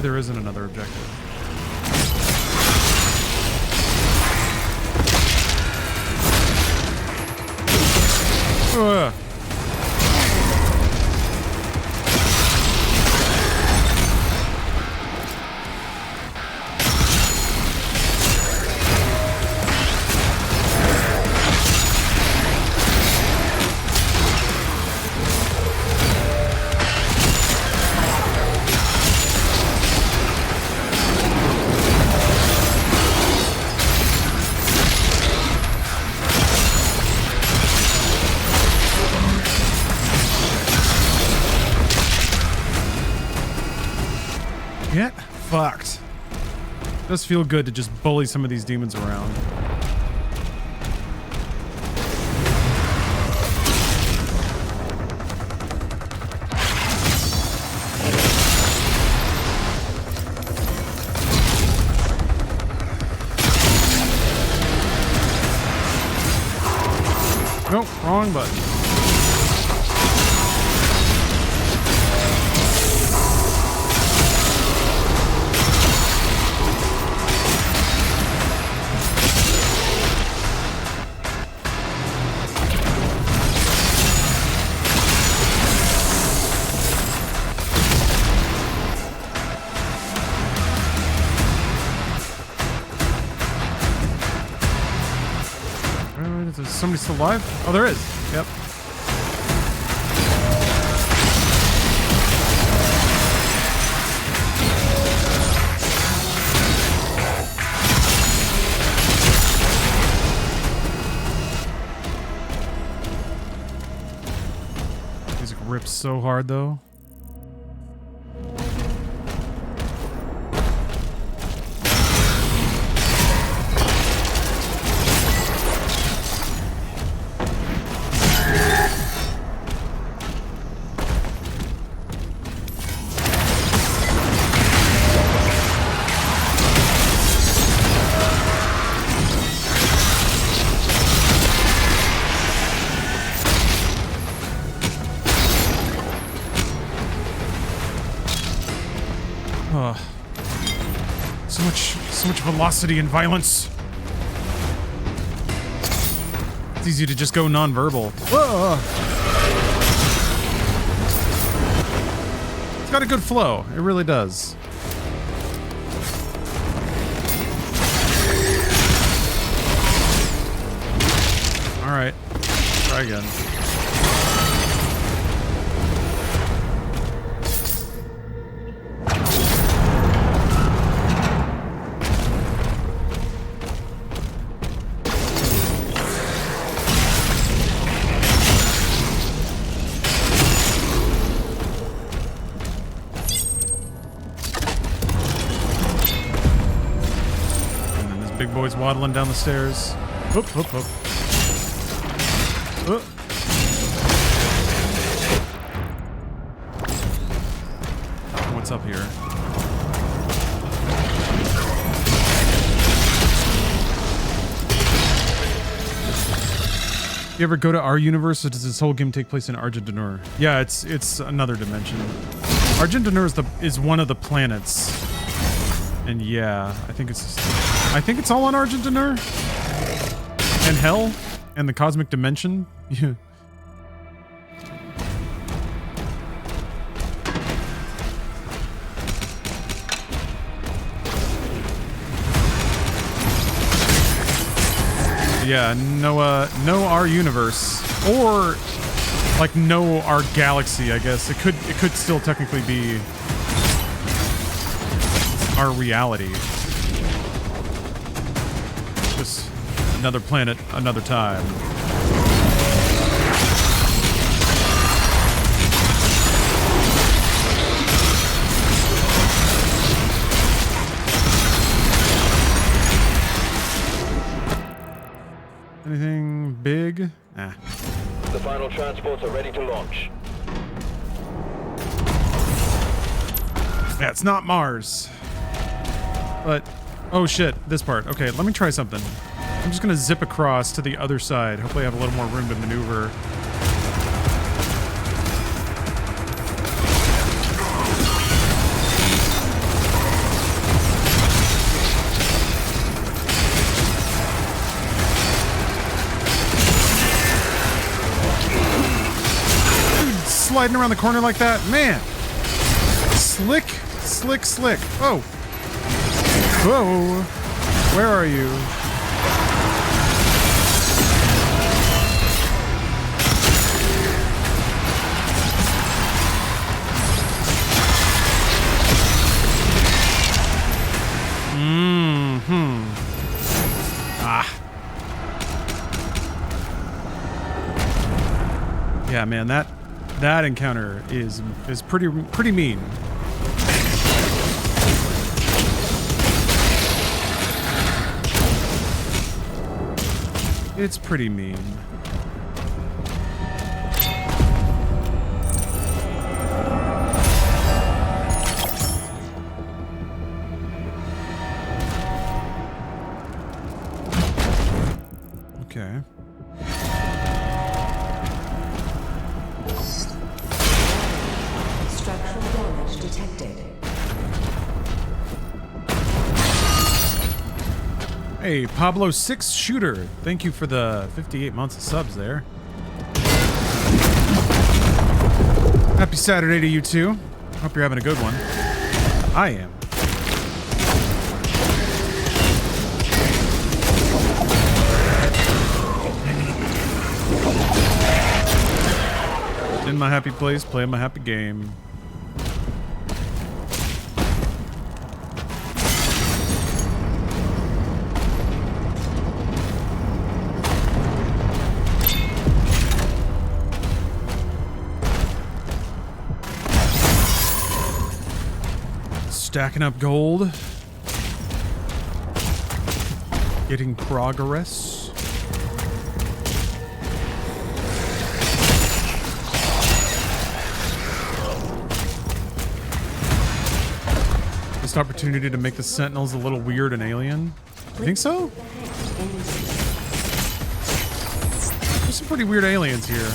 there isn't another objective. Ugh. Get fucked. Does feel good to just bully some of these demons around. Nope, wrong button. Is somebody still alive? Oh, there is. Yep. Music rips so hard, though. So much velocity and violence. It's easy to just go non-verbal. Whoa. It's got a good flow. It really does. All right, try again. Big boy's waddling down the stairs. Hoop, hoop, hoop. What's up here? You ever go to our universe, or does this whole game take place in Argentinur? Yeah, it's another dimension. Argentinur is one of the planets, and yeah, I think it's all on Argentinur and Hell and the cosmic dimension. Yeah. Yeah, no our universe, or like no our galaxy. I guess it could still technically be our reality. Just another planet, another time. Anything big? Nah. The final transports are ready to launch. Yeah, it's not Mars. But, oh shit, this part. Okay, let me try something. I'm just gonna zip across to the other side. Hopefully I have a little more room to maneuver. Sliding around the corner like that, man. Slick, slick, slick. Oh, whoa, where are you? Yeah, man, that encounter is pretty mean. It's pretty mean. Okay. Hey, Pablo 6 Shooter, thank you for the 58 months of subs there. Happy Saturday to you too. Hope you're having a good one. I am. In my happy place, playing my happy game. Stacking up gold. Getting progress. This opportunity to make the Sentinels a little weird and alien. You think so? There's some pretty weird aliens here.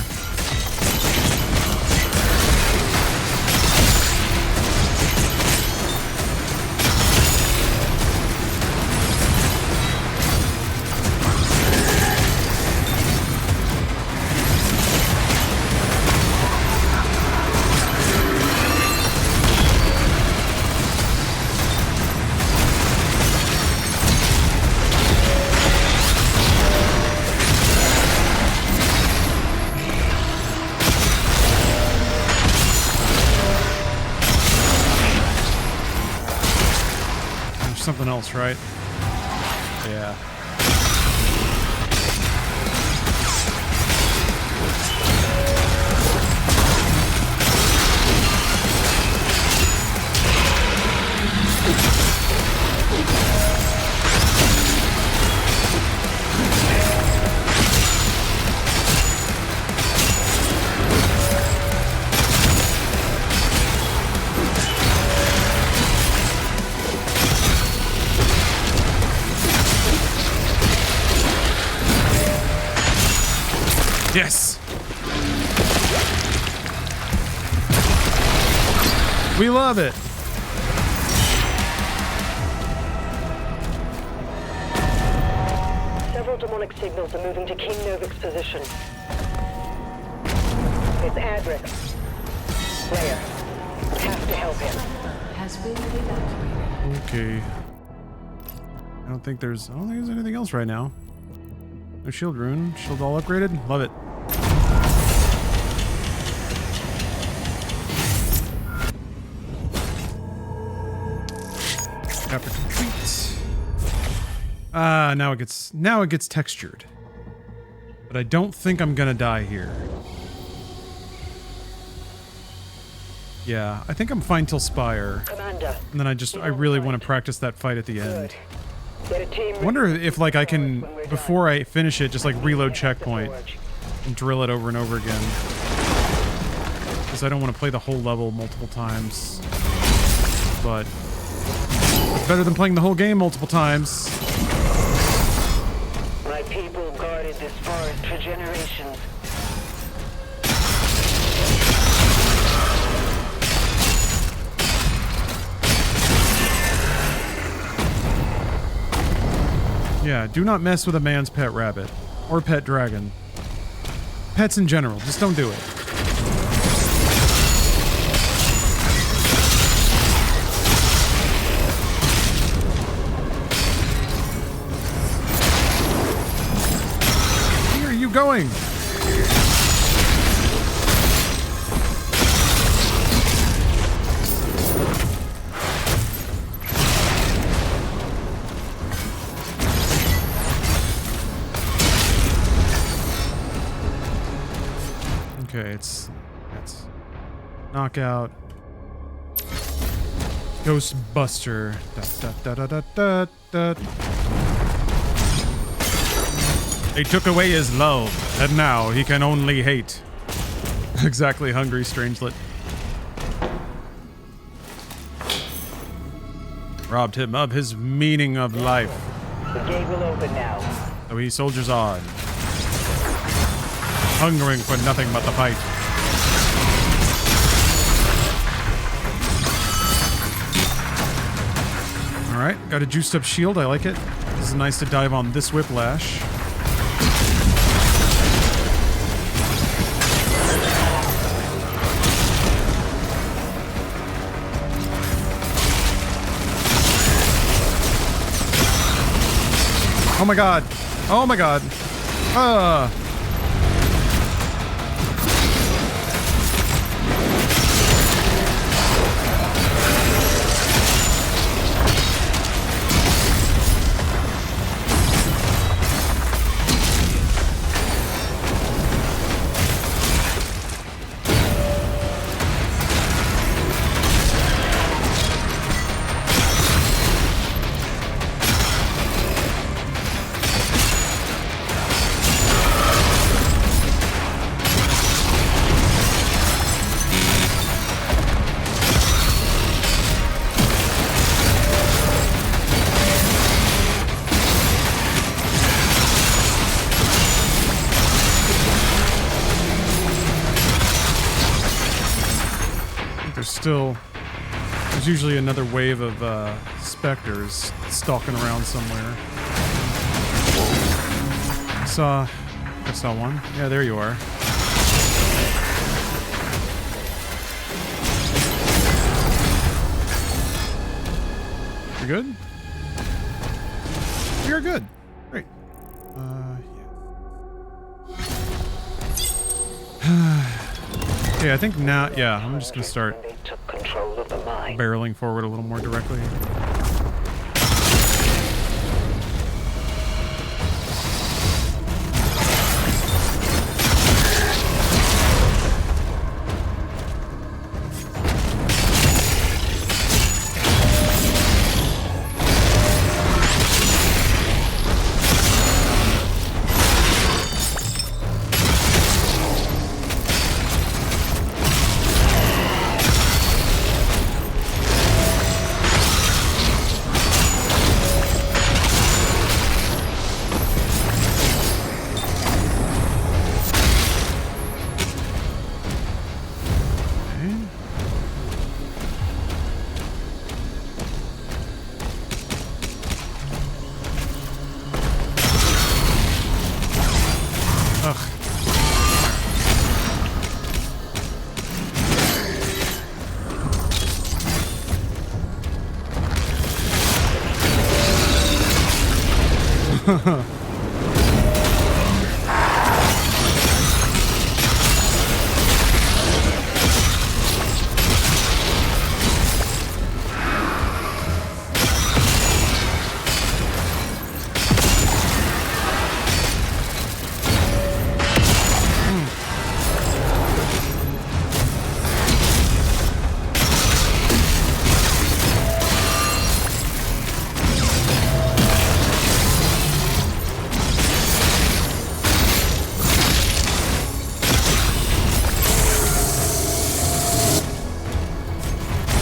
Something else, right? Yeah. Yes. We love it. Several demonic signals are moving to King Novik's position. It's Adric. Slayer. Have to help him. Has been evacuated. Okay. I don't think there's anything else right now. No shield rune. Shield all upgraded. Love it. Chapter complete. Now it gets textured. But I don't think I'm gonna die here. Yeah, I think I'm fine till Spire. Commander. And then I really want to practice that fight at the end. Get a team. I wonder if like I can, before I finish it, just like reload checkpoint and drill it over and over again. Because I don't want to play the whole level multiple times. But it's better than playing the whole game multiple times. My people guarded this forest for generations. Yeah, do not mess with a man's pet rabbit. Or pet dragon. Pets in general, just don't do it. Where are you going? Okay, it's knockout. Ghostbuster. Da, da, da, da, da, da. They took away his love, and now he can only hate. Exactly, hungry Strangelet. Robbed him of his meaning of life. The gate will open now. So he soldiers on. Hungering for nothing but the fight. Alright, got a juiced up shield, I like it. This is nice to dive on this whiplash. Oh my god. Oh my god. There's usually another wave of specters stalking around somewhere. I saw one. Yeah, there you are. You're good? You're good. Great. Yeah. Okay, I think now, yeah, I'm just gonna start barreling forward a little more directly.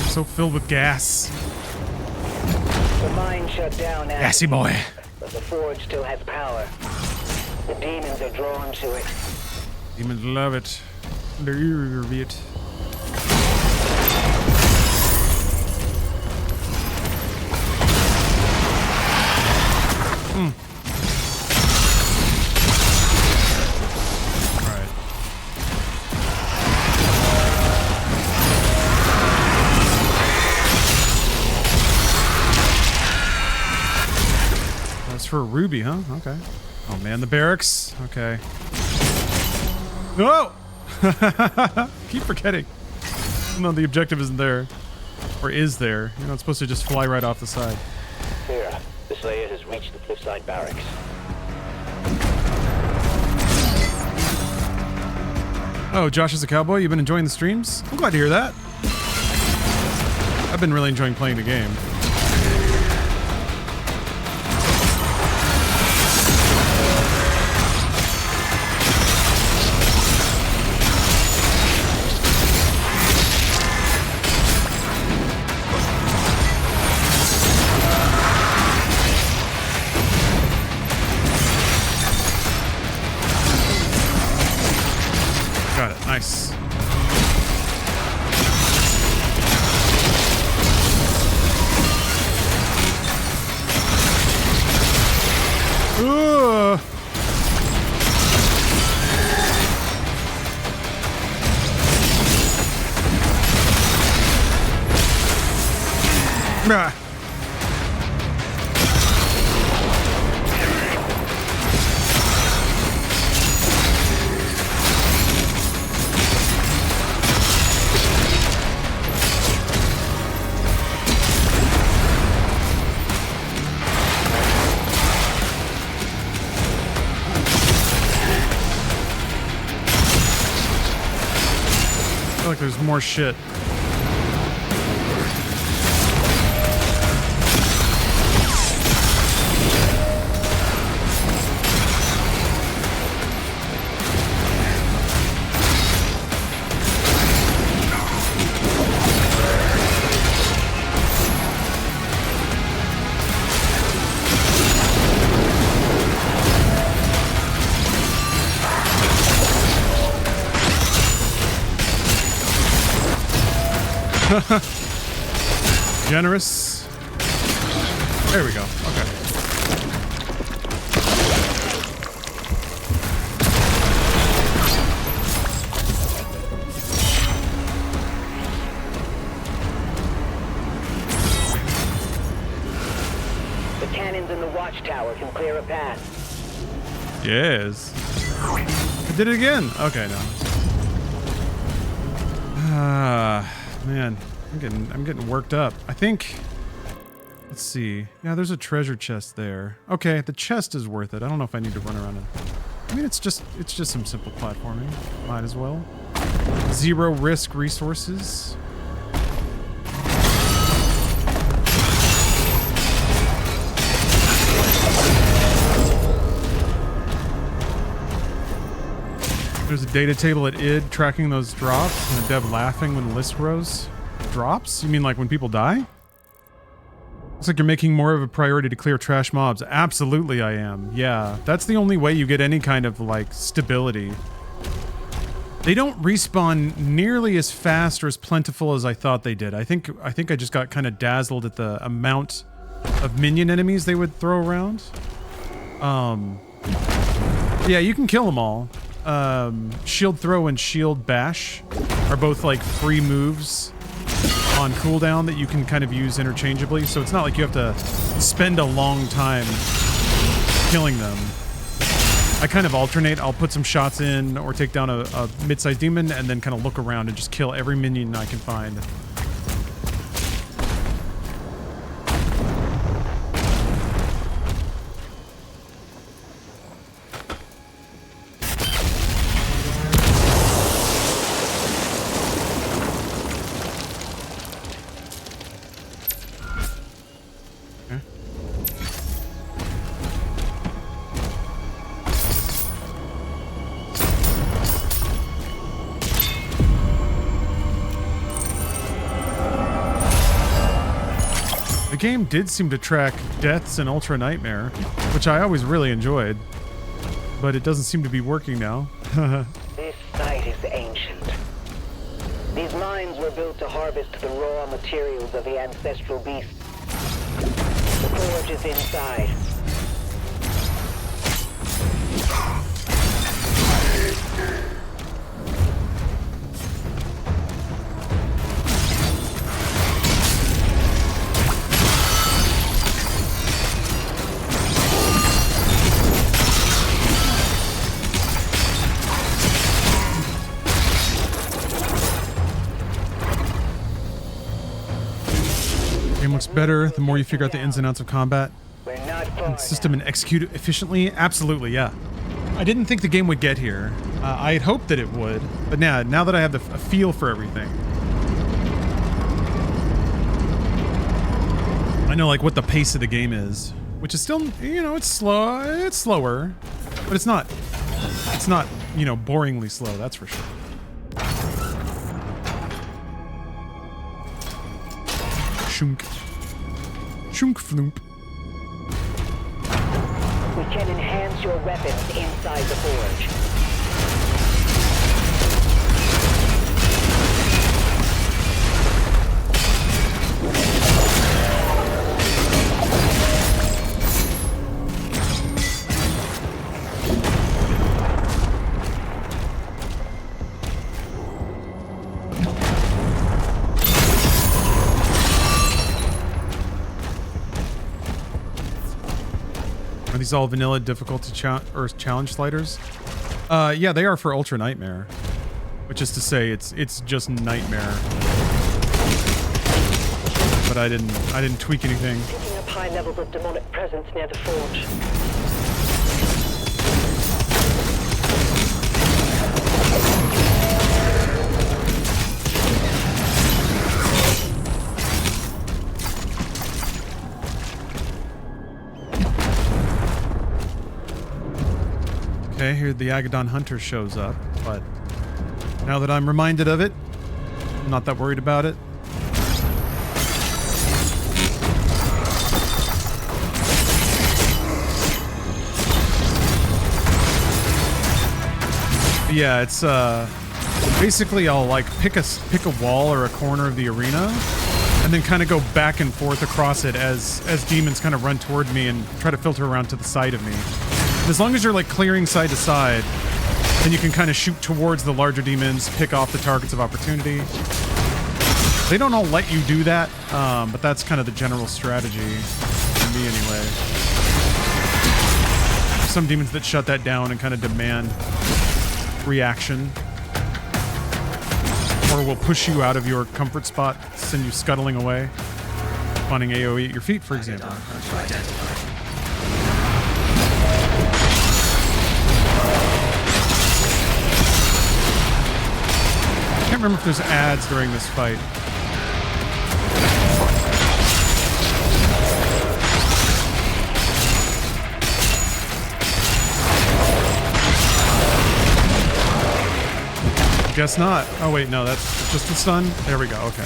So filled with gas. The mine shut down after, Gassy boy. but the forge still has power. The demons are drawn to it. Demons love it. Love it. Alright. That's for a ruby, huh? Okay. Oh man, the barracks. Okay. No! Keep forgetting. No, the objective isn't there. Or is there. You're not supposed to just fly right off the side. Here, the Slayer has reached the cliffside barracks. Oh, Josh is a cowboy. You've been enjoying the streams? I'm glad to hear that. I've been really enjoying playing the game. Got it. Nice. Ugh. Ah. I feel like there's more shit. Generous. There we go. Okay. The cannons in the watchtower can clear a path. Yes. I did it again. Okay, no. Man, I'm getting worked up. I think. Let's see. Yeah, there's a treasure chest there. Okay, the chest is worth it. I don't know if I need to run around and. I mean, it's just some simple platforming. Might as well. Zero risk resources. There's a data table at id tracking those drops and a dev laughing when the list grows. Drops? You mean like when people die? Looks like you're making more of a priority to clear trash mobs. Absolutely I am. Yeah, that's the only way you get any kind of like stability. They don't respawn nearly as fast or as plentiful as I thought they did. I think I just got kind of dazzled at the amount of minion enemies they would throw around. Yeah, you can kill them all. Shield throw and shield bash are both like free moves on cooldown that you can kind of use interchangeably, so it's not like you have to spend a long time killing them, I kind of alternate. I'll put some shots in or take down a mid-sized demon and then kind of look around and just kill every minion I can find. The game did seem to track deaths in Ultra Nightmare, which I always really enjoyed, but it doesn't seem to be working now. This site is ancient. These mines were built to harvest the raw materials of the ancestral beast. The forge is inside. Game looks better the more you figure out the ins and outs of combat. We're not far And system now. and execute it efficiently. Absolutely, yeah. I didn't think the game would get here. I had hoped that it would, but now that I have a feel for everything, I know like what the pace of the game is, which is still, you know, it's slow. It's slower, but it's not, you know, boringly slow. That's for sure. Shunk. Shunk floop. We can enhance your weapons inside the forge. Are these all vanilla difficulty challenge sliders? Yeah, they are for Ultra Nightmare, which is to say it's just Nightmare. But I didn't tweak anything. Picking up high levels of demonic presence near the forge. Okay, here the Agadon Hunter shows up, but now that I'm reminded of it, I'm not that worried about it. But yeah, it's basically I'll like pick a wall or a corner of the arena and then kind of go back and forth across it as demons kind of run toward me and try to filter around to the side of me. As long as you're like clearing side to side, then you can kind of shoot towards the larger demons, pick off the targets of opportunity. They don't all let you do that, but that's kind of the general strategy for me anyway. Some demons that shut that down and kind of demand reaction, or will push you out of your comfort spot, send you scuttling away, spawning AoE at your feet, for example. I can't remember if there's ads during this fight. Guess not. Oh wait, no, that's just the stun. There we go, okay.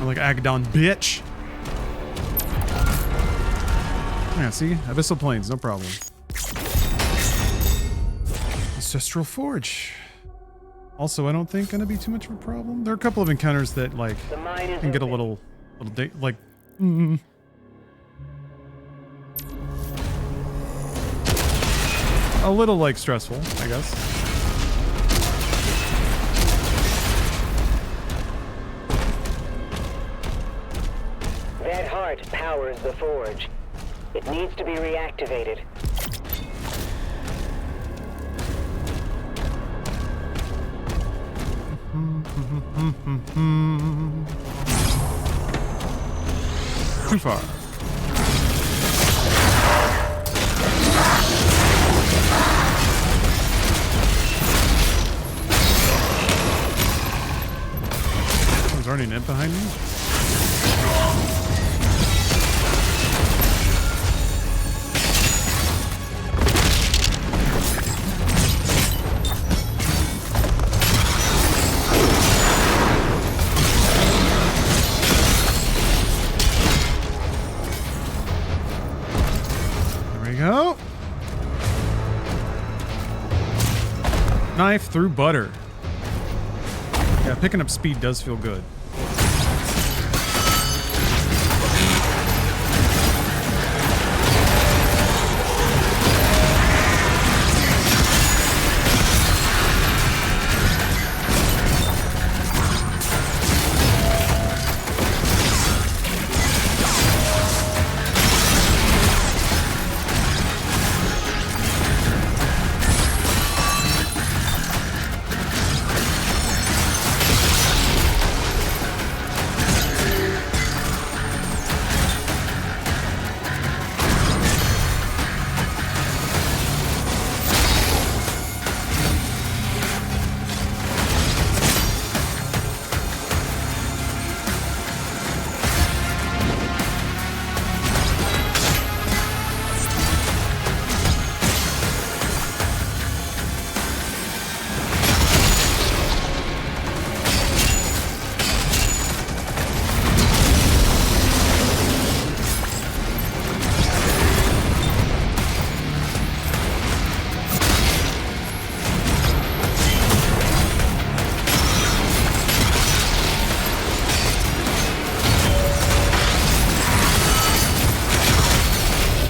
I'm like Agadon, bitch. Yeah, see? Abyssal Plains, no problem. Ancestral Forge. Also, I don't think gonna be too much of a problem. There are a couple of encounters that, like, can get a little like, a little, like, stressful, I guess. dead heart powers the forge. It needs to be reactivated. Too far. There's already an imp behind me. Go. Knife through butter. Yeah, picking up speed does feel good.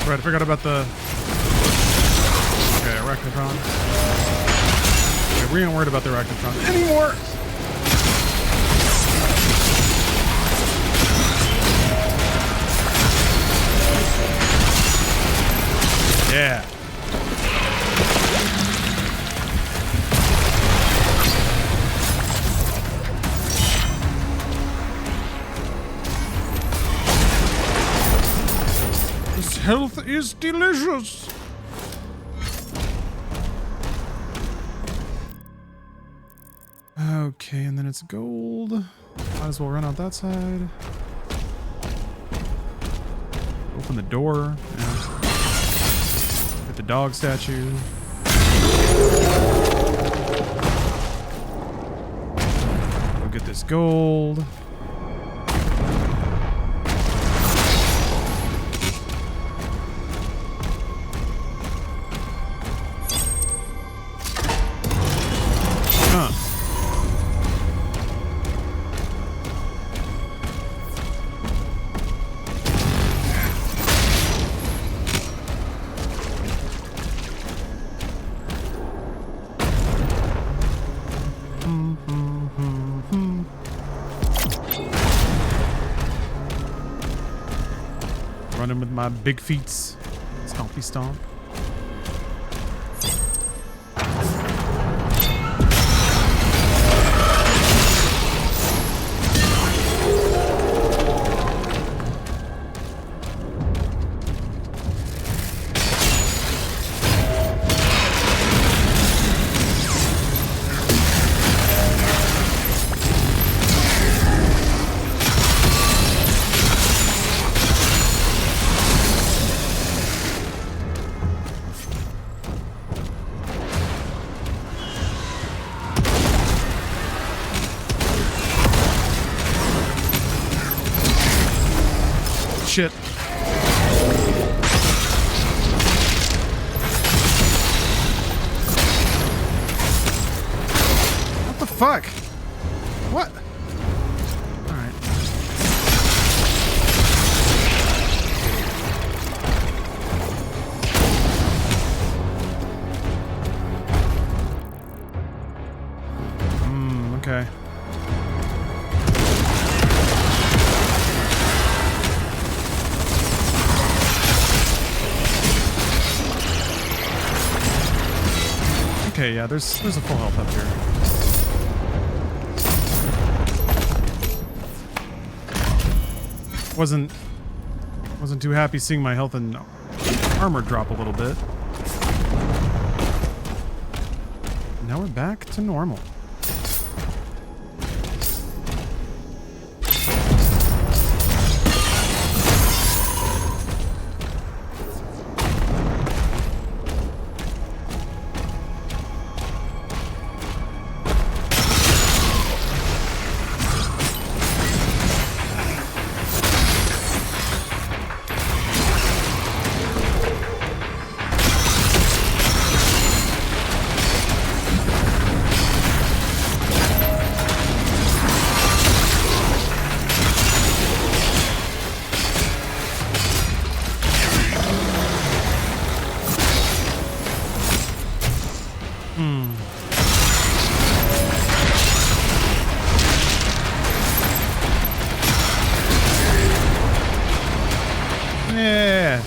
Right, I forgot about the... Okay, Arachnotron. Okay, we ain't worried about the Arachnotron anymore! Yeah. Health is delicious. Okay, and then it's gold. Might as well run out that side. Open the door. Yeah. Get the dog statue. Go get this gold. Running with my big feet. Stompy stomp. Shit. What the fuck? What? All right. Okay. Okay, yeah, there's a full health up here. Wasn't too happy seeing my health and armor drop a little bit. Now we're back to normal. Yeah.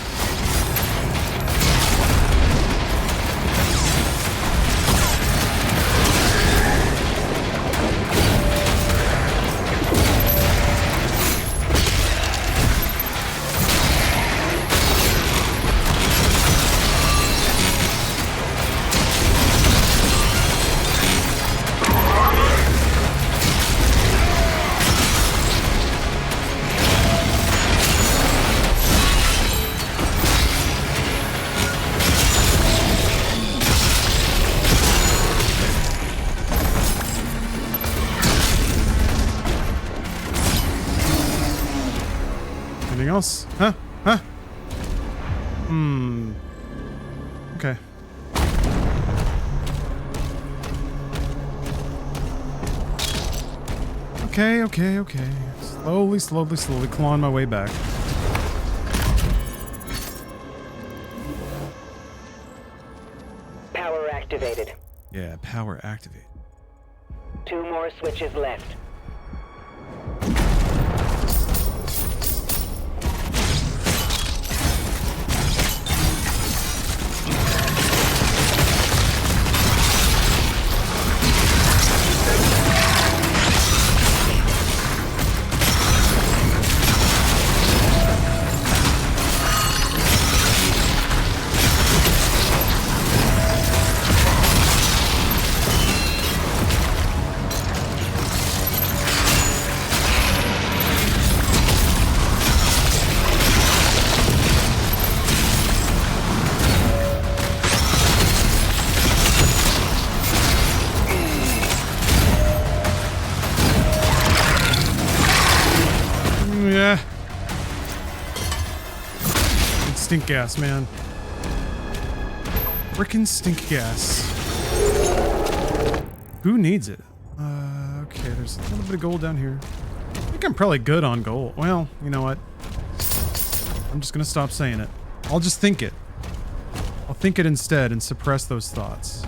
Anything else? Huh? Huh? Okay. Okay. Slowly clawing my way back. Power activated. Yeah, power activate. 2 more switches left. Yeah. It's stink gas, man. Frickin' stink gas. Who needs it? Okay, there's a little bit of gold down here. I think I'm probably good on gold. Well, you know what? I'm just gonna stop saying it. I'll just think it. I'll think it instead and suppress those thoughts.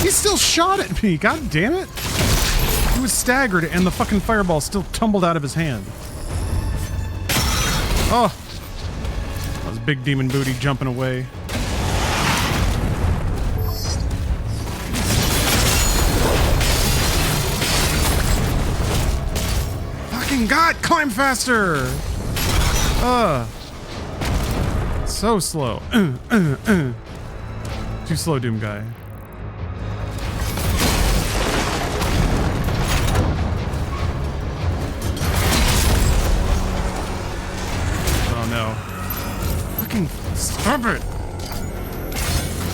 He still shot at me, god damn it! He was staggered and the fucking fireball still tumbled out of his hand. Oh! That was big demon booty jumping away. Fucking god, climb faster! So slow. Too slow, Doom guy. Stop it!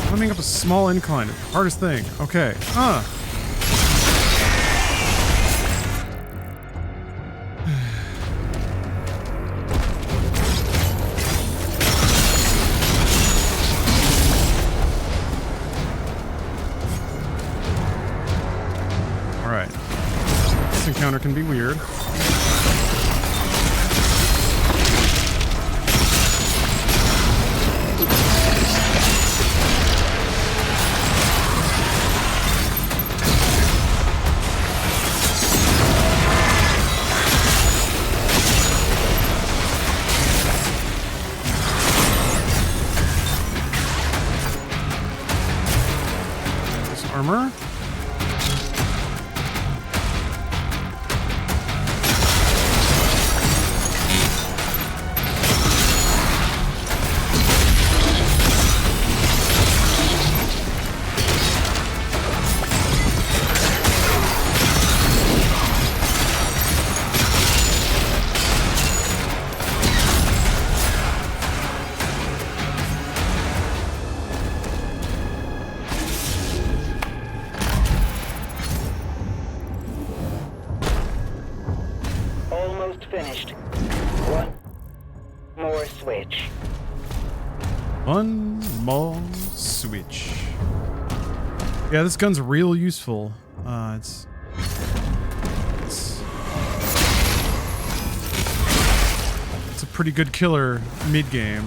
Climbing up a small incline, hardest thing. Okay. Alright. This encounter can be weird. armor. Almost finished. One more switch. One more switch. Yeah, this gun's real useful. It's a pretty good killer mid-game.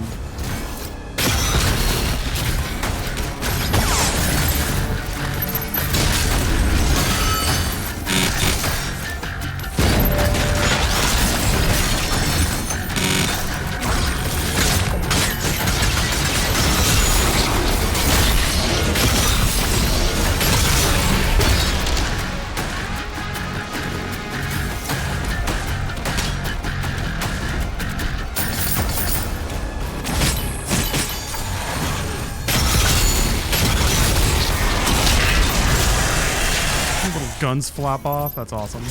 Guns flop off. That's awesome.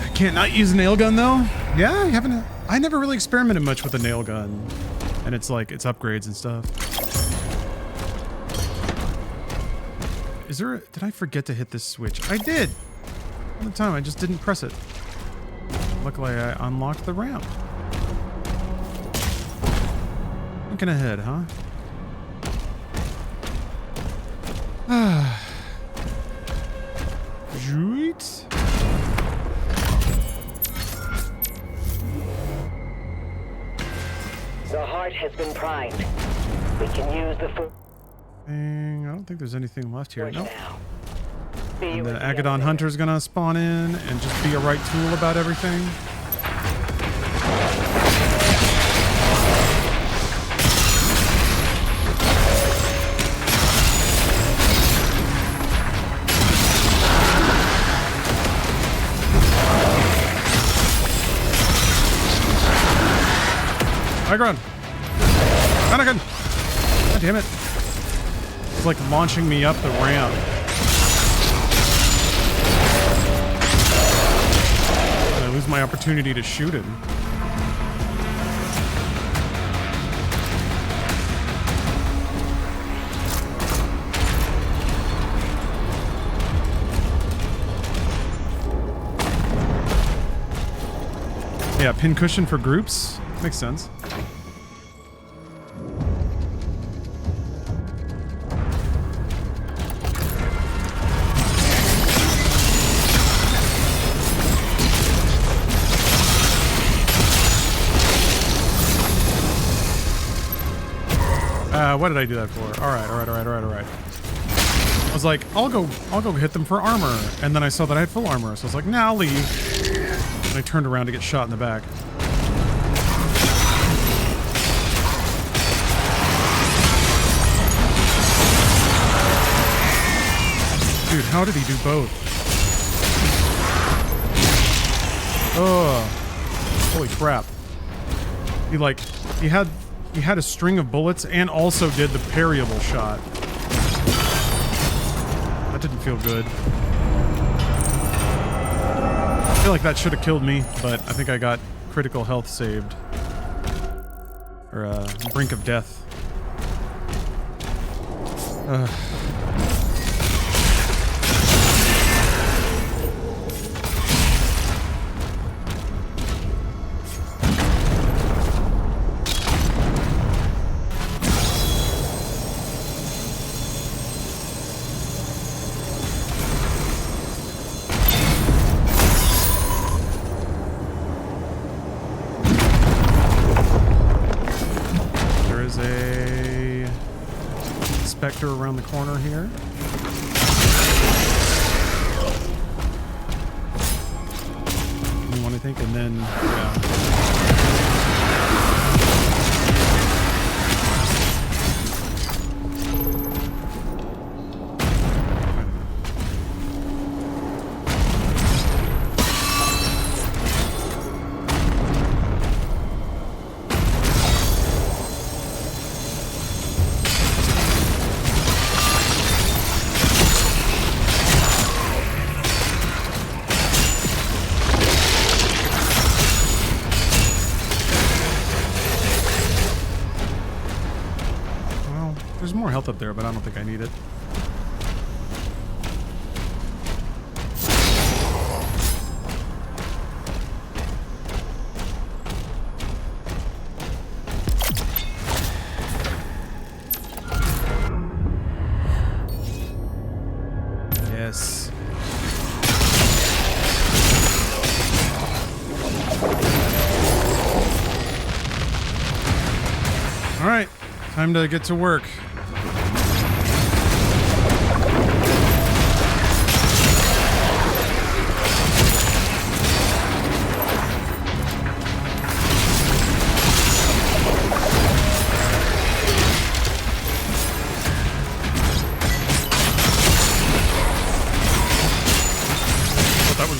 I can't not use a nail gun though. Yeah, you haven't. I never really experimented much with a nail gun, and it's like it's upgrades and stuff. Is there? Did I forget to hit this switch? I did. All the time. I just didn't press it. Luckily, I unlocked the ramp. Looking ahead, huh? Joot. The heart has been primed. We can use the I don't think there's anything left here. Nope. now. And the Agadon Hunter's gonna spawn in and just be a right tool about everything. High ground. Anakin! God damn it. It's like launching me up the ramp. I lose my opportunity to shoot him. Yeah, pin cushion for groups. Makes sense. What did I do that for? All right. I was like, I'll go hit them for armor, and then I saw that I had full armor, so I was like, nah, I'll leave. And I turned around to get shot in the back. Dude, how did he do both? Oh, holy crap! He had a string of bullets and also did the parryable shot. That didn't feel good. I feel like that should have killed me, but I think I got critical health saved. Or, brink of death. Around the corner here. I think, and then yeah. There's more health up there, but I don't think I need it. Yes. All right, time to get to work.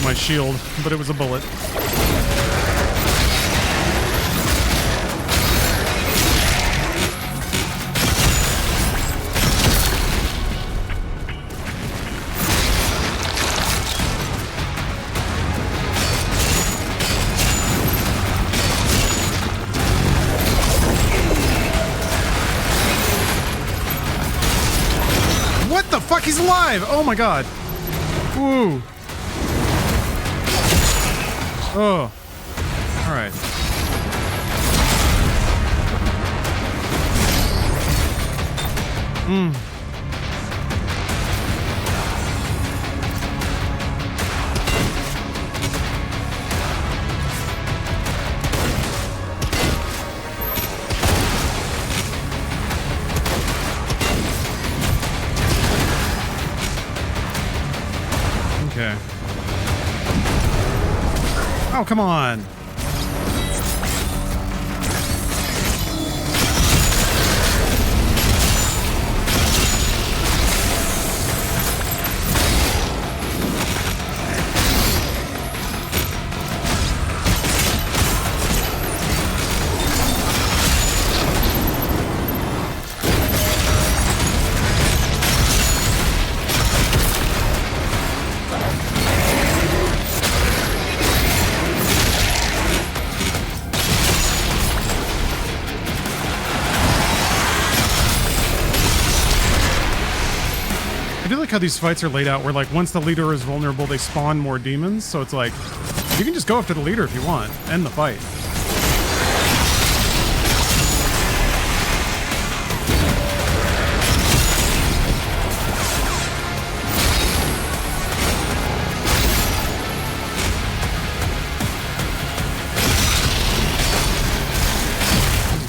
My shield, but it was a bullet. What the fuck? He's alive! Oh my god. Woo. Oh, all right. Okay. Oh, come on. How these fights are laid out where like once the leader is vulnerable they spawn more demons, so it's like you can just go after the leader if you want, end the fight.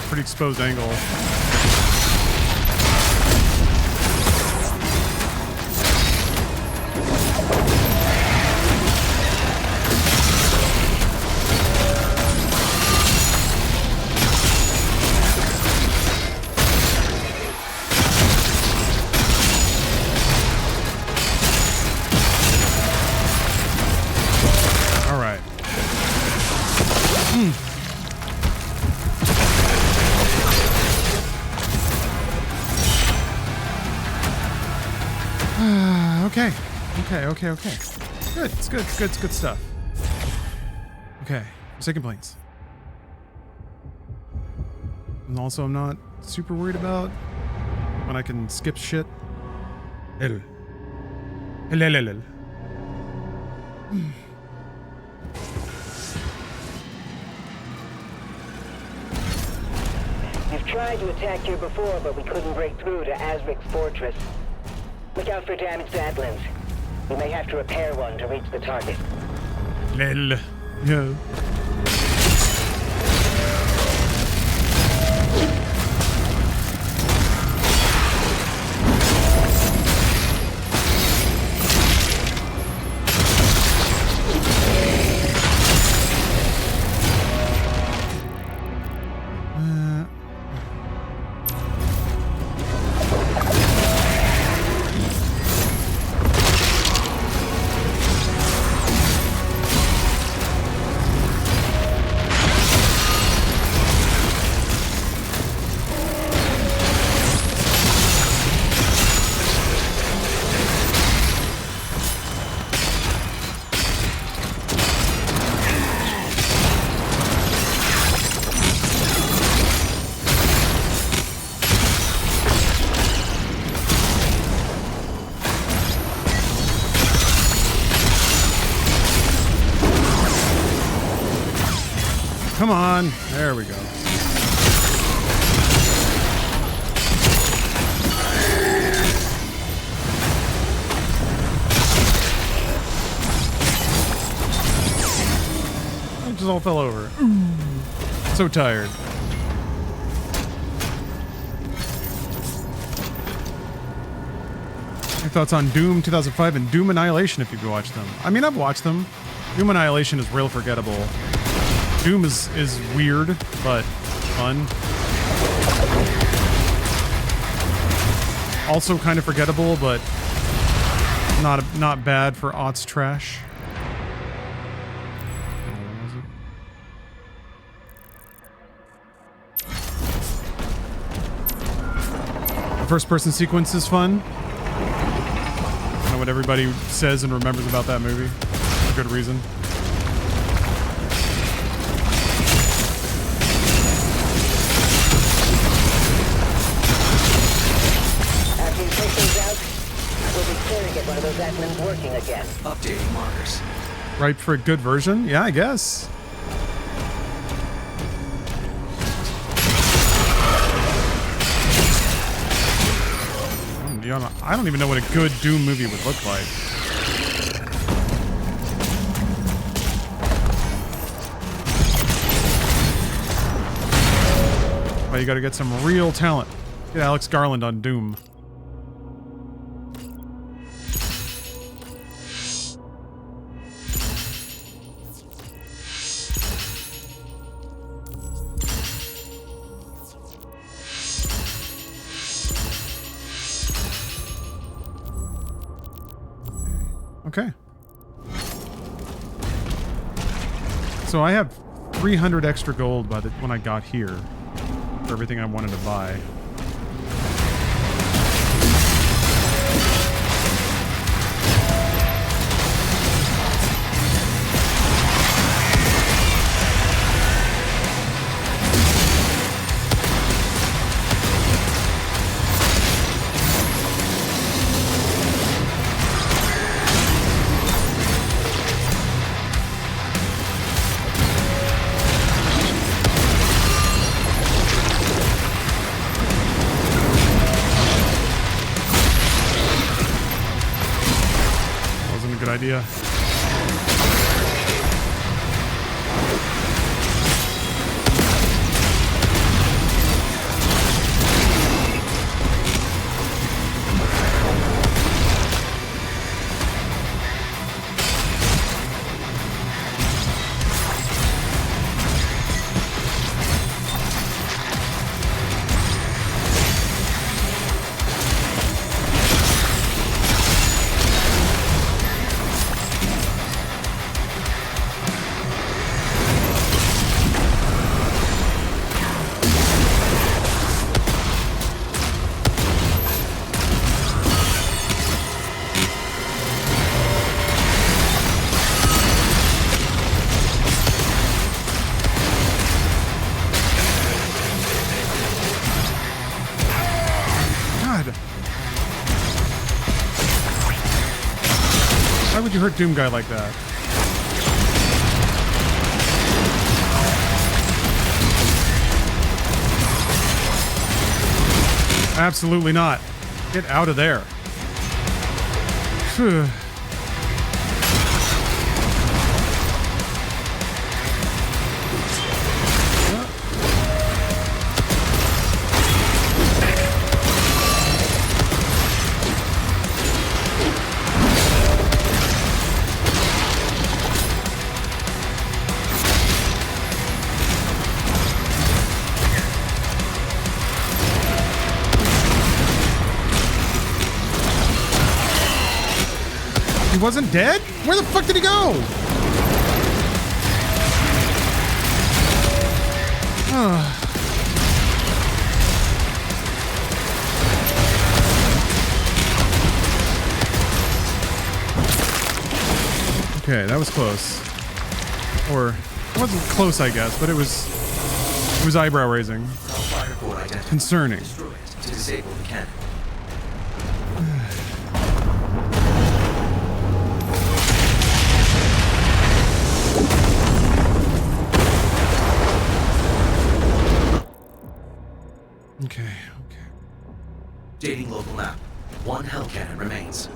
Pretty exposed angle. Okay. Good. It's good. It's good stuff. Okay. Second planes. And also, I'm not super worried about when I can skip shit. You've tried to attack here before, but we couldn't break through to Azric's fortress. Look out for damaged Atlands. We may have to repair one to reach the target. Lel. Yeah. come on. There we go. I just all fell over. So tired. Your thoughts on Doom 2005 and Doom Annihilation if you've watched them? I mean, I've watched them. Doom Annihilation is real forgettable. Doom is weird, but fun. Also kind of forgettable, but not bad for aughts trash. The first person sequence is fun. I know what everybody says and remembers about that movie. For good reason. After you take things out, we'll be staring at one of those admins working again. Updating markers. Ripe for a good version? Yeah, I guess. I don't even know what a good Doom movie would look like. Well, you gotta get some real talent. Get Alex Garland on Doom. Okay. So I have 300 extra gold by when I got here for everything I wanted to buy. Idea. Why would you hurt Doom Guy like that? Absolutely not. Get out of there. Phew. He wasn't dead? Where the fuck did he go? Okay, that was close. Or it wasn't close, I guess, but it was eyebrow raising. Concerning. Destroy it to disable the cannon. remains.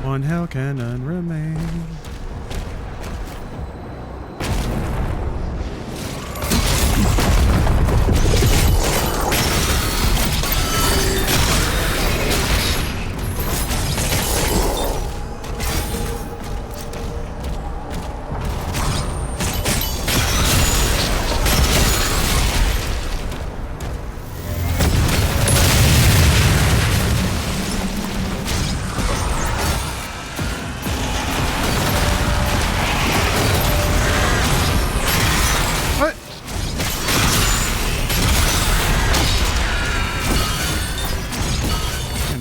One hell cannon remains.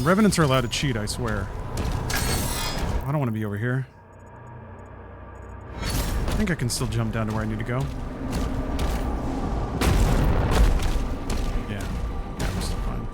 Revenants are allowed to cheat, I swear. I don't want to be over here. I think I can still jump down to where I need to go. Yeah, we're still fine.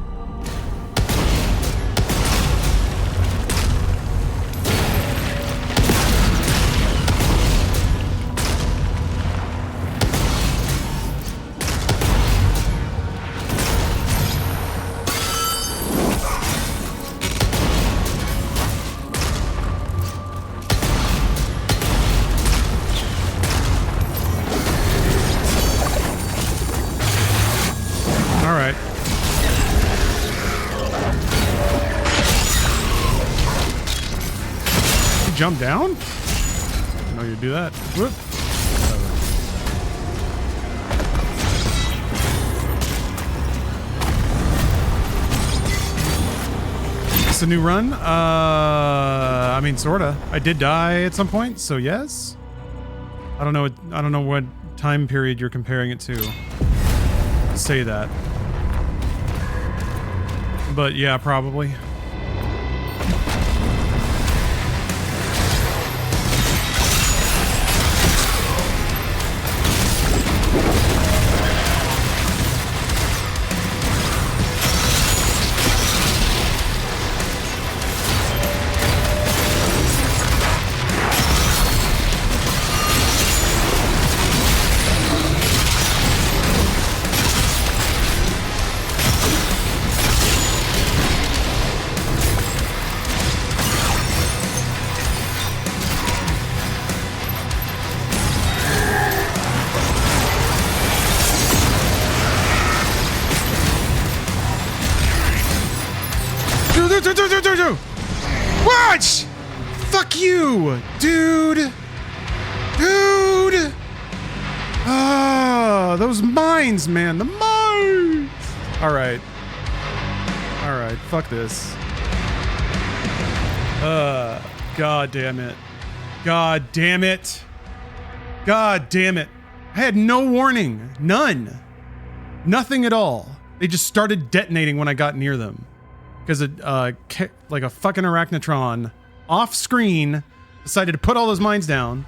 Jump down? I didn't know you'd do that. Whoop. It's a new run? I mean, sorta. I did die at some point, so yes. I don't know what time period you're comparing it to say that. But yeah, probably. Watch! Fuck you, dude! Dude! Ah, those mines, man, the mines! Alright. Alright, fuck this. God damn it. God damn it. God damn it. I had no warning. None. Nothing at all. They just started detonating when I got near them. Because it, like a fucking arachnotron, off screen, decided to put all those mines down.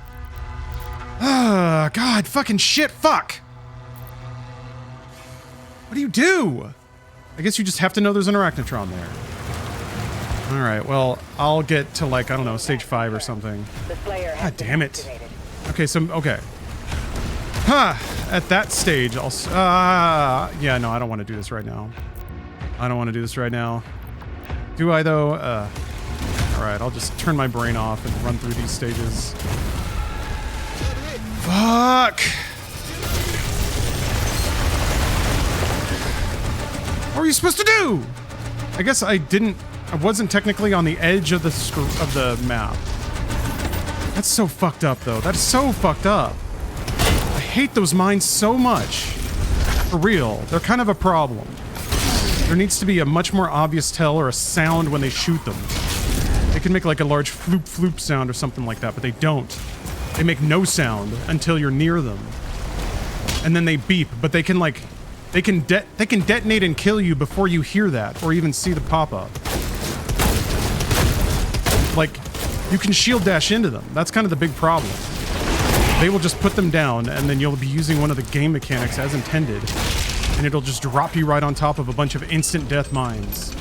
Ah, God, fucking shit, fuck! What do you do? I guess you just have to know there's an arachnotron there. Alright, well, I'll get to, like, I don't know, stage 5 or something. God damn it. Okay, so, okay. Huh, at that stage, I'll, yeah, no, I don't want to do this right now. I don't want to do this right now. Do I, though? Alright, I'll just turn my brain off and run through these stages. Fuck! What were you supposed to do? I guess I wasn't technically on the edge of the map. That's so fucked up, though. That is so fucked up. I hate those mines so much. For real. They're kind of a problem. There needs to be a much more obvious tell or a sound when they shoot them. They can make like a large floop floop sound or something like that, but they don't. They make no sound until you're near them. And then they beep, but they can like, they can detonate and kill you before you hear that or even see the pop-up. Like, you can shield dash into them. That's kind of the big problem. They will just put them down and then you'll be using one of the game mechanics as intended. And it'll just drop you right on top of a bunch of instant death mines.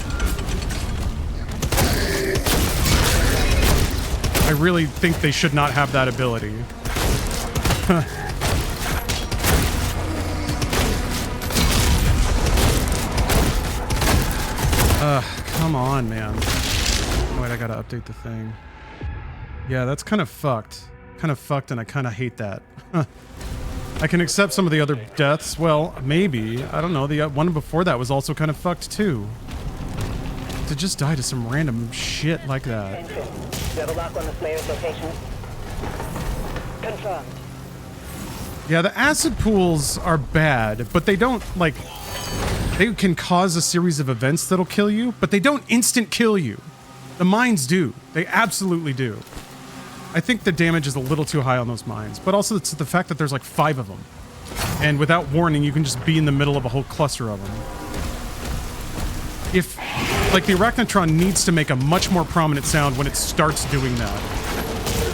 I really think they should not have that ability. Come on, man. Oh, wait, I gotta update the thing. Yeah, that's kind of fucked. Kind of fucked, and I kind of hate that. I can accept some of the other deaths. Well, maybe. I don't know. The one before that was also kind of fucked, too. To just die to some random shit like that. You have a lock on the Slayer's location? Confirmed. Yeah, the acid pools are bad, but they don't, like... They can cause a series of events that'll kill you, but they don't instant kill you. The mines do. They absolutely do. I think the damage is a little too high on those mines, but also it's the fact that there's like 5 of them. And without warning, you can just be in the middle of a whole cluster of them. If, like, the Arachnotron needs to make a much more prominent sound when it starts doing that.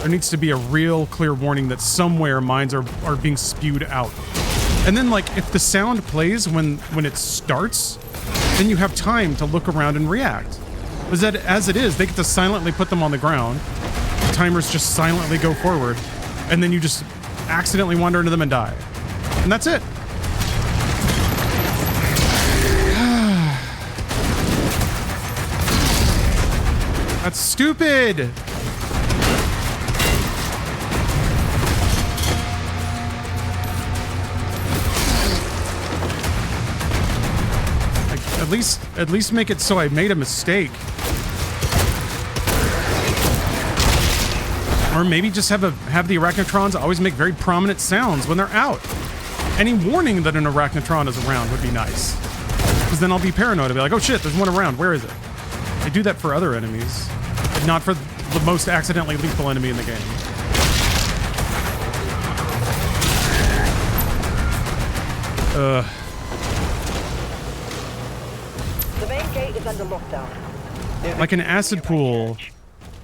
There needs to be a real clear warning that somewhere mines are being spewed out. And then, like, if the sound plays when it starts, then you have time to look around and react. Because that, as it is, they get to silently put them on the ground. The timers just silently go forward. And then you just accidentally wander into them and die. And that's it. That's stupid. At least make it so I made a mistake. Or maybe just have the Arachnotrons always make very prominent sounds when they're out. Any warning that an Arachnotron is around would be nice. Because then I'll be paranoid. I'll be like, oh shit, there's one around. Where is it? They do that for other enemies, but not for the most accidentally lethal enemy in the game. The main gate is under lockdown. Like an acid pool.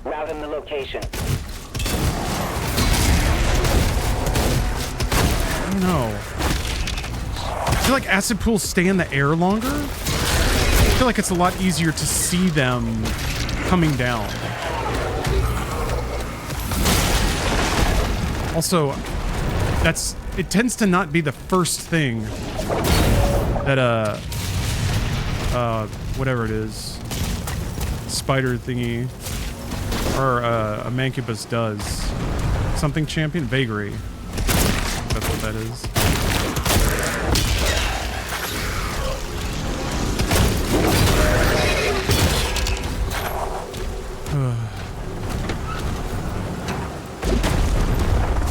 Route in the location. I don't know. I feel like acid pools stay in the air longer. I feel like it's a lot easier to see them coming down. Also, it tends to not be the first thing that whatever it is, spider thingy or a Mancubus does. Something champion? Vagary. That's what that is.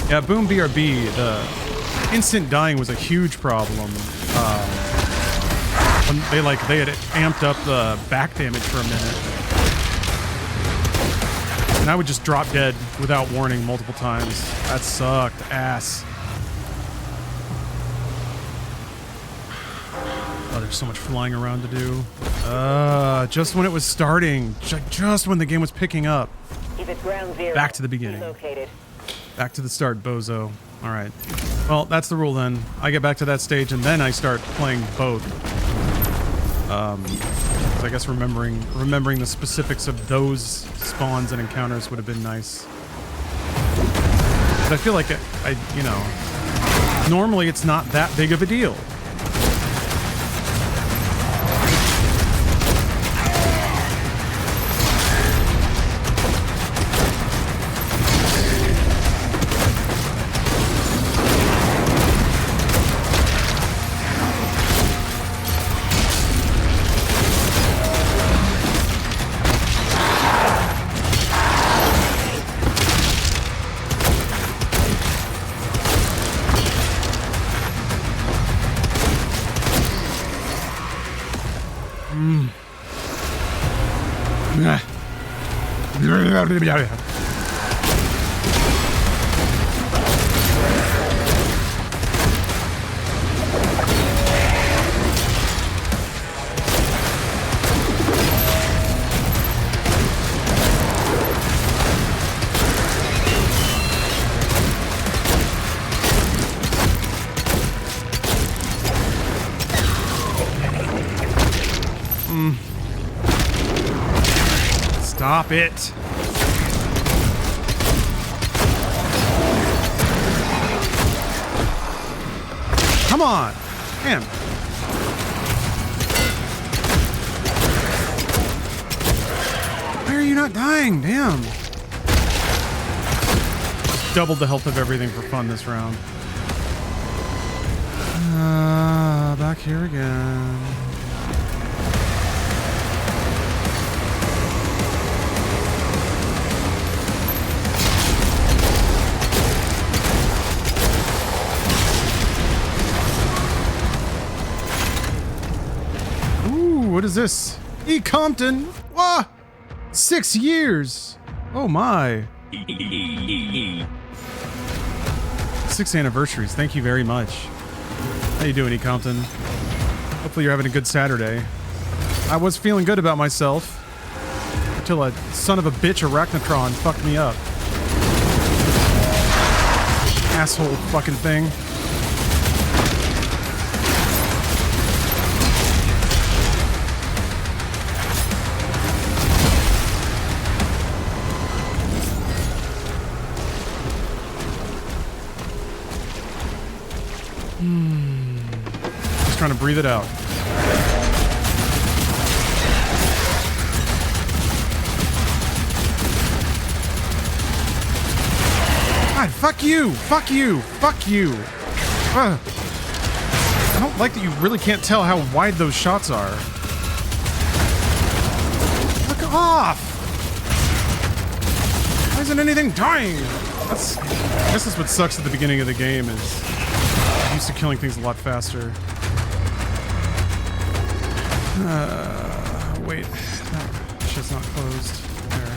Yeah, Boom BRB, the instant dying was a huge problem. When they had amped up the back damage for a minute. And I would just drop dead without warning multiple times. That sucked ass. Oh, there's so much flying around to do. Just when it was starting. Just when the game was picking up. Keep it ground zero. Back to the beginning. Located. Back to the start, bozo. All right. Well, that's the rule then. I get back to that stage and then I start playing both. So I guess remembering the specifics of those spawns and encounters would have been nice. But I feel like you know, normally it's not that big of a deal. Stop it. Come on. Man. not dying. Damn. Doubled the health of everything for fun this round. Back here again. Ooh, what is this? E. Compton. Wah! 6 years. Oh my. 6 anniversaries. Thank you very much. How you doing, E. Compton? Hopefully you're having a good Saturday. I was feeling good about myself until a son of a bitch Arachnotron fucked me up. Asshole fucking thing. Just trying to breathe it out. God, fuck you! Fuck you! Fuck you! Ugh. I don't like that you really can't tell how wide those shots are. Fuck off! Why isn't anything dying? I guess that's what sucks at the beginning of the game is I'm used to killing things a lot faster. Wait, that shit's not closed. There.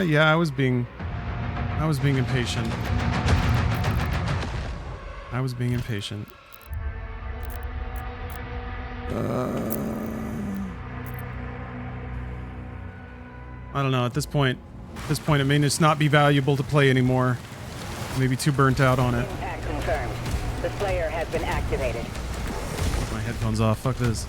Yeah, I was being impatient. I was being impatient. I don't know. At this point, it may just not be valuable to play anymore. Maybe too burnt out on it. Impact confirmed. The Slayer has been activated. Put my headphones off. Fuck this.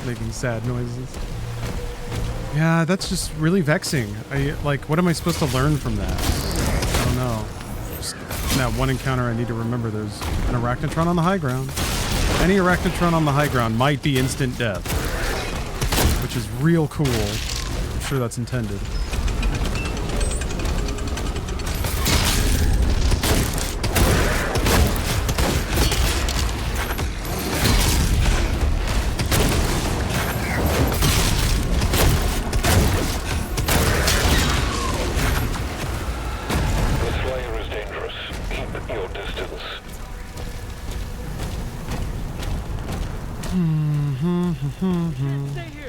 making sad noises. Yeah, that's just really vexing. What am I supposed to learn from that? I don't know. Just in that one encounter, I need to remember there's an arachnotron on the high ground. Any arachnotron on the high ground might be instant death, which is real cool. I'm sure that's intended.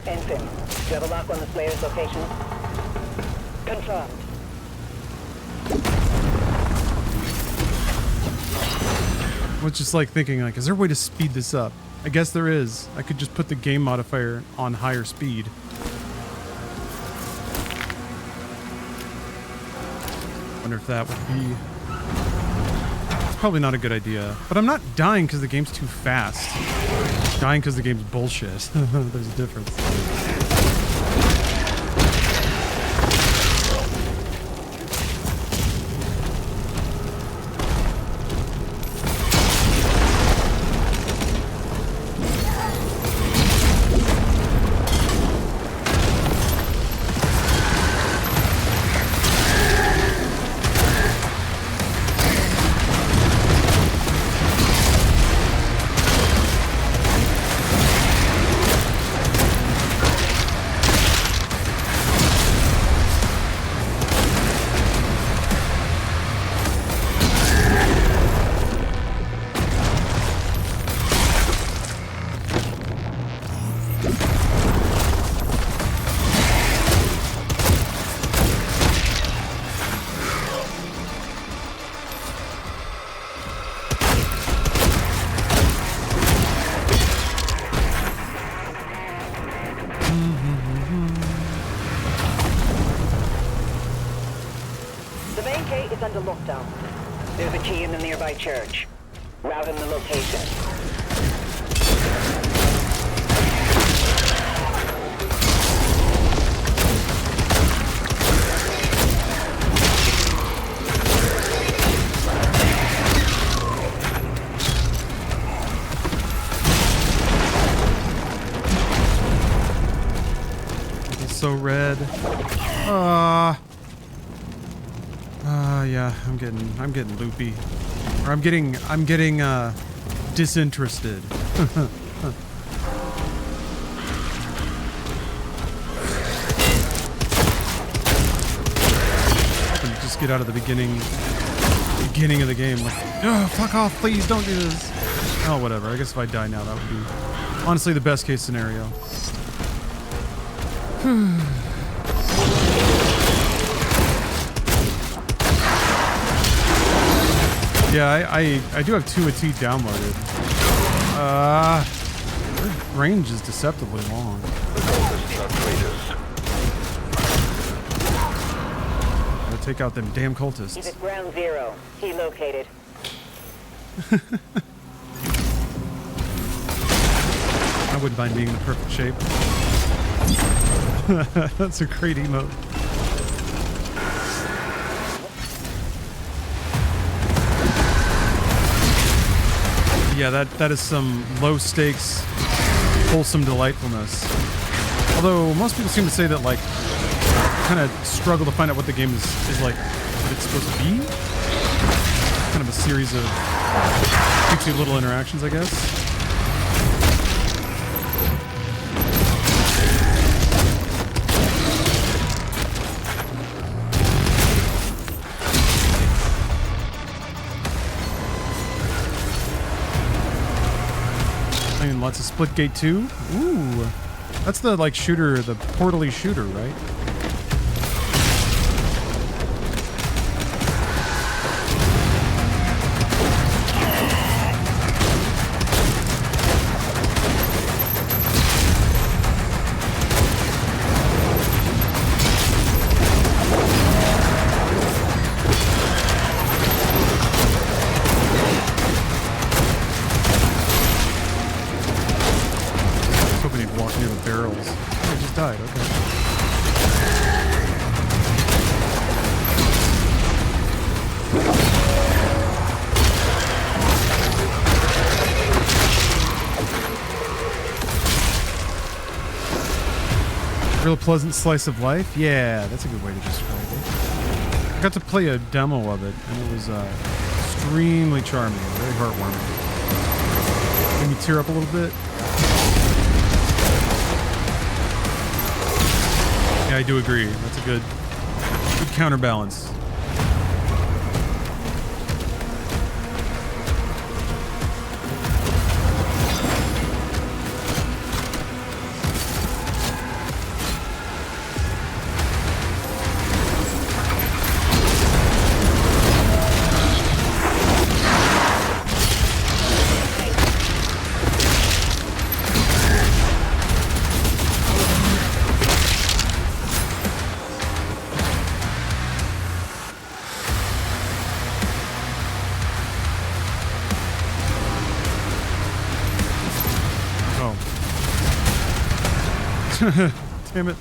Ensign, do you have a lock on the Slayer's location? Confirmed. I was just like thinking, is there a way to speed this up? I guess there is. I could just put the game modifier on higher speed. Wonder if that would be... It's probably not a good idea. But I'm not dying because the game's too fast. I'm dying because the game's bullshit. There's a difference. The main gate is under lockdown. There's a key in the nearby church. Route him the location. It's so red. Yeah, I'm getting loopy. Or I'm getting disinterested. Just get out of the beginning of the game. Like, oh, fuck off, please don't do this. Oh, whatever. I guess if I die now, that would be honestly the best case scenario. Yeah, I do have 2 AT downloaded. Their range is deceptively long. Gotta take out them damn cultists. He's at ground zero. He located. I wouldn't mind being in the perfect shape. That's a great emote. Yeah, that is some low stakes, wholesome delightfulness. Although most people seem to say that kind of struggle to find out what the game is like, what it's supposed to be. Kind of a series of cutesy little interactions, I guess. Lots of split gate 2. Ooh. That's the shooter, the portally shooter, right? when he'd walk near the barrels. Oh, he just died. Okay. Real pleasant slice of life? Yeah, that's a good way to describe it. I got to play a demo of it, and it was extremely charming, very heartwarming. Made me tear up a little bit. Yeah, I do agree. That's a good counterbalance. Damn it.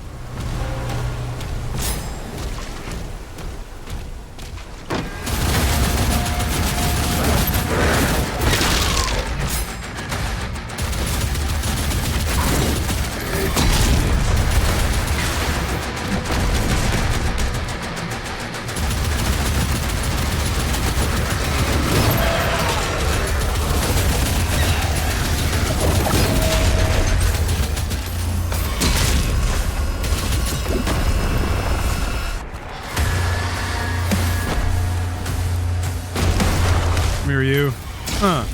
Come here, you. Huh.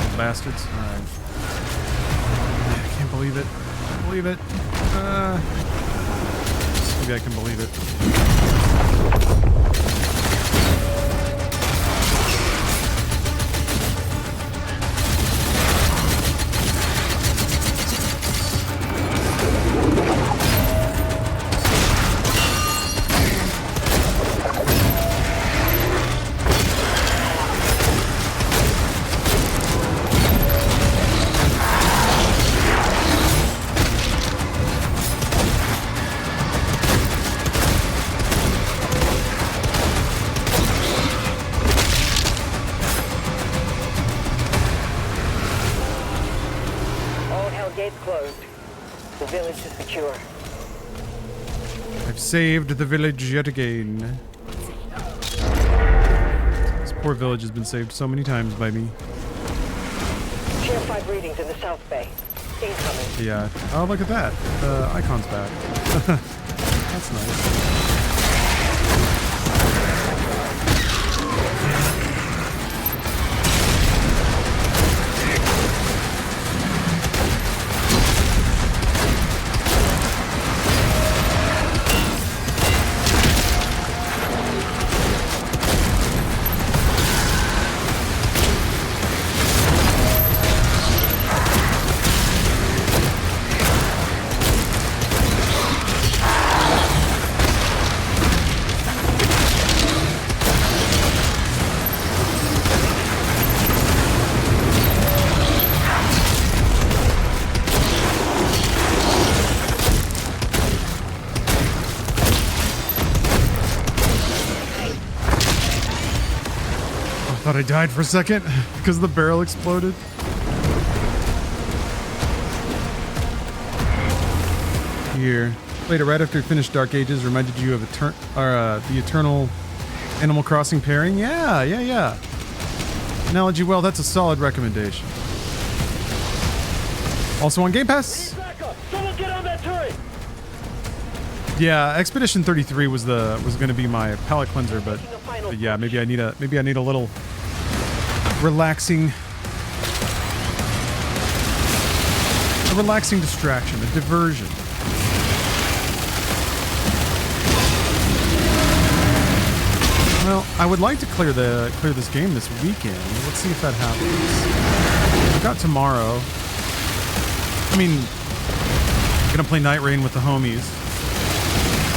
Little bastards. Alright. I can't believe it. I can't believe it. Maybe I can believe it. Saved the village yet again. This poor village has been saved so many times by me. Tier 5 readings in the South Bay. Incoming. Yeah. Oh, look at that. The icon's back. That's nice. Thought I died for a second because the barrel exploded. Here. Played it right after you finished Dark Ages. Reminded you of the Eternal Animal Crossing pairing. Yeah. Analogy, well, that's a solid recommendation. Also on Gamepass. Someone get on that turret! Yeah, Expedition 33 was going to be my palate cleanser, but yeah, maybe I need a little relaxing distraction, a diversion. Well, I would like to clear this game this weekend. Let's see if that happens. I've got tomorrow. I mean, I'm gonna play Night Rain with the homies,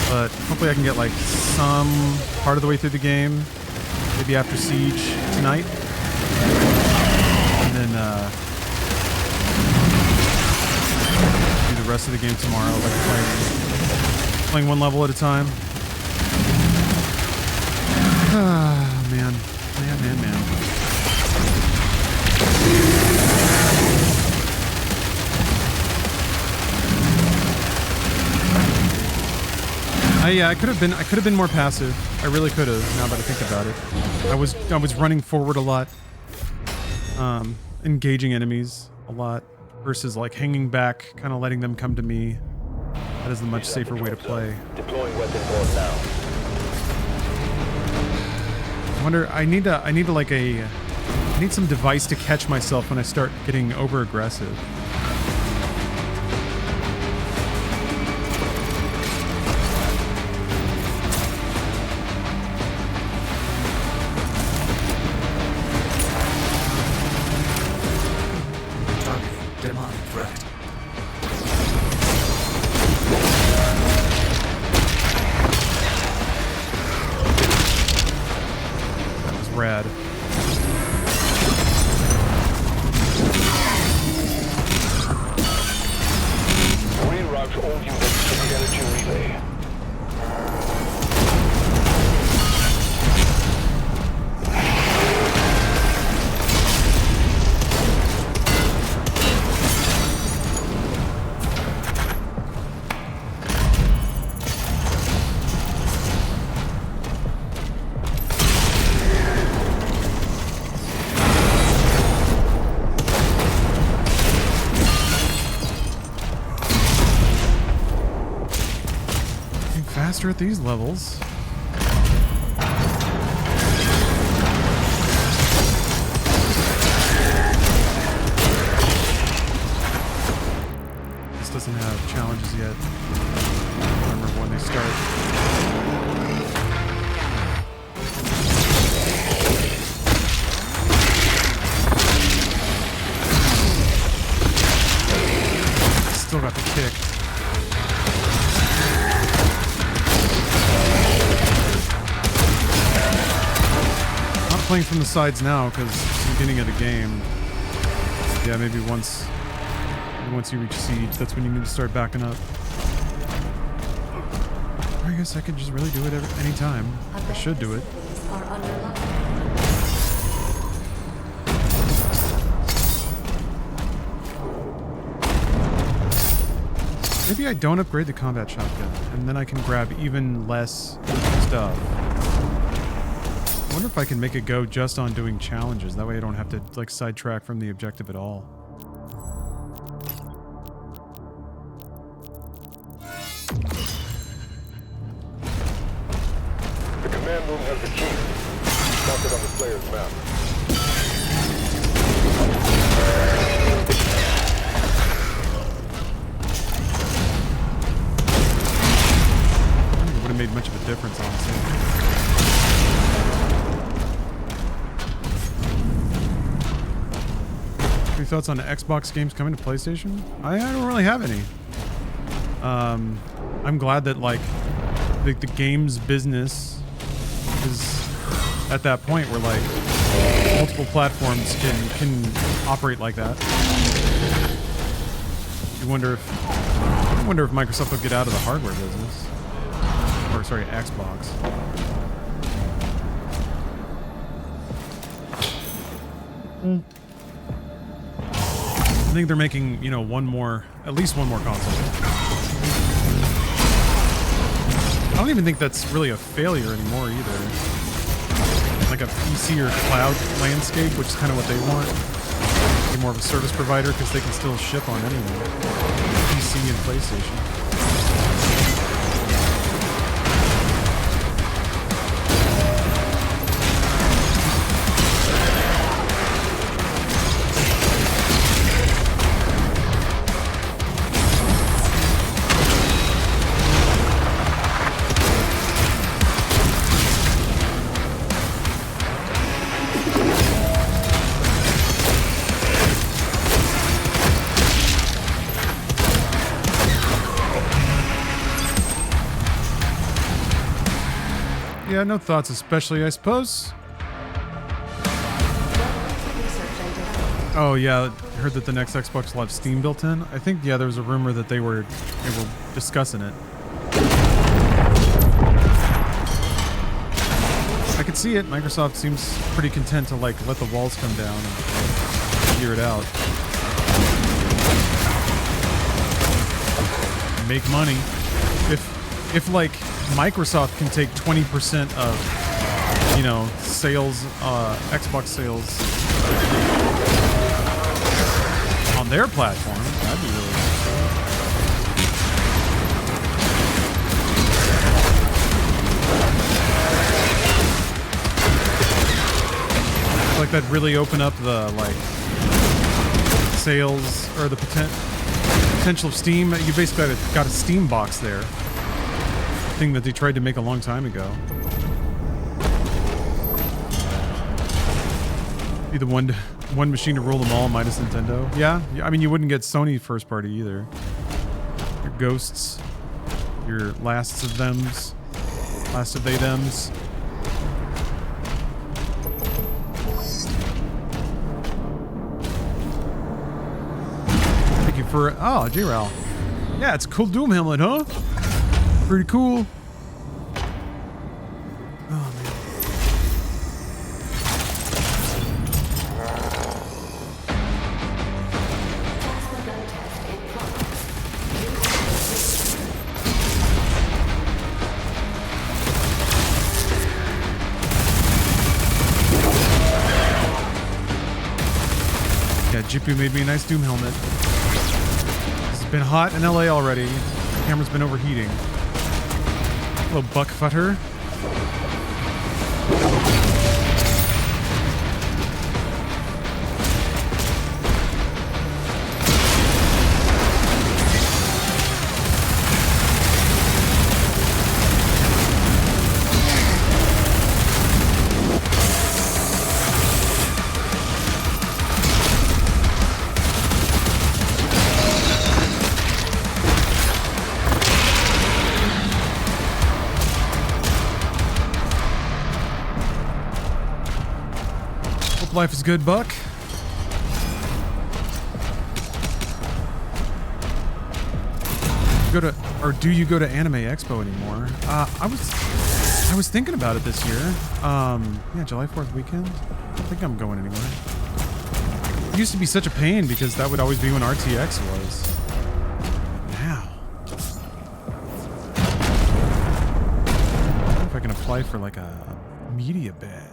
but hopefully I can get like some part of the way through the game, maybe after Siege tonight, and then rest of the game tomorrow, like playing one level at a time. Ah, man. I could have been more passive. I really could have, now that I think about it. I was running forward a lot. Engaging enemies a lot versus like hanging back, kind of letting them come to me. That is the much safer way to play. Deploying weapon board now. I wonder, I need some device to catch myself when I start getting over aggressive. Demonic threat. That was rad. Reroute all units to the energy relay. Faster at these levels. This doesn't have challenges yet. I don't remember when they start. Still got the kick. Playing from the sides now because it's the beginning of the game. Yeah, maybe once you reach siege, that's when you need to start backing up. I guess I could just really do it any time. I should do it. Are under lock. Maybe I don't upgrade the combat shotgun, and then I can grab even less stuff. I wonder if I can make it go just on doing challenges. That way I don't have to like sidetrack from the objective at all. The command room has the key. Mark it on the player's map. I don't think it would have made much of a difference, honestly. Any thoughts on Xbox games coming to PlayStation? I don't really have any. I'm glad that like the games business is at that point where like multiple platforms can operate like that. I wonder if Microsoft will get out of the hardware business, or sorry, Xbox. I think they're making, you know, at least one more console. I don't even think that's really a failure anymore either. Like a PC or cloud landscape, which is kind of what they want. Be more of a service provider because they can still ship on anyone. PC and PlayStation. Yeah, no thoughts especially, I suppose. Oh yeah, I heard that the next Xbox will have Steam built in. I think yeah, there was a rumor that they were discussing it. I could see it. Microsoft seems pretty content to like let the walls come down and figure it out. Make money. If like Microsoft can take 20% of, you know, sales, Xbox sales on their platform, that'd be really interesting. Like that'd really open up the like sales or the potential of Steam. You basically got a Steam box there. Thing that they tried to make a long time ago. Be the one machine to rule them all minus Nintendo. Yeah, I mean you wouldn't get Sony first party either. Your Ghosts, your Last of they thems. Thank you for J-Ral. Yeah, it's a cool Doom helmet, huh? Pretty cool. Oh man. Yeah, Jipu made me a nice Doom helmet. It's been hot in LA already. The camera's been overheating. Little buck futter. Life is good, Buck. Do you go to Anime Expo anymore? I was thinking about it this year. Yeah, July 4th weekend. I don't think I'm going anywhere. It used to be such a pain because that would always be when RTX was. Now, I wonder if I can apply for like a media badge.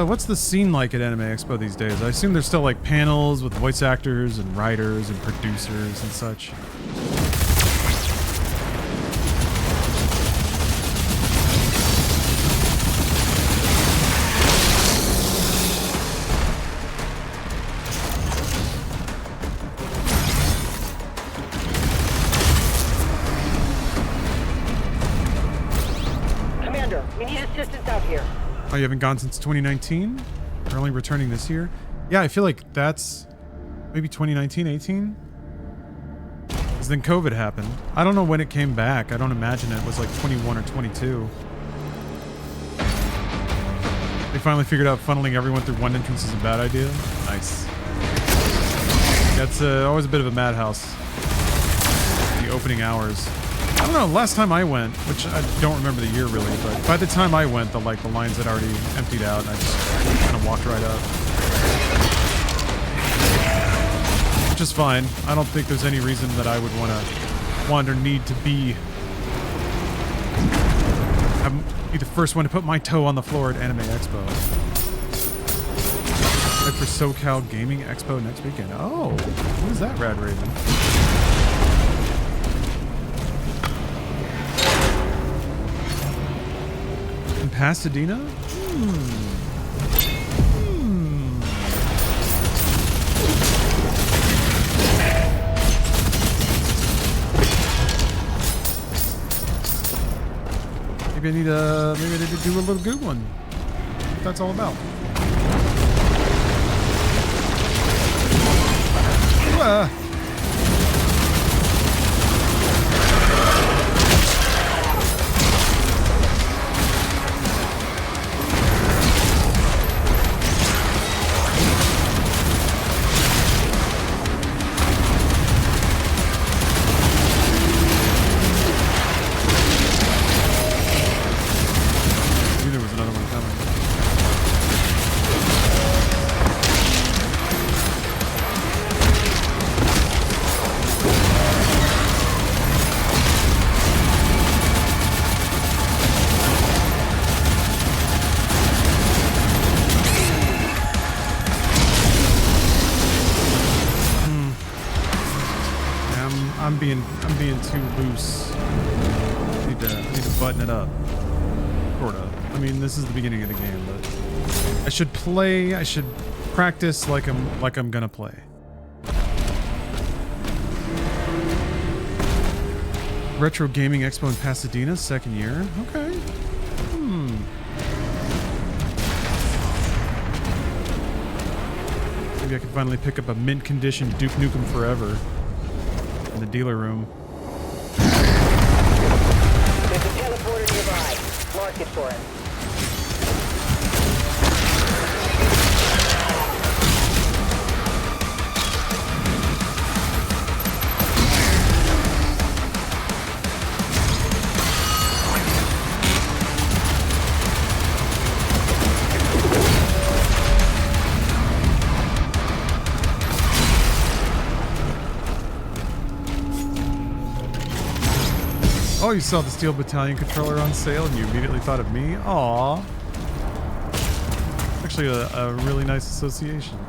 What's the scene like at Anime Expo these days? I assume there's still like panels with voice actors and writers and producers and such. Commander, we need assistance out here. Oh, you haven't gone since 2019? You're only returning this year? Yeah, I feel like that's maybe 2019, 18? Because then COVID happened. I don't know when it came back. I don't imagine it was like 21 or 22. They finally figured out funneling everyone through one entrance is a bad idea. Nice. That's always a bit of a madhouse. The opening hours. I don't know, last time I went, which I don't remember the year really, but by the time I went, the lines had already emptied out and I just kind of walked right up. Which is fine. I don't think there's any reason that I would want or need to be the first one to put my toe on the floor at Anime Expo. Like for SoCal Gaming Expo next weekend. Oh, what is that, Rad Raven? In Pasadena? Maybe I need to do a little Googling. What that's all about. I'm being too loose. I need to button it up. Sorta. I mean, this is the beginning of the game, but I should practice like I'm gonna play. Retro Gaming Expo in Pasadena, second year. Okay. Maybe I can finally pick up a mint condition Duke Nukem Forever in the dealer room. There's a teleporter nearby. Mark it for him. Oh, you saw the Steel Battalion controller on sale and you immediately thought of me? Aw. Actually a really nice association.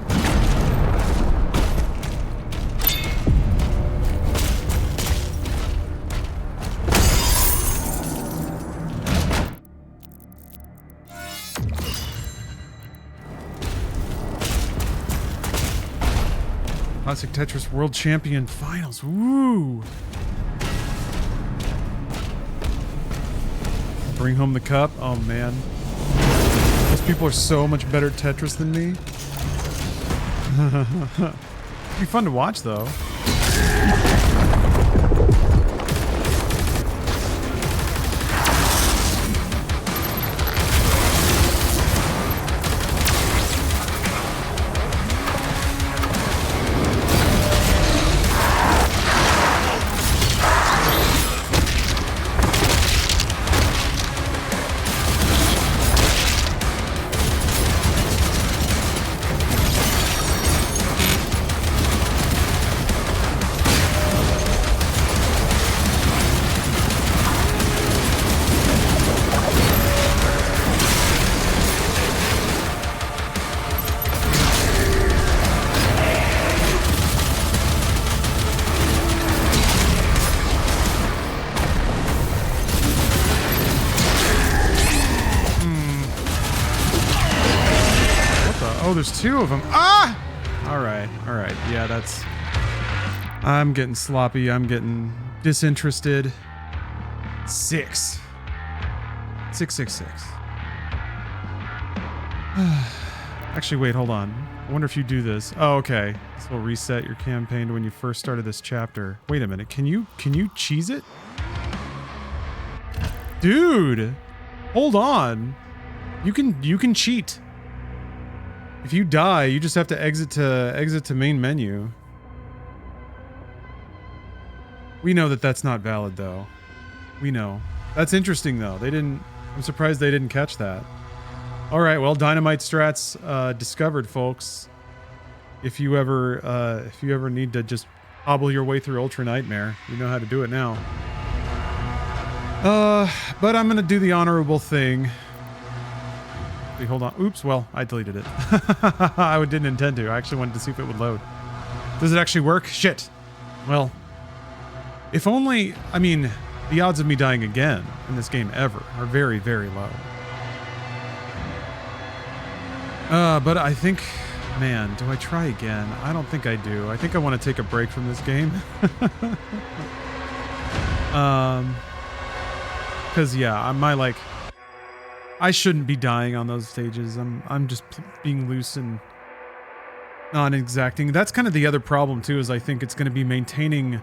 Classic Tetris World Champion Finals. Woo! Bring home the cup? Oh man. Those people are so much better at Tetris than me. It'd be fun to watch though. There's two of them. Ah! All right. Yeah, that's... I'm getting sloppy. I'm getting disinterested. 6. 666. Actually, wait, hold on. I wonder if you do this. Oh, okay. This will reset your campaign to when you first started this chapter. Wait a minute. Can you cheese it? Dude! Hold on. You can cheat. If you die, you just have to exit to main menu. We know that that's not valid, though. We know. That's interesting, though. I'm surprised they didn't catch that. All right, well, dynamite strats discovered, folks. If you ever need to just hobble your way through Ultra Nightmare, you know how to do it now. But I'm gonna do the honorable thing. Wait, hold on. Oops, well, I deleted it. I didn't intend to. I actually wanted to see if it would load. Does it actually work? Shit. Well, if only... I mean, the odds of me dying again in this game ever are very, very low. But I think... Man, do I try again? I don't think I do. I think I want to take a break from this game. Because, yeah, I shouldn't be dying on those stages. I'm just being loose and non-exacting. That's kind of the other problem too, is I think it's going to be maintaining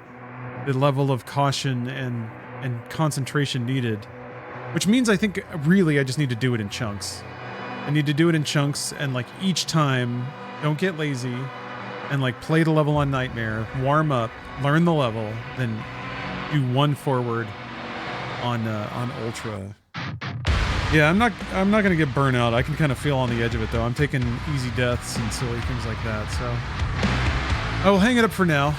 the level of caution and concentration needed, which means I think really I just need to do it in chunks. I need to do it in chunks and like each time, don't get lazy and like play the level on Nightmare, warm up, learn the level, then do one forward on Ultra. Yeah, I'm not gonna get burnt out. I can kind of feel on the edge of it though. I'm taking easy deaths and silly things like that, so I will hang it up for now.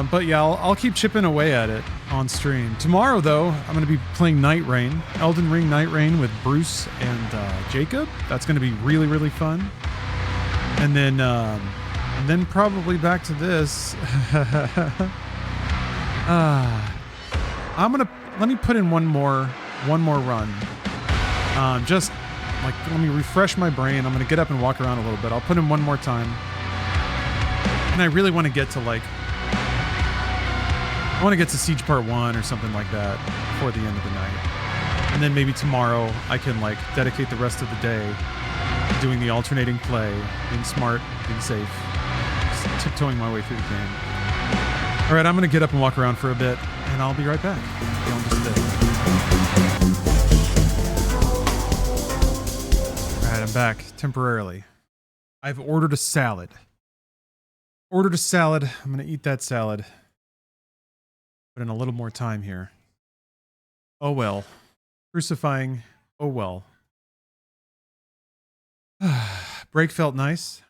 But yeah, I'll keep chipping away at it on stream. Tomorrow though, I'm gonna be playing Night Rain, Elden Ring Night Rain with Bruce and Jacob. That's gonna be really, really fun. And then probably back to this. Let me put in one more run. Just like, let me refresh my brain. I'm gonna get up and walk around a little bit. I'll put in one more time. And I really want to get to I want to get to Siege Part 1 or something like that before the end of the night. And then maybe tomorrow I can dedicate the rest of the day doing the alternating play, being smart, being safe, just tiptoeing my way through the game. All right, I'm going to get up and walk around for a bit, and I'll be right back. Don't just stay. All right, I'm back temporarily. I've ordered a salad. I'm going to eat that salad. Put in a little more time here. Oh well. Crucifying. Oh well. Break felt nice.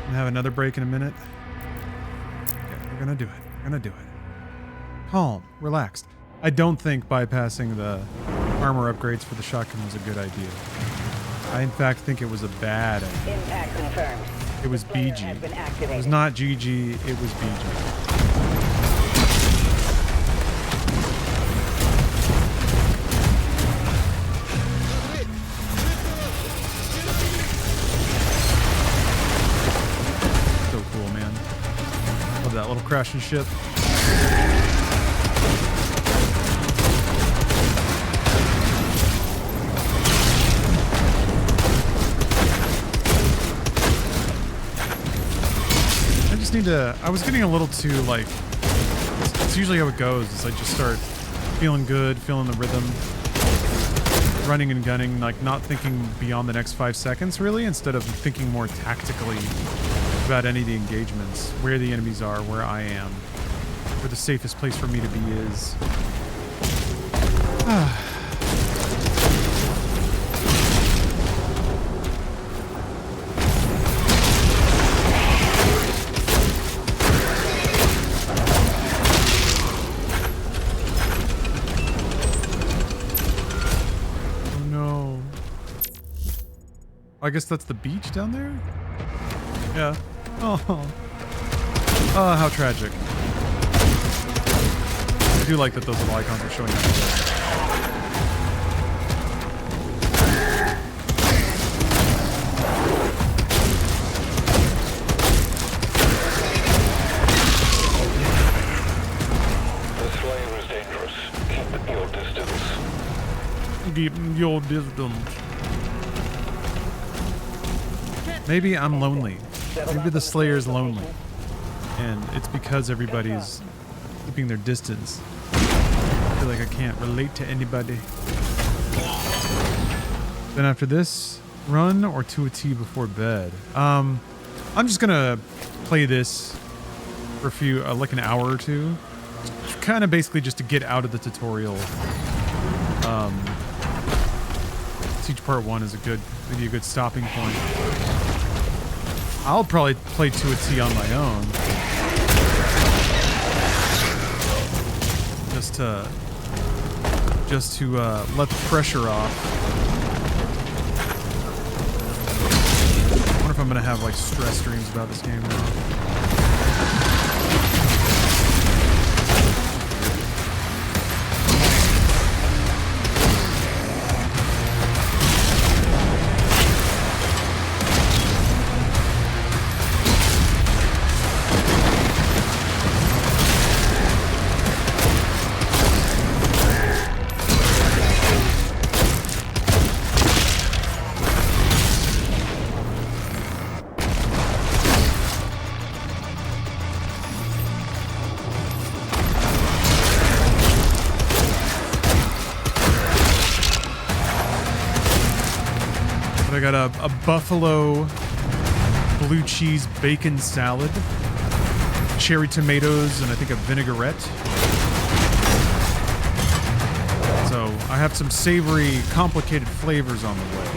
Gonna have another break in a minute. Okay, we're gonna do it. Calm, relaxed. I don't think bypassing the armor upgrades for the shotgun was a good idea. I in fact think it was a bad idea. Impact confirmed. It was BG. It was not GG, it was BG. So cool, man. Love that little crashing ship. I was getting a little too it's usually how it goes, is I just start feeling good, feeling the rhythm, running and gunning, not thinking beyond the next 5 seconds really, instead of thinking more tactically about any of the engagements, where the enemies are, where I am, where the safest place for me to be is. I guess that's the beach down there? Yeah. Oh, how tragic. I do like that those little icons are showing up. The Slayer is dangerous. Keep your distance. Keep your distance. Maybe I'm lonely. Maybe the Slayer's lonely. And it's because everybody's keeping their distance. I feel like I can't relate to anybody. Then after this, run or to a T before bed. I'm just gonna play this for a few, like an hour or two. Kind of basically just to get out of the tutorial. Siege Part 1 is maybe a good stopping point. I'll probably play to a T on my own. Just to let the pressure off. I wonder if I'm gonna have stress dreams about this game now. I got a buffalo blue cheese bacon salad, cherry tomatoes, and I think a vinaigrette. So I have some savory, complicated flavors on the way.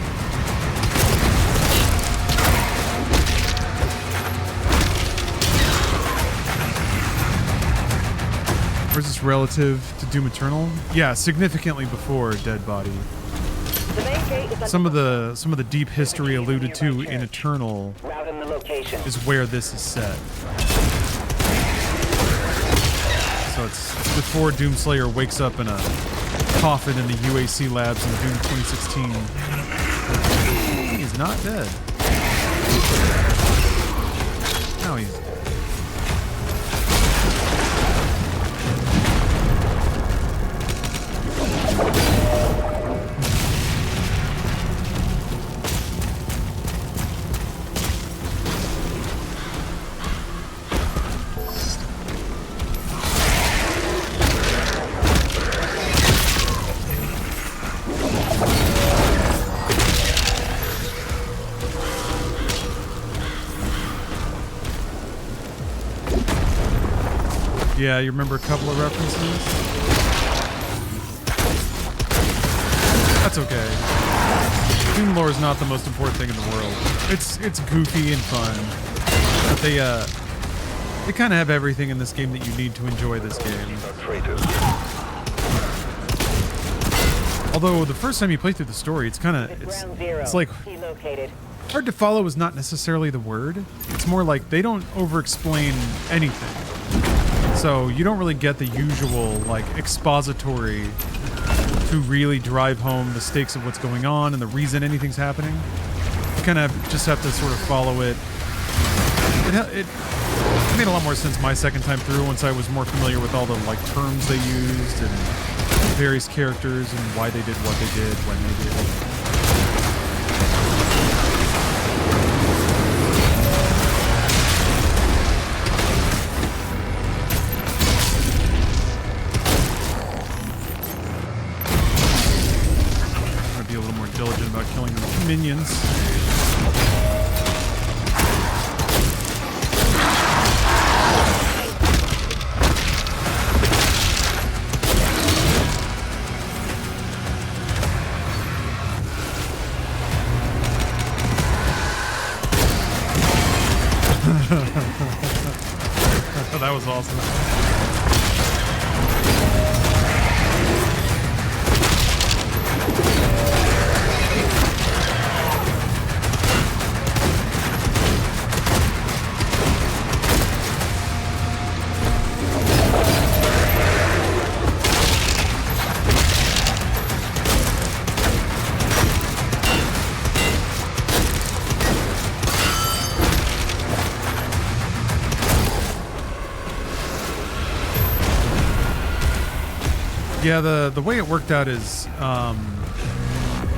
Where's this relative to Doom Eternal? Yeah, significantly before Dead Body. Some of the deep history alluded to in Eternal location. is where this is set. So it's before Doomslayer wakes up in a coffin in the UAC labs in Doom 2016. He is not dead. Now he's dead. Yeah, you remember a couple of references? That's okay. Doom lore is not the most important thing in the world. It's goofy and fun, but they kind of have everything in this game that you need to enjoy this game. Although the first time you play through the story, it's kind of it's like hard to follow is not necessarily the word. It's more like they don't over-explain anything. So you don't really get the usual like expository to really drive home the stakes of what's going on and the reason anything's happening. You kind of just have to sort of follow it. It made a lot more sense my second time through once I was more familiar with all the like terms they used and various characters and why they did what they did when they did it. Diligent about killing the minions. That was awesome. Yeah, the way it worked out is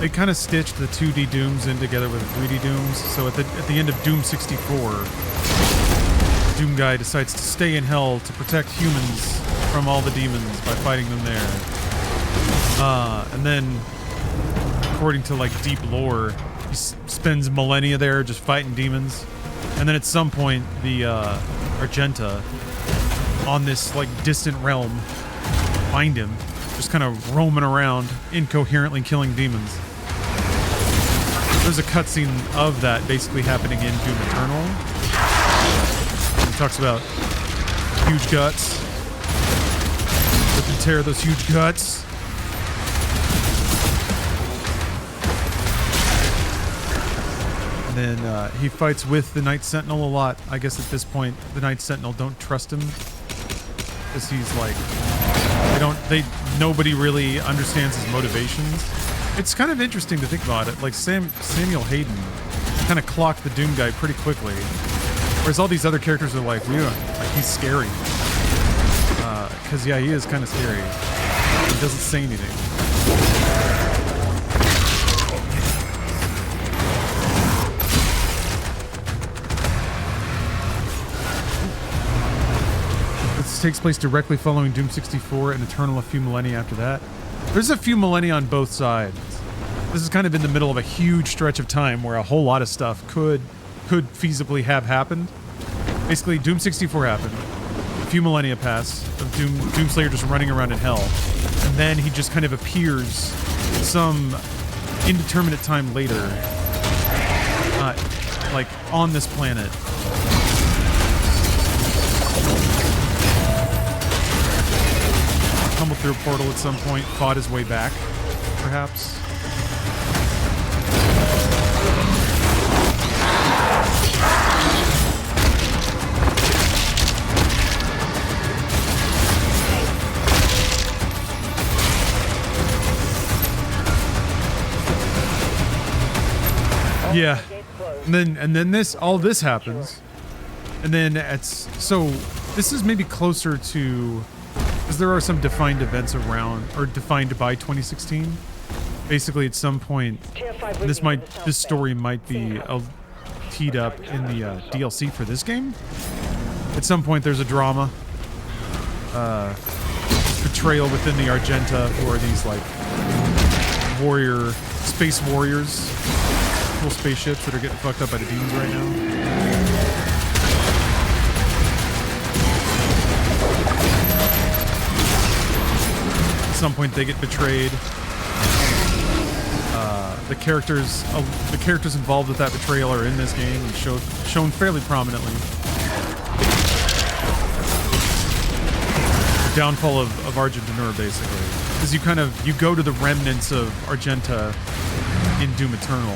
they kind of stitched the 2D Dooms in together with the 3D Dooms. So at the end of Doom 64, Doom Guy decides to stay in hell to protect humans from all the demons by fighting them there. And then, according to like deep lore, he spends millennia there just fighting demons. And then at some point, the Argenta on this like distant realm find him, just kind of roaming around, incoherently killing demons. There's a cutscene of that basically happening in Doom Eternal. It talks about huge guts. Rip and tear those huge guts. And then he fights with the Night Sentinel a lot. I guess at this point, the Night Sentinel don't trust him. Because he's like... nobody really understands his motivations. It's kind of interesting to think about it. Like Samuel Hayden kind of clocked the Doom Guy pretty quickly, whereas all these other characters are like, he's scary. Because yeah, he is kind of scary. He doesn't say anything. This takes place directly following Doom 64 and Eternal a few millennia after that. There's a few millennia on both sides. This is kind of in the middle of a huge stretch of time where a whole lot of stuff could feasibly have happened. Basically, Doom 64 happened. A few millennia pass of Doomslayer just running around in hell. And then he just kind of appears some indeterminate time later, like on this planet. Tumbled through a portal at some point, fought his way back, perhaps. Yeah. And then all this happens. And then this is maybe closer to, because there are some defined events around, or defined by 2016. Basically, at some point, this story might be teed up in the DLC for this game. At some point, there's a drama, betrayal within the Argenta, who are these like space warriors, cool spaceships that are getting fucked up by the demons right now. At some point, they get betrayed. The characters involved with that betrayal are in this game and shown fairly prominently. The downfall of Argentinur, basically, because you go to the remnants of Argenta in Doom Eternal.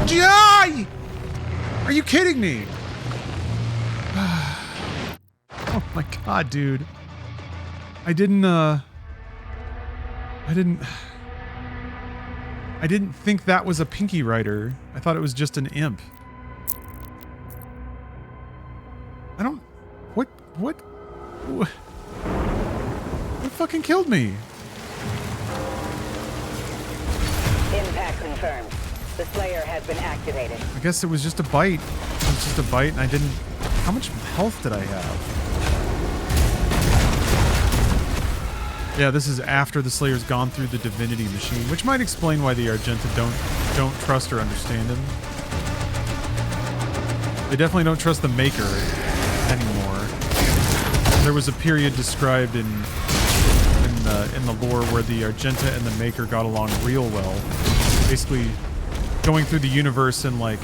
Die! Are you kidding me? Oh my god, dude. I didn't think that was a Pinky Rider. I thought it was just an imp. What fucking killed me? Impact confirmed. The Slayer has been activated. I guess it was just a bite. It was just a bite, and I didn't... How much health did I have? Yeah, this is after the Slayer's gone through the divinity machine, which might explain why the Argenta don't trust or understand him. They definitely don't trust the Maker anymore. There was a period described in the lore where the Argenta and the Maker got along real well. Basically, going through the universe and like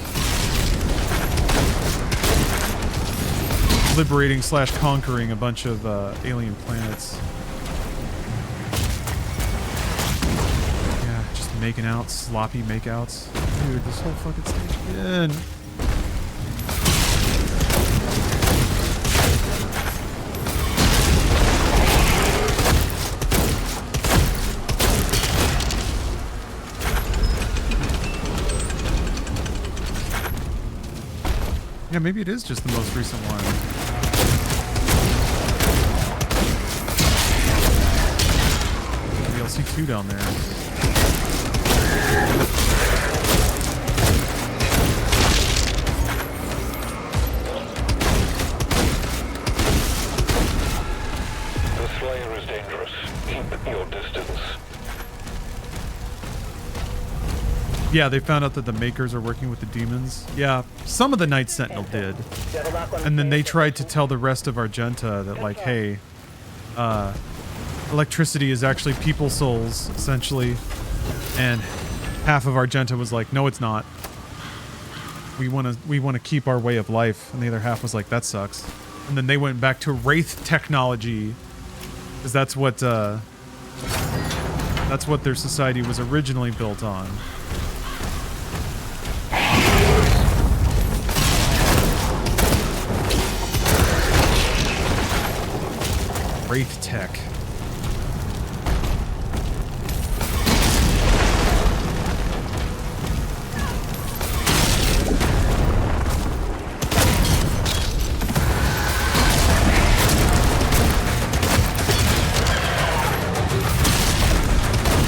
liberating / conquering a bunch of alien planets. Yeah, just making out, sloppy makeouts. Dude, this whole fucking stage again. Yeah, maybe it is just the most recent one. Maybe I'll see 2 down there. The Slayer is dangerous. Keep your distance. Yeah, they found out that the Makers are working with the demons. Yeah, some of the Night Sentinel did. And then they tried to tell the rest of Argenta that, like, hey, electricity is actually people's souls, essentially. And half of Argenta was like, no, it's not. We want to keep our way of life. And the other half was like, that sucks. And then they went back to Wraith technology, because that's what their society was originally built on. Wraith tech.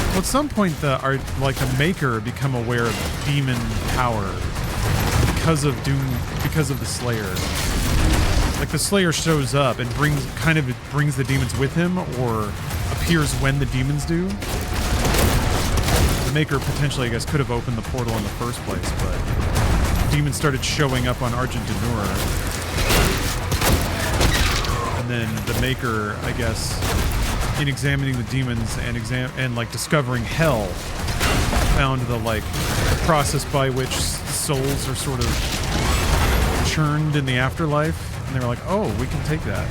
Well, at some point, the Maker become aware of demon power because of Doom, because of the Slayer. Like, the Slayer shows up and brings the demons with him, or appears when the demons do. The Maker potentially, I guess, could have opened the portal in the first place, but demons started showing up on Argentinur. And then the Maker, I guess, in examining the demons and like discovering hell, found the like process by which souls are sort of churned in the afterlife. And they were like, oh, we can take that.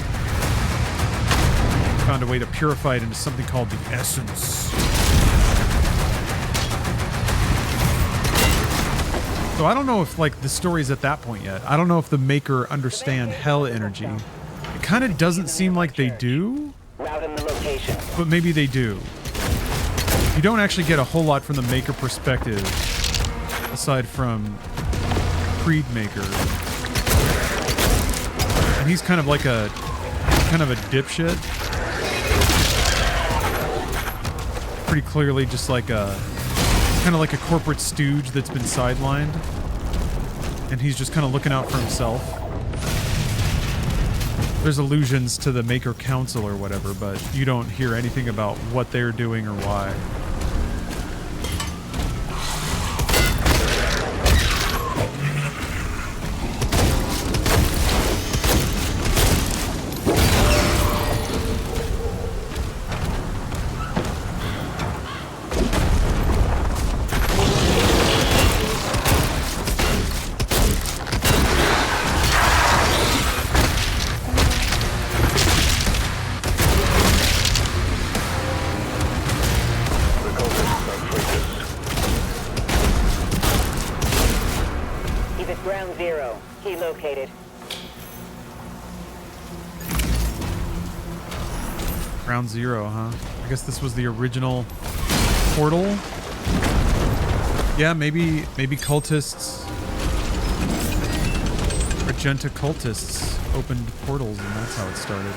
Found a way to purify it into something called the Essence. So I don't know if like the story's at that point yet. I don't know if the maker understand hell energy. It kind of doesn't seem like they do, Route in the location. but maybe they do. You don't actually get a whole lot from the maker perspective, aside from Creed Maker. And he's kind of like a dipshit. Pretty clearly just like a kind of like a corporate stooge that's been sidelined. And he's just kind of looking out for himself. There's allusions to the Maker Council or whatever, but you don't hear anything about what they're doing or why. Ground Zero, huh? I guess this was the original portal. Yeah, maybe cultists, Argenta cultists opened portals and that's how it started.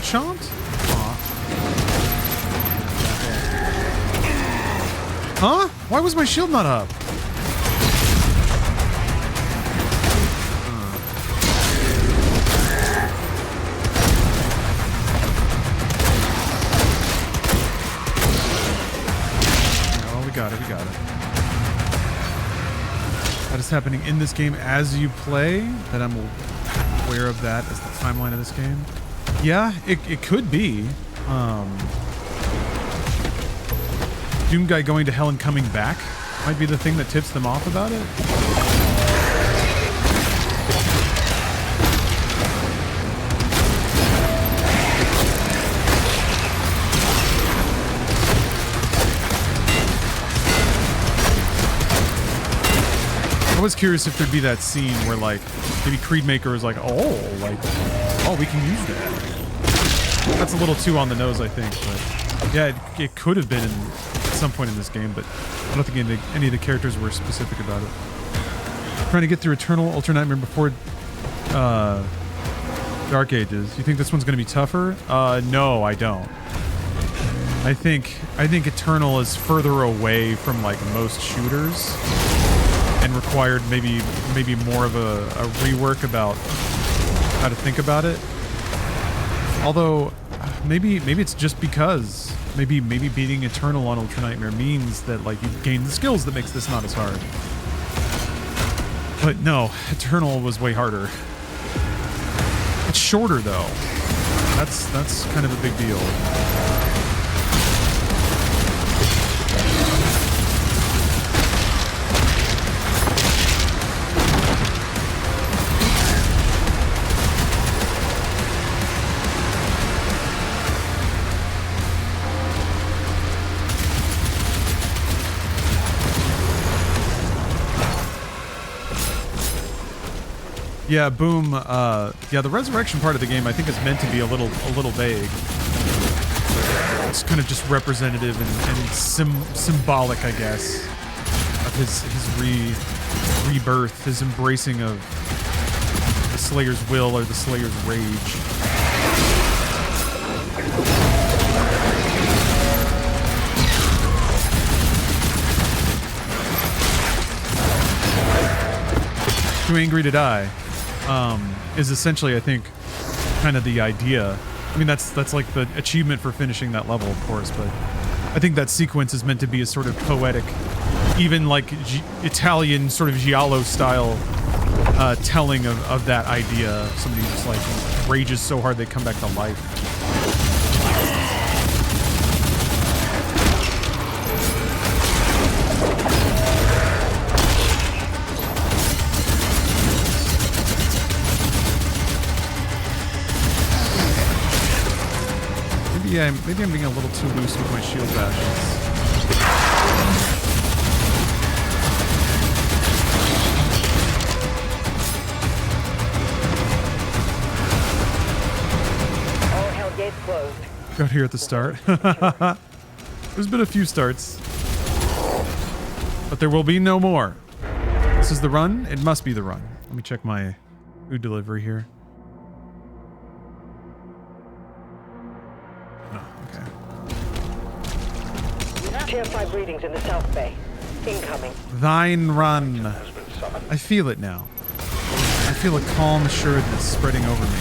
Chomped? Huh? Why was my shield not up? Yeah, well, we got it. That is happening in this game as you play. That I'm aware of that as the timeline of this game. Yeah, it could be. Doom Guy going to hell and coming back might be the thing that tips them off about it. I was curious if there'd be that scene where like maybe Creedmaker is like, oh, we can use that. That's a little too on the nose, I think, but yeah, it could have been at some point in this game, but I don't think any of the characters were specific about it. Trying to get through Eternal, Ultra Nightmare before Dark Ages. You think this one's going to be tougher? No, I don't. I think Eternal is further away from like most shooters and required maybe more of a rework about how to think about it. Although maybe it's just because maybe beating Eternal on Ultra Nightmare means that like you've gained the skills that makes this not as hard. But no, Eternal was way harder. It's shorter though. That's kind of a big deal. Yeah, boom. Yeah, the resurrection part of the game I think is meant to be a little vague. It's kind of just representative and symbolic, I guess, of his rebirth, his embracing of the Slayer's will or the Slayer's rage. Too angry to die. Is essentially, I think, kind of the idea. I mean, that's like the achievement for finishing that level, of course, but I think that sequence is meant to be a sort of poetic, even like Italian sort of giallo style telling of that idea. Somebody just like rages so hard they come back to life. maybe I'm being a little too loose with my shield bashes. All hell gates closed. Got here at the start. There's been a few starts. But there will be no more. This is the run? It must be the run. Let me check my food delivery here. Oh, okay. Tier 5 readings in the South Bay. Incoming. Thine run. I feel it now. I feel a calm assuredness spreading over me.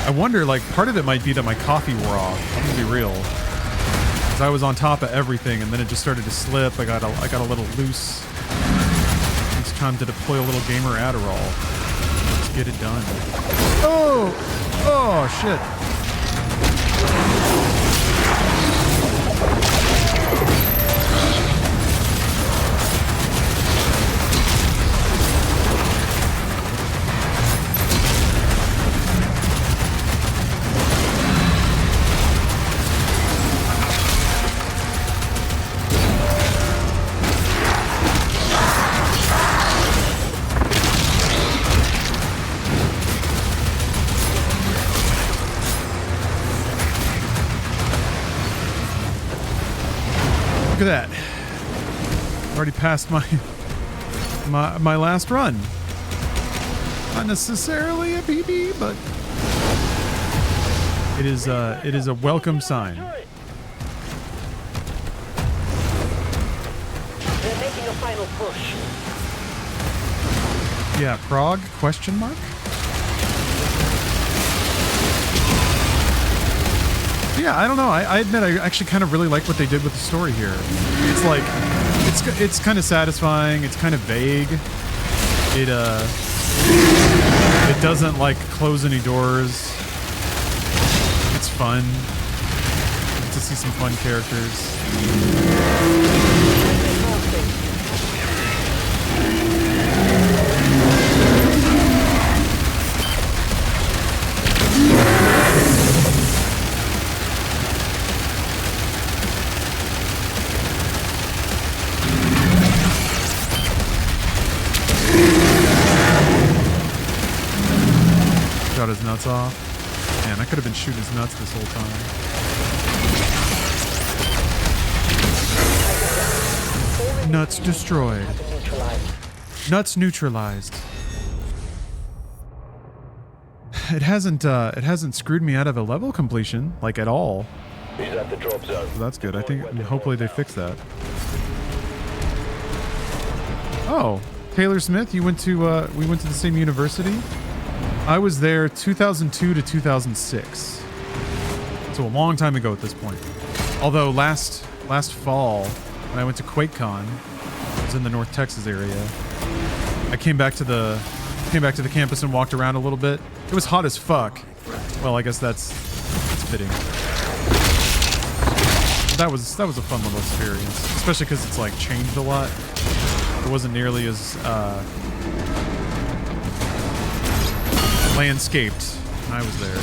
I wonder, like, part of it might be that my coffee wore off. I'm gonna be real. Because I was on top of everything, and then it just started to slip. I got a little loose. It's time to deploy a little gamer Adderall. Let's get it done. Oh! Oh, shit. Look at that. Already passed my last run. Not necessarily a PB, but it is a welcome sign. They're making a final push. Yeah, Prague? Question mark? Yeah, I don't know. I admit I actually kind of really like what they did with the story here. It's like, it's kind of satisfying. It's kind of vague. It doesn't like close any doors. It's fun. Get to see some fun characters. Shot his nuts off. Man, I could have been shooting his nuts this whole time. Nuts destroyed. Nuts neutralized. It hasn't screwed me out of a level completion, like at all. He's at the drop zone. So that's good. I think hopefully they fix that. Oh, Taylor Smith, you went to we went to the same university? I was there 2002 to 2006. So a long time ago at this point. Although last fall when I went to QuakeCon, I was in the North Texas area. I came back to the campus and walked around a little bit. It was hot as fuck. Well, I guess that's fitting. That was a fun little experience, especially because it's like changed a lot. It wasn't nearly as landscaped when I was there.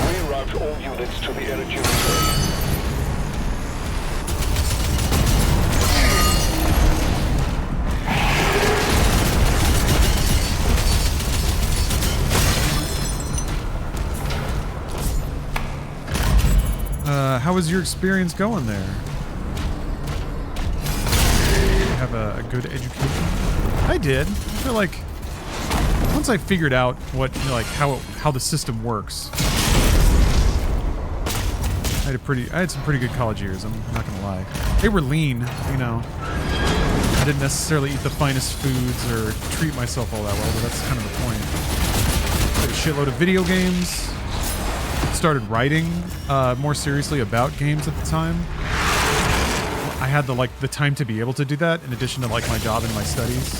Reroute all units to the energy reserve. How was your experience going there? You have a good education? I did. I feel like once I figured out what, you know, like how the system works, I had some pretty good college years. I'm not gonna lie. They were lean, you know. I didn't necessarily eat the finest foods or treat myself all that well, but that's kind of the point. I had a shitload of video games. Started writing more seriously about games at the time. I had the time to be able to do that in addition to like my job and my studies.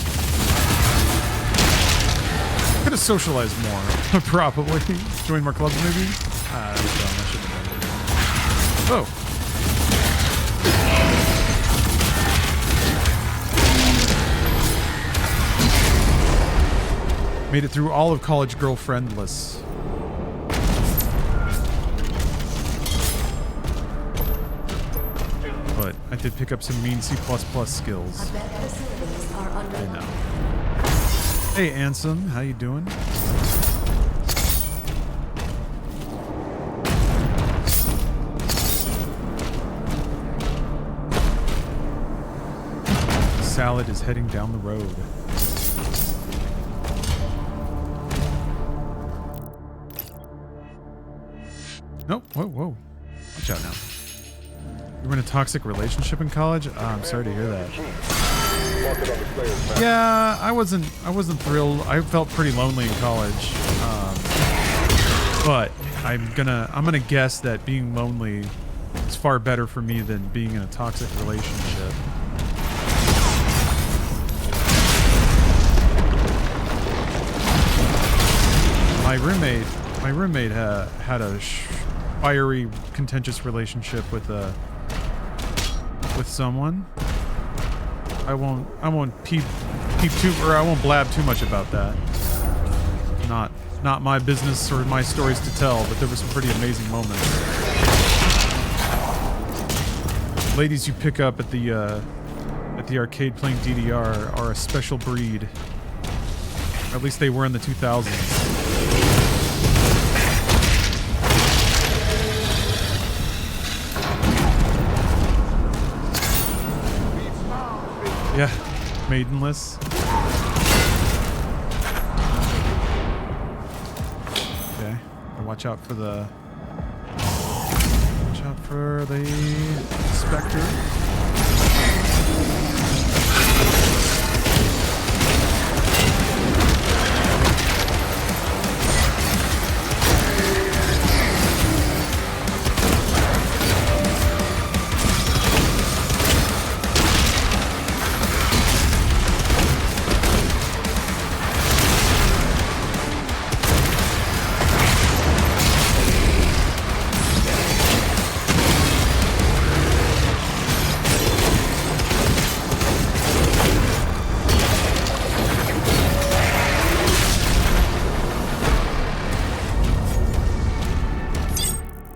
Could have socialized more, probably. Joined more clubs maybe. I shouldn't have done that. Oh. Made it through all of college girlfriendless. But I did pick up some mean C++ skills. Abet facilities are under I know. Hey Ansem, how you doing? Salad is heading down the road. Nope. Whoa. Watch out now. You were in a toxic relationship in college? I'm sorry to hear that. Yeah, I wasn't thrilled. I felt pretty lonely in college. But I'm gonna guess that being lonely is far better for me than being in a toxic relationship. My roommate had a fiery, contentious relationship with someone. I won't peep too, or I won't blab too much about that. Not my business or my stories to tell, but there were some pretty amazing moments. Ladies you pick up at the arcade playing DDR are a special breed. Or at least they were in the 2000s. Yeah, maidenless. Okay, watch out for the Spectre.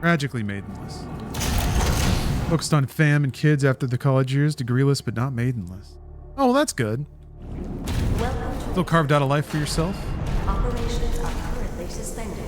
Tragically maidenless. Focused on fam and kids after the college years, degreeless but not maidenless. Oh, well, that's good. Still carved out a life for yourself? Operations are currently suspended.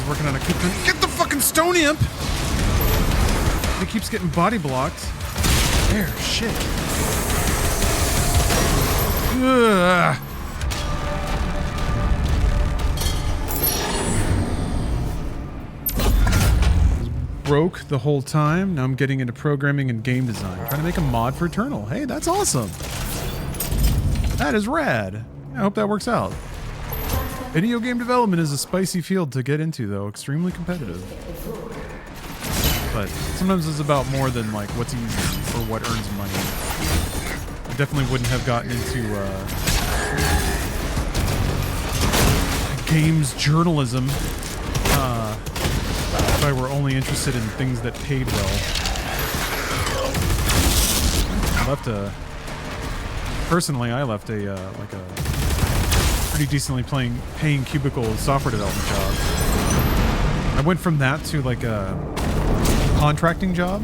Working on a get the fucking stone imp! He keeps getting body blocked. There, shit. Ugh. Broke the whole time. Now I'm getting into programming and game design. Trying to make a mod for Eternal. Hey, that's awesome. That is rad. I hope that works out. Video game development is a spicy field to get into, though. Extremely competitive. But sometimes it's about more than, like, what's easy or what earns money. I definitely wouldn't have gotten into games journalism if I were only interested in things that paid well. I left a pretty decently paying cubicle software development job. I went from that to like a contracting job,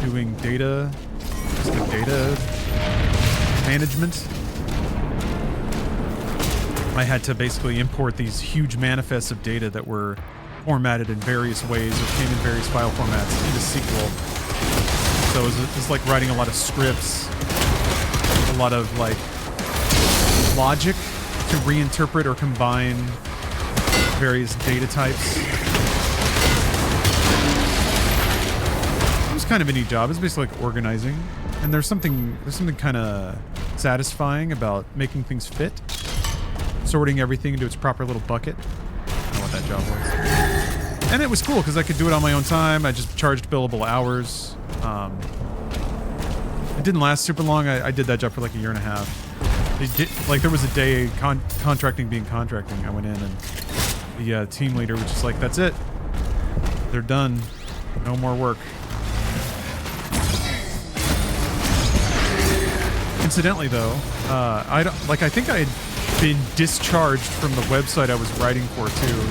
doing data management. I had to basically import these huge manifests of data that were formatted in various ways or came in various file formats into SQL. So it was like writing a lot of scripts, a lot of like logic to reinterpret or combine various data types. It was kind of a neat job. It's basically like organizing. And there's something kind of satisfying about making things fit, sorting everything into its proper little bucket. I don't know what that job was. And it was cool because I could do it on my own time. I just charged billable hours. It didn't last super long. I did that job for like a year and a half. There was a day contracting being contracting. I went in and the team leader was just like, "That's it. They're done. No more work." Incidentally, though, I think I had been discharged from the website I was writing for too.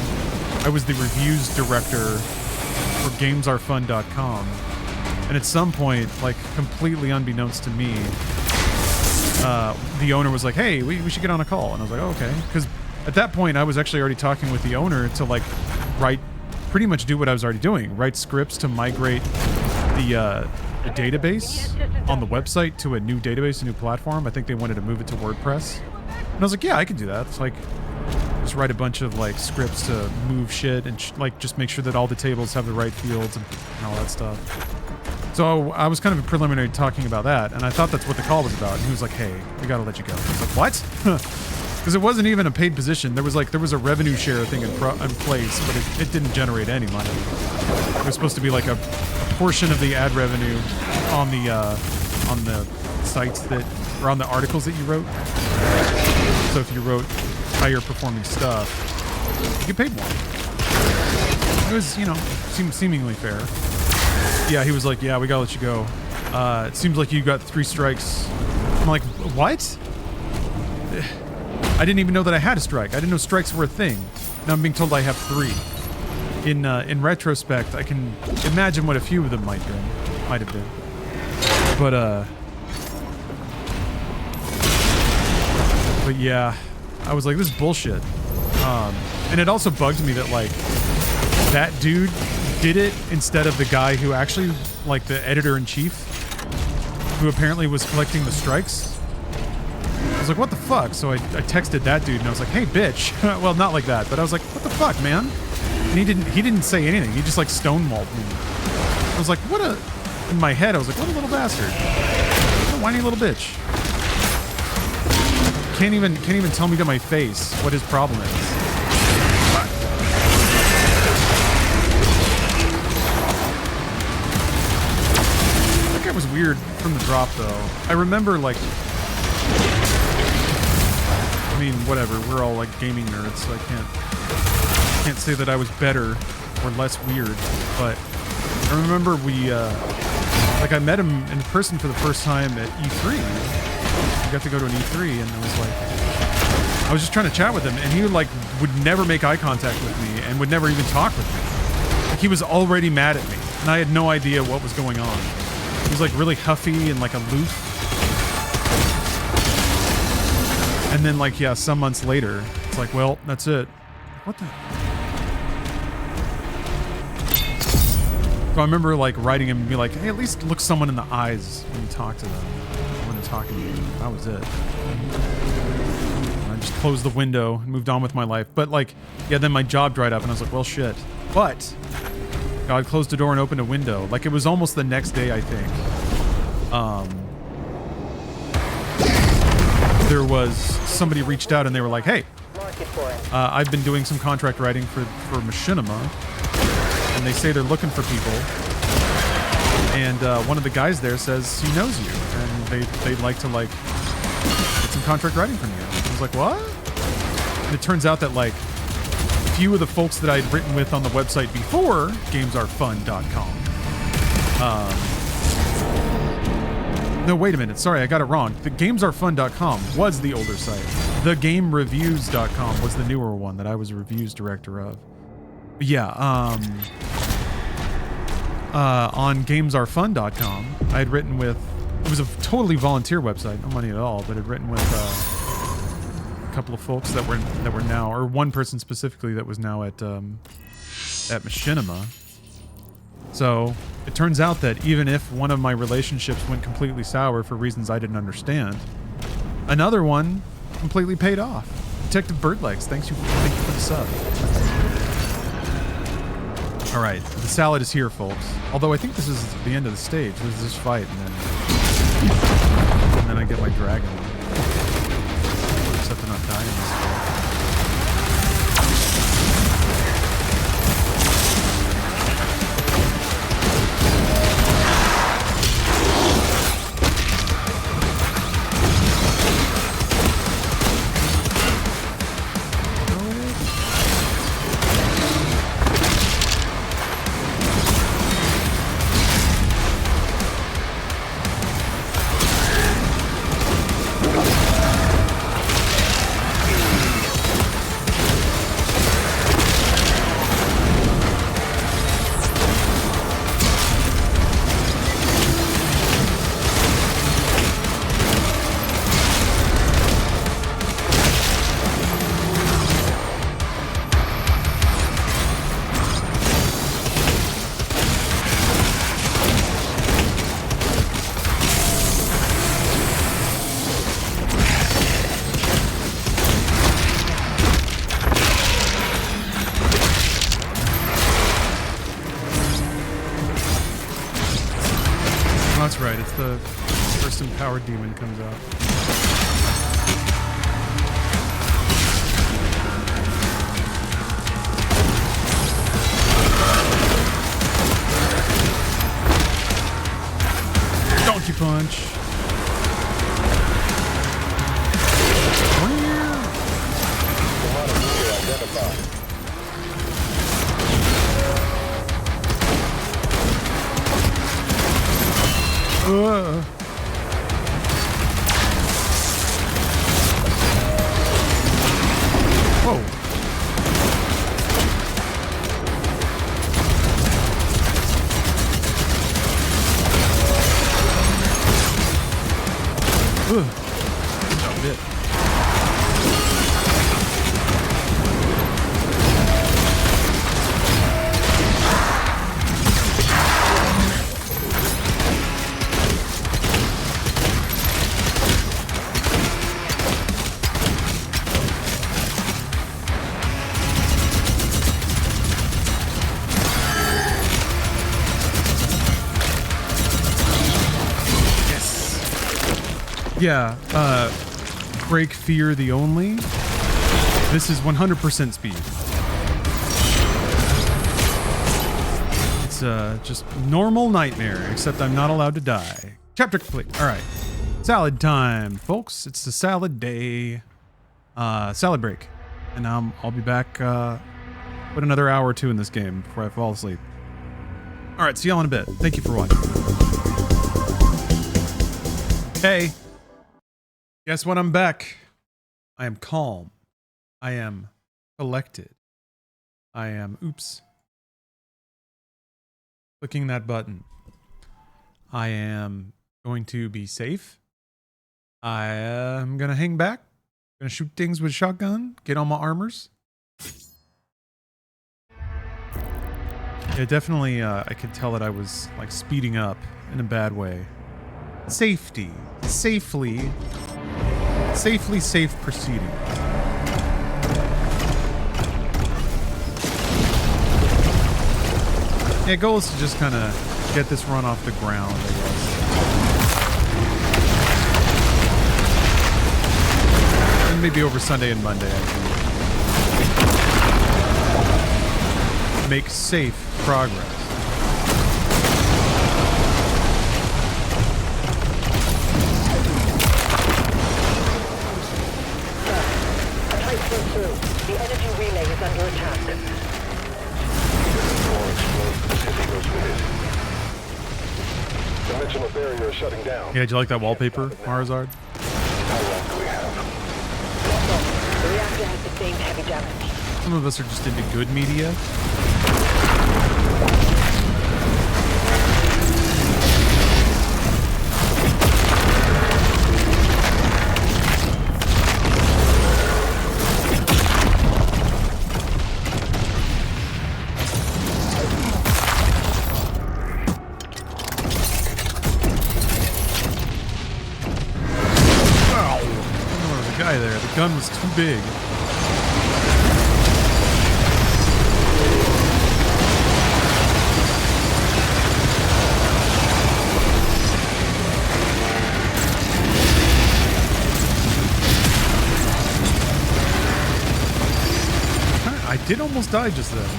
I was the reviews director for GamesAreFun.com, and at some point, like completely unbeknownst to me, the owner was like, "Hey, we should get on a call," and I was like, "Oh, okay," because at that point I was actually already talking with the owner to like pretty much do what I was already doing, write scripts to migrate the database on the website to a new database, a new platform. I think they wanted to move it to WordPress. And I was like, yeah, I can do that. It's like, just write a bunch of like scripts to move shit and just make sure that all the tables have the right fields and all that stuff. So I was kind of a preliminary talking about that, and I thought that's what the call was about. And he was like, hey, we gotta let you go. I was like, what? Because it wasn't even a paid position. There was a revenue share thing in place, but it didn't generate any money. It was supposed to be like a portion of the ad revenue on the sites or on the articles that you wrote. So if you wrote higher performing stuff, you get paid more. It was, seemingly fair. Yeah, he was like, yeah, we gotta let you go. It seems like you got 3 strikes. I'm like, what? I didn't even know that I had a strike. I didn't know strikes were a thing. Now I'm being told I have 3. In retrospect, I can imagine what a few of them might have been. But yeah, I was like, this is bullshit. And it also bugged me that like that dude did it instead of the guy who actually, like the editor-in-chief, who apparently was collecting the strikes. I was like, what the fuck? So I texted that dude and I was like, hey, bitch. Well, not like that, but I was like, what the fuck, man? And he didn't say anything. He just like stonewalled me. I was like, in my head, I was like, what a little bastard. What a whiny little bitch. Can't even tell me to my face what his problem is. That guy was weird from the drop though. I remember like, I mean, whatever, we're all like gaming nerds, so I can't say that I was better or less weird, but I remember I met him in person for the first time at E3. I got to go to an E3 and I was just trying to chat with him and he would never make eye contact with me and would never even talk with me. Like he was already mad at me and I had no idea what was going on. He was like really huffy and like aloof. And then like, yeah, some months later, it's like, well, that's it. What the? So I remember like writing him and be like, hey, at least look someone in the eyes when you talk to them, when they're talking to you. That was it. And I just closed the window and moved on with my life. But like, yeah, then my job dried up and I was like, well, shit. But God closed the door and opened a window. Like it was almost the next day, I think. There was somebody reached out and they were like, hey, I've been doing some contract writing for Machinima. And they say they're looking for people. And one of the guys there says he knows you. And they'd like to like get some contract writing from you. I was like, what? And it turns out that like a few of the folks that I'd written with on the website before GamesAreFun.com. No, wait a minute. Sorry, I got it wrong. The GamesAreFun.com was the older site. The GameReviews.com was the newer one that I was a reviews director of. Yeah, on GamesAreFun.com, I had written with, it was a totally volunteer website, no money at all, but I'd written with a couple of folks that were now, or one person specifically that was now at Machinima. So it turns out that even if one of my relationships went completely sour for reasons I didn't understand, another one completely paid off. Detective Birdlegs, thank you for the sub. All right, the salad is here, folks. Although I think this is the end of the stage. There's this fight, and then And then I get my dragon. Except I'm not dying this way. That's right, it's the first empowered demon comes out. Donkey punch. Whoa. Ugh. Bit. Yeah, break fear the only. This is 100% speed. It's just normal nightmare, except I'm not allowed to die. Chapter complete. All right, salad time, folks. It's the salad day, salad break, and I'll be back with another hour or two in this game before I fall asleep. All right, see y'all in a bit. Thank you for watching. Hey. Guess what? I'm back. I am calm. I am collected. I am, oops. Clicking that button. I am going to be safe. I am going to hang back. Going to shoot things with shotgun. Get on my armors. Yeah, definitely, I could tell that I was, like, speeding up in a bad way. Safety. Safely safe proceeding. Yeah, goal is to just kind of get this run off the ground, I guess. And maybe over Sunday and Monday, I can make safe progress. The energy relay is under attack. Dimensional barrier is shutting down. Yeah, did you like that wallpaper, Marazard? How long do we have? The reactor has sustained heavy damage. Some of us are just into good media. There. The gun was too big. did almost die just then.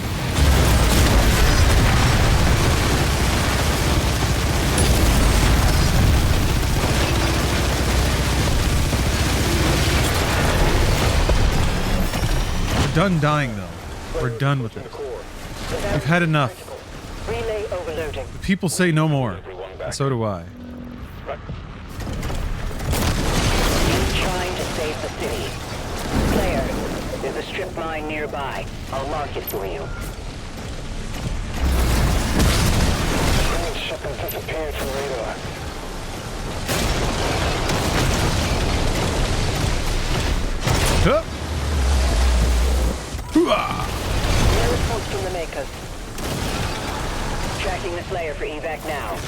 We're done dying, though. We're done with it. We've had enough. Relay overloading. The people say no more. And so do I. He's trying to save the city. Player, there's a strip mine nearby. I'll mark it for you. Ship has disappeared from radar. Huh. Hoo-ah. No response from the makers. Tracking the Slayer for evac now.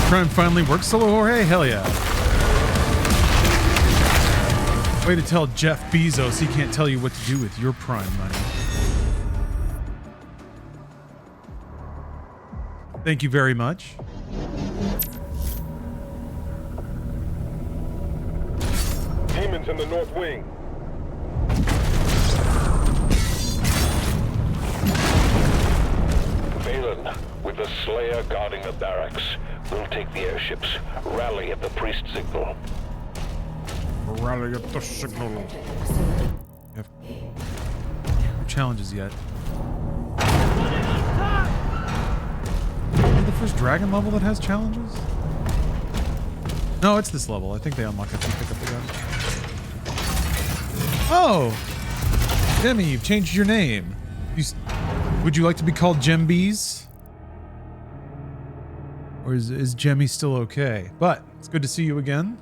Prime finally works solo, Jorge? Hell yeah. Way to tell Jeff Bezos he can't tell you what to do with your Prime money. Thank you very much. Demons in the north wing. Valen, with the Slayer guarding the barracks, we'll take the airships. Rally at the priest signal. Rally at the signal. We have no challenges yet. Is it the first dragon level that has challenges? No, it's this level. I think they unlock after you pick up the gun. Oh! Demi, you've changed your name. Would you like to be called Gembees? Or is Jemmy still okay? But it's good to see you again.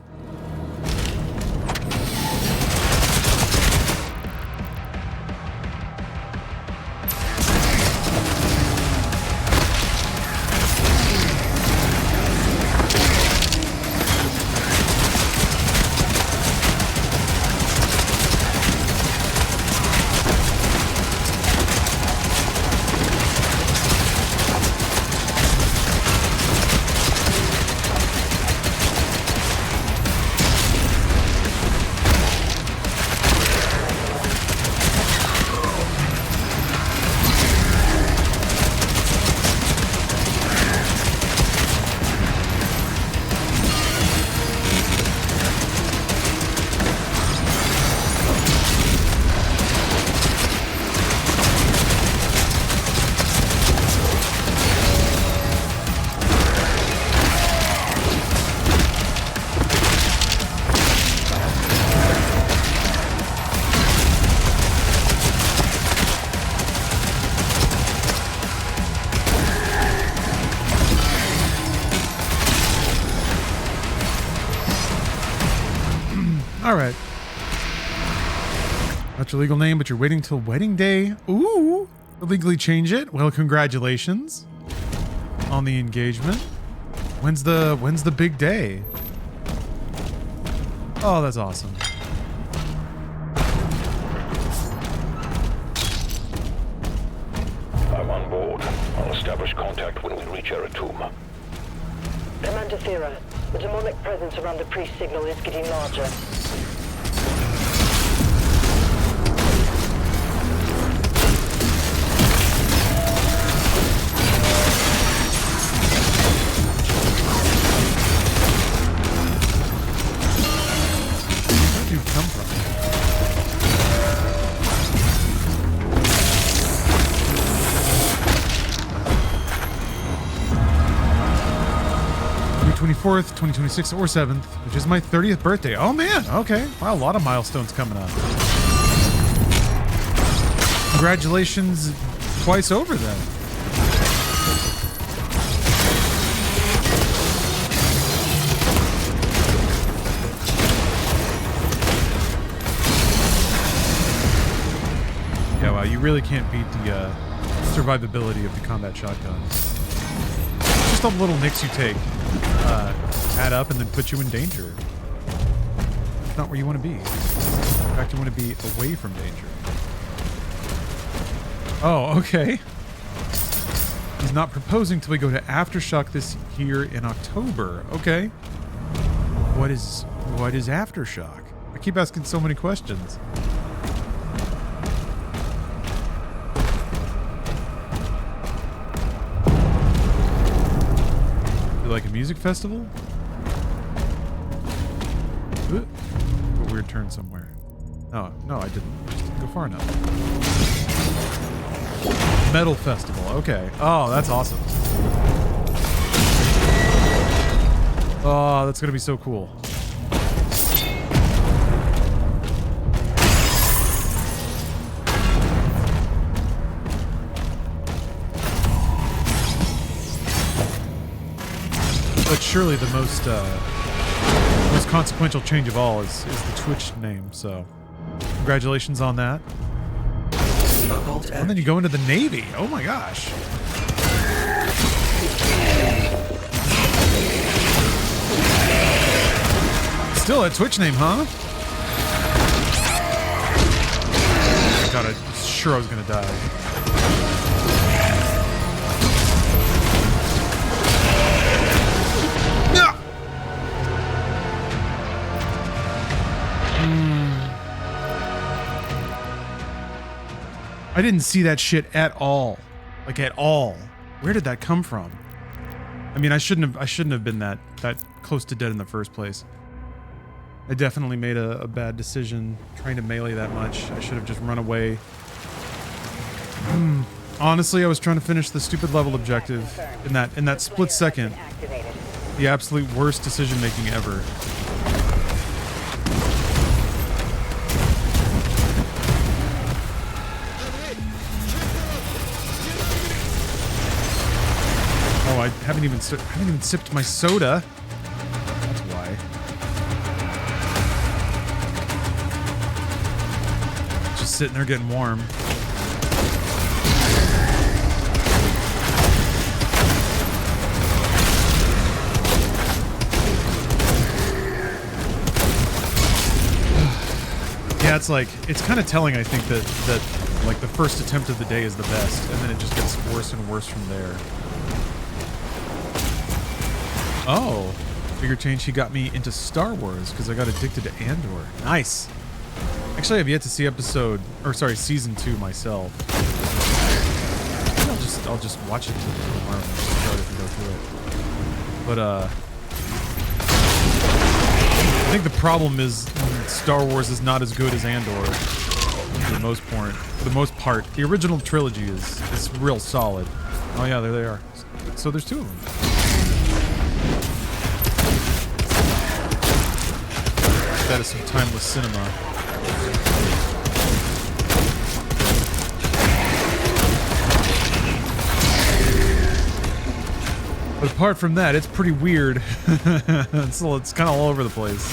All right. That's your legal name, but you're waiting till wedding day. Ooh, illegally change it. Well, congratulations on the engagement. When's the big day? Oh, that's awesome. I'm on board. I'll establish contact when we reach Eratum. Commander Thera, the demonic presence around the priest signal is getting larger. Where did you come from? 24th, 2026, or 7th, which is my 30th birthday. Oh man, okay. Wow, a lot of milestones coming up. Congratulations twice over then. you really can't beat the survivability of the combat shotgun. Just all the little nicks you take add up and then put you in danger. It's not where you want to be. In fact, you want to be away from danger. Oh, okay. He's not proposing till we go to Aftershock this year in October. Okay. What is Aftershock? I keep asking so many questions. Like a music festival? Ooh, a weird turn somewhere. Oh, no, I didn't. I just didn't go far enough. Metal festival. Okay. Oh, that's awesome. Oh, that's gonna be so cool. But surely the most consequential change of all is the Twitch name, so congratulations on that. And then you go into the Navy. Oh my gosh. Still a Twitch name, huh? God, I'm sure I was gonna die. I didn't see that shit at all. Like at all. Where did that come from? I mean, I shouldn't have been that close to dead in the first place. I definitely made a bad decision trying to melee that much. I should have just run away. Honestly, I was trying to finish the stupid level objective in that split second. The absolute worst decision making ever. Oh, I haven't even sipped my soda. That's why. Just sitting there getting warm. Yeah, it's kind of telling, I think, that like the first attempt of the day is the best, and then it just gets worse and worse from there. Oh, bigger change. He got me into Star Wars because I got addicted to Andor. Nice. Actually, I've yet to see season 2 myself. I'll just watch it tomorrow and start it and go through it. But I think the problem is Star Wars is not as good as Andor for the most part. The original trilogy is real solid. Oh yeah, there they are. So there's 2 of them. That is some timeless cinema. But apart from that, it's pretty weird. It's kind of all over the place.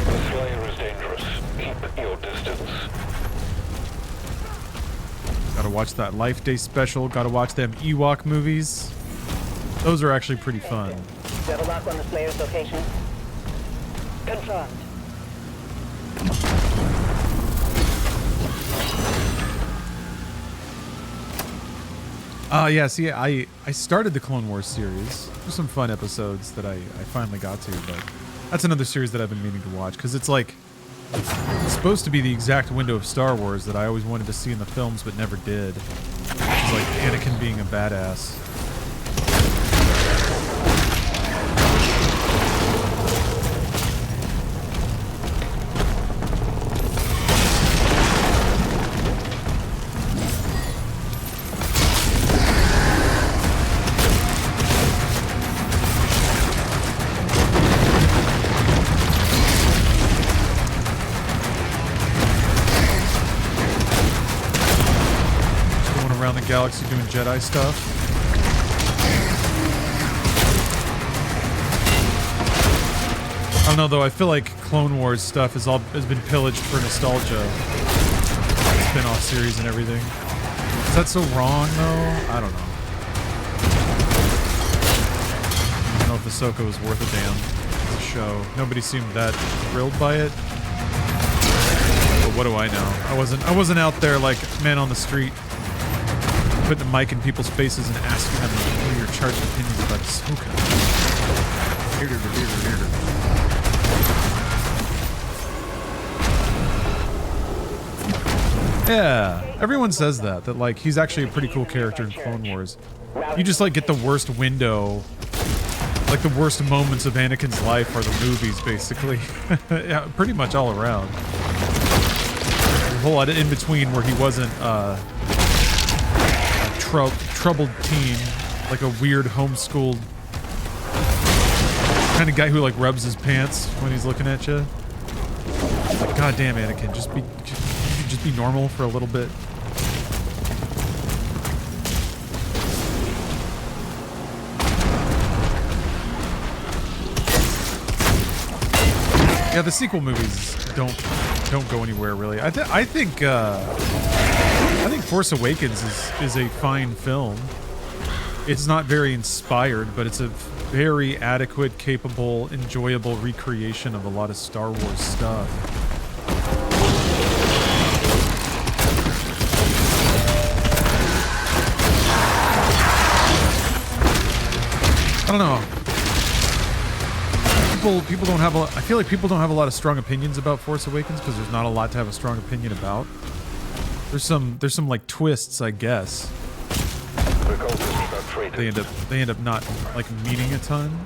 The Slayer is dangerous. Keep your distance. Gotta watch that Life Day special. Gotta watch them Ewok movies. Those are actually pretty fun. Double lock on the Slayer's location. Confirmed. Yeah, see, I started the Clone Wars series. There's some fun episodes that I finally got to, but that's another series that I've been meaning to watch, because it's like, it's supposed to be the exact window of Star Wars that I always wanted to see in the films but never did. It's like Anakin being a badass. Galaxy doing Jedi stuff. I don't know though. I feel like Clone Wars stuff has been pillaged for nostalgia. Spin-off series and everything. Is that so wrong though? I don't know. I don't know if Ahsoka was worth a damn as a show. Nobody seemed that thrilled by it. But what do I know? I wasn't out there like man on the street putting a mic in people's faces and asking them what are your charged opinions about Ahsoka. Yeah, everyone says that like he's actually a pretty cool character in Clone Wars. You just like get the worst window, like the worst moments of Anakin's life are the movies, basically. Yeah, pretty much all around. There's a whole lot of in between where he wasn't a troubled teen, like a weird homeschooled kind of guy who like rubs his pants when he's looking at you. Like, God damn, Anakin, just be normal for a little bit. Yeah, the sequel movies don't go anywhere really. I think Force Awakens is a fine film. It's not very inspired, but it's a very adequate, capable, enjoyable recreation of a lot of Star Wars stuff. I don't know. People don't have I feel like people don't have a lot of strong opinions about Force Awakens because there's not a lot to have a strong opinion about. There's some like twists, I guess. They end up not like meaning a ton.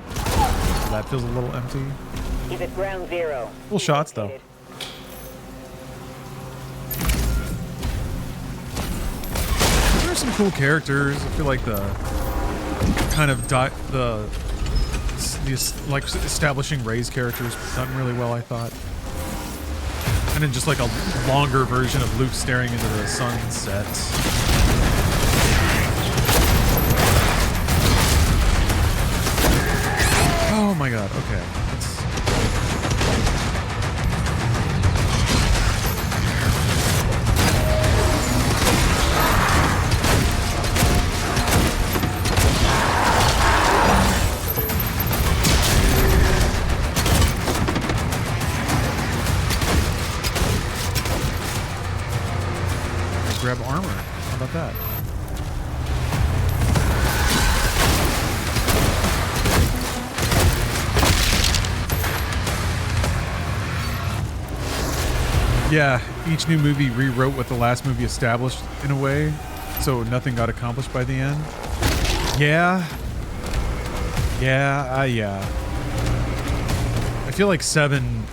That feels a little empty. He's at ground zero. Cool shots though. There's some cool characters. I feel like the kind of the like establishing Rey's characters done really well, I thought. And then just like a longer version of Luke staring into the sunset. Oh my god, okay. Grab armor. How about that? Yeah, each new movie rewrote what the last movie established in a way, so nothing got accomplished by the end. Yeah. Yeah. I feel like 7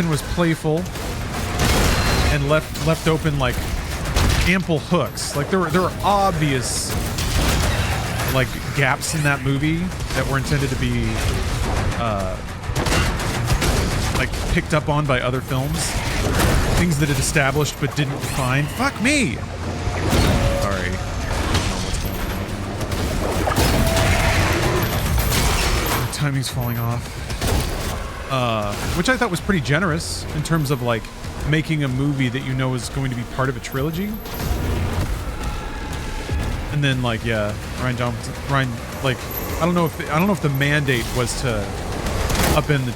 was playful and left open like ample hooks. Like there were obvious like gaps in that movie that were intended to be like picked up on by other films. Things that it established but didn't define. Fuck me! Sorry. I don't know what's going on. The timing's falling off. Which I thought was pretty generous in terms of like making a movie that you know is going to be part of a trilogy. And then like, yeah, Ryan, like, I don't know if the mandate was to upend the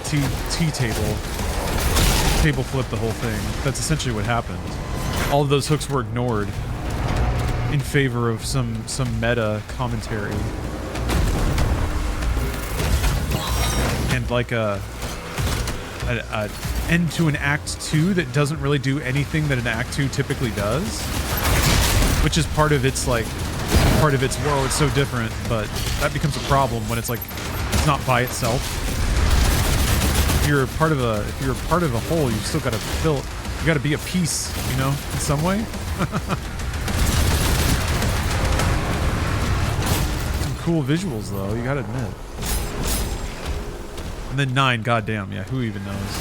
table flip the whole thing. That's essentially what happened. All of those hooks were ignored in favor of some meta commentary. And like a end to an Act 2 that doesn't really do anything that an Act 2 typically does. Which is part of its whoa, it's so different, but that becomes a problem when it's like it's not by itself. If you're part of a whole, you've still got to fill. You got to be a piece, you know, in some way. Some cool visuals, though. You got to admit. And then 9, goddamn, yeah. Who even knows?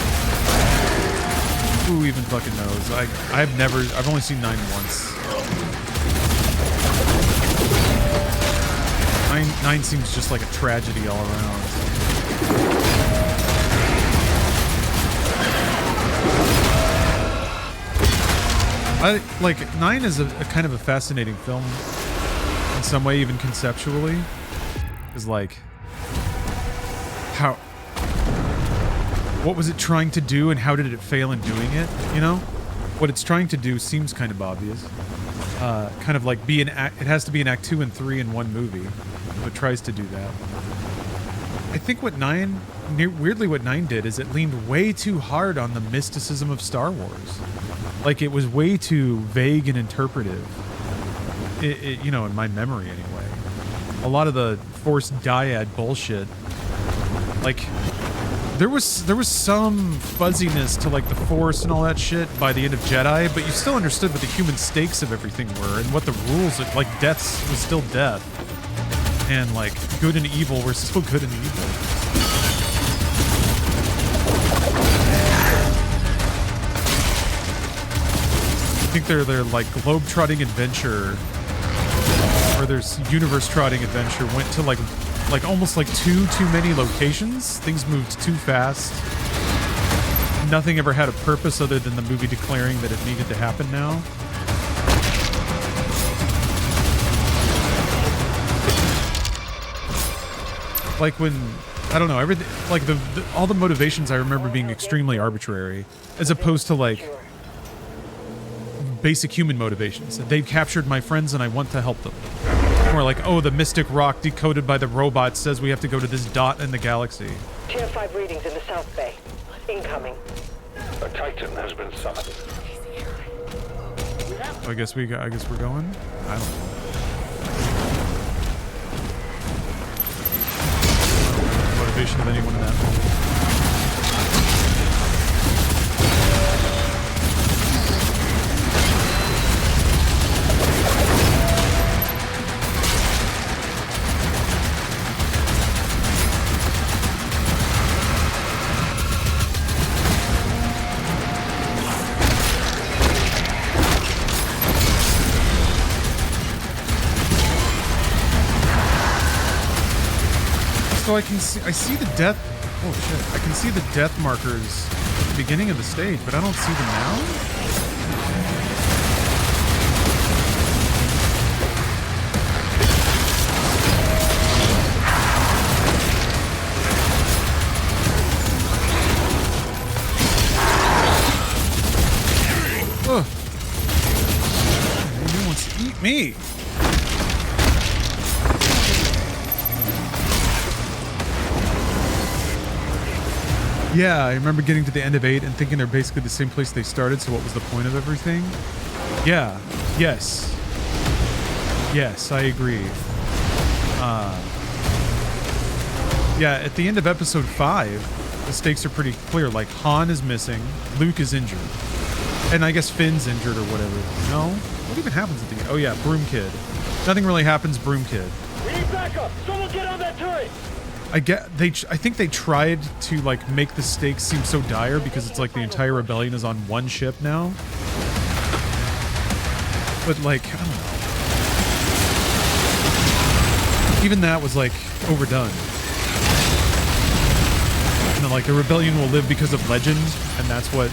Who even fucking knows? I've only seen 9 once. 9 seems just like a tragedy all around. I like 9 is a kind of a fascinating film in some way, even conceptually. Is like how what was it trying to do and how did it fail in doing it? You know, what it's trying to do seems kind of obvious. Kind of like be an act. It has to be an act 2 and 3 in one movie. So it tries to do that. I think what 9, weirdly what 9 did is it leaned way too hard on the mysticism of Star Wars. Like it was way too vague and interpretive. You know, in my memory anyway. A lot of the Force dyad bullshit. Like there was some fuzziness to like the Force and all that shit by the end of Jedi, but you still understood what the human stakes of everything were and what the rules of, like death was still death. And like good and evil were still good and evil. I think their like globe-trotting adventure or their universe-trotting adventure went to like almost like too many locations. Things moved too fast. Nothing ever had a purpose other than the movie declaring that it needed to happen now. Like when, I don't know, everything, like all the motivations I remember being extremely arbitrary, as opposed to like basic human motivations. They've captured my friends and I want to help them. More like, oh, the mystic rock decoded by the robot says we have to go to this dot in the galaxy. Tier 5 readings in the South Bay. Incoming. A Titan has been summoned. I guess we're going. I don't know. Motivation of anyone in that moment. So I see the death. Oh shit! I can see the death markers at the beginning of the stage, but I don't see them now. Ugh! He wants to eat me. Yeah, I remember getting to the end of 8 and thinking they're basically the same place they started, so what was the point of everything? Yeah. Yes. Yes, I agree. Yeah, at the end of episode 5, the stakes are pretty clear. Like, Han is missing, Luke is injured, and I guess Finn's injured or whatever. No? What even happens at the end? Oh yeah, Broom Kid. Nothing really happens, Broom Kid. We need backup! Someone get on that turret! I think they tried to like make the stakes seem so dire because it's like the entire rebellion is on one ship now. But like, I don't know. Even that was like overdone. You know, like the rebellion will live because of legend, and that's what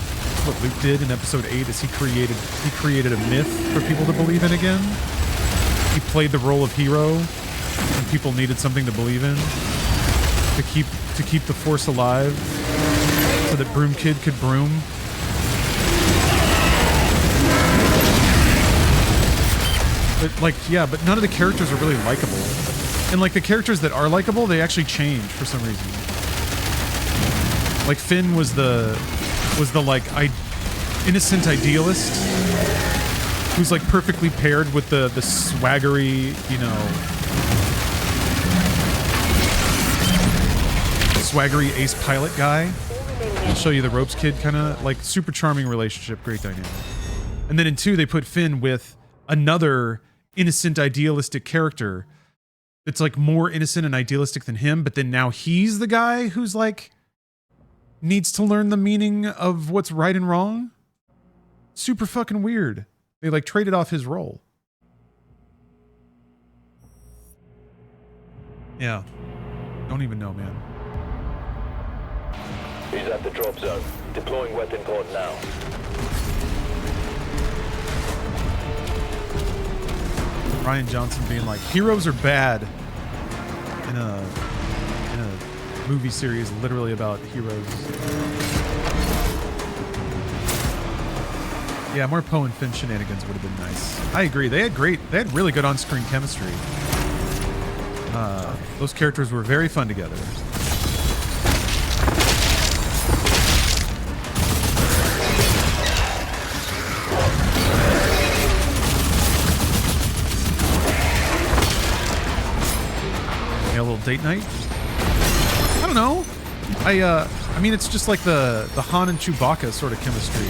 Luke did in episode 8 is he created a myth for people to believe in again. He played the role of hero and people needed something to believe in. To keep the Force alive, so that Broom Kid could broom. But like, yeah, but none of the characters are really likable, and like the characters that are likable, they actually change for some reason. Like Finn was the like innocent idealist who's like perfectly paired with the swaggery, you know. Swaggery ace pilot guy. I'll show you the ropes kid, kind of like super charming relationship, great dynamic. And then in 2 they put Finn with another innocent idealistic character that's like more innocent and idealistic than him, but then now he's the guy who's like needs to learn the meaning of what's right and wrong. Super fucking weird. They like traded off his role. Yeah. Don't even know, man. He's at the drop zone. Deploying weapon pod now. Ryan Johnson being like, heroes are bad in a movie series literally about heroes. Yeah, more Poe and Finn shenanigans would have been nice. I agree. They had really good on-screen chemistry. Those characters were very fun together. A little date night? I don't know. I mean, it's just like the Han and Chewbacca sort of chemistry.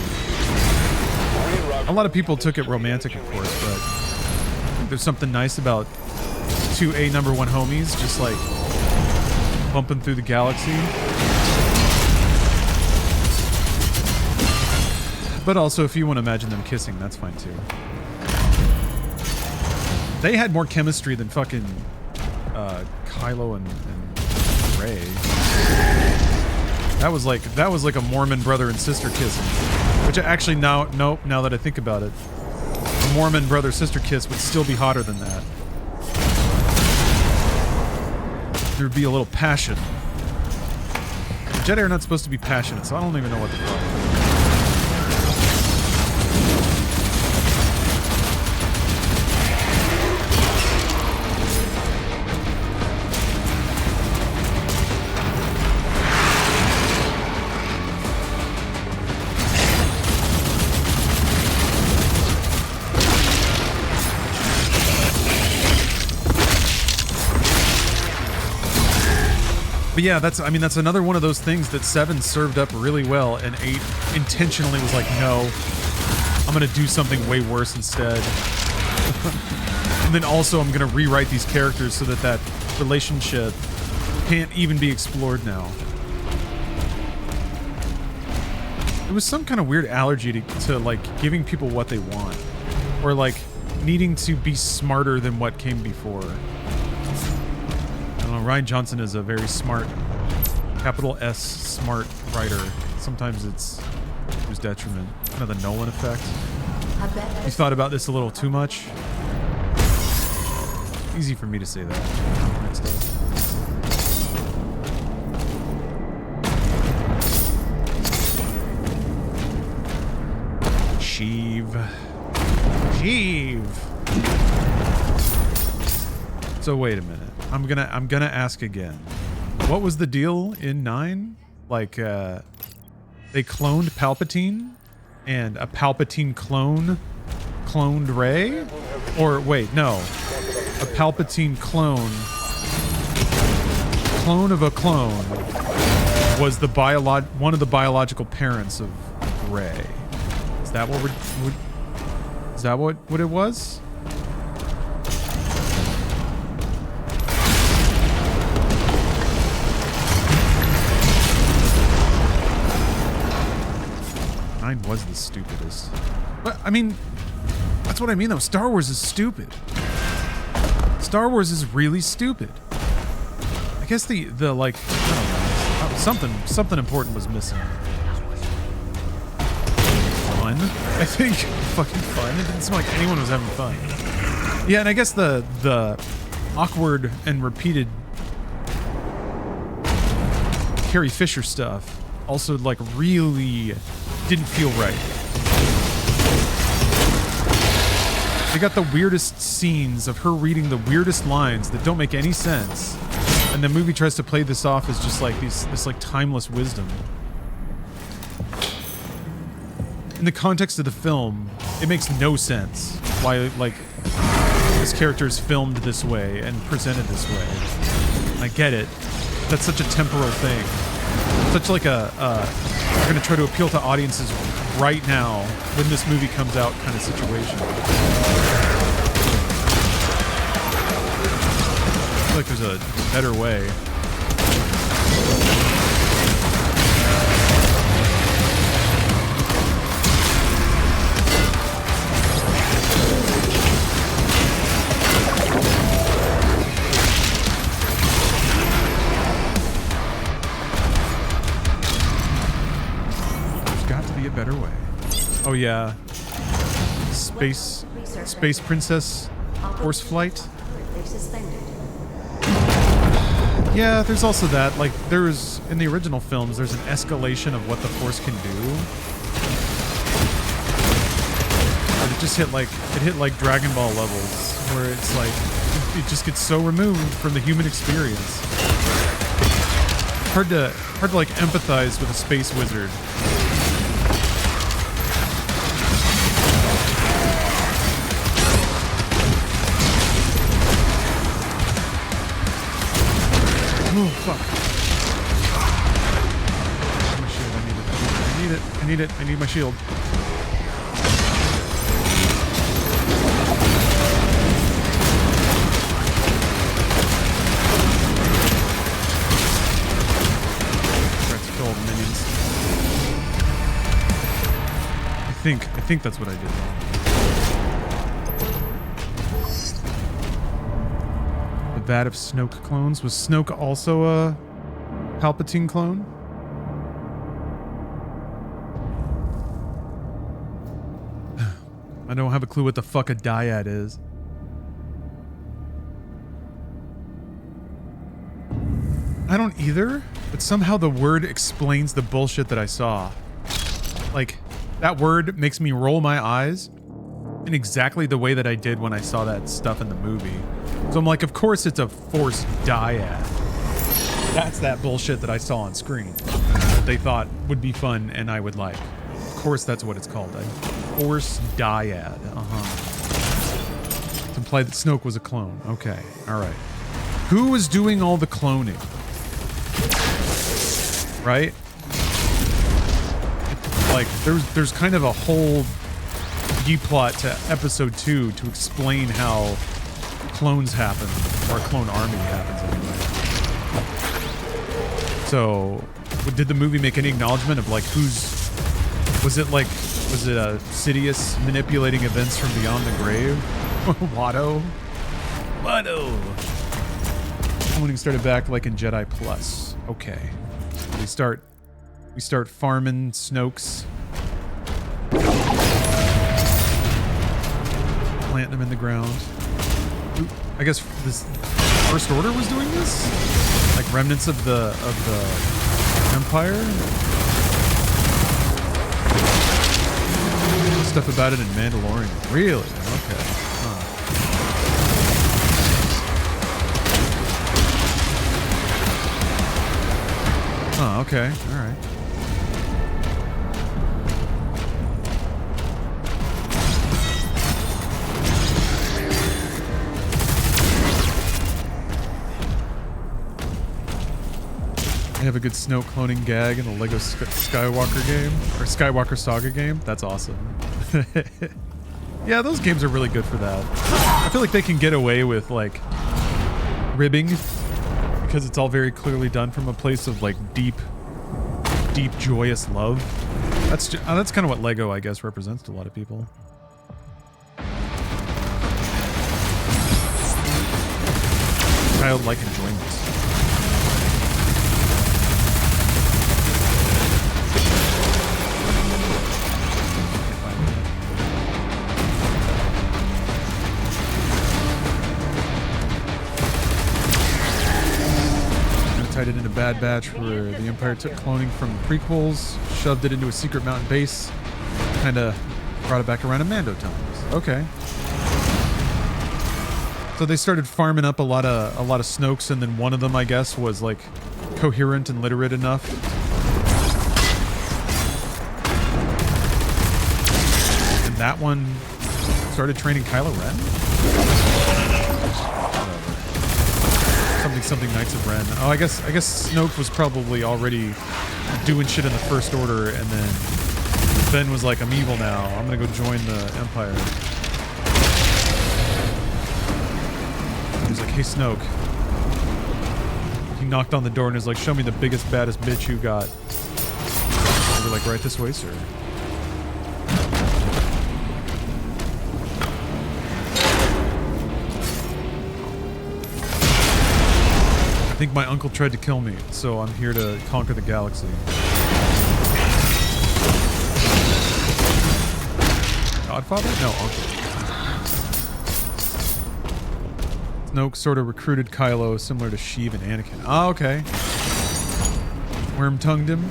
A lot of people took it romantic, of course, but I think there's something nice about two number one homies just like bumping through the galaxy. But also, if you want to imagine them kissing, that's fine too. They had more chemistry than fucking Kylo and Rey. That was like a Mormon brother and sister kissing. Which actually now that I think about it, a Mormon brother sister kiss would still be hotter than that. There'd be a little passion. The Jedi are not supposed to be passionate, so I don't even know what the fuck. But yeah, that's another one of those things that 7 served up really well, and 8 intentionally was like, no, I'm gonna do something way worse instead. And then also I'm gonna rewrite these characters so that relationship can't even be explored now. It was some kind of weird allergy to like giving people what they want, or like needing to be smarter than what came before. I don't know, Ryan Johnson is a very smart, capital S smart writer. Sometimes it's to his detriment. Kind of the Nolan effect. You thought about this a little too much. Easy for me to say that. Next up. Sheev. So wait a minute. I'm gonna ask again. What was the deal in 9? Like, they cloned Palpatine, and a Palpatine cloned Rey? Or wait, no. A Palpatine clone of a clone was the one of the biological parents of Rey. Is that what is that what it was? Was the stupidest. But I mean, that's what I mean though. Star Wars is stupid. Star Wars is really stupid. I guess the like, I don't know, something important was missing. Fun, I think. Fucking fun. It didn't seem like anyone was having fun. Yeah, and I guess the awkward and repeated Carrie Fisher stuff also like really didn't feel right. They got the weirdest scenes of her reading the weirdest lines that don't make any sense, and the movie tries to play this off as just like this like timeless wisdom. In the context of the film, it makes no sense why like this character is filmed this way and presented this way. I get it. That's such a temporal thing. Such like we're gonna try to appeal to audiences right now when this movie comes out kind of situation. I feel like there's a better way. Better way. Oh yeah. Space Princess Force flight. Currently suspended. Yeah, there's also that. Like, there's in the original films, there's an escalation of what the Force can do. And it just hit like Dragon Ball levels, where it's like it just gets so removed from the human experience. Hard to like empathize with a space wizard. Oh, fuck. My shield, I need it. I need my shield. Try to kill all the minions. I think that's what I did wrong. Vat of Snoke clones. Was Snoke also a Palpatine clone? I don't have a clue what the fuck a dyad is. I don't either, but somehow the word explains the bullshit that I saw. Like, that word makes me roll my eyes in exactly the way that I did when I saw that stuff in the movie. So I'm like, of course it's a Force dyad. That's that bullshit that I saw on screen that they thought would be fun and I would like. Of course that's what it's called. A Force dyad. To imply that Snoke was a clone. Okay, alright. Who was doing all the cloning? Right? Like, there's kind of a whole B-plot to episode 2 to explain how clones happen, or a clone army happens anyway. So, did the movie make any acknowledgement of like was it Sidious manipulating events from beyond the grave? Watto? Cloning started back like in Jedi Plus. Okay. We start farming Snokes. Planting them in the ground. I guess this First Order was doing this? Like remnants of the Empire? Stuff about it in Mandalorian. Really? Okay. Huh. Oh, okay. All right. I have a good Snoke cloning gag in the Lego Skywalker game, or Skywalker Saga game. That's awesome. Yeah, those games are really good for that. I feel like they can get away with like ribbing because it's all very clearly done from a place of like deep joyous love. That's kind of what Lego, I guess, represents to a lot of people. Childlike enjoyment. Tied it into Bad Batch where the Empire took cloning from the prequels, shoved it into a secret mountain base, kind of brought it back around in Mando times. Okay. So they started farming up a lot of Snokes, and then one of them, I guess, was like coherent and literate enough. And that one started training Kylo Ren? Something Knights of Ren. Oh, I guess Snoke was probably already doing shit in the First Order, and then Ben was like, I'm evil now. I'm gonna go join the Empire. He's like, hey Snoke. He knocked on the door and was like, show me the biggest, baddest bitch you got. And we're like, right this way, sir. I think my uncle tried to kill me, so I'm here to conquer the galaxy. Godfather? No, uncle. Snoke sort of recruited Kylo similar to Sheev and Anakin. Oh, okay. Worm-tongued him.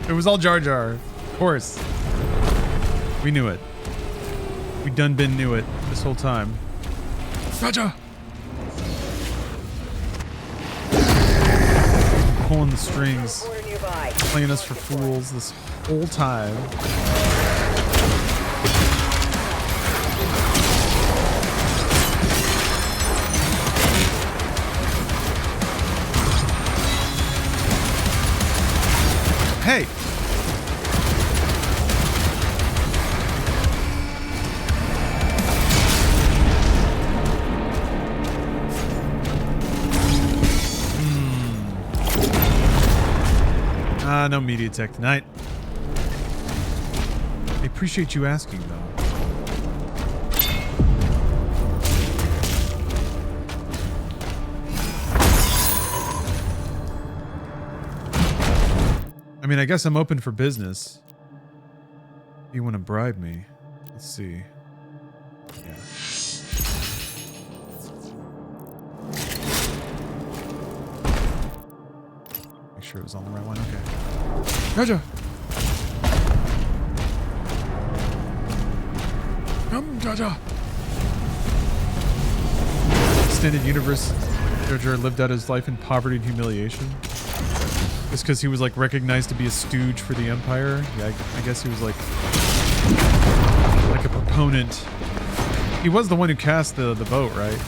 It was all Jar Jar. Of course. We knew it. We done been knew it this whole time. Raja! Pulling the strings. Playing us for fools this whole time. Hey! No media tech tonight. I appreciate you asking, though. I mean, I guess I'm open for business. You want to bribe me? Let's see. Yeah. Make sure it was on the right one. Okay. Raja! Come, Raja! Extended universe. Jar Jar lived out his life in poverty and humiliation. Just because he was like recognized to be a stooge for the Empire. Yeah, I guess he was like a proponent. He was the one who cast the vote, right?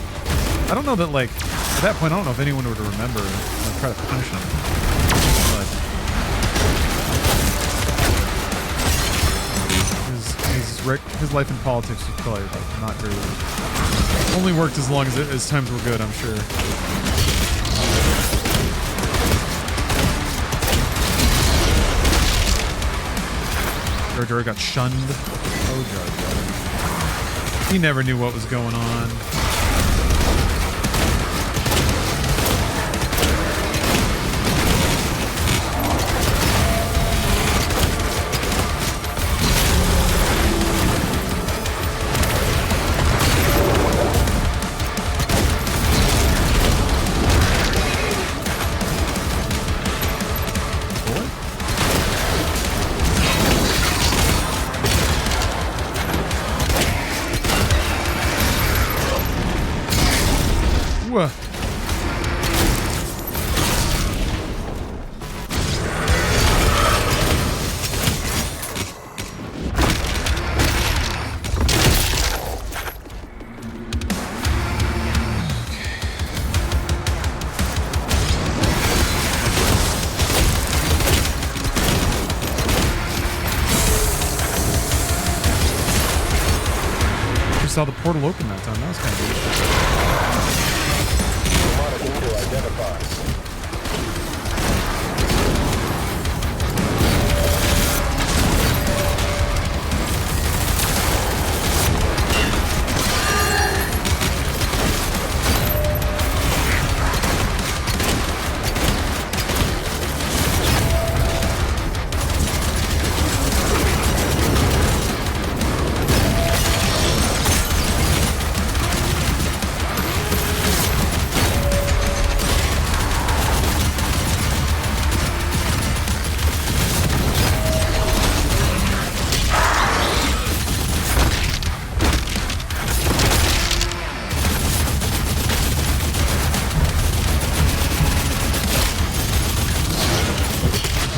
I don't know that like at that point I don't know if anyone would remember and try to punish him. But his life in politics was probably like not very only worked as long as times were good, I'm sure. Jar Jar got shunned. Oh, Jar Jar. He never knew what was going on. Saw the portal open that time. That was kind of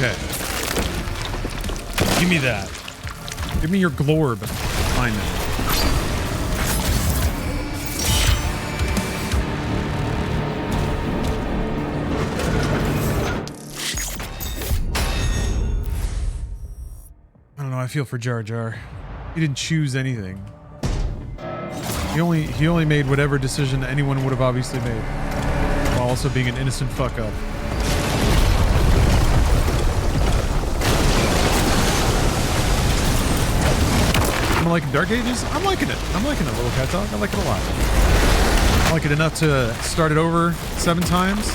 Okay. Give me that. Give me your glorb. Find it. I don't know. I feel for Jar Jar. He didn't choose anything. He only made whatever decision anyone would have obviously made, while also being an innocent fuck up. I'm liking Dark Ages. I'm liking it. I'm liking it, Little Cat Dog. I like it a lot. I like it enough to start it over 7 times.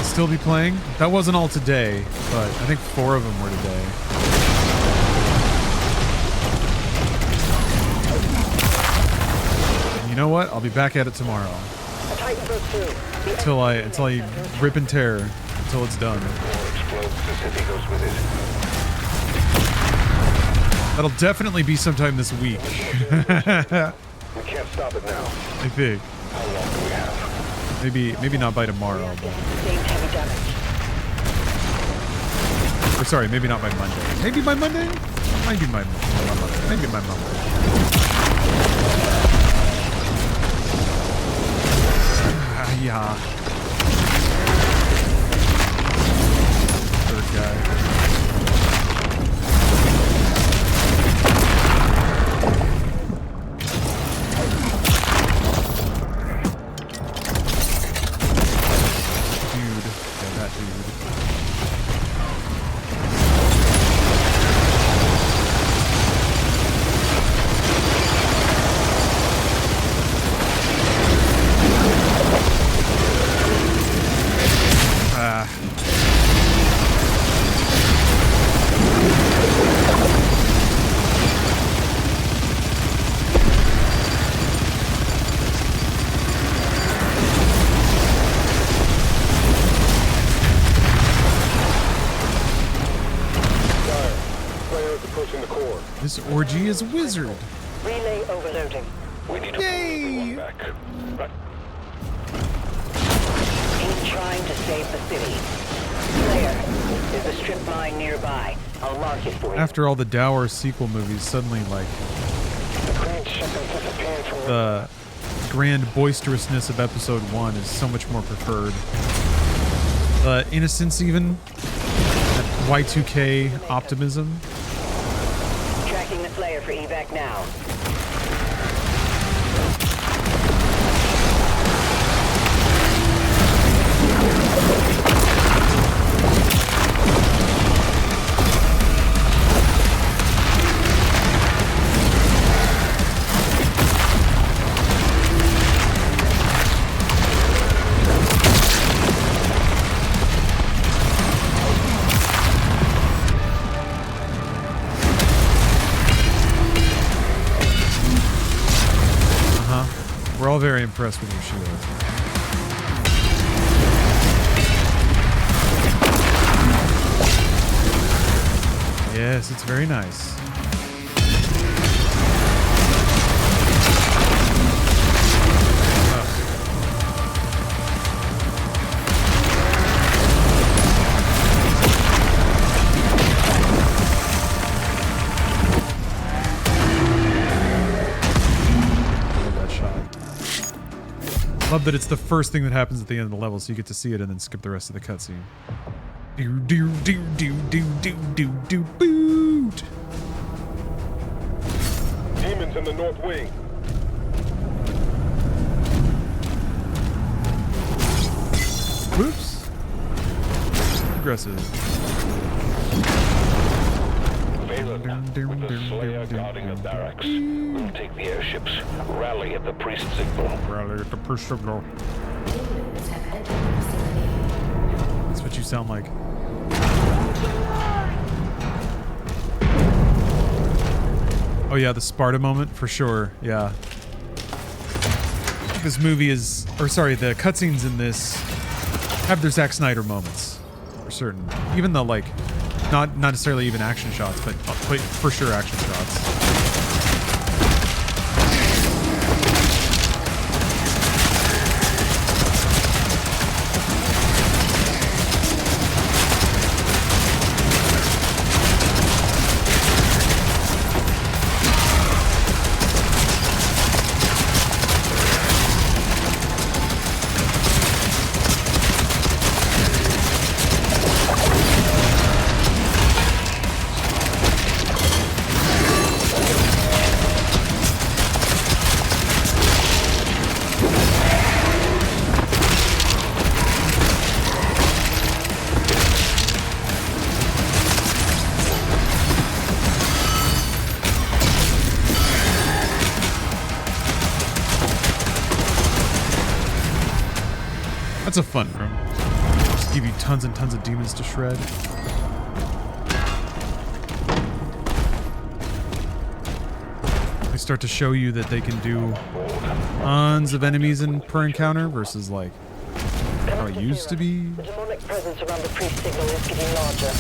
Still be playing. That wasn't all today, but I think 4 of them were today. And you know what? I'll be back at it tomorrow. Until I rip and tear until it's done. That'll definitely be sometime this week. We can't stop it now. I think. How long do we have? Maybe not by tomorrow, but... Or sorry, maybe not by Monday. Maybe by Monday? Maybe by Monday. Maybe by Monday. Yeah. Third guy. This orgy is wizard. Relay overloading. We need to pull everyone back. Right. He's trying to save the city. Slayer, there's a strip mine nearby. I'll mark it for you. After all the dour sequel movies, suddenly, like, the grand boisterousness of episode 1 is so much more preferred. The innocence, even. That Y2K optimism. Tracking the Slayer for evac now. We're all very impressed with your shield. Yes, it's very nice. Love that it's the first thing that happens at the end of the level, so you get to see it and then skip the rest of the cutscene. Do do do do do do do do boot. Demons in the north wing. Whoops. Aggressive. Valen, with the Slayer guarding the barracks, we'll take the airships. Rally at the priest signal. Rally at the priest signal. That's what you sound like. Oh yeah, the Sparta moment for sure. Yeah. This movie is, or sorry, the cutscenes in this have their Zack Snyder moments for certain. Even the like, not necessarily even action shots, but for sure action shots. That's a fun room. Just give you tons and tons of demons to shred. They start to show you that they can do tons of enemies per encounter versus like how it used to be. The demonic presence around the priest signal is getting larger.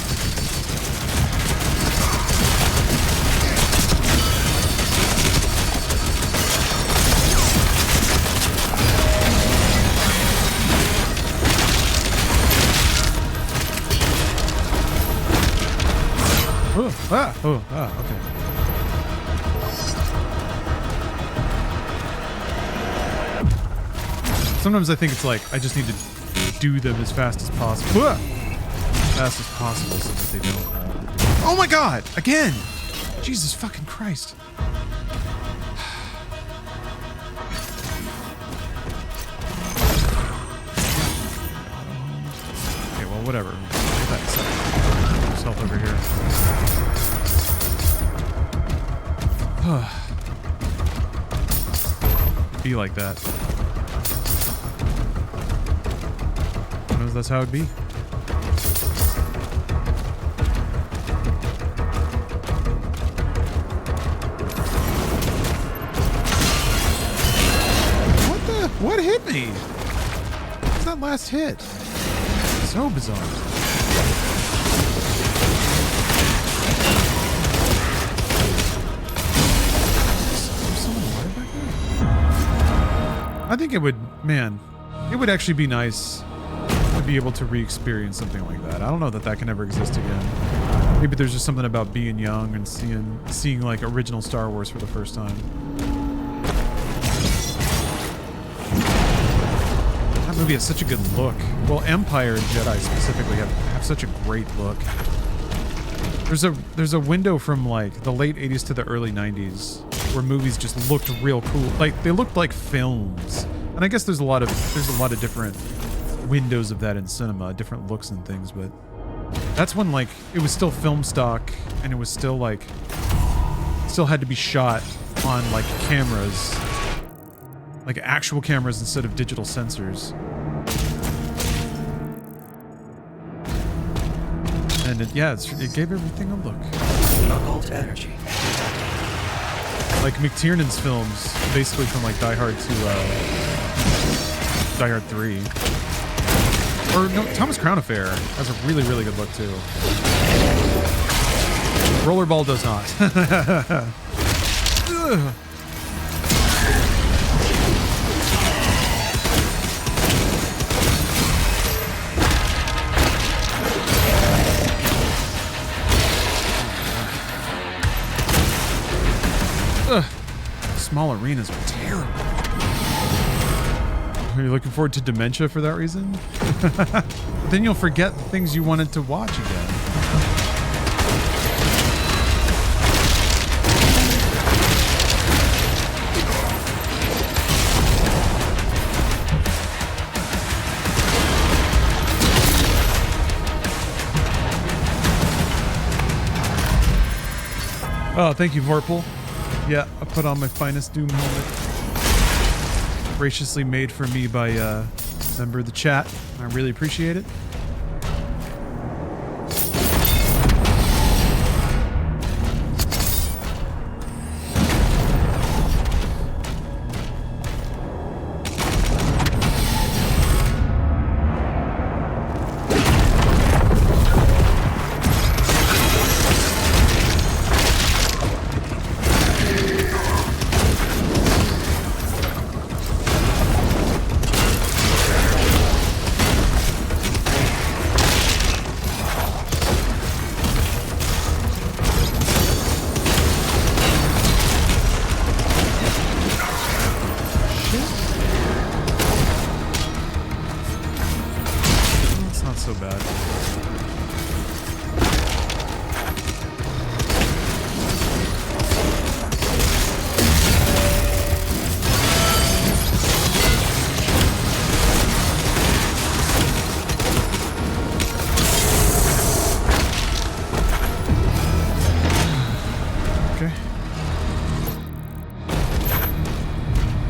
Okay. Sometimes I think it's like I just need to do them as fast as possible. As fast as possible so that they don't. Oh my god! Again! Jesus fucking Christ. Okay, well, whatever. There's health over here. Be like that. Who knows that's how it'd be. What hit me? What's that last hit? So bizarre. I think it would, man, it would actually be nice to be able to re-experience something like that. I don't know that that can ever exist again. Maybe there's just something about being young and seeing like original Star Wars for the first time. That movie has such a good look. Well, Empire and Jedi specifically have such a great look. There's a window from like the late 80s to the early 90s where movies just looked real cool. Like they looked like films. And I guess there's a lot of different windows of that in cinema, different looks and things, but that's when like it was still film stock and it was still like still had to be shot on like cameras. Like actual cameras instead of digital sensors. And it gave everything a look. Occult energy. Like McTiernan's films, basically from like Die Hard to Die Hard 3. Or no, Thomas Crown Affair has a really, really good look too. Rollerball does not. Ugh. Ugh. Small arenas are terrible. Are you looking forward to Dementia for that reason? Then you'll forget the things you wanted to watch again. Oh, thank you, Vorpal. Yeah, I put on my finest Doom helmet. Graciously made for me by a member of the chat. I really appreciate it.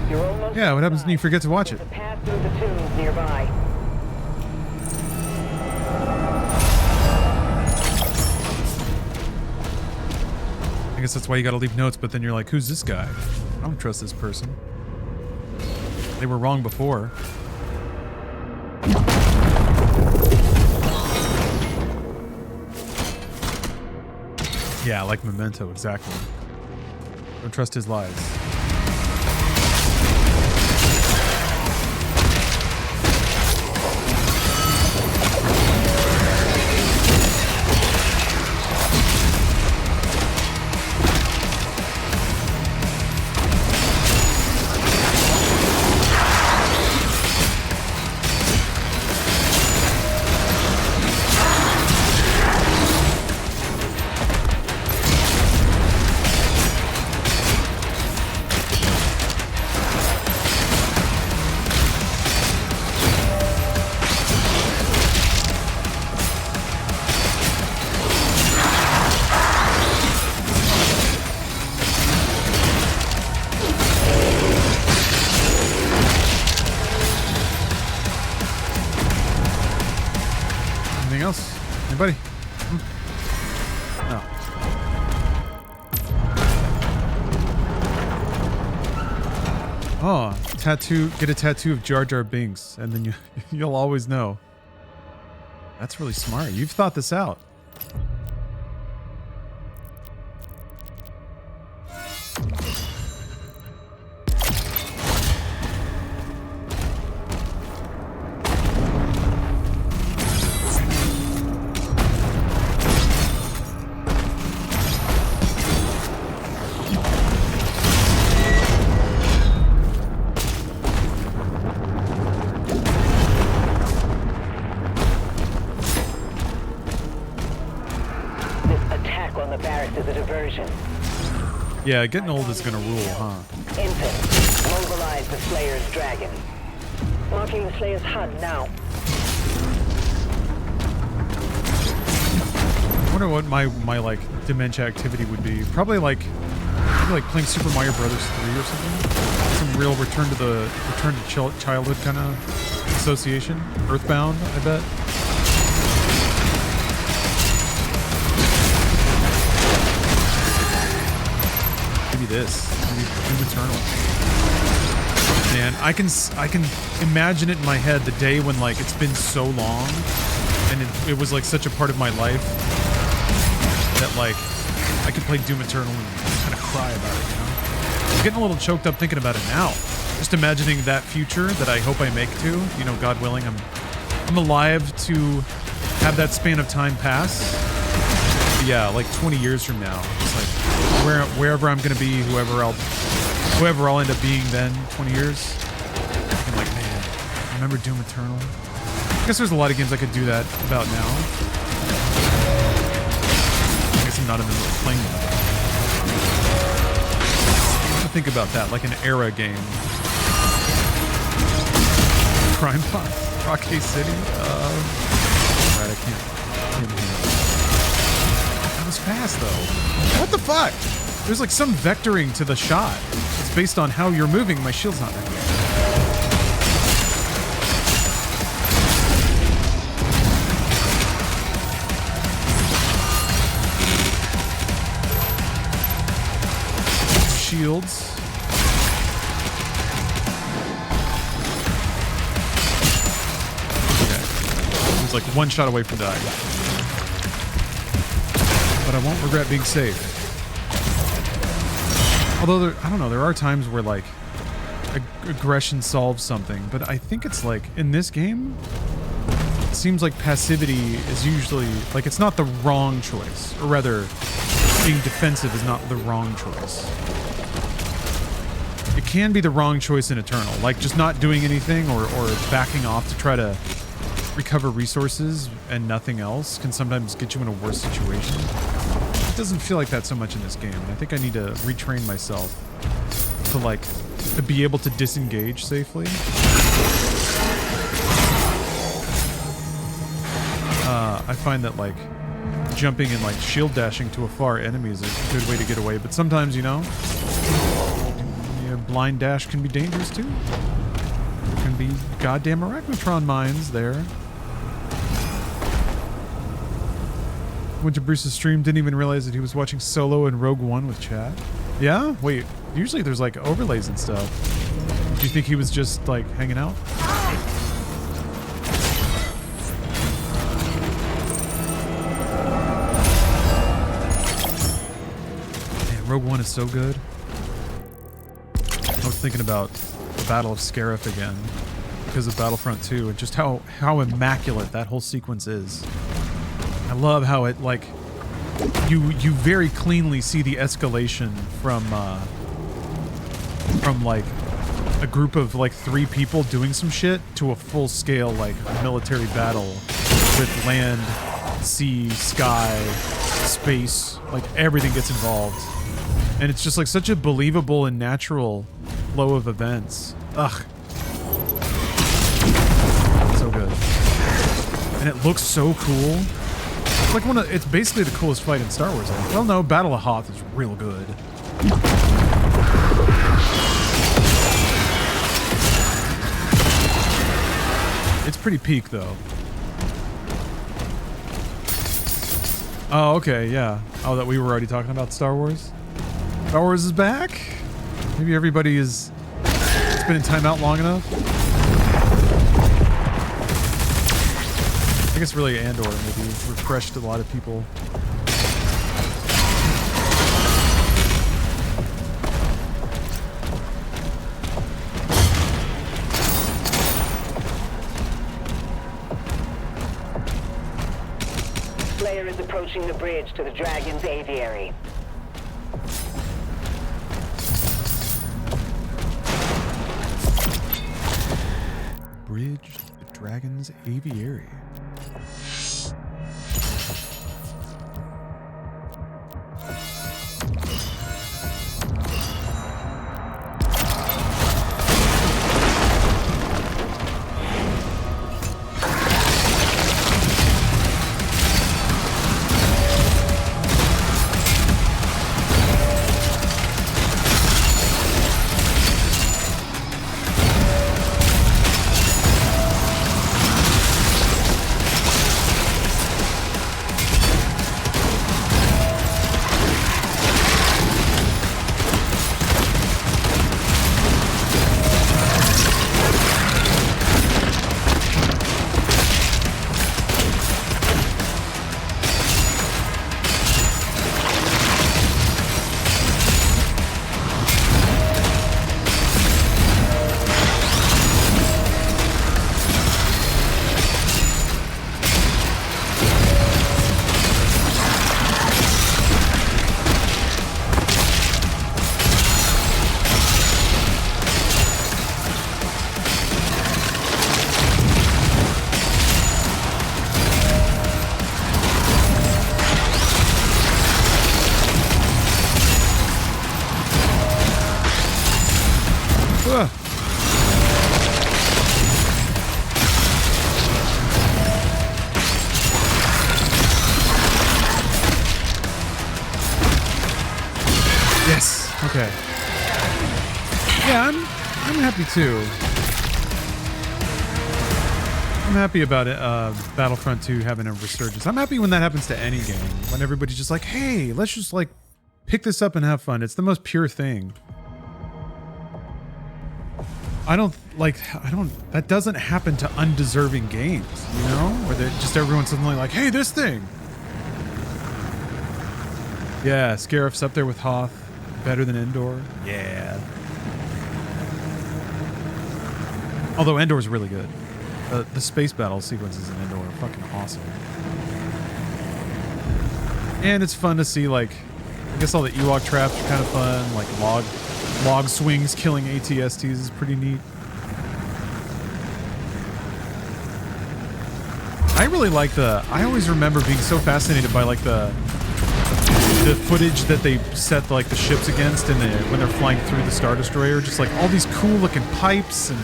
You're almost Yeah, what happens when you forget to watch it? There's a path through the tombs nearby. I guess that's why you gotta leave notes, but then you're like, who's this guy? I don't trust this person. They were wrong before. Yeah, like Memento, exactly. Don't trust his lies. Anything else? Anybody? No. Oh, tattoo. Get a tattoo of Jar Jar Binks, and then you'll always know. That's really smart. You've thought this out. Yeah, getting old is gonna rule, huh? Infant, mobilize the Slayer's dragon. Marking the Slayer's HUD now. I wonder what my like dementia activity would be. Probably like playing Super Mario Brothers 3 or something. Some real return to childhood kind of association. Earthbound, I bet. This Doom Eternal. Man, I can imagine it in my head the day when like it's been so long and it was like such a part of my life that like I could play Doom Eternal and kind of cry about it, you know? I'm getting a little choked up thinking about it now. Just imagining that future that I hope I make to, you know, God willing, I'm alive to have that span of time pass. But yeah, like 20 years from now, it's like wherever I'm gonna be, whoever I'll end up being then, 20 years. I'm like, man, remember Doom Eternal? I guess there's a lot of games I could do that about now. I guess I'm not in the mood of playing them. I think about that, like an era game. Crime Boss, Rocky City. Right, I can't handle it. That was fast though. What the fuck? There's like some vectoring to the shot. It's based on how you're moving. My shield's not that good. Shields. Okay. It was like one shot away from dying. But I won't regret being safe. Although, I don't know, there are times where, like, aggression solves something, but I think it's, like, in this game, it seems like passivity is usually, like, it's not the wrong choice. Or rather, being defensive is not the wrong choice. It can be the wrong choice in Eternal, like, just not doing anything or backing off to try to recover resources and nothing else can sometimes get you in a worse situation. It doesn't feel like that so much in this game. I think I need to retrain myself to be able to disengage safely. I find that like jumping and like shield dashing to a far enemy is a good way to get away, but sometimes, you know, yeah, blind dash can be dangerous too. There can be goddamn arachnotron mines there. Went to Bruce's stream, didn't even realize that he was watching Solo and Rogue One with chat. Yeah? Wait, usually there's like overlays and stuff. Do you think he was just like hanging out? Man, Rogue One is so good. I was thinking about the Battle of Scarif again because of Battlefront 2 and just how immaculate that whole sequence is. I love how it like you very cleanly see the escalation from like a group of like 3 people doing some shit to a full scale like military battle with land, sea, sky, space, like everything gets involved. And it's just like such a believable and natural flow of events. Ugh. So good. And it looks so cool. It's like it's basically the coolest fight in Star Wars. Well, no, Battle of Hoth is real good. It's pretty peak though. Oh, okay, yeah. Oh, that we were already talking about Star Wars? Star Wars is back? Maybe everybody is spending time out long enough? I guess really Andor maybe refreshed a lot of people. Slayer is approaching the bridge to the Dragon's aviary. Bridge to the Dragon's aviary. Too. I'm happy about it. Battlefront 2 having a resurgence. I'm happy when that happens to any game. When everybody's just like, hey, let's just like pick this up and have fun. It's the most pure thing. That doesn't happen to undeserving games, you know? Where just everyone's suddenly like, hey, this thing. Yeah, Scarif's up there with Hoth. Better than Endor. Yeah. Although Endor's really good. The space battle sequences in Endor are fucking awesome. And it's fun to see, like, I guess all the Ewok traps are kind of fun. Like log swings killing ATSTs is pretty neat. I really like I always remember being so fascinated by like the footage that they set like the ships against when they're flying through the Star Destroyer. Just like all these cool looking pipes, and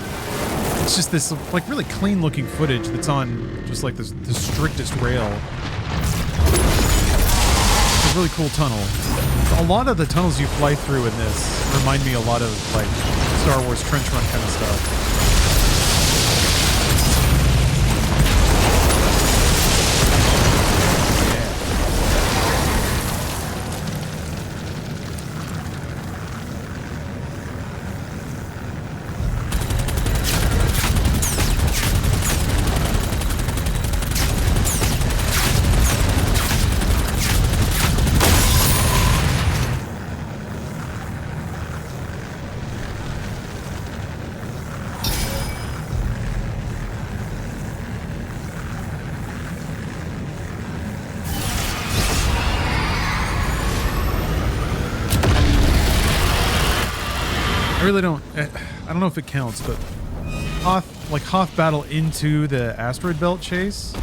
it's just this like really clean looking footage that's on just like the strictest rail. It's a really cool tunnel. A lot of the tunnels you fly through in this remind me a lot of like Star Wars trench run kind of stuff. really don't. I don't know if it counts, but Hoth battle into the asteroid belt chase.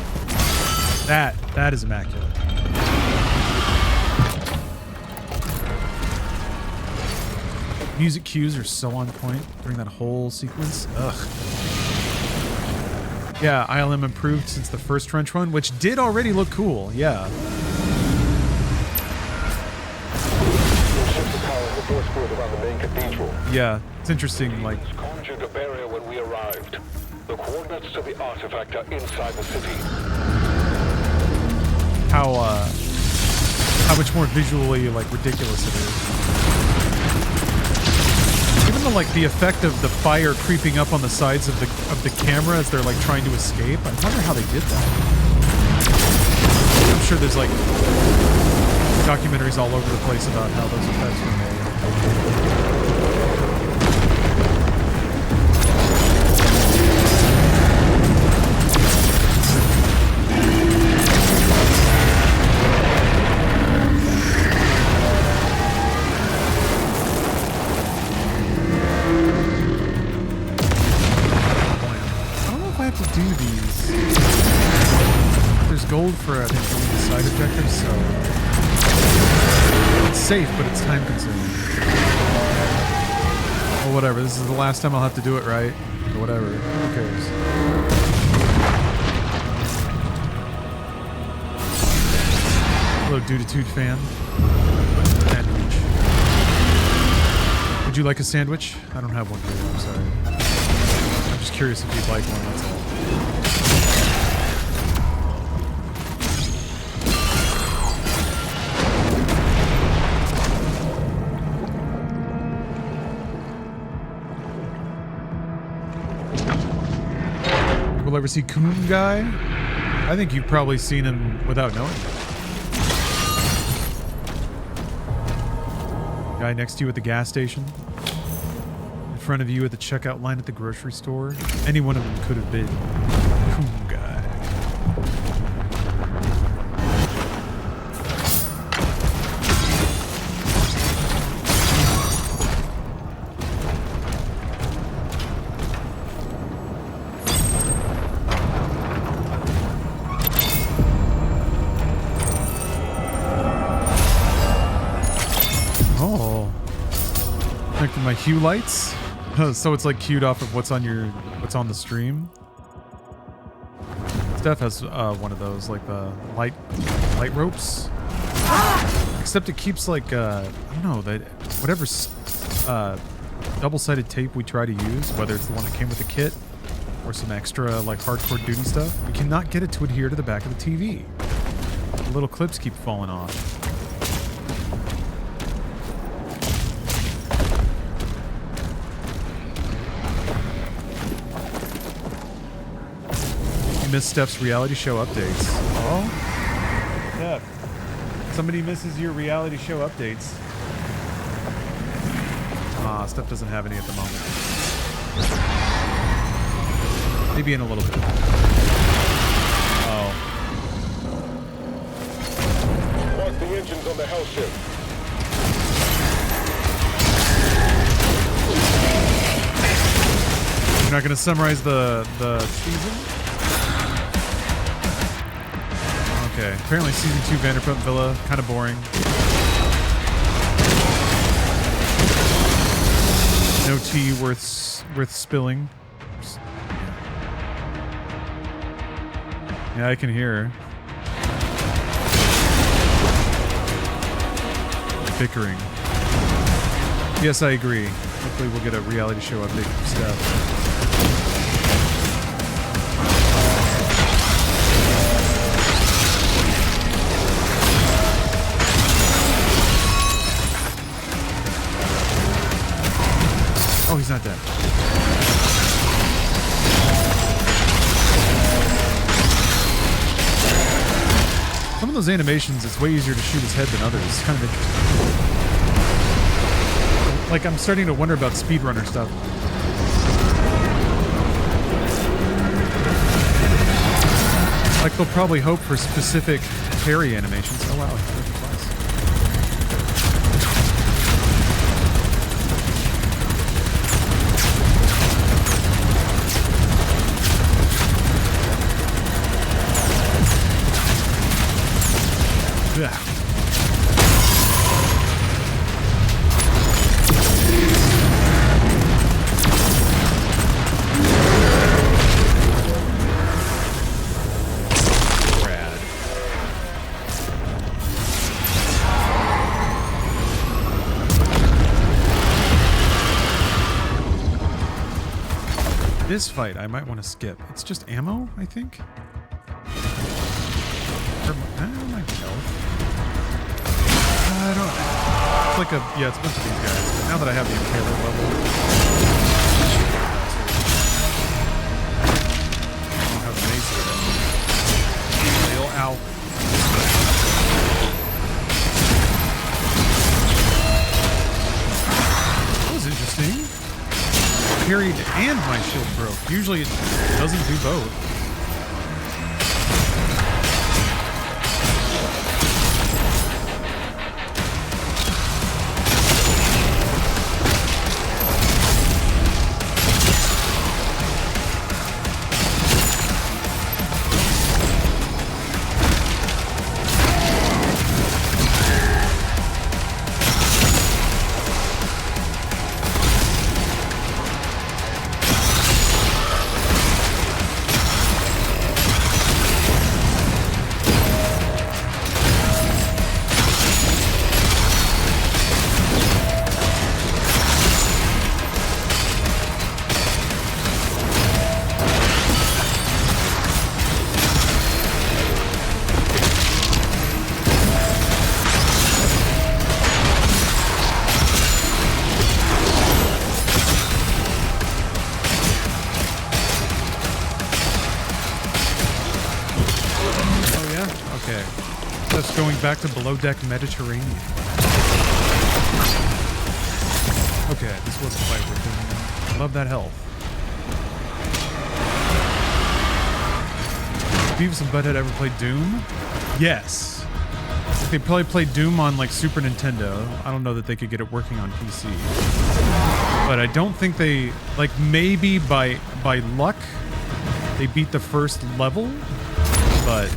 That is immaculate. Music cues are so on point during that whole sequence. Ugh. Yeah, ILM improved since the first trench run, which did already look cool. Yeah. Yeah, it's interesting. Like, conjured a barrier when we arrived. The coordinates to the artifact are inside the city. how much more visually like ridiculous it is. Even the like the effect of the fire creeping up on the sides of the camera as they're like trying to escape. I wonder how they did that. I'm sure there's like documentaries all over the place about how those effects were made. Do these. There's gold for I think doing the side objectives, so it's safe, but it's time consuming. Well, whatever. This is the last time I'll have to do it right, or whatever. Who cares? Hello, Duditude fan. Sandwich. Would you like a sandwich? I don't have one for you. I'm sorry. I'm just curious if you'd like one. That's all. Will ever see Coon Guy? I think you've probably seen him without knowing it. Guy next to you at the gas station. In front of you at the checkout line at the grocery store. Any one of them could have been Coon Guy. My hue lights, so it's like queued off of what's on the stream. Steph has one of those, like the light ropes. Except it keeps like I don't know, that whatever double-sided tape we try to use, whether it's the one that came with the kit or some extra like hardcore duty stuff, we cannot get it to adhere to the back of the TV. The little clips keep falling off. Miss Steph's reality show updates. Oh? Steph. Somebody misses your reality show updates. Steph doesn't have any at the moment. Maybe in a little bit. Oh. Mark the engines on the hell ship. You're not going to summarize the season? Okay, apparently season 2 Vanderpump Villa, kind of boring. No tea worth spilling. Yeah, I can hear her. Bickering. Yes, I agree. Hopefully we'll get a reality show update from Steph. Oh, he's not dead. Some of those animations, it's way easier to shoot his head than others. It's kind of interesting. Like, I'm starting to wonder about speedrunner stuff. Like, they'll probably hope for specific parry animations. Oh, wow. Yeah. Rad. This fight I might want to skip. It's just ammo, I think. My health. I don't. It's like a it's a bunch of these guys. But now that I have the impaler level, I don't have an ace with it. Ow. That was interesting. Parried and my shield broke. Usually it doesn't do both. Going back to below deck Mediterranean. Okay, this was a fight we're doing. Love that health. Beavis and Butthead ever played Doom? Yes. They probably played Doom on like Super Nintendo. I don't know that they could get it working on PC. But I don't think they, like, maybe by luck they beat the first level, but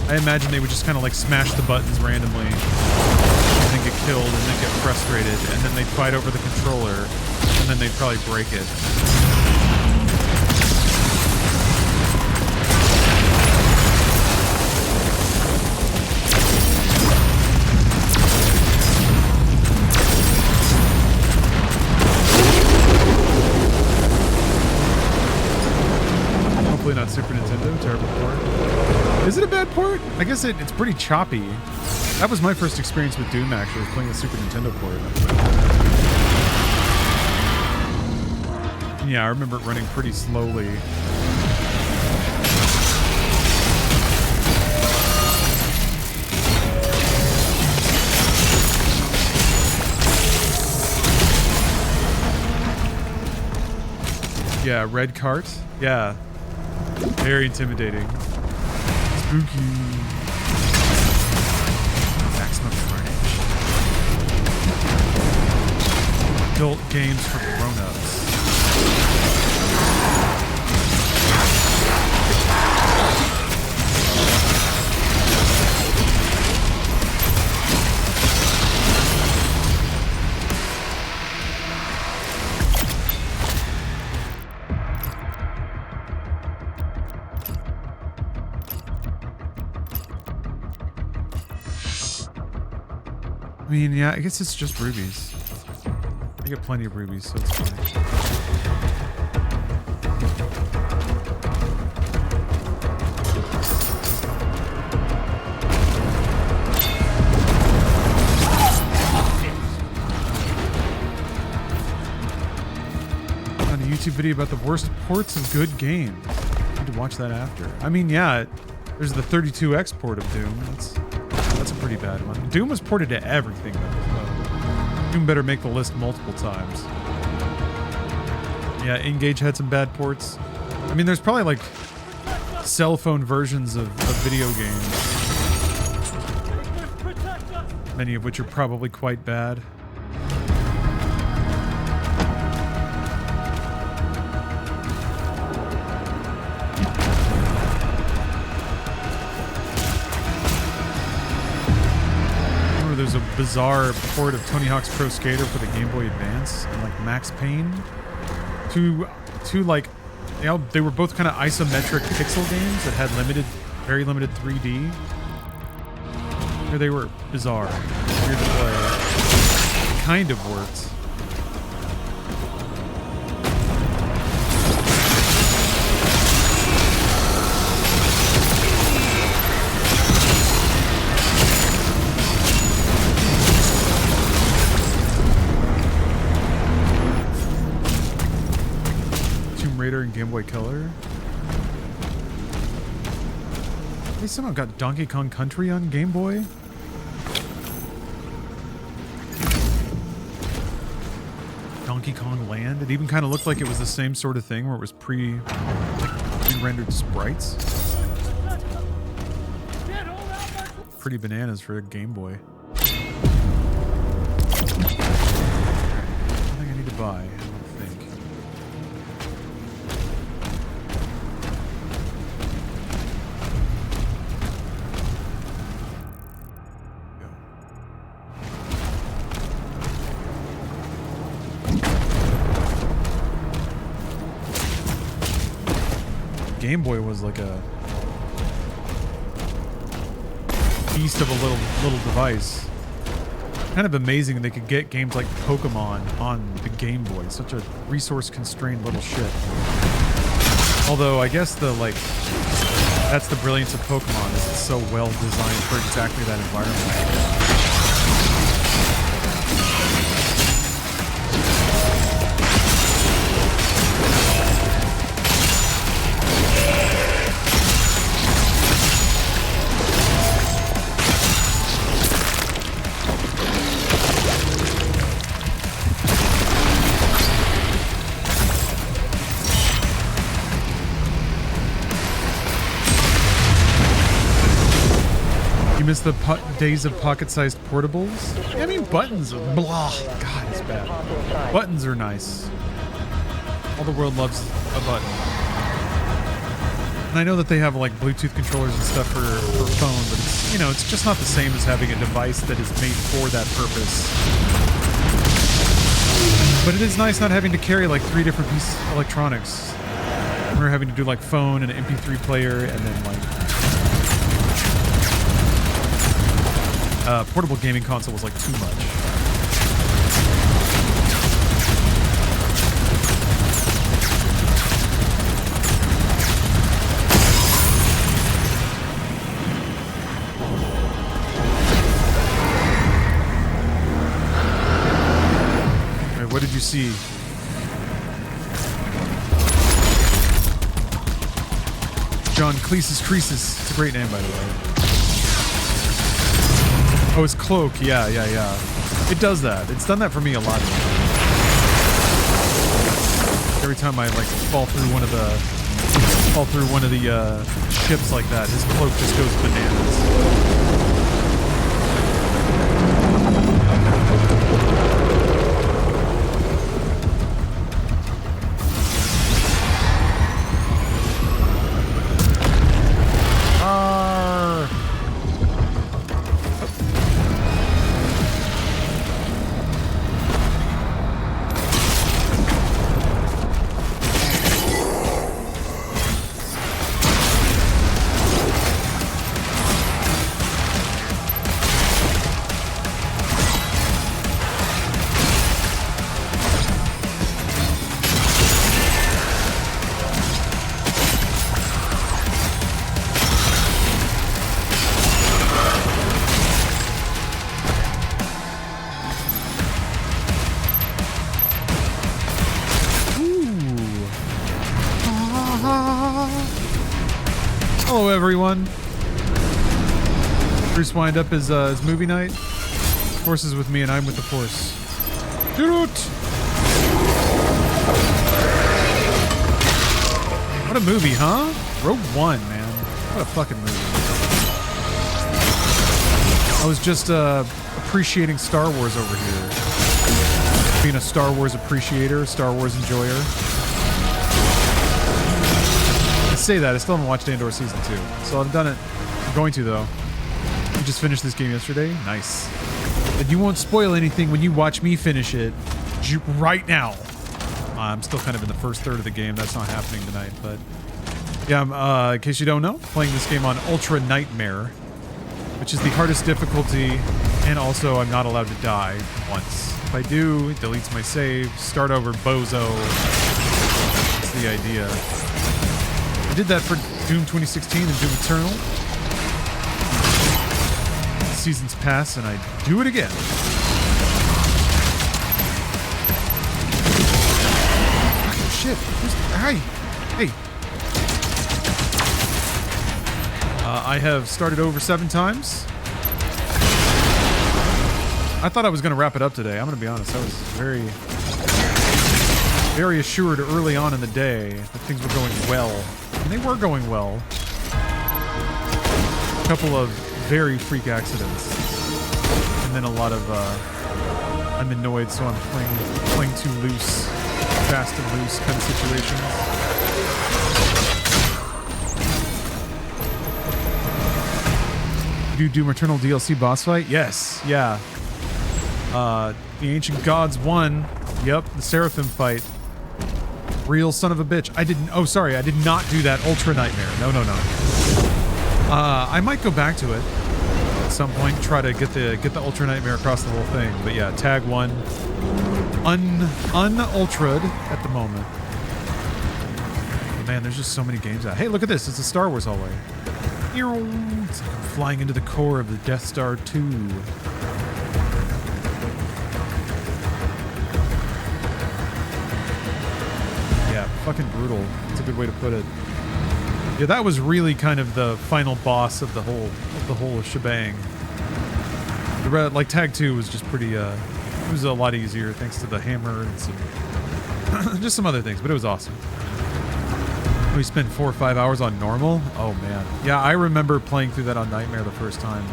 I imagine they would just kind of like smash the buttons randomly and then get killed and then get frustrated and then they'd fight over the controller and then they'd probably break it. Hopefully not Super Nintendo, terrible port. Is it a bad port? I guess it's pretty choppy. That was my first experience with Doom, actually, playing the Super Nintendo port. Yeah, I remember it running pretty slowly. Yeah, red cart. Yeah. Very intimidating. Spooky. Maximum carnage. Adult games for grown-ups. I mean, yeah, I guess it's just rubies. I get plenty of rubies, so it's fine. On a YouTube video about the worst ports of good games. Need to watch that after. I mean, yeah, there's the 32X port of Doom. That's a pretty bad one. Doom was ported to everything, though. So Doom better make the list multiple times. Yeah, Engage had some bad ports. I mean, there's probably like cell phone versions of video games. Many of which are probably quite bad. there's a bizarre port of Tony Hawk's Pro Skater for the Game Boy Advance and like Max Payne. Two like, you know, they were both kind of isometric pixel games that had very limited 3D. Or they were bizarre, weird to play. It kind of worked. Raider and Game Boy Color. They somehow got Donkey Kong Country on Game Boy. Donkey Kong Land. It even kind of looked like it was the same sort of thing where it was pre-rendered sprites. Pretty bananas for a Game Boy. I think I need to buy. Game Boy was like a beast of a little device. Kind of amazing they could get games like Pokemon on the Game Boy. Such a resource-constrained little shit. Although I guess that's the brilliance of Pokemon, is it's so well designed for exactly that environment. You miss the days of pocket-sized portables? Yeah, I mean, buttons. Blah. God, it's bad. Buttons are nice. All the world loves a button. And I know that they have like Bluetooth controllers and stuff for phone, but it's, you know, it's just not the same as having a device that is made for that purpose. But it is nice not having to carry like 3 different pieces of electronics. We're having to do like phone and an MP3 player and then like portable gaming console was like too much. Wait, what did you see? John Cleese's Creases. It's a great name, by the way. Oh, his cloak. Yeah. It does that. It's done that for me a lot. Every time I like fall through one of the ships like that, his cloak just goes bananas. Hello, everyone. Bruce wind up his movie night. Force is with me, and I'm with the Force. Shoot! What a movie, huh? Rogue One, man. What a fucking movie. I was just appreciating Star Wars over here. Being a Star Wars appreciator, Star Wars enjoyer. I say that, I still haven't watched Andor Season 2. So I've done it. I'm going to, though. You just finished this game yesterday? Nice. that you won't spoil anything when you watch me finish it right now. I'm still kind of in the first third of the game. That's not happening tonight, but yeah, in case you don't know, playing this game on Ultra Nightmare, which is the hardest difficulty, and also I'm not allowed to die once. If I do, it deletes my save, start over bozo. That's the idea. I did that for Doom 2016 and Doom Eternal. Seasons pass and I do it again. Oh, shit. Hi. Hey. I have started over 7 times. I thought I was going to wrap it up today. I'm going to be honest. I was very assured early on in the day that things were going well. And they were going well. A couple of very freak accidents. And then a lot of, I'm annoyed, so I'm playing too loose. Fast and loose kind of situations. Do Doom Eternal DLC boss fight? Yes. Yeah. The Ancient Gods won. Yep, the Seraphim fight. Real son of a bitch. I did not do that Ultra Nightmare. No. I might go back to it at some point, try to get the Ultra Nightmare across the whole thing. But yeah, tag 1. Un-ultra'd at the moment. But man, there's just so many games out. Hey, look at this. It's a Star Wars hallway. It's like I'm flying into the core of the Death Star 2. Yeah, fucking brutal. That's a good way to put it. Yeah, that was really kind of the final boss of the whole shebang. Like Tag 2 was just pretty it was a lot easier thanks to the hammer and some just some other things, but it was awesome. We spent 4 or 5 hours on normal. Oh man. Yeah, I remember playing through that on Nightmare the first time.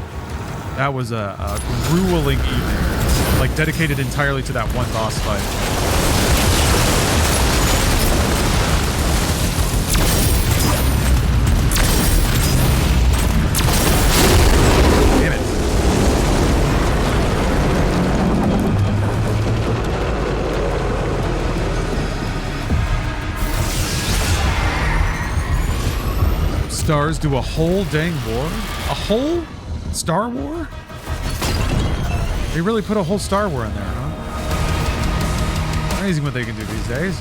That was a grueling evening. Like dedicated entirely to that one boss fight. Stars do a whole dang war? A whole Star War? They really put a whole Star War in there, huh? Amazing what they can do these days.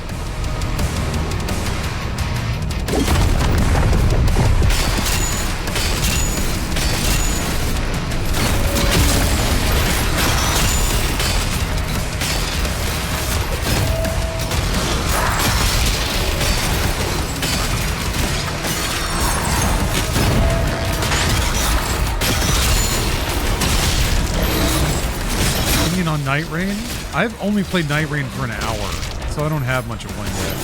On Night Rain? I've only played Night Rain for an hour, so I don't have much of one yet.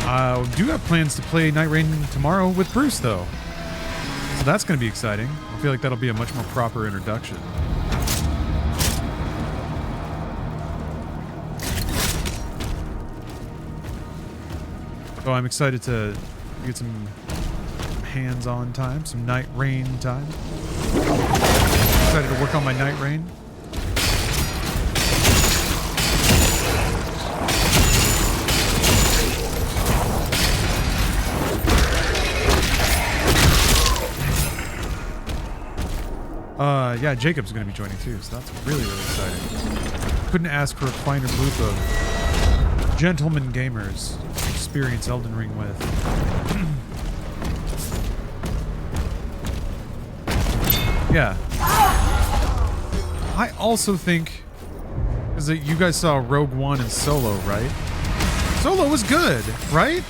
I do have plans to play Night Rain tomorrow with Bruce, though. So that's going to be exciting. I feel like that'll be a much more proper introduction. So I'm excited to get some hands-on time, some Night Rain time. Excited to work on my Night Rain. Yeah, Jacob's going to be joining too, so that's really, really exciting. Couldn't ask for a finer group of gentlemen gamers to experience Elden Ring with. Yeah. I also think, is that you guys saw Rogue One and Solo, right? Solo was good, right?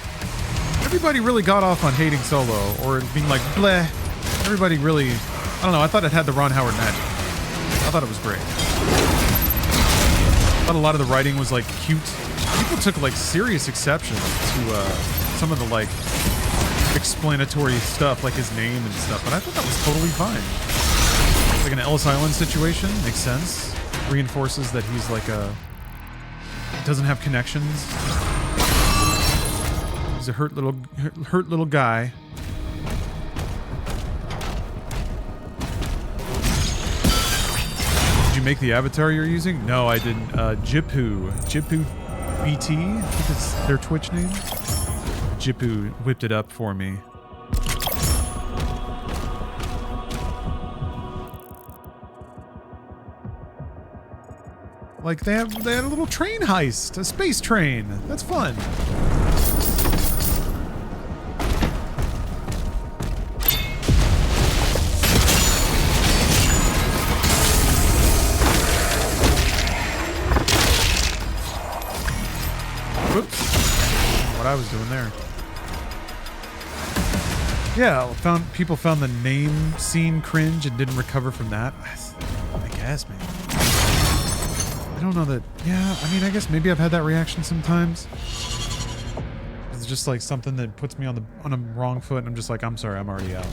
Everybody really got off on hating Solo, or being like, bleh. Everybody really, I don't know, I thought it had the Ron Howard magic. I thought it was great. I thought a lot of the writing was like cute. People took like serious exception to some of the like explanatory stuff, like his name and stuff, but I thought that was totally fine. Like an Ellis Island situation, makes sense. Reinforces that he's like doesn't have connections. He's a hurt little guy. make the avatar you're using? No, I didn't. Jipu BT, I think it's their Twitch name. Jipu whipped it up for me. Like they had a little train heist, a space train. That's fun. Whoops. What I was doing there. Yeah, people found the name scene cringe and didn't recover from that. I guess, man. I don't know that. Yeah, I mean, I guess maybe I've had that reaction sometimes. It's just like something that puts me on a wrong foot, and I'm just like, I'm sorry, I'm already out.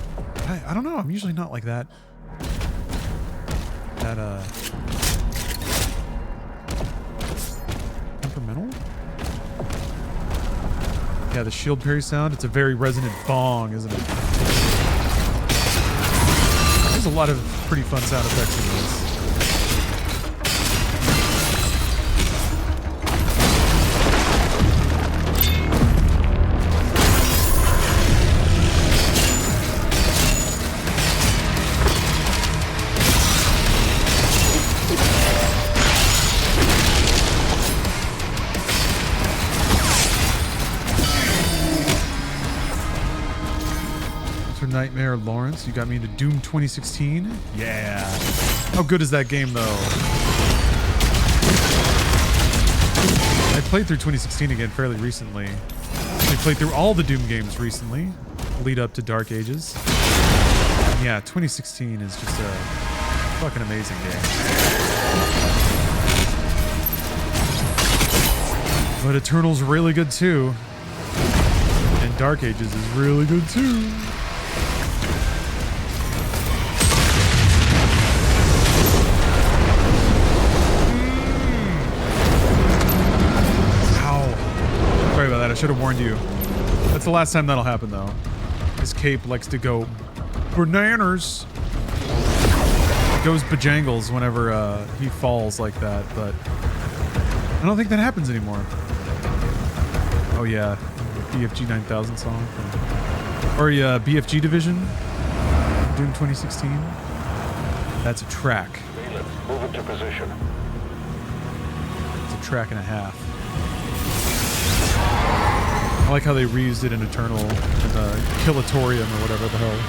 I don't know. I'm usually not like that. Temperamental? Yeah, the shield parry sound. It's a very resonant bong, isn't it? There's a lot of pretty fun sound effects in this. Nightmare Lawrence, you got me into Doom 2016. Yeah. How good is that game, though? I played through 2016 again fairly recently. I played through all the Doom games recently, lead up to Dark Ages. And yeah, 2016 is just a fucking amazing game. But Eternal's really good too. And Dark Ages is really good too. Sorry about that. I should have warned you. That's the last time that'll happen, though. His cape likes to go bananas. It goes bajangles whenever he falls like that, but I don't think that happens anymore. Oh yeah, BFG 9000 song. Or yeah, BFG Division. Doom 2016. That's a track. Move into position. It's a track and a half. I like how they reused it in Eternal in the Killatorium or whatever the hell.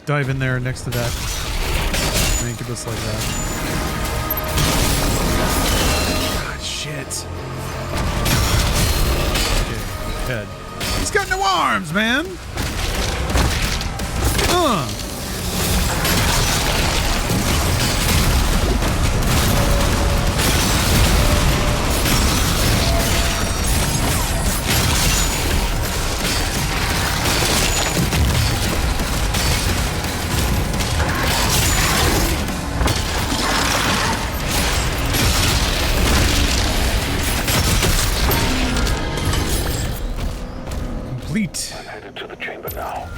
Dive in there next to that incubus like that. God, shit. Okay, head. He's got no arms, man. I'm headed to the chamber now.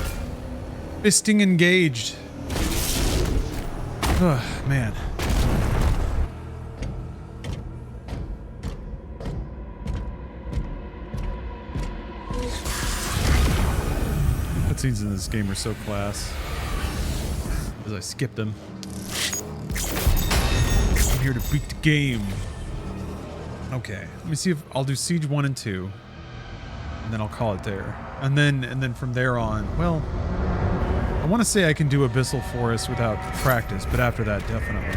Fisting engaged. Ugh, man. Cutscenes in this game are so class. As I skip them. I'm here to beat the game. Okay, let me see if I'll do Siege 1 and 2. And then I'll call it there. And then from there on, well, I want to say I can do Abyssal Forest without practice, but after that, definitely.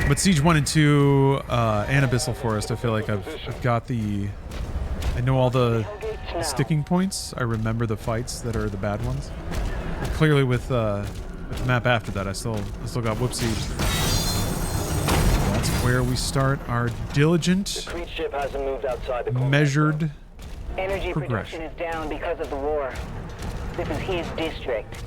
But Siege 1 and 2 and Abyssal Forest, I feel like I've got the... I know all the sticking points. I remember the fights that are the bad ones. But clearly with the map after that, I still got Whoopsie. That's where we start our diligent, The Creed ship hasn't moved outside the measured Energy progression. production is down because of the war. This is his district.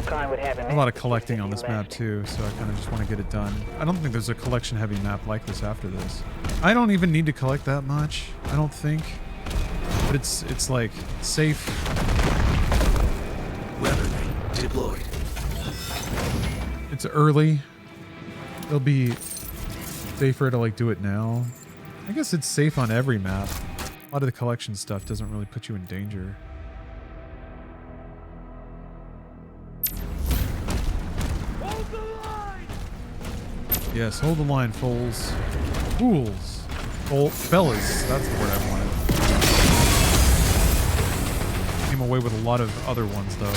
Khan would have him. A lot of collecting on this map too, so I kind of just want to get it done. I don't think there's a collection heavy map like this after this. I don't even need to collect that much, I don't think. But it's like safe. Weaponry deployed. It's early. It'll be safer to like do it now. I guess it's safe on every map. A lot of the collection stuff doesn't really put you in danger. Yes, hold the line, fools. Fools. Fellas, that's the word I wanted. Came away with a lot of other ones, though.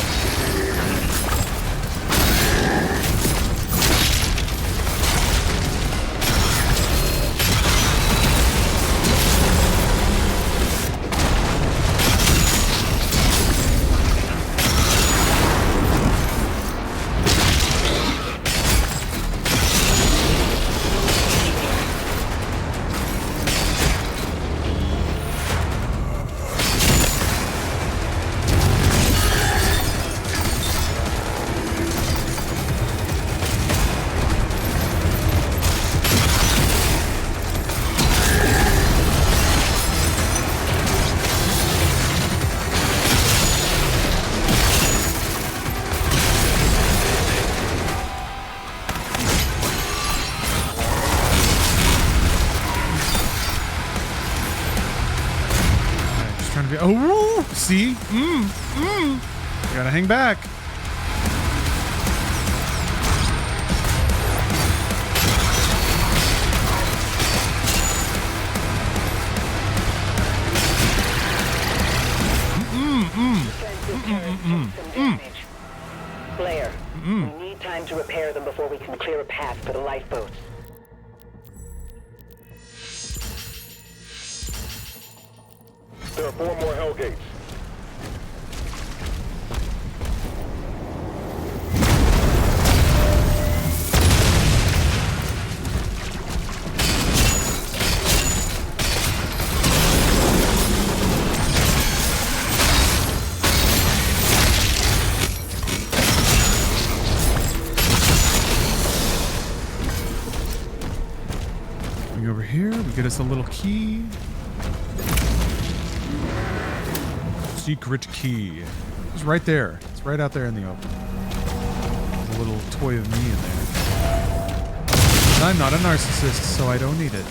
Oh, see? You gotta hang back. Blair, we need time to repair them before we can clear a path for the lifeboats. There are 4 more Hellgates. We go over here, we get us a little key. Secret key. It's right there. It's right out there in the open. There's a little toy of me in there. And I'm not a narcissist, so I don't need it.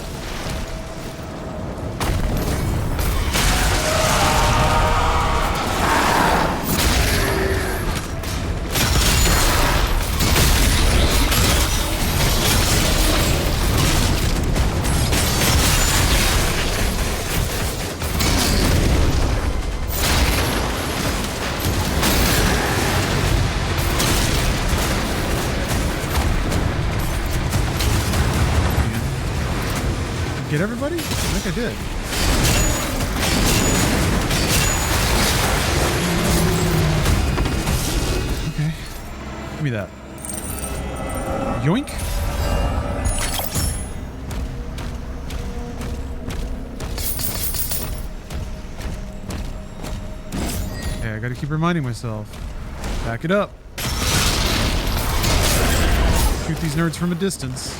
Get everybody? I think I did. Okay. Give me that. Yoink. Okay, I gotta keep reminding myself. Back it up. Shoot these nerds from a distance.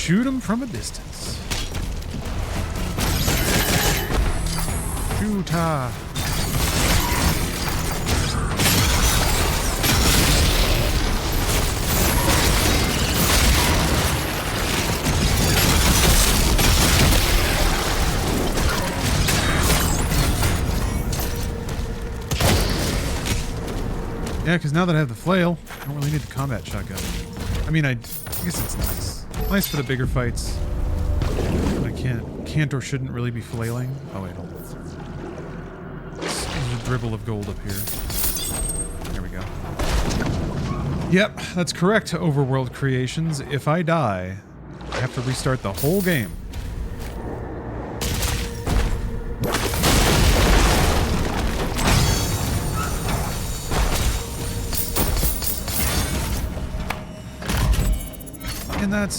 Shoot him from a distance. Shoot-ah. Yeah, because now that I have the flail, I don't really need the combat shotgun. I mean, I guess it's nice. Nice for the bigger fights. But I can't or shouldn't really be flailing. Oh wait, hold on. There's a dribble of gold up here. There we go. Yep, that's correct, Overworld Creations. If I die, I have to restart the whole game. And that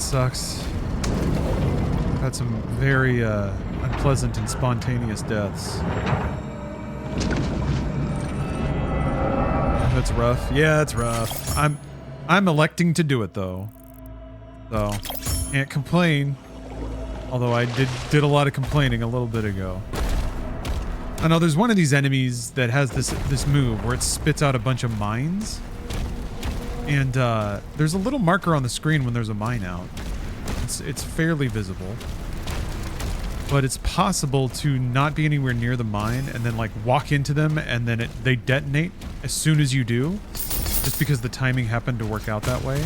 sucks. I've had some very unpleasant and spontaneous deaths. That's rough. Yeah, it's rough. I'm electing to do it though. So can't complain. Although I did a lot of complaining a little bit ago. I know there's one of these enemies that has this move where it spits out a bunch of mines. And there's a little marker on the screen when there's a mine out. It's fairly visible. But it's possible to not be anywhere near the mine and then like walk into them and then they detonate as soon as you do. Just because the timing happened to work out that way.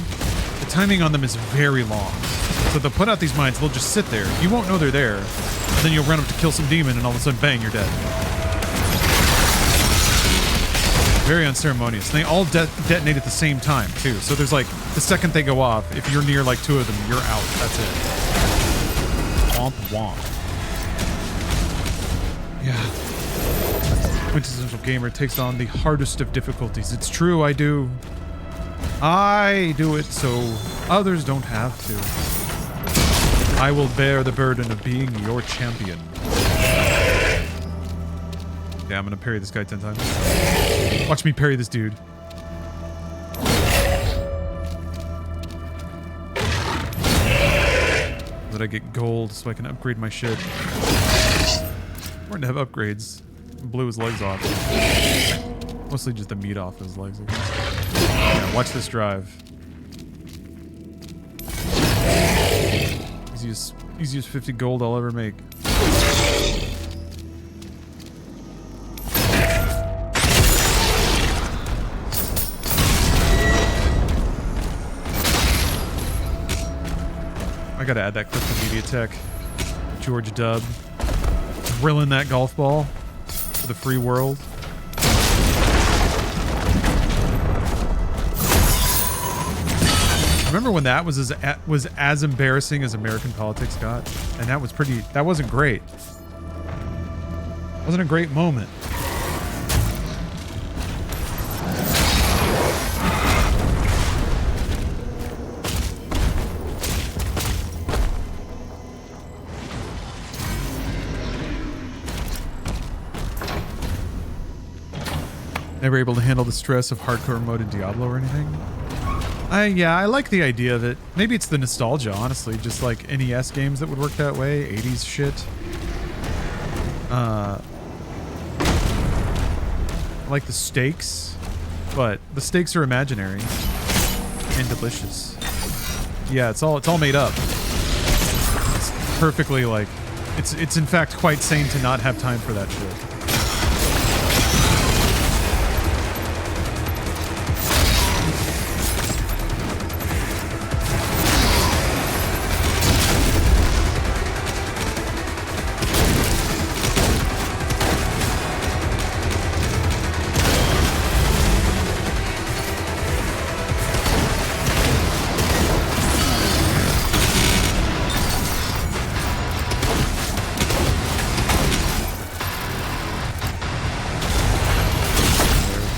The timing on them is very long. So they'll put out these mines, they'll just sit there. You won't know they're there. And then you'll run up to kill some demon and all of a sudden, bang, you're dead. Very unceremonious. And they all detonate at the same time, too. So there's like, the second they go off, if you're near like two of them, you're out. That's it. Womp womp. Yeah. Quintessential Gamer takes on the hardest of difficulties. It's true, I do. I do it so others don't have to. I will bear the burden of being your champion. Yeah, I'm gonna parry this guy 10 times. Watch me parry this dude. That I get gold so I can upgrade my shit. Important to have upgrades. Blew his legs off. Mostly just the meat off his legs, I guess. Yeah, watch this drive. Easiest 50 gold I'll ever make. I gotta add that clip to Media Tech. George Dub. Drilling that golf ball for the free world. Remember when that was as embarrassing as American politics got? And that wasn't great. Wasn't a great moment. Never able to handle the stress of hardcore mode in Diablo or anything? Yeah, I like the idea of it. Maybe it's the nostalgia, honestly. Just like NES games that would work that way. 80s shit. I like the stakes, but the stakes are imaginary and delicious. Yeah, it's all made up. It's perfectly like, it's in fact quite sane to not have time for that shit.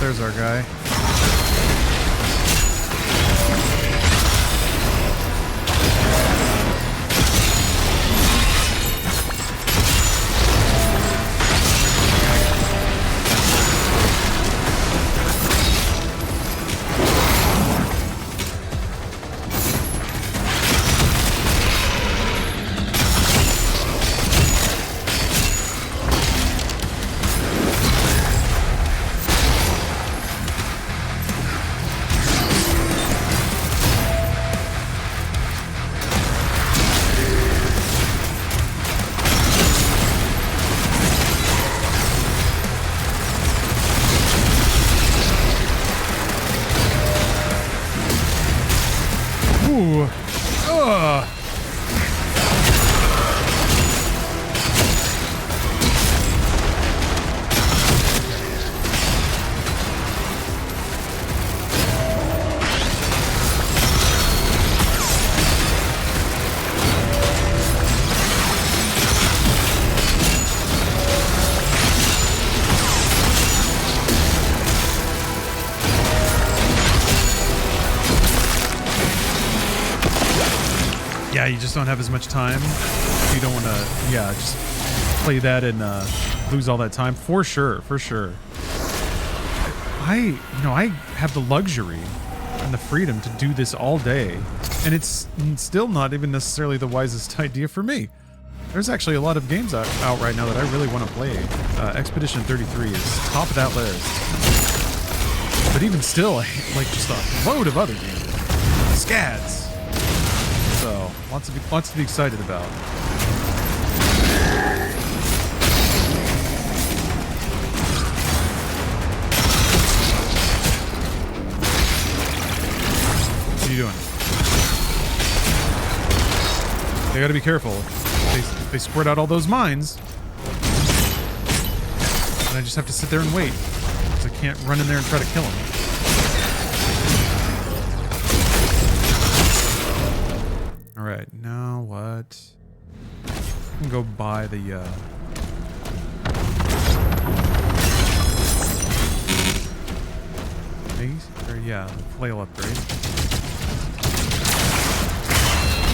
There's our guy. Ooh. Ugh. Yeah, you just don't have as much time. You don't want to, yeah, just play that and lose all that time. For sure, for sure. I have the luxury and the freedom to do this all day, and it's still not even necessarily the wisest idea for me. There's actually a lot of games out right now that I really want to play. Expedition 33 is top of that list. But even still, I like just a load of other games. Scads. So, lots to be excited about. What are you doing? They gotta be careful. If they squirt out all those mines, and I just have to sit there and wait, because I can't run in there and try to kill them. Alright, now what? I can go buy the, yeah, the flail upgrade.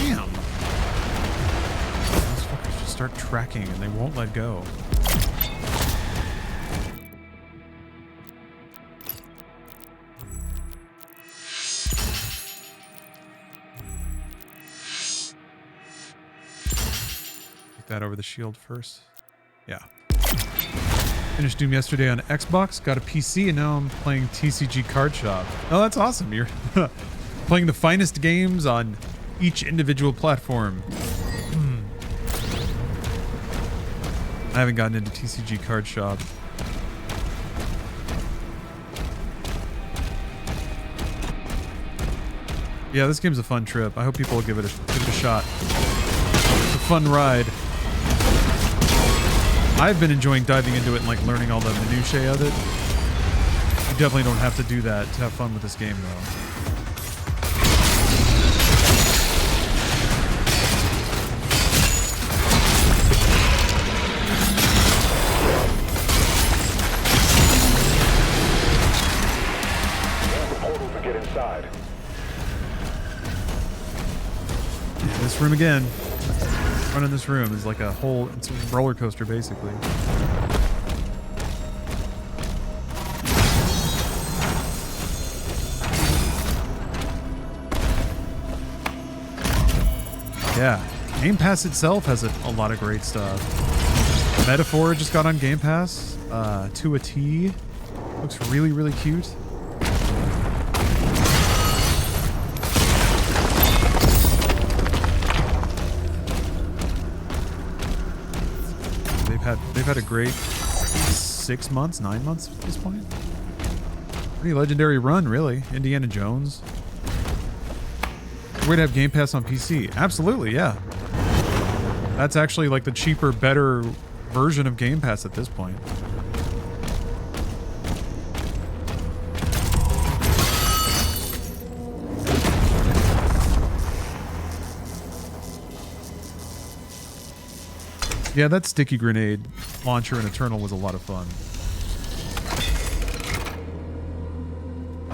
Damn! Those fuckers just start tracking and they won't let go. That over the shield first. Yeah. Finished Doom yesterday on Xbox, got a PC, and now I'm playing TCG Card Shop. Oh, that's awesome. You're playing the finest games on each individual platform. I haven't gotten into TCG Card Shop. Yeah, this game's a fun trip. I hope people will give it a shot. It's a fun ride. I've been enjoying diving into it and like learning all the minutiae of it. You definitely don't have to do that to have fun with this game though. The portal to get inside. Yeah, this room again. Running this room is like a whole, it's a roller coaster basically. Yeah, Game Pass itself has a lot of great stuff. Metaphor just got on Game Pass, to a T. Looks really, really cute. They've had a great 6 months, 9 months at this point. Pretty legendary run, really. Indiana Jones. We'd have Game Pass on PC. Absolutely, yeah. That's actually like the cheaper, better version of Game Pass at this point. Yeah, that sticky grenade launcher in Eternal was a lot of fun.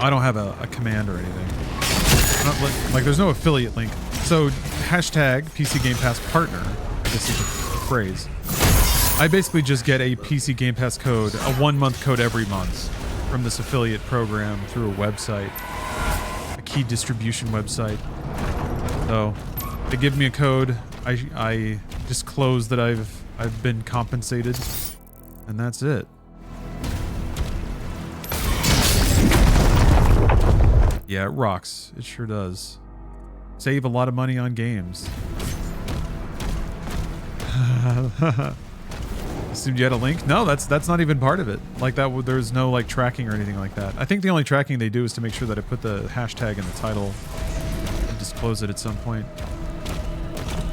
I don't have a command or anything. Like, there's no affiliate link. So, hashtag PC Game Pass partner. This is the phrase. I basically just get a PC Game Pass code, a 1-month code every month from this affiliate program through a website, a key distribution website. So, they give me a code. I disclose that I've been compensated, and that's it. Yeah, it rocks. It sure does. Save a lot of money on games. Assumed you had a link? No, that's not even part of it. Like that, there's no like tracking or anything like that. I think the only tracking they do is to make sure that I put the hashtag in the title disclose it at some point.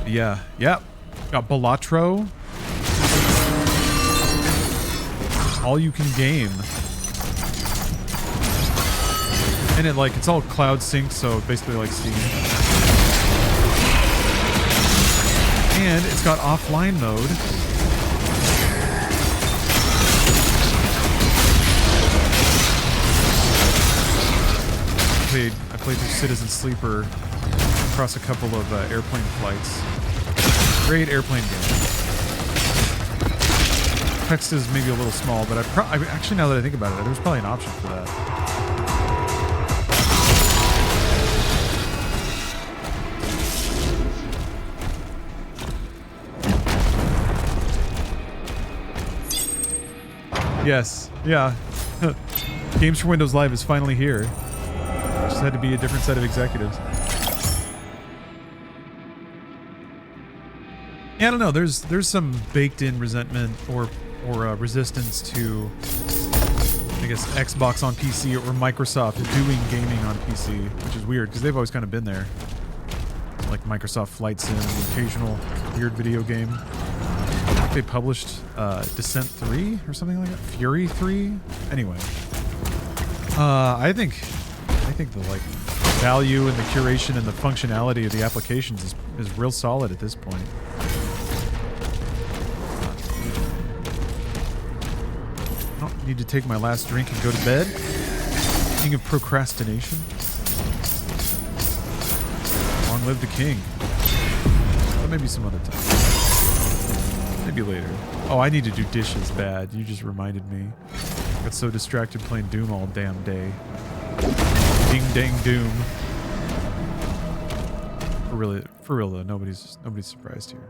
But yeah. Got Balatro. All you can game. And it's all cloud synced, so basically like Steam. And it's got offline mode. I played through Citizen Sleeper across a couple of airplane flights. Great airplane game. Text is maybe a little small, but actually, now that I think about it, there's probably an option for that. Yes. Yeah. Games for Windows Live is finally here. Just had to be a different set of executives. Yeah, I don't know. There's some baked-in resentment or resistance to, I guess, Xbox on PC or Microsoft doing gaming on PC, which is weird because they've always kind of been there. Like Microsoft Flight Sim, the occasional weird video game. They published Descent 3 or something like that. Fury 3. Anyway, I think the value and the curation and the functionality of the applications is real solid at this point. I don't need to take my last drink and go to bed. King of procrastination. Long live the king. But maybe some other time. Maybe later. Oh, I need to do dishes bad. You just reminded me. I got so distracted playing Doom all damn day. Ding dang Doom. For real though, nobody's surprised here.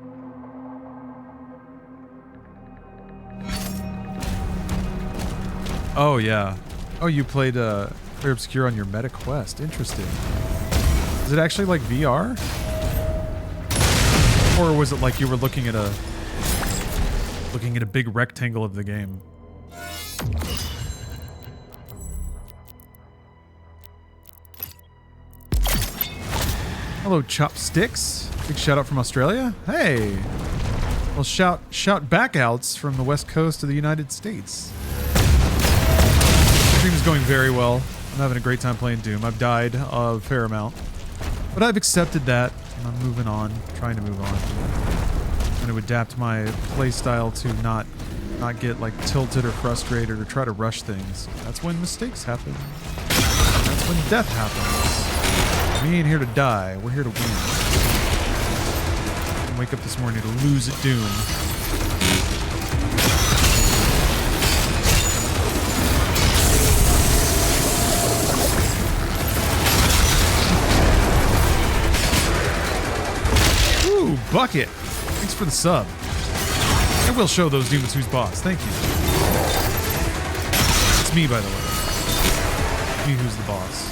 Oh yeah. Oh, you played Clear Obscure on your Meta Quest. Interesting. Is it actually like VR? Or was it like you were looking at a big rectangle of the game? Hello, Chopsticks. Big shout out from Australia. Hey. Well, shout back outs from the west coast of the United States. The stream is going very well. I'm having a great time playing Doom. I've died a fair amount, but I've accepted that and I'm moving on, trying to move on. I'm going to adapt my play style to not get like tilted or frustrated or try to rush things. That's when mistakes happen. That's when death happens. We ain't here to die. We're here to win. And wake up this morning to lose at Doom. Ooh, Bucket. Thanks for the sub. I will show those demons who's boss. Thank you. It's me, by the way. Me who's the boss.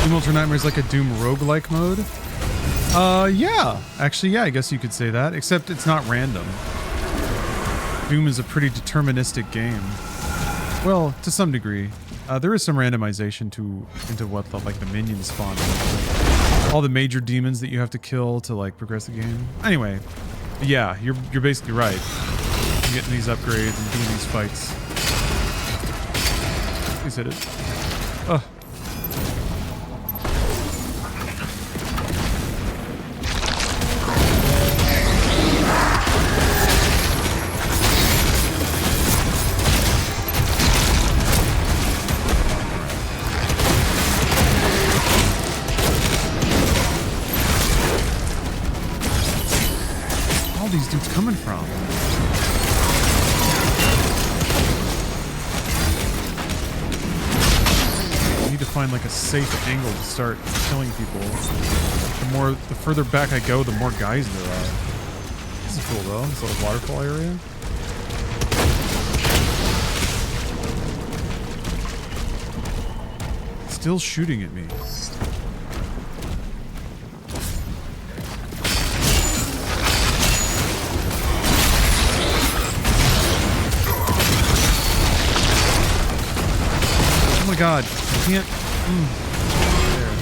Doom Ultra Nightmare is like a Doom roguelike mode. Yeah. Actually, yeah, I guess you could say that. Except it's not random. Doom is a pretty deterministic game. Well, to some degree. There is some randomization into what the minions spawn. All the major demons that you have to kill to like progress the game. Anyway, yeah, you're basically right. I'm getting these upgrades and doing these fights. Please hit it. Ugh. These dudes coming from? I need to find like a safe angle to start killing people. The further back I go, the more guys there are. This is cool though, this little waterfall area. Still shooting at me. Oh my god, I can't. There.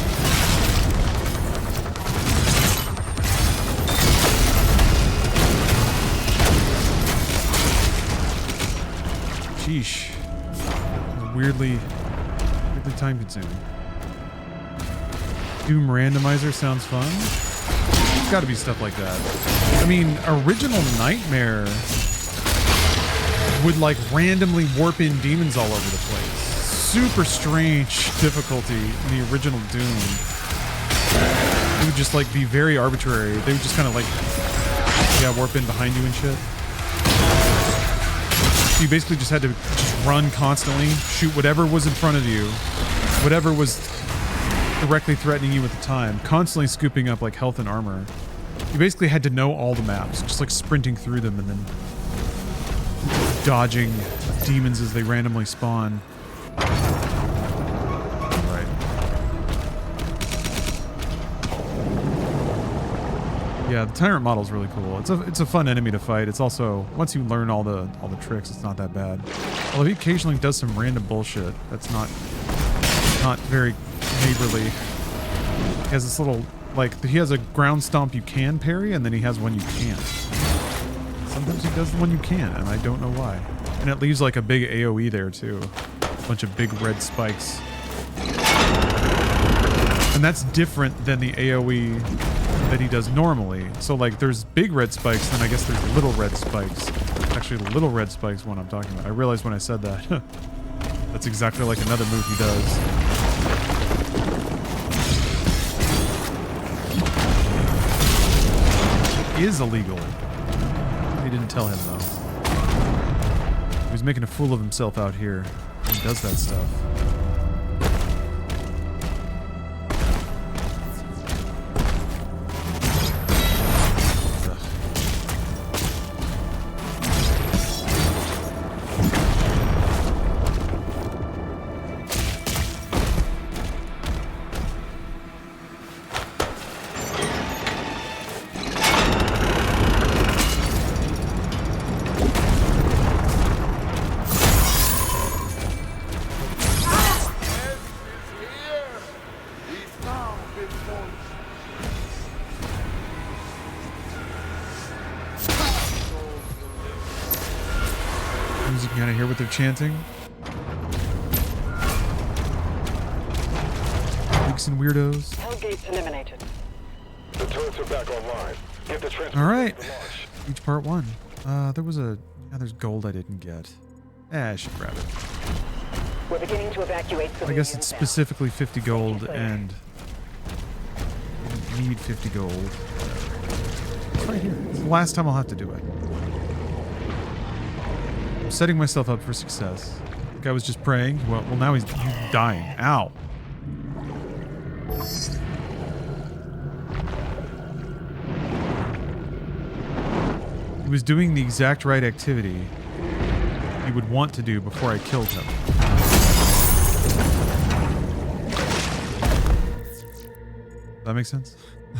Sheesh. Weirdly time consuming. Doom randomizer sounds fun. There's gotta be stuff like that. I mean, original Nightmare would like randomly warp in demons all over the place. Super strange difficulty in the original Doom. It would just like be very arbitrary. They would just kind of like, yeah, warp in behind you and shit. So you basically just had to just run constantly, shoot whatever was in front of you, whatever was directly threatening you at the time, constantly scooping up like health and armor. You basically had to know all the maps, just like sprinting through them and then dodging demons as they randomly spawn. Right. Yeah, the tyrant model is really cool. It's a fun enemy to fight. It's also, once you learn all the tricks, it's not that bad. Although he occasionally does some random bullshit that's not very neighborly. He has this little, like, he has a ground stomp you can parry, and then he has one you can't. Sometimes he does the one you can, and I don't know why. And it leaves like a big AoE there too. A bunch of big red spikes. And that's different than the AoE that he does normally. So like there's big red spikes, then I guess there's little red spikes. Actually, the little red spikes one I'm talking about. I realized when I said that. That's exactly like another move he does. It is illegal. He didn't tell him though. He was making a fool of himself out here. He does that stuff. Chanting. Freaks and weirdos. Hellgates eliminated. The turrets are back online. Get the transport. All right. Each part one. There was a. Yeah, there's gold I didn't get. I should grab it. We're beginning to evacuate. I guess it's specifically 50 gold, and I need 50 gold. It's right here. It's the last time I'll have to do it. I'm setting myself up for success. The guy was just praying. Well, now he's dying. Ow. He was doing the exact right activity he would want to do before I killed him. That makes sense?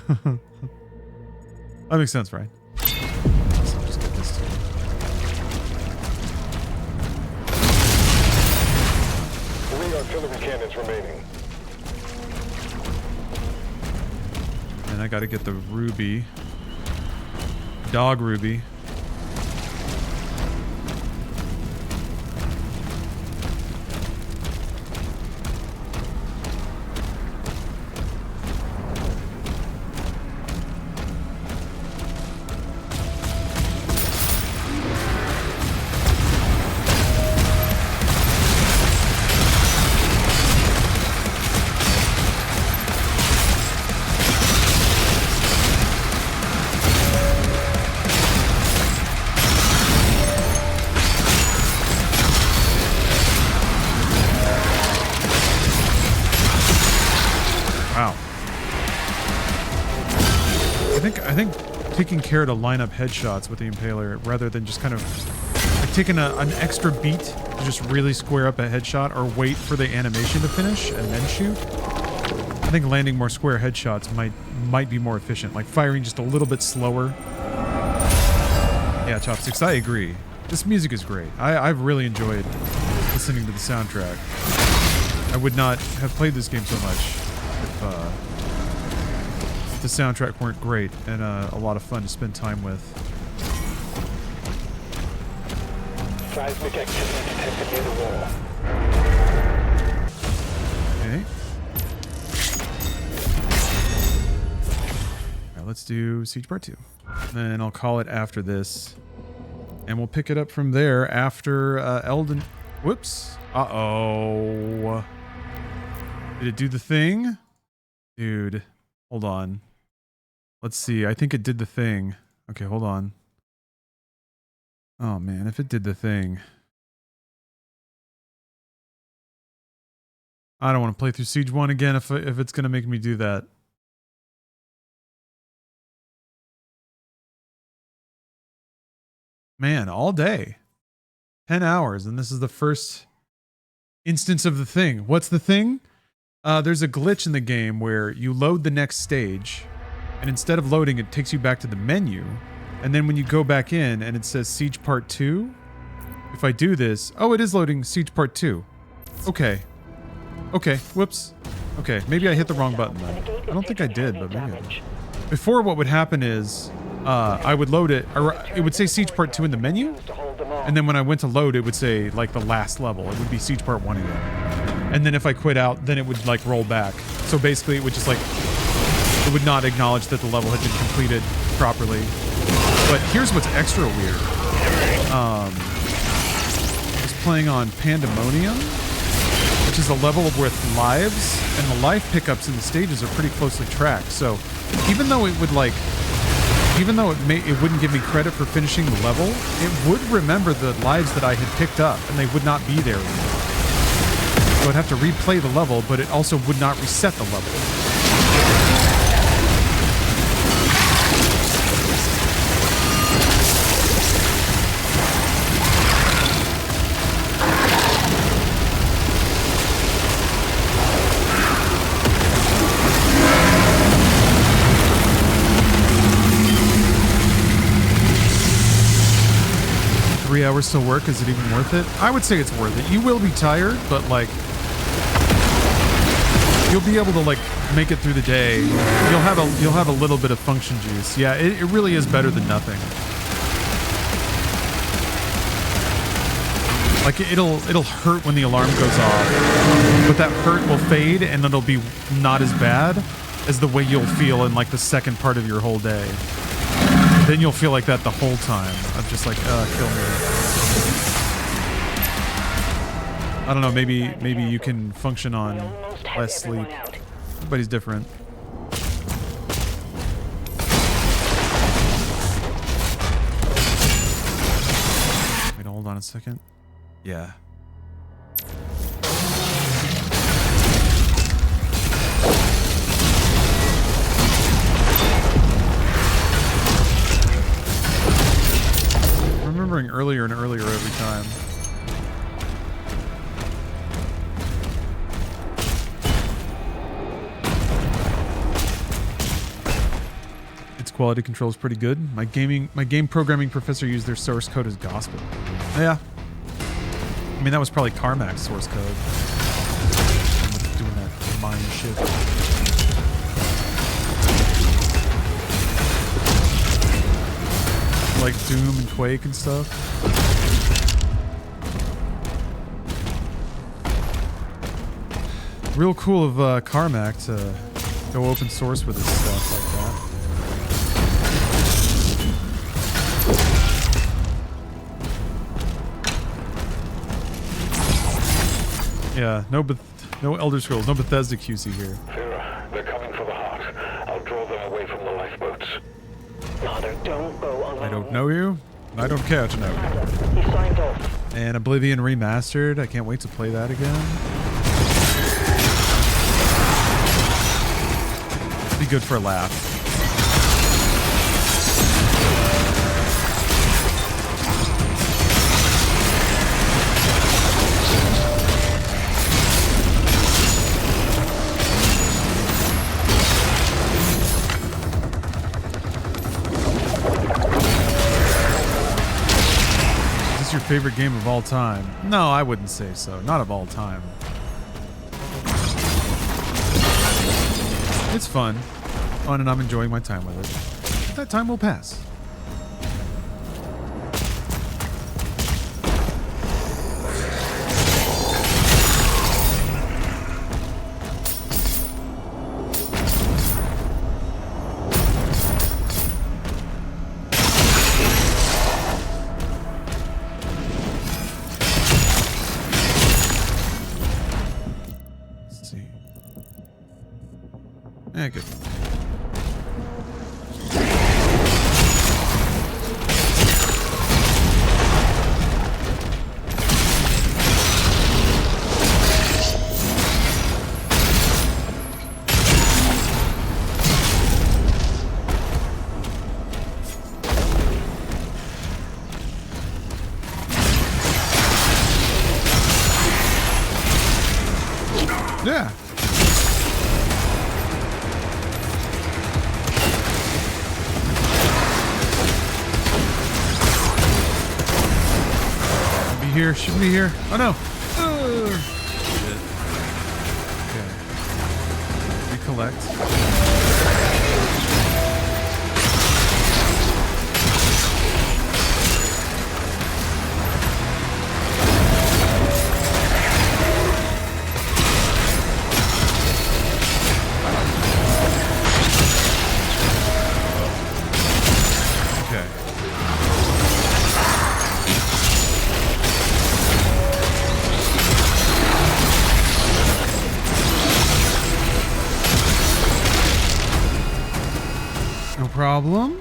That makes sense, right? So I'll just get this too. 3 artillery cannons remaining. And I gotta get the ruby. Dog ruby. I think taking care to line up headshots with the Impaler rather than just kind of like taking an extra beat to just really square up a headshot or wait for the animation to finish and then shoot. I think landing more square headshots might be more efficient. Like firing just a little bit slower. Yeah, Chopsticks, I agree. This music is great. I've really enjoyed listening to the soundtrack. I would not have played this game so much if the soundtrack weren't great and a lot of fun to spend time with. Seismic activity detected near the wall. Okay. Alright, let's do Siege Part 2. Then I'll call it after this. And we'll pick it up from there after Elden... Whoops. Uh-oh. Did it do the thing? Dude, hold on. Let's see. I think it did the thing. Okay, hold on. Oh, man, if it did the thing. I don't want to play through Siege 1 again if it's going to make me do that. Man, all day. 10 hours, and this is the first instance of the thing. What's the thing? There's a glitch in the game where you load the next stage, and instead of loading, it takes you back to the menu. And then when you go back in and it says Siege Part 2, if I do this... Oh, it is loading Siege Part 2. Okay. Okay, whoops. Okay, maybe I hit the wrong button then. I don't think I did, but maybe I did. Before, what would happen is I would load it, or it would say Siege Part 2 in the menu, and then when I went to load, it would say, like, the last level. It would be Siege Part 1 again. And then if I quit out, then it would, like, roll back. So basically, it would just, like... It would not acknowledge that the level had been completed properly. But here's what's extra weird. I was playing on Pandemonium, which is a level with lives, and the life pickups in the stages are pretty closely tracked. So even though it would like, even though it wouldn't give me credit for finishing the level, it would remember the lives that I had picked up, and they would not be there anymore. So I'd have to replay the level, but it also would not reset the level. 3 hours till work, is it even worth it? I would say it's worth it. You will be tired, but like you'll be able to like make it through the day. You'll have a little bit of function juice. Yeah, it really is better than nothing. Like it'll hurt when the alarm goes off, but that hurt will fade and it'll be not as bad as the way you'll feel in like the second part of your whole day. Then you'll feel like that the whole time. I'm just like, kill me. I don't know, maybe you can function on less sleep. Everybody's different. Wait, hold on a second. Yeah. Remembering earlier and earlier every time. quality control is pretty good. My game programming professor used their source code as gospel. Yeah. I mean, that was probably Carmack's source code. Doing that mine shit. Like Doom and Quake and stuff. Real cool of Carmack to go open source with his stuff like that. Yeah, no Elder Scrolls, no Bethesda QC here. Vera, they're coming for the heart. I'll draw them away from the lifeboats. Father, don't go alone. I don't know you. I don't care to know. He signed off. And Oblivion Remastered. I can't wait to play that again. Be good for a laugh. Is this your favorite game of all time? No, I wouldn't say so. Not of all time. It's fun, and I'm enjoying my time with it. But that time will pass. Let's see. Yeah, good. Yeah. Here, should be here. Oh no. Shit. Okay. Recollect. Problem.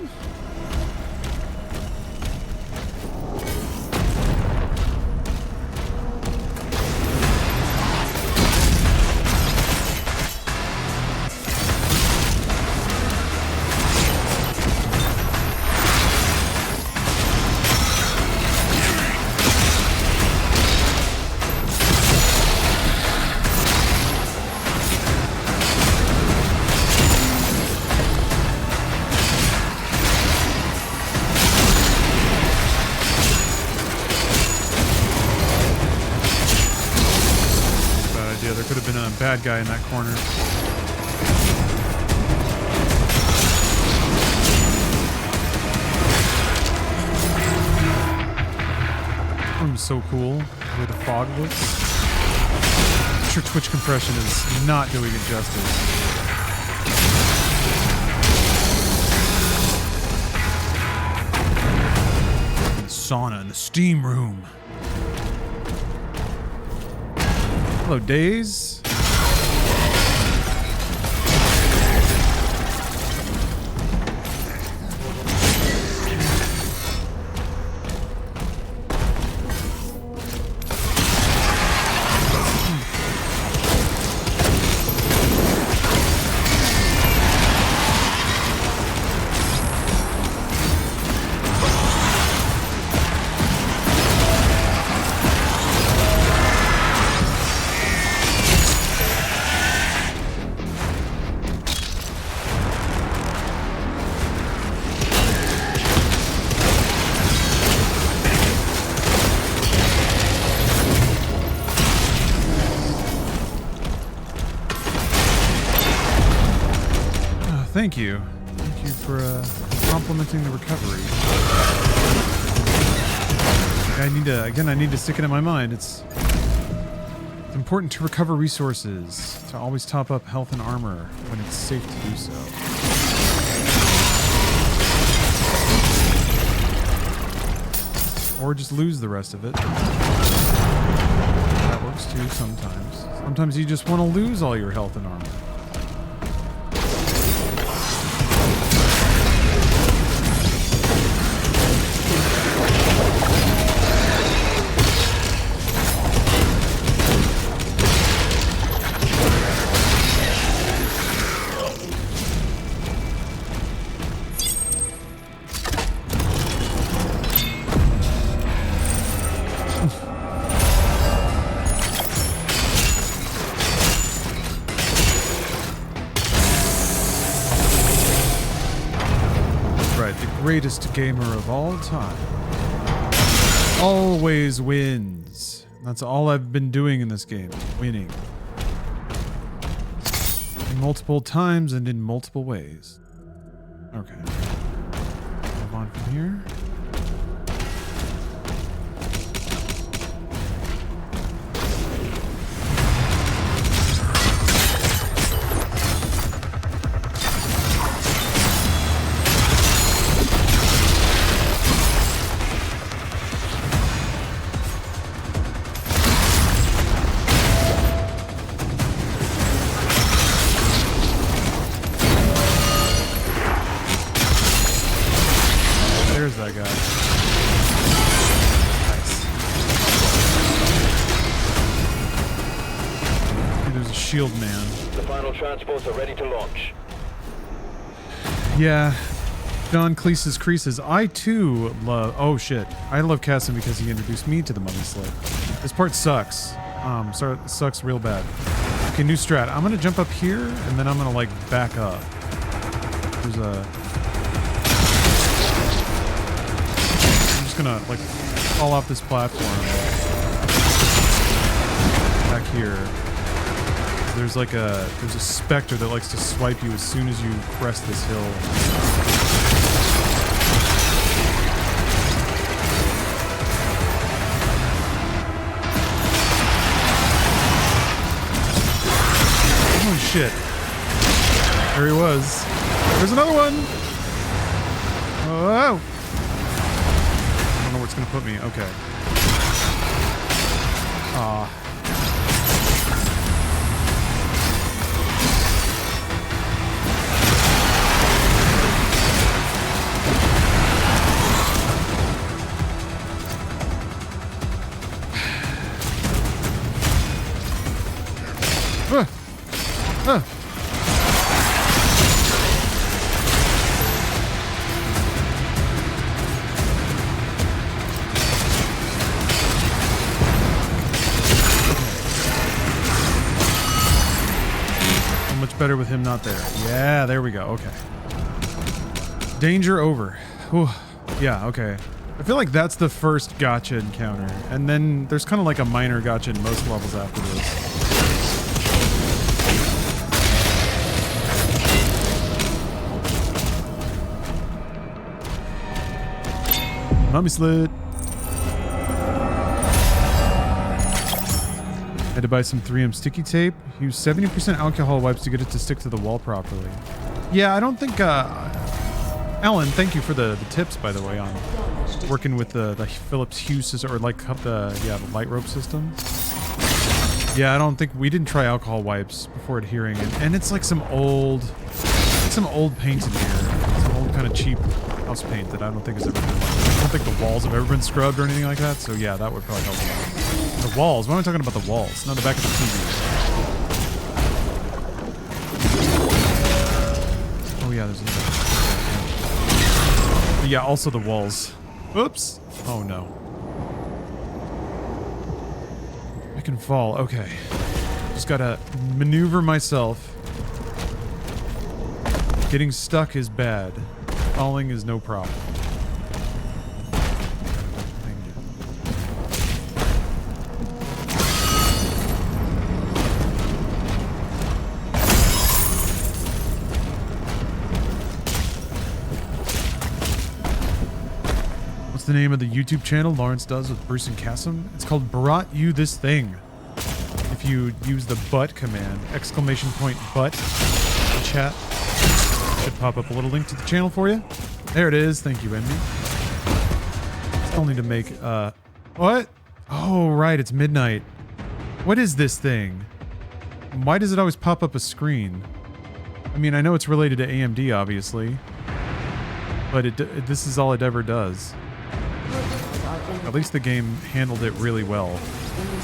Bad guy in that corner. Room's so cool. The way the fog looks. I'm sure Twitch compression is not doing it justice. Sauna in the steam room. Hello, Days. thank you. Thank you for complimenting the recovery. I need to stick it in my mind. It's important to recover resources, to always top up health and armor when it's safe to do so. Or just lose the rest of it. That works too sometimes. Sometimes you just want to lose all your health and armor. Greatest gamer of all time always wins. That's all I've been doing in this game, winning. Multiple times and in multiple ways. Okay. Move on from here. There's that guy. Nice. Hey, there's a shield man. The final transports are ready to launch. Yeah. Don Cleese's Creases. I too love... Oh shit. I love Cassim because he introduced me to the Mummy Slip. This part sucks. Sucks real bad. Okay, new strat. I'm gonna jump up here and then I'm gonna like back up. There's a... gonna like fall off this platform back here. There's a specter that likes to swipe you as soon as you crest this hill. Oh shit. There he was. There's another one. Oh. Where it's gonna put me. Okay. Aw. Better with him not there. Yeah, there we go. Okay. Danger over. Whew. Yeah, okay. I feel like that's the first gotcha encounter. And then there's kind of like a minor gotcha in most levels after this. Mummy Slit. Had to buy some 3M sticky tape. Use 70% alcohol wipes to get it to stick to the wall properly. Yeah, I don't think... Alan, thank you for the tips, by the way, on working with the Philips Hue system, or like the light rope system. Yeah, I don't think... We didn't try alcohol wipes before adhering. And it's like some old paint in here. Some old kind of cheap house paint that I don't think has ever been... I don't think the walls have ever been scrubbed or anything like that. So yeah, that would probably help a lot. The walls? Why am I talking about the walls? Not the back of the TV. Oh yeah, there's another. But yeah, also the walls. Oops. Oh no. I can fall. Okay. Just gotta maneuver myself. Getting stuck is bad. Falling is no problem. name of the YouTube channel Lawrence does with Bruce and Cassim. It's called Brought You This Thing. If you use the but command, !but in chat, should pop up a little link to the channel for you. There it is. Thank you, Envy. Still need to make, what? Oh, right. It's midnight. What is this thing? Why does it always pop up a screen? I mean, I know it's related to AMD, obviously, but this is all it ever does. At least the game handled it really well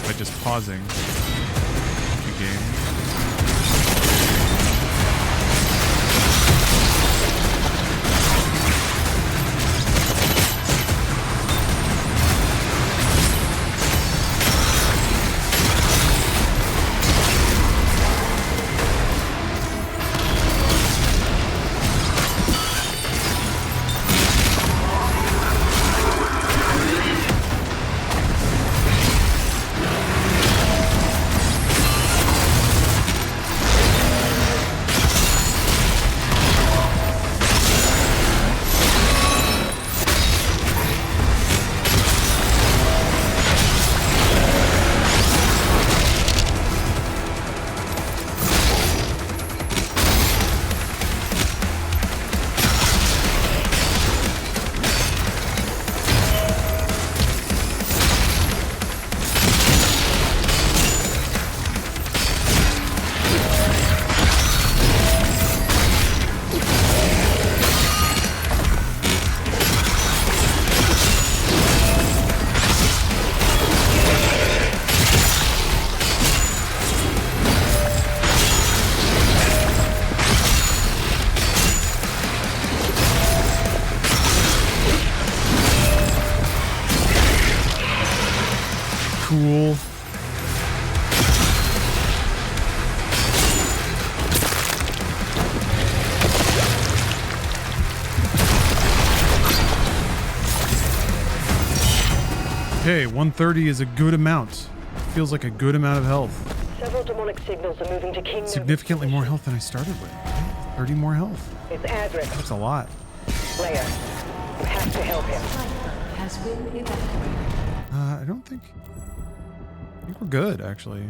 by just pausing the game. Cool. Okay, 130 is a good amount. Feels like a good amount of health. Several demonic signals are moving to Kingdom. Significantly more health than I started with. 30 more health. It's Adric. That's a lot. Leia, you have to help him. Has been evacuated. I don't think... I think we're good, actually.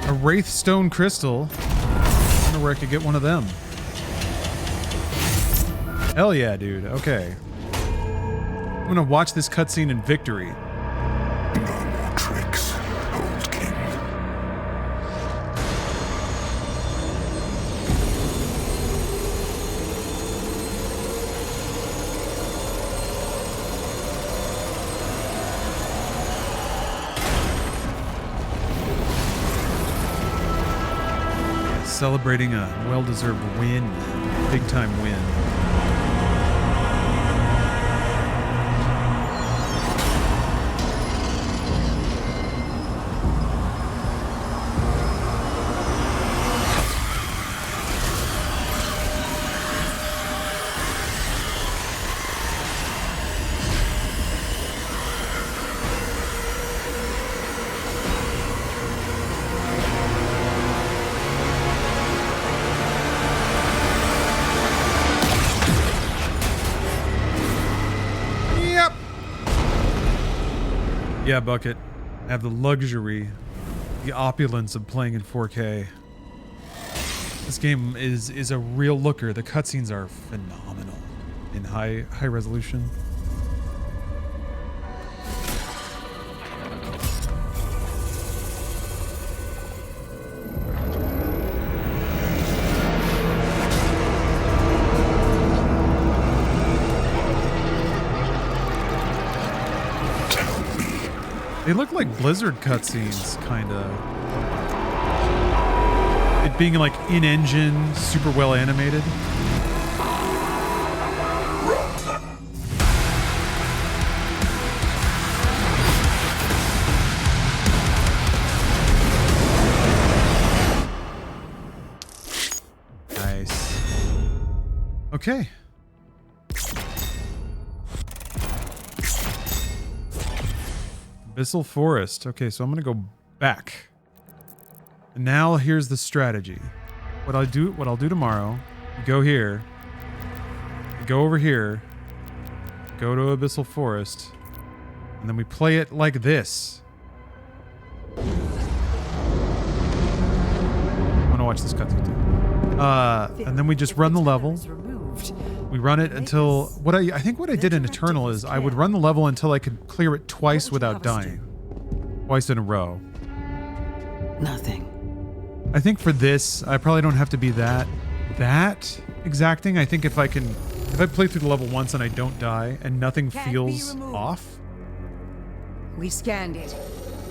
A Wraith Stone Crystal. I wonder where I could get one of them. Hell yeah, dude. Okay. I'm gonna watch this cutscene in victory. No more tricks, old king. Celebrating a well-deserved win. Big-time win. Yeah, Bucket. I have the luxury, the opulence of playing in 4K. This game is a real looker. The cutscenes are phenomenal in high resolution. They look like Blizzard cutscenes, kinda. It being like in-engine, super well animated. Nice. Okay. Abyssal Forest. Okay, so I'm gonna go back. And now here's the strategy. What I'll do tomorrow, you go here, you go over here, go to Abyssal Forest, and then we play it like this. I'm gonna watch this cutscene too. And then we just run the level. We run it until I think what I did in Eternal is I would run the level until I could clear it twice without dying. Twice in a row. Nothing. I think for this, I probably don't have to be that exacting. I think if I play through the level once and I don't die and nothing feels off. We scanned it.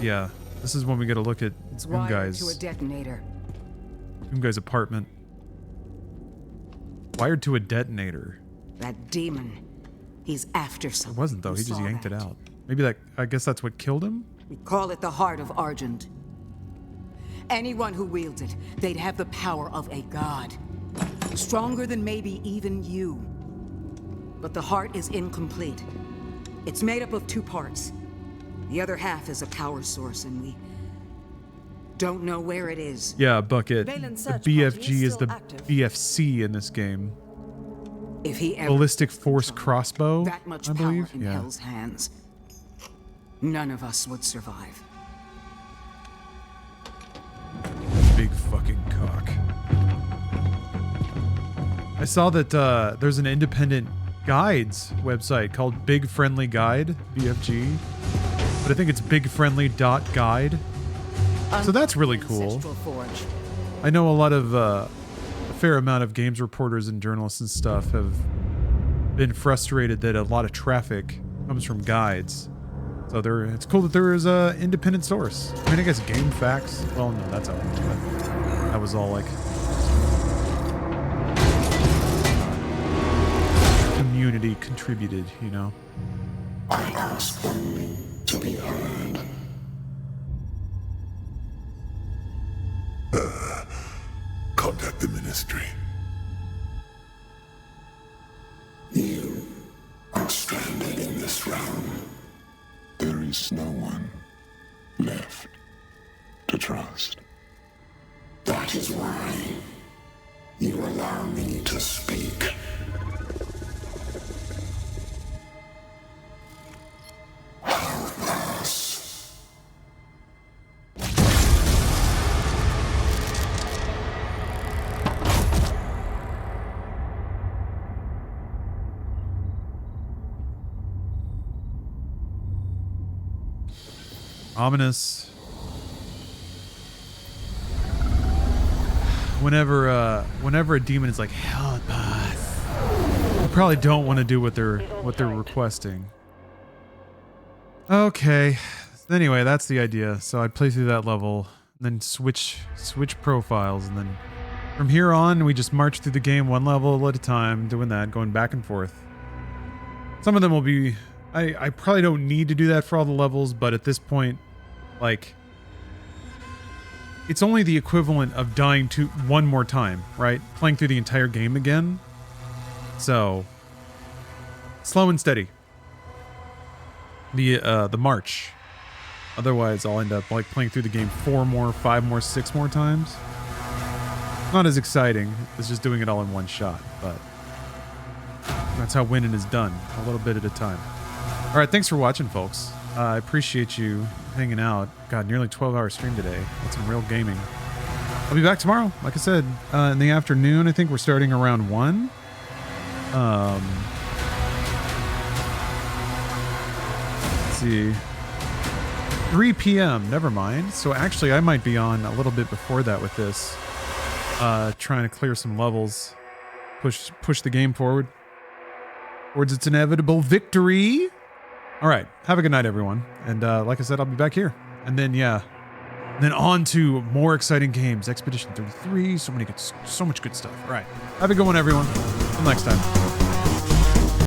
Yeah, this is when we get a look at Wired to a detonator. Guy's apartment. Wired to a detonator. That demon. He's after something. It wasn't though. He just yanked it out. Maybe I guess that's what killed him. We call it the Heart of Argent. Anyone who wields it, they'd have the power of a god. Stronger than maybe even you. But the heart is incomplete. It's made up of 2 parts. The other half is a power source, and we don't know where it is. Yeah, Bucket. The BFG is the BFC in this game. If he ever Ballistic Force Crossbow, that much I power believe. in Yeah. Hell's hands, none of us would survive. Big fucking cock. I saw that there's an independent guides website called Big Friendly Guide, BFG. But I think it's bigfriendly.guide. So that's really cool. I know a lot of, a fair amount of games reporters and journalists and stuff have been frustrated that a lot of traffic comes from guides. So it's cool that there is a independent source. I mean, I guess Game Facts. Well, no, that's all. That was all like community contributed, you know. I ask only to be heard. Contact the ministry. You are stranded in this realm. There is no one left to trust. That is why you allow me to speak. Help us. Ominous. Whenever a demon is like, help us, you probably don't want to do what they're requesting. Okay. Anyway, that's the idea. So I'd play through that level, then switch profiles, and then from here on we just march through the game one level at a time, doing that, going back and forth. Some of them will be I probably don't need to do that for all the levels, but at this point, like, it's only the equivalent of dying one more time, right? Playing through the entire game again. So, slow and steady. The march. Otherwise, I'll end up like playing through the game 4 more, 5 more, 6 more times. Not as exciting as just doing it all in one shot, but that's how winning is done, a little bit at a time. All right, thanks for watching, folks. I appreciate you hanging out. God, nearly 12-hour stream today. That's some real gaming. I'll be back tomorrow, like I said, in the afternoon. I think we're starting around 1. Let's see. 3 p.m. Never mind. So actually, I might be on a little bit before that with this. Trying to clear some levels. Push the game forward towards its inevitable victory. All right. Have a good night, everyone. And like I said, I'll be back here. And then, yeah. Then on to more exciting games. Expedition 33. So much good stuff. All right. Have a good one, everyone. Until next time.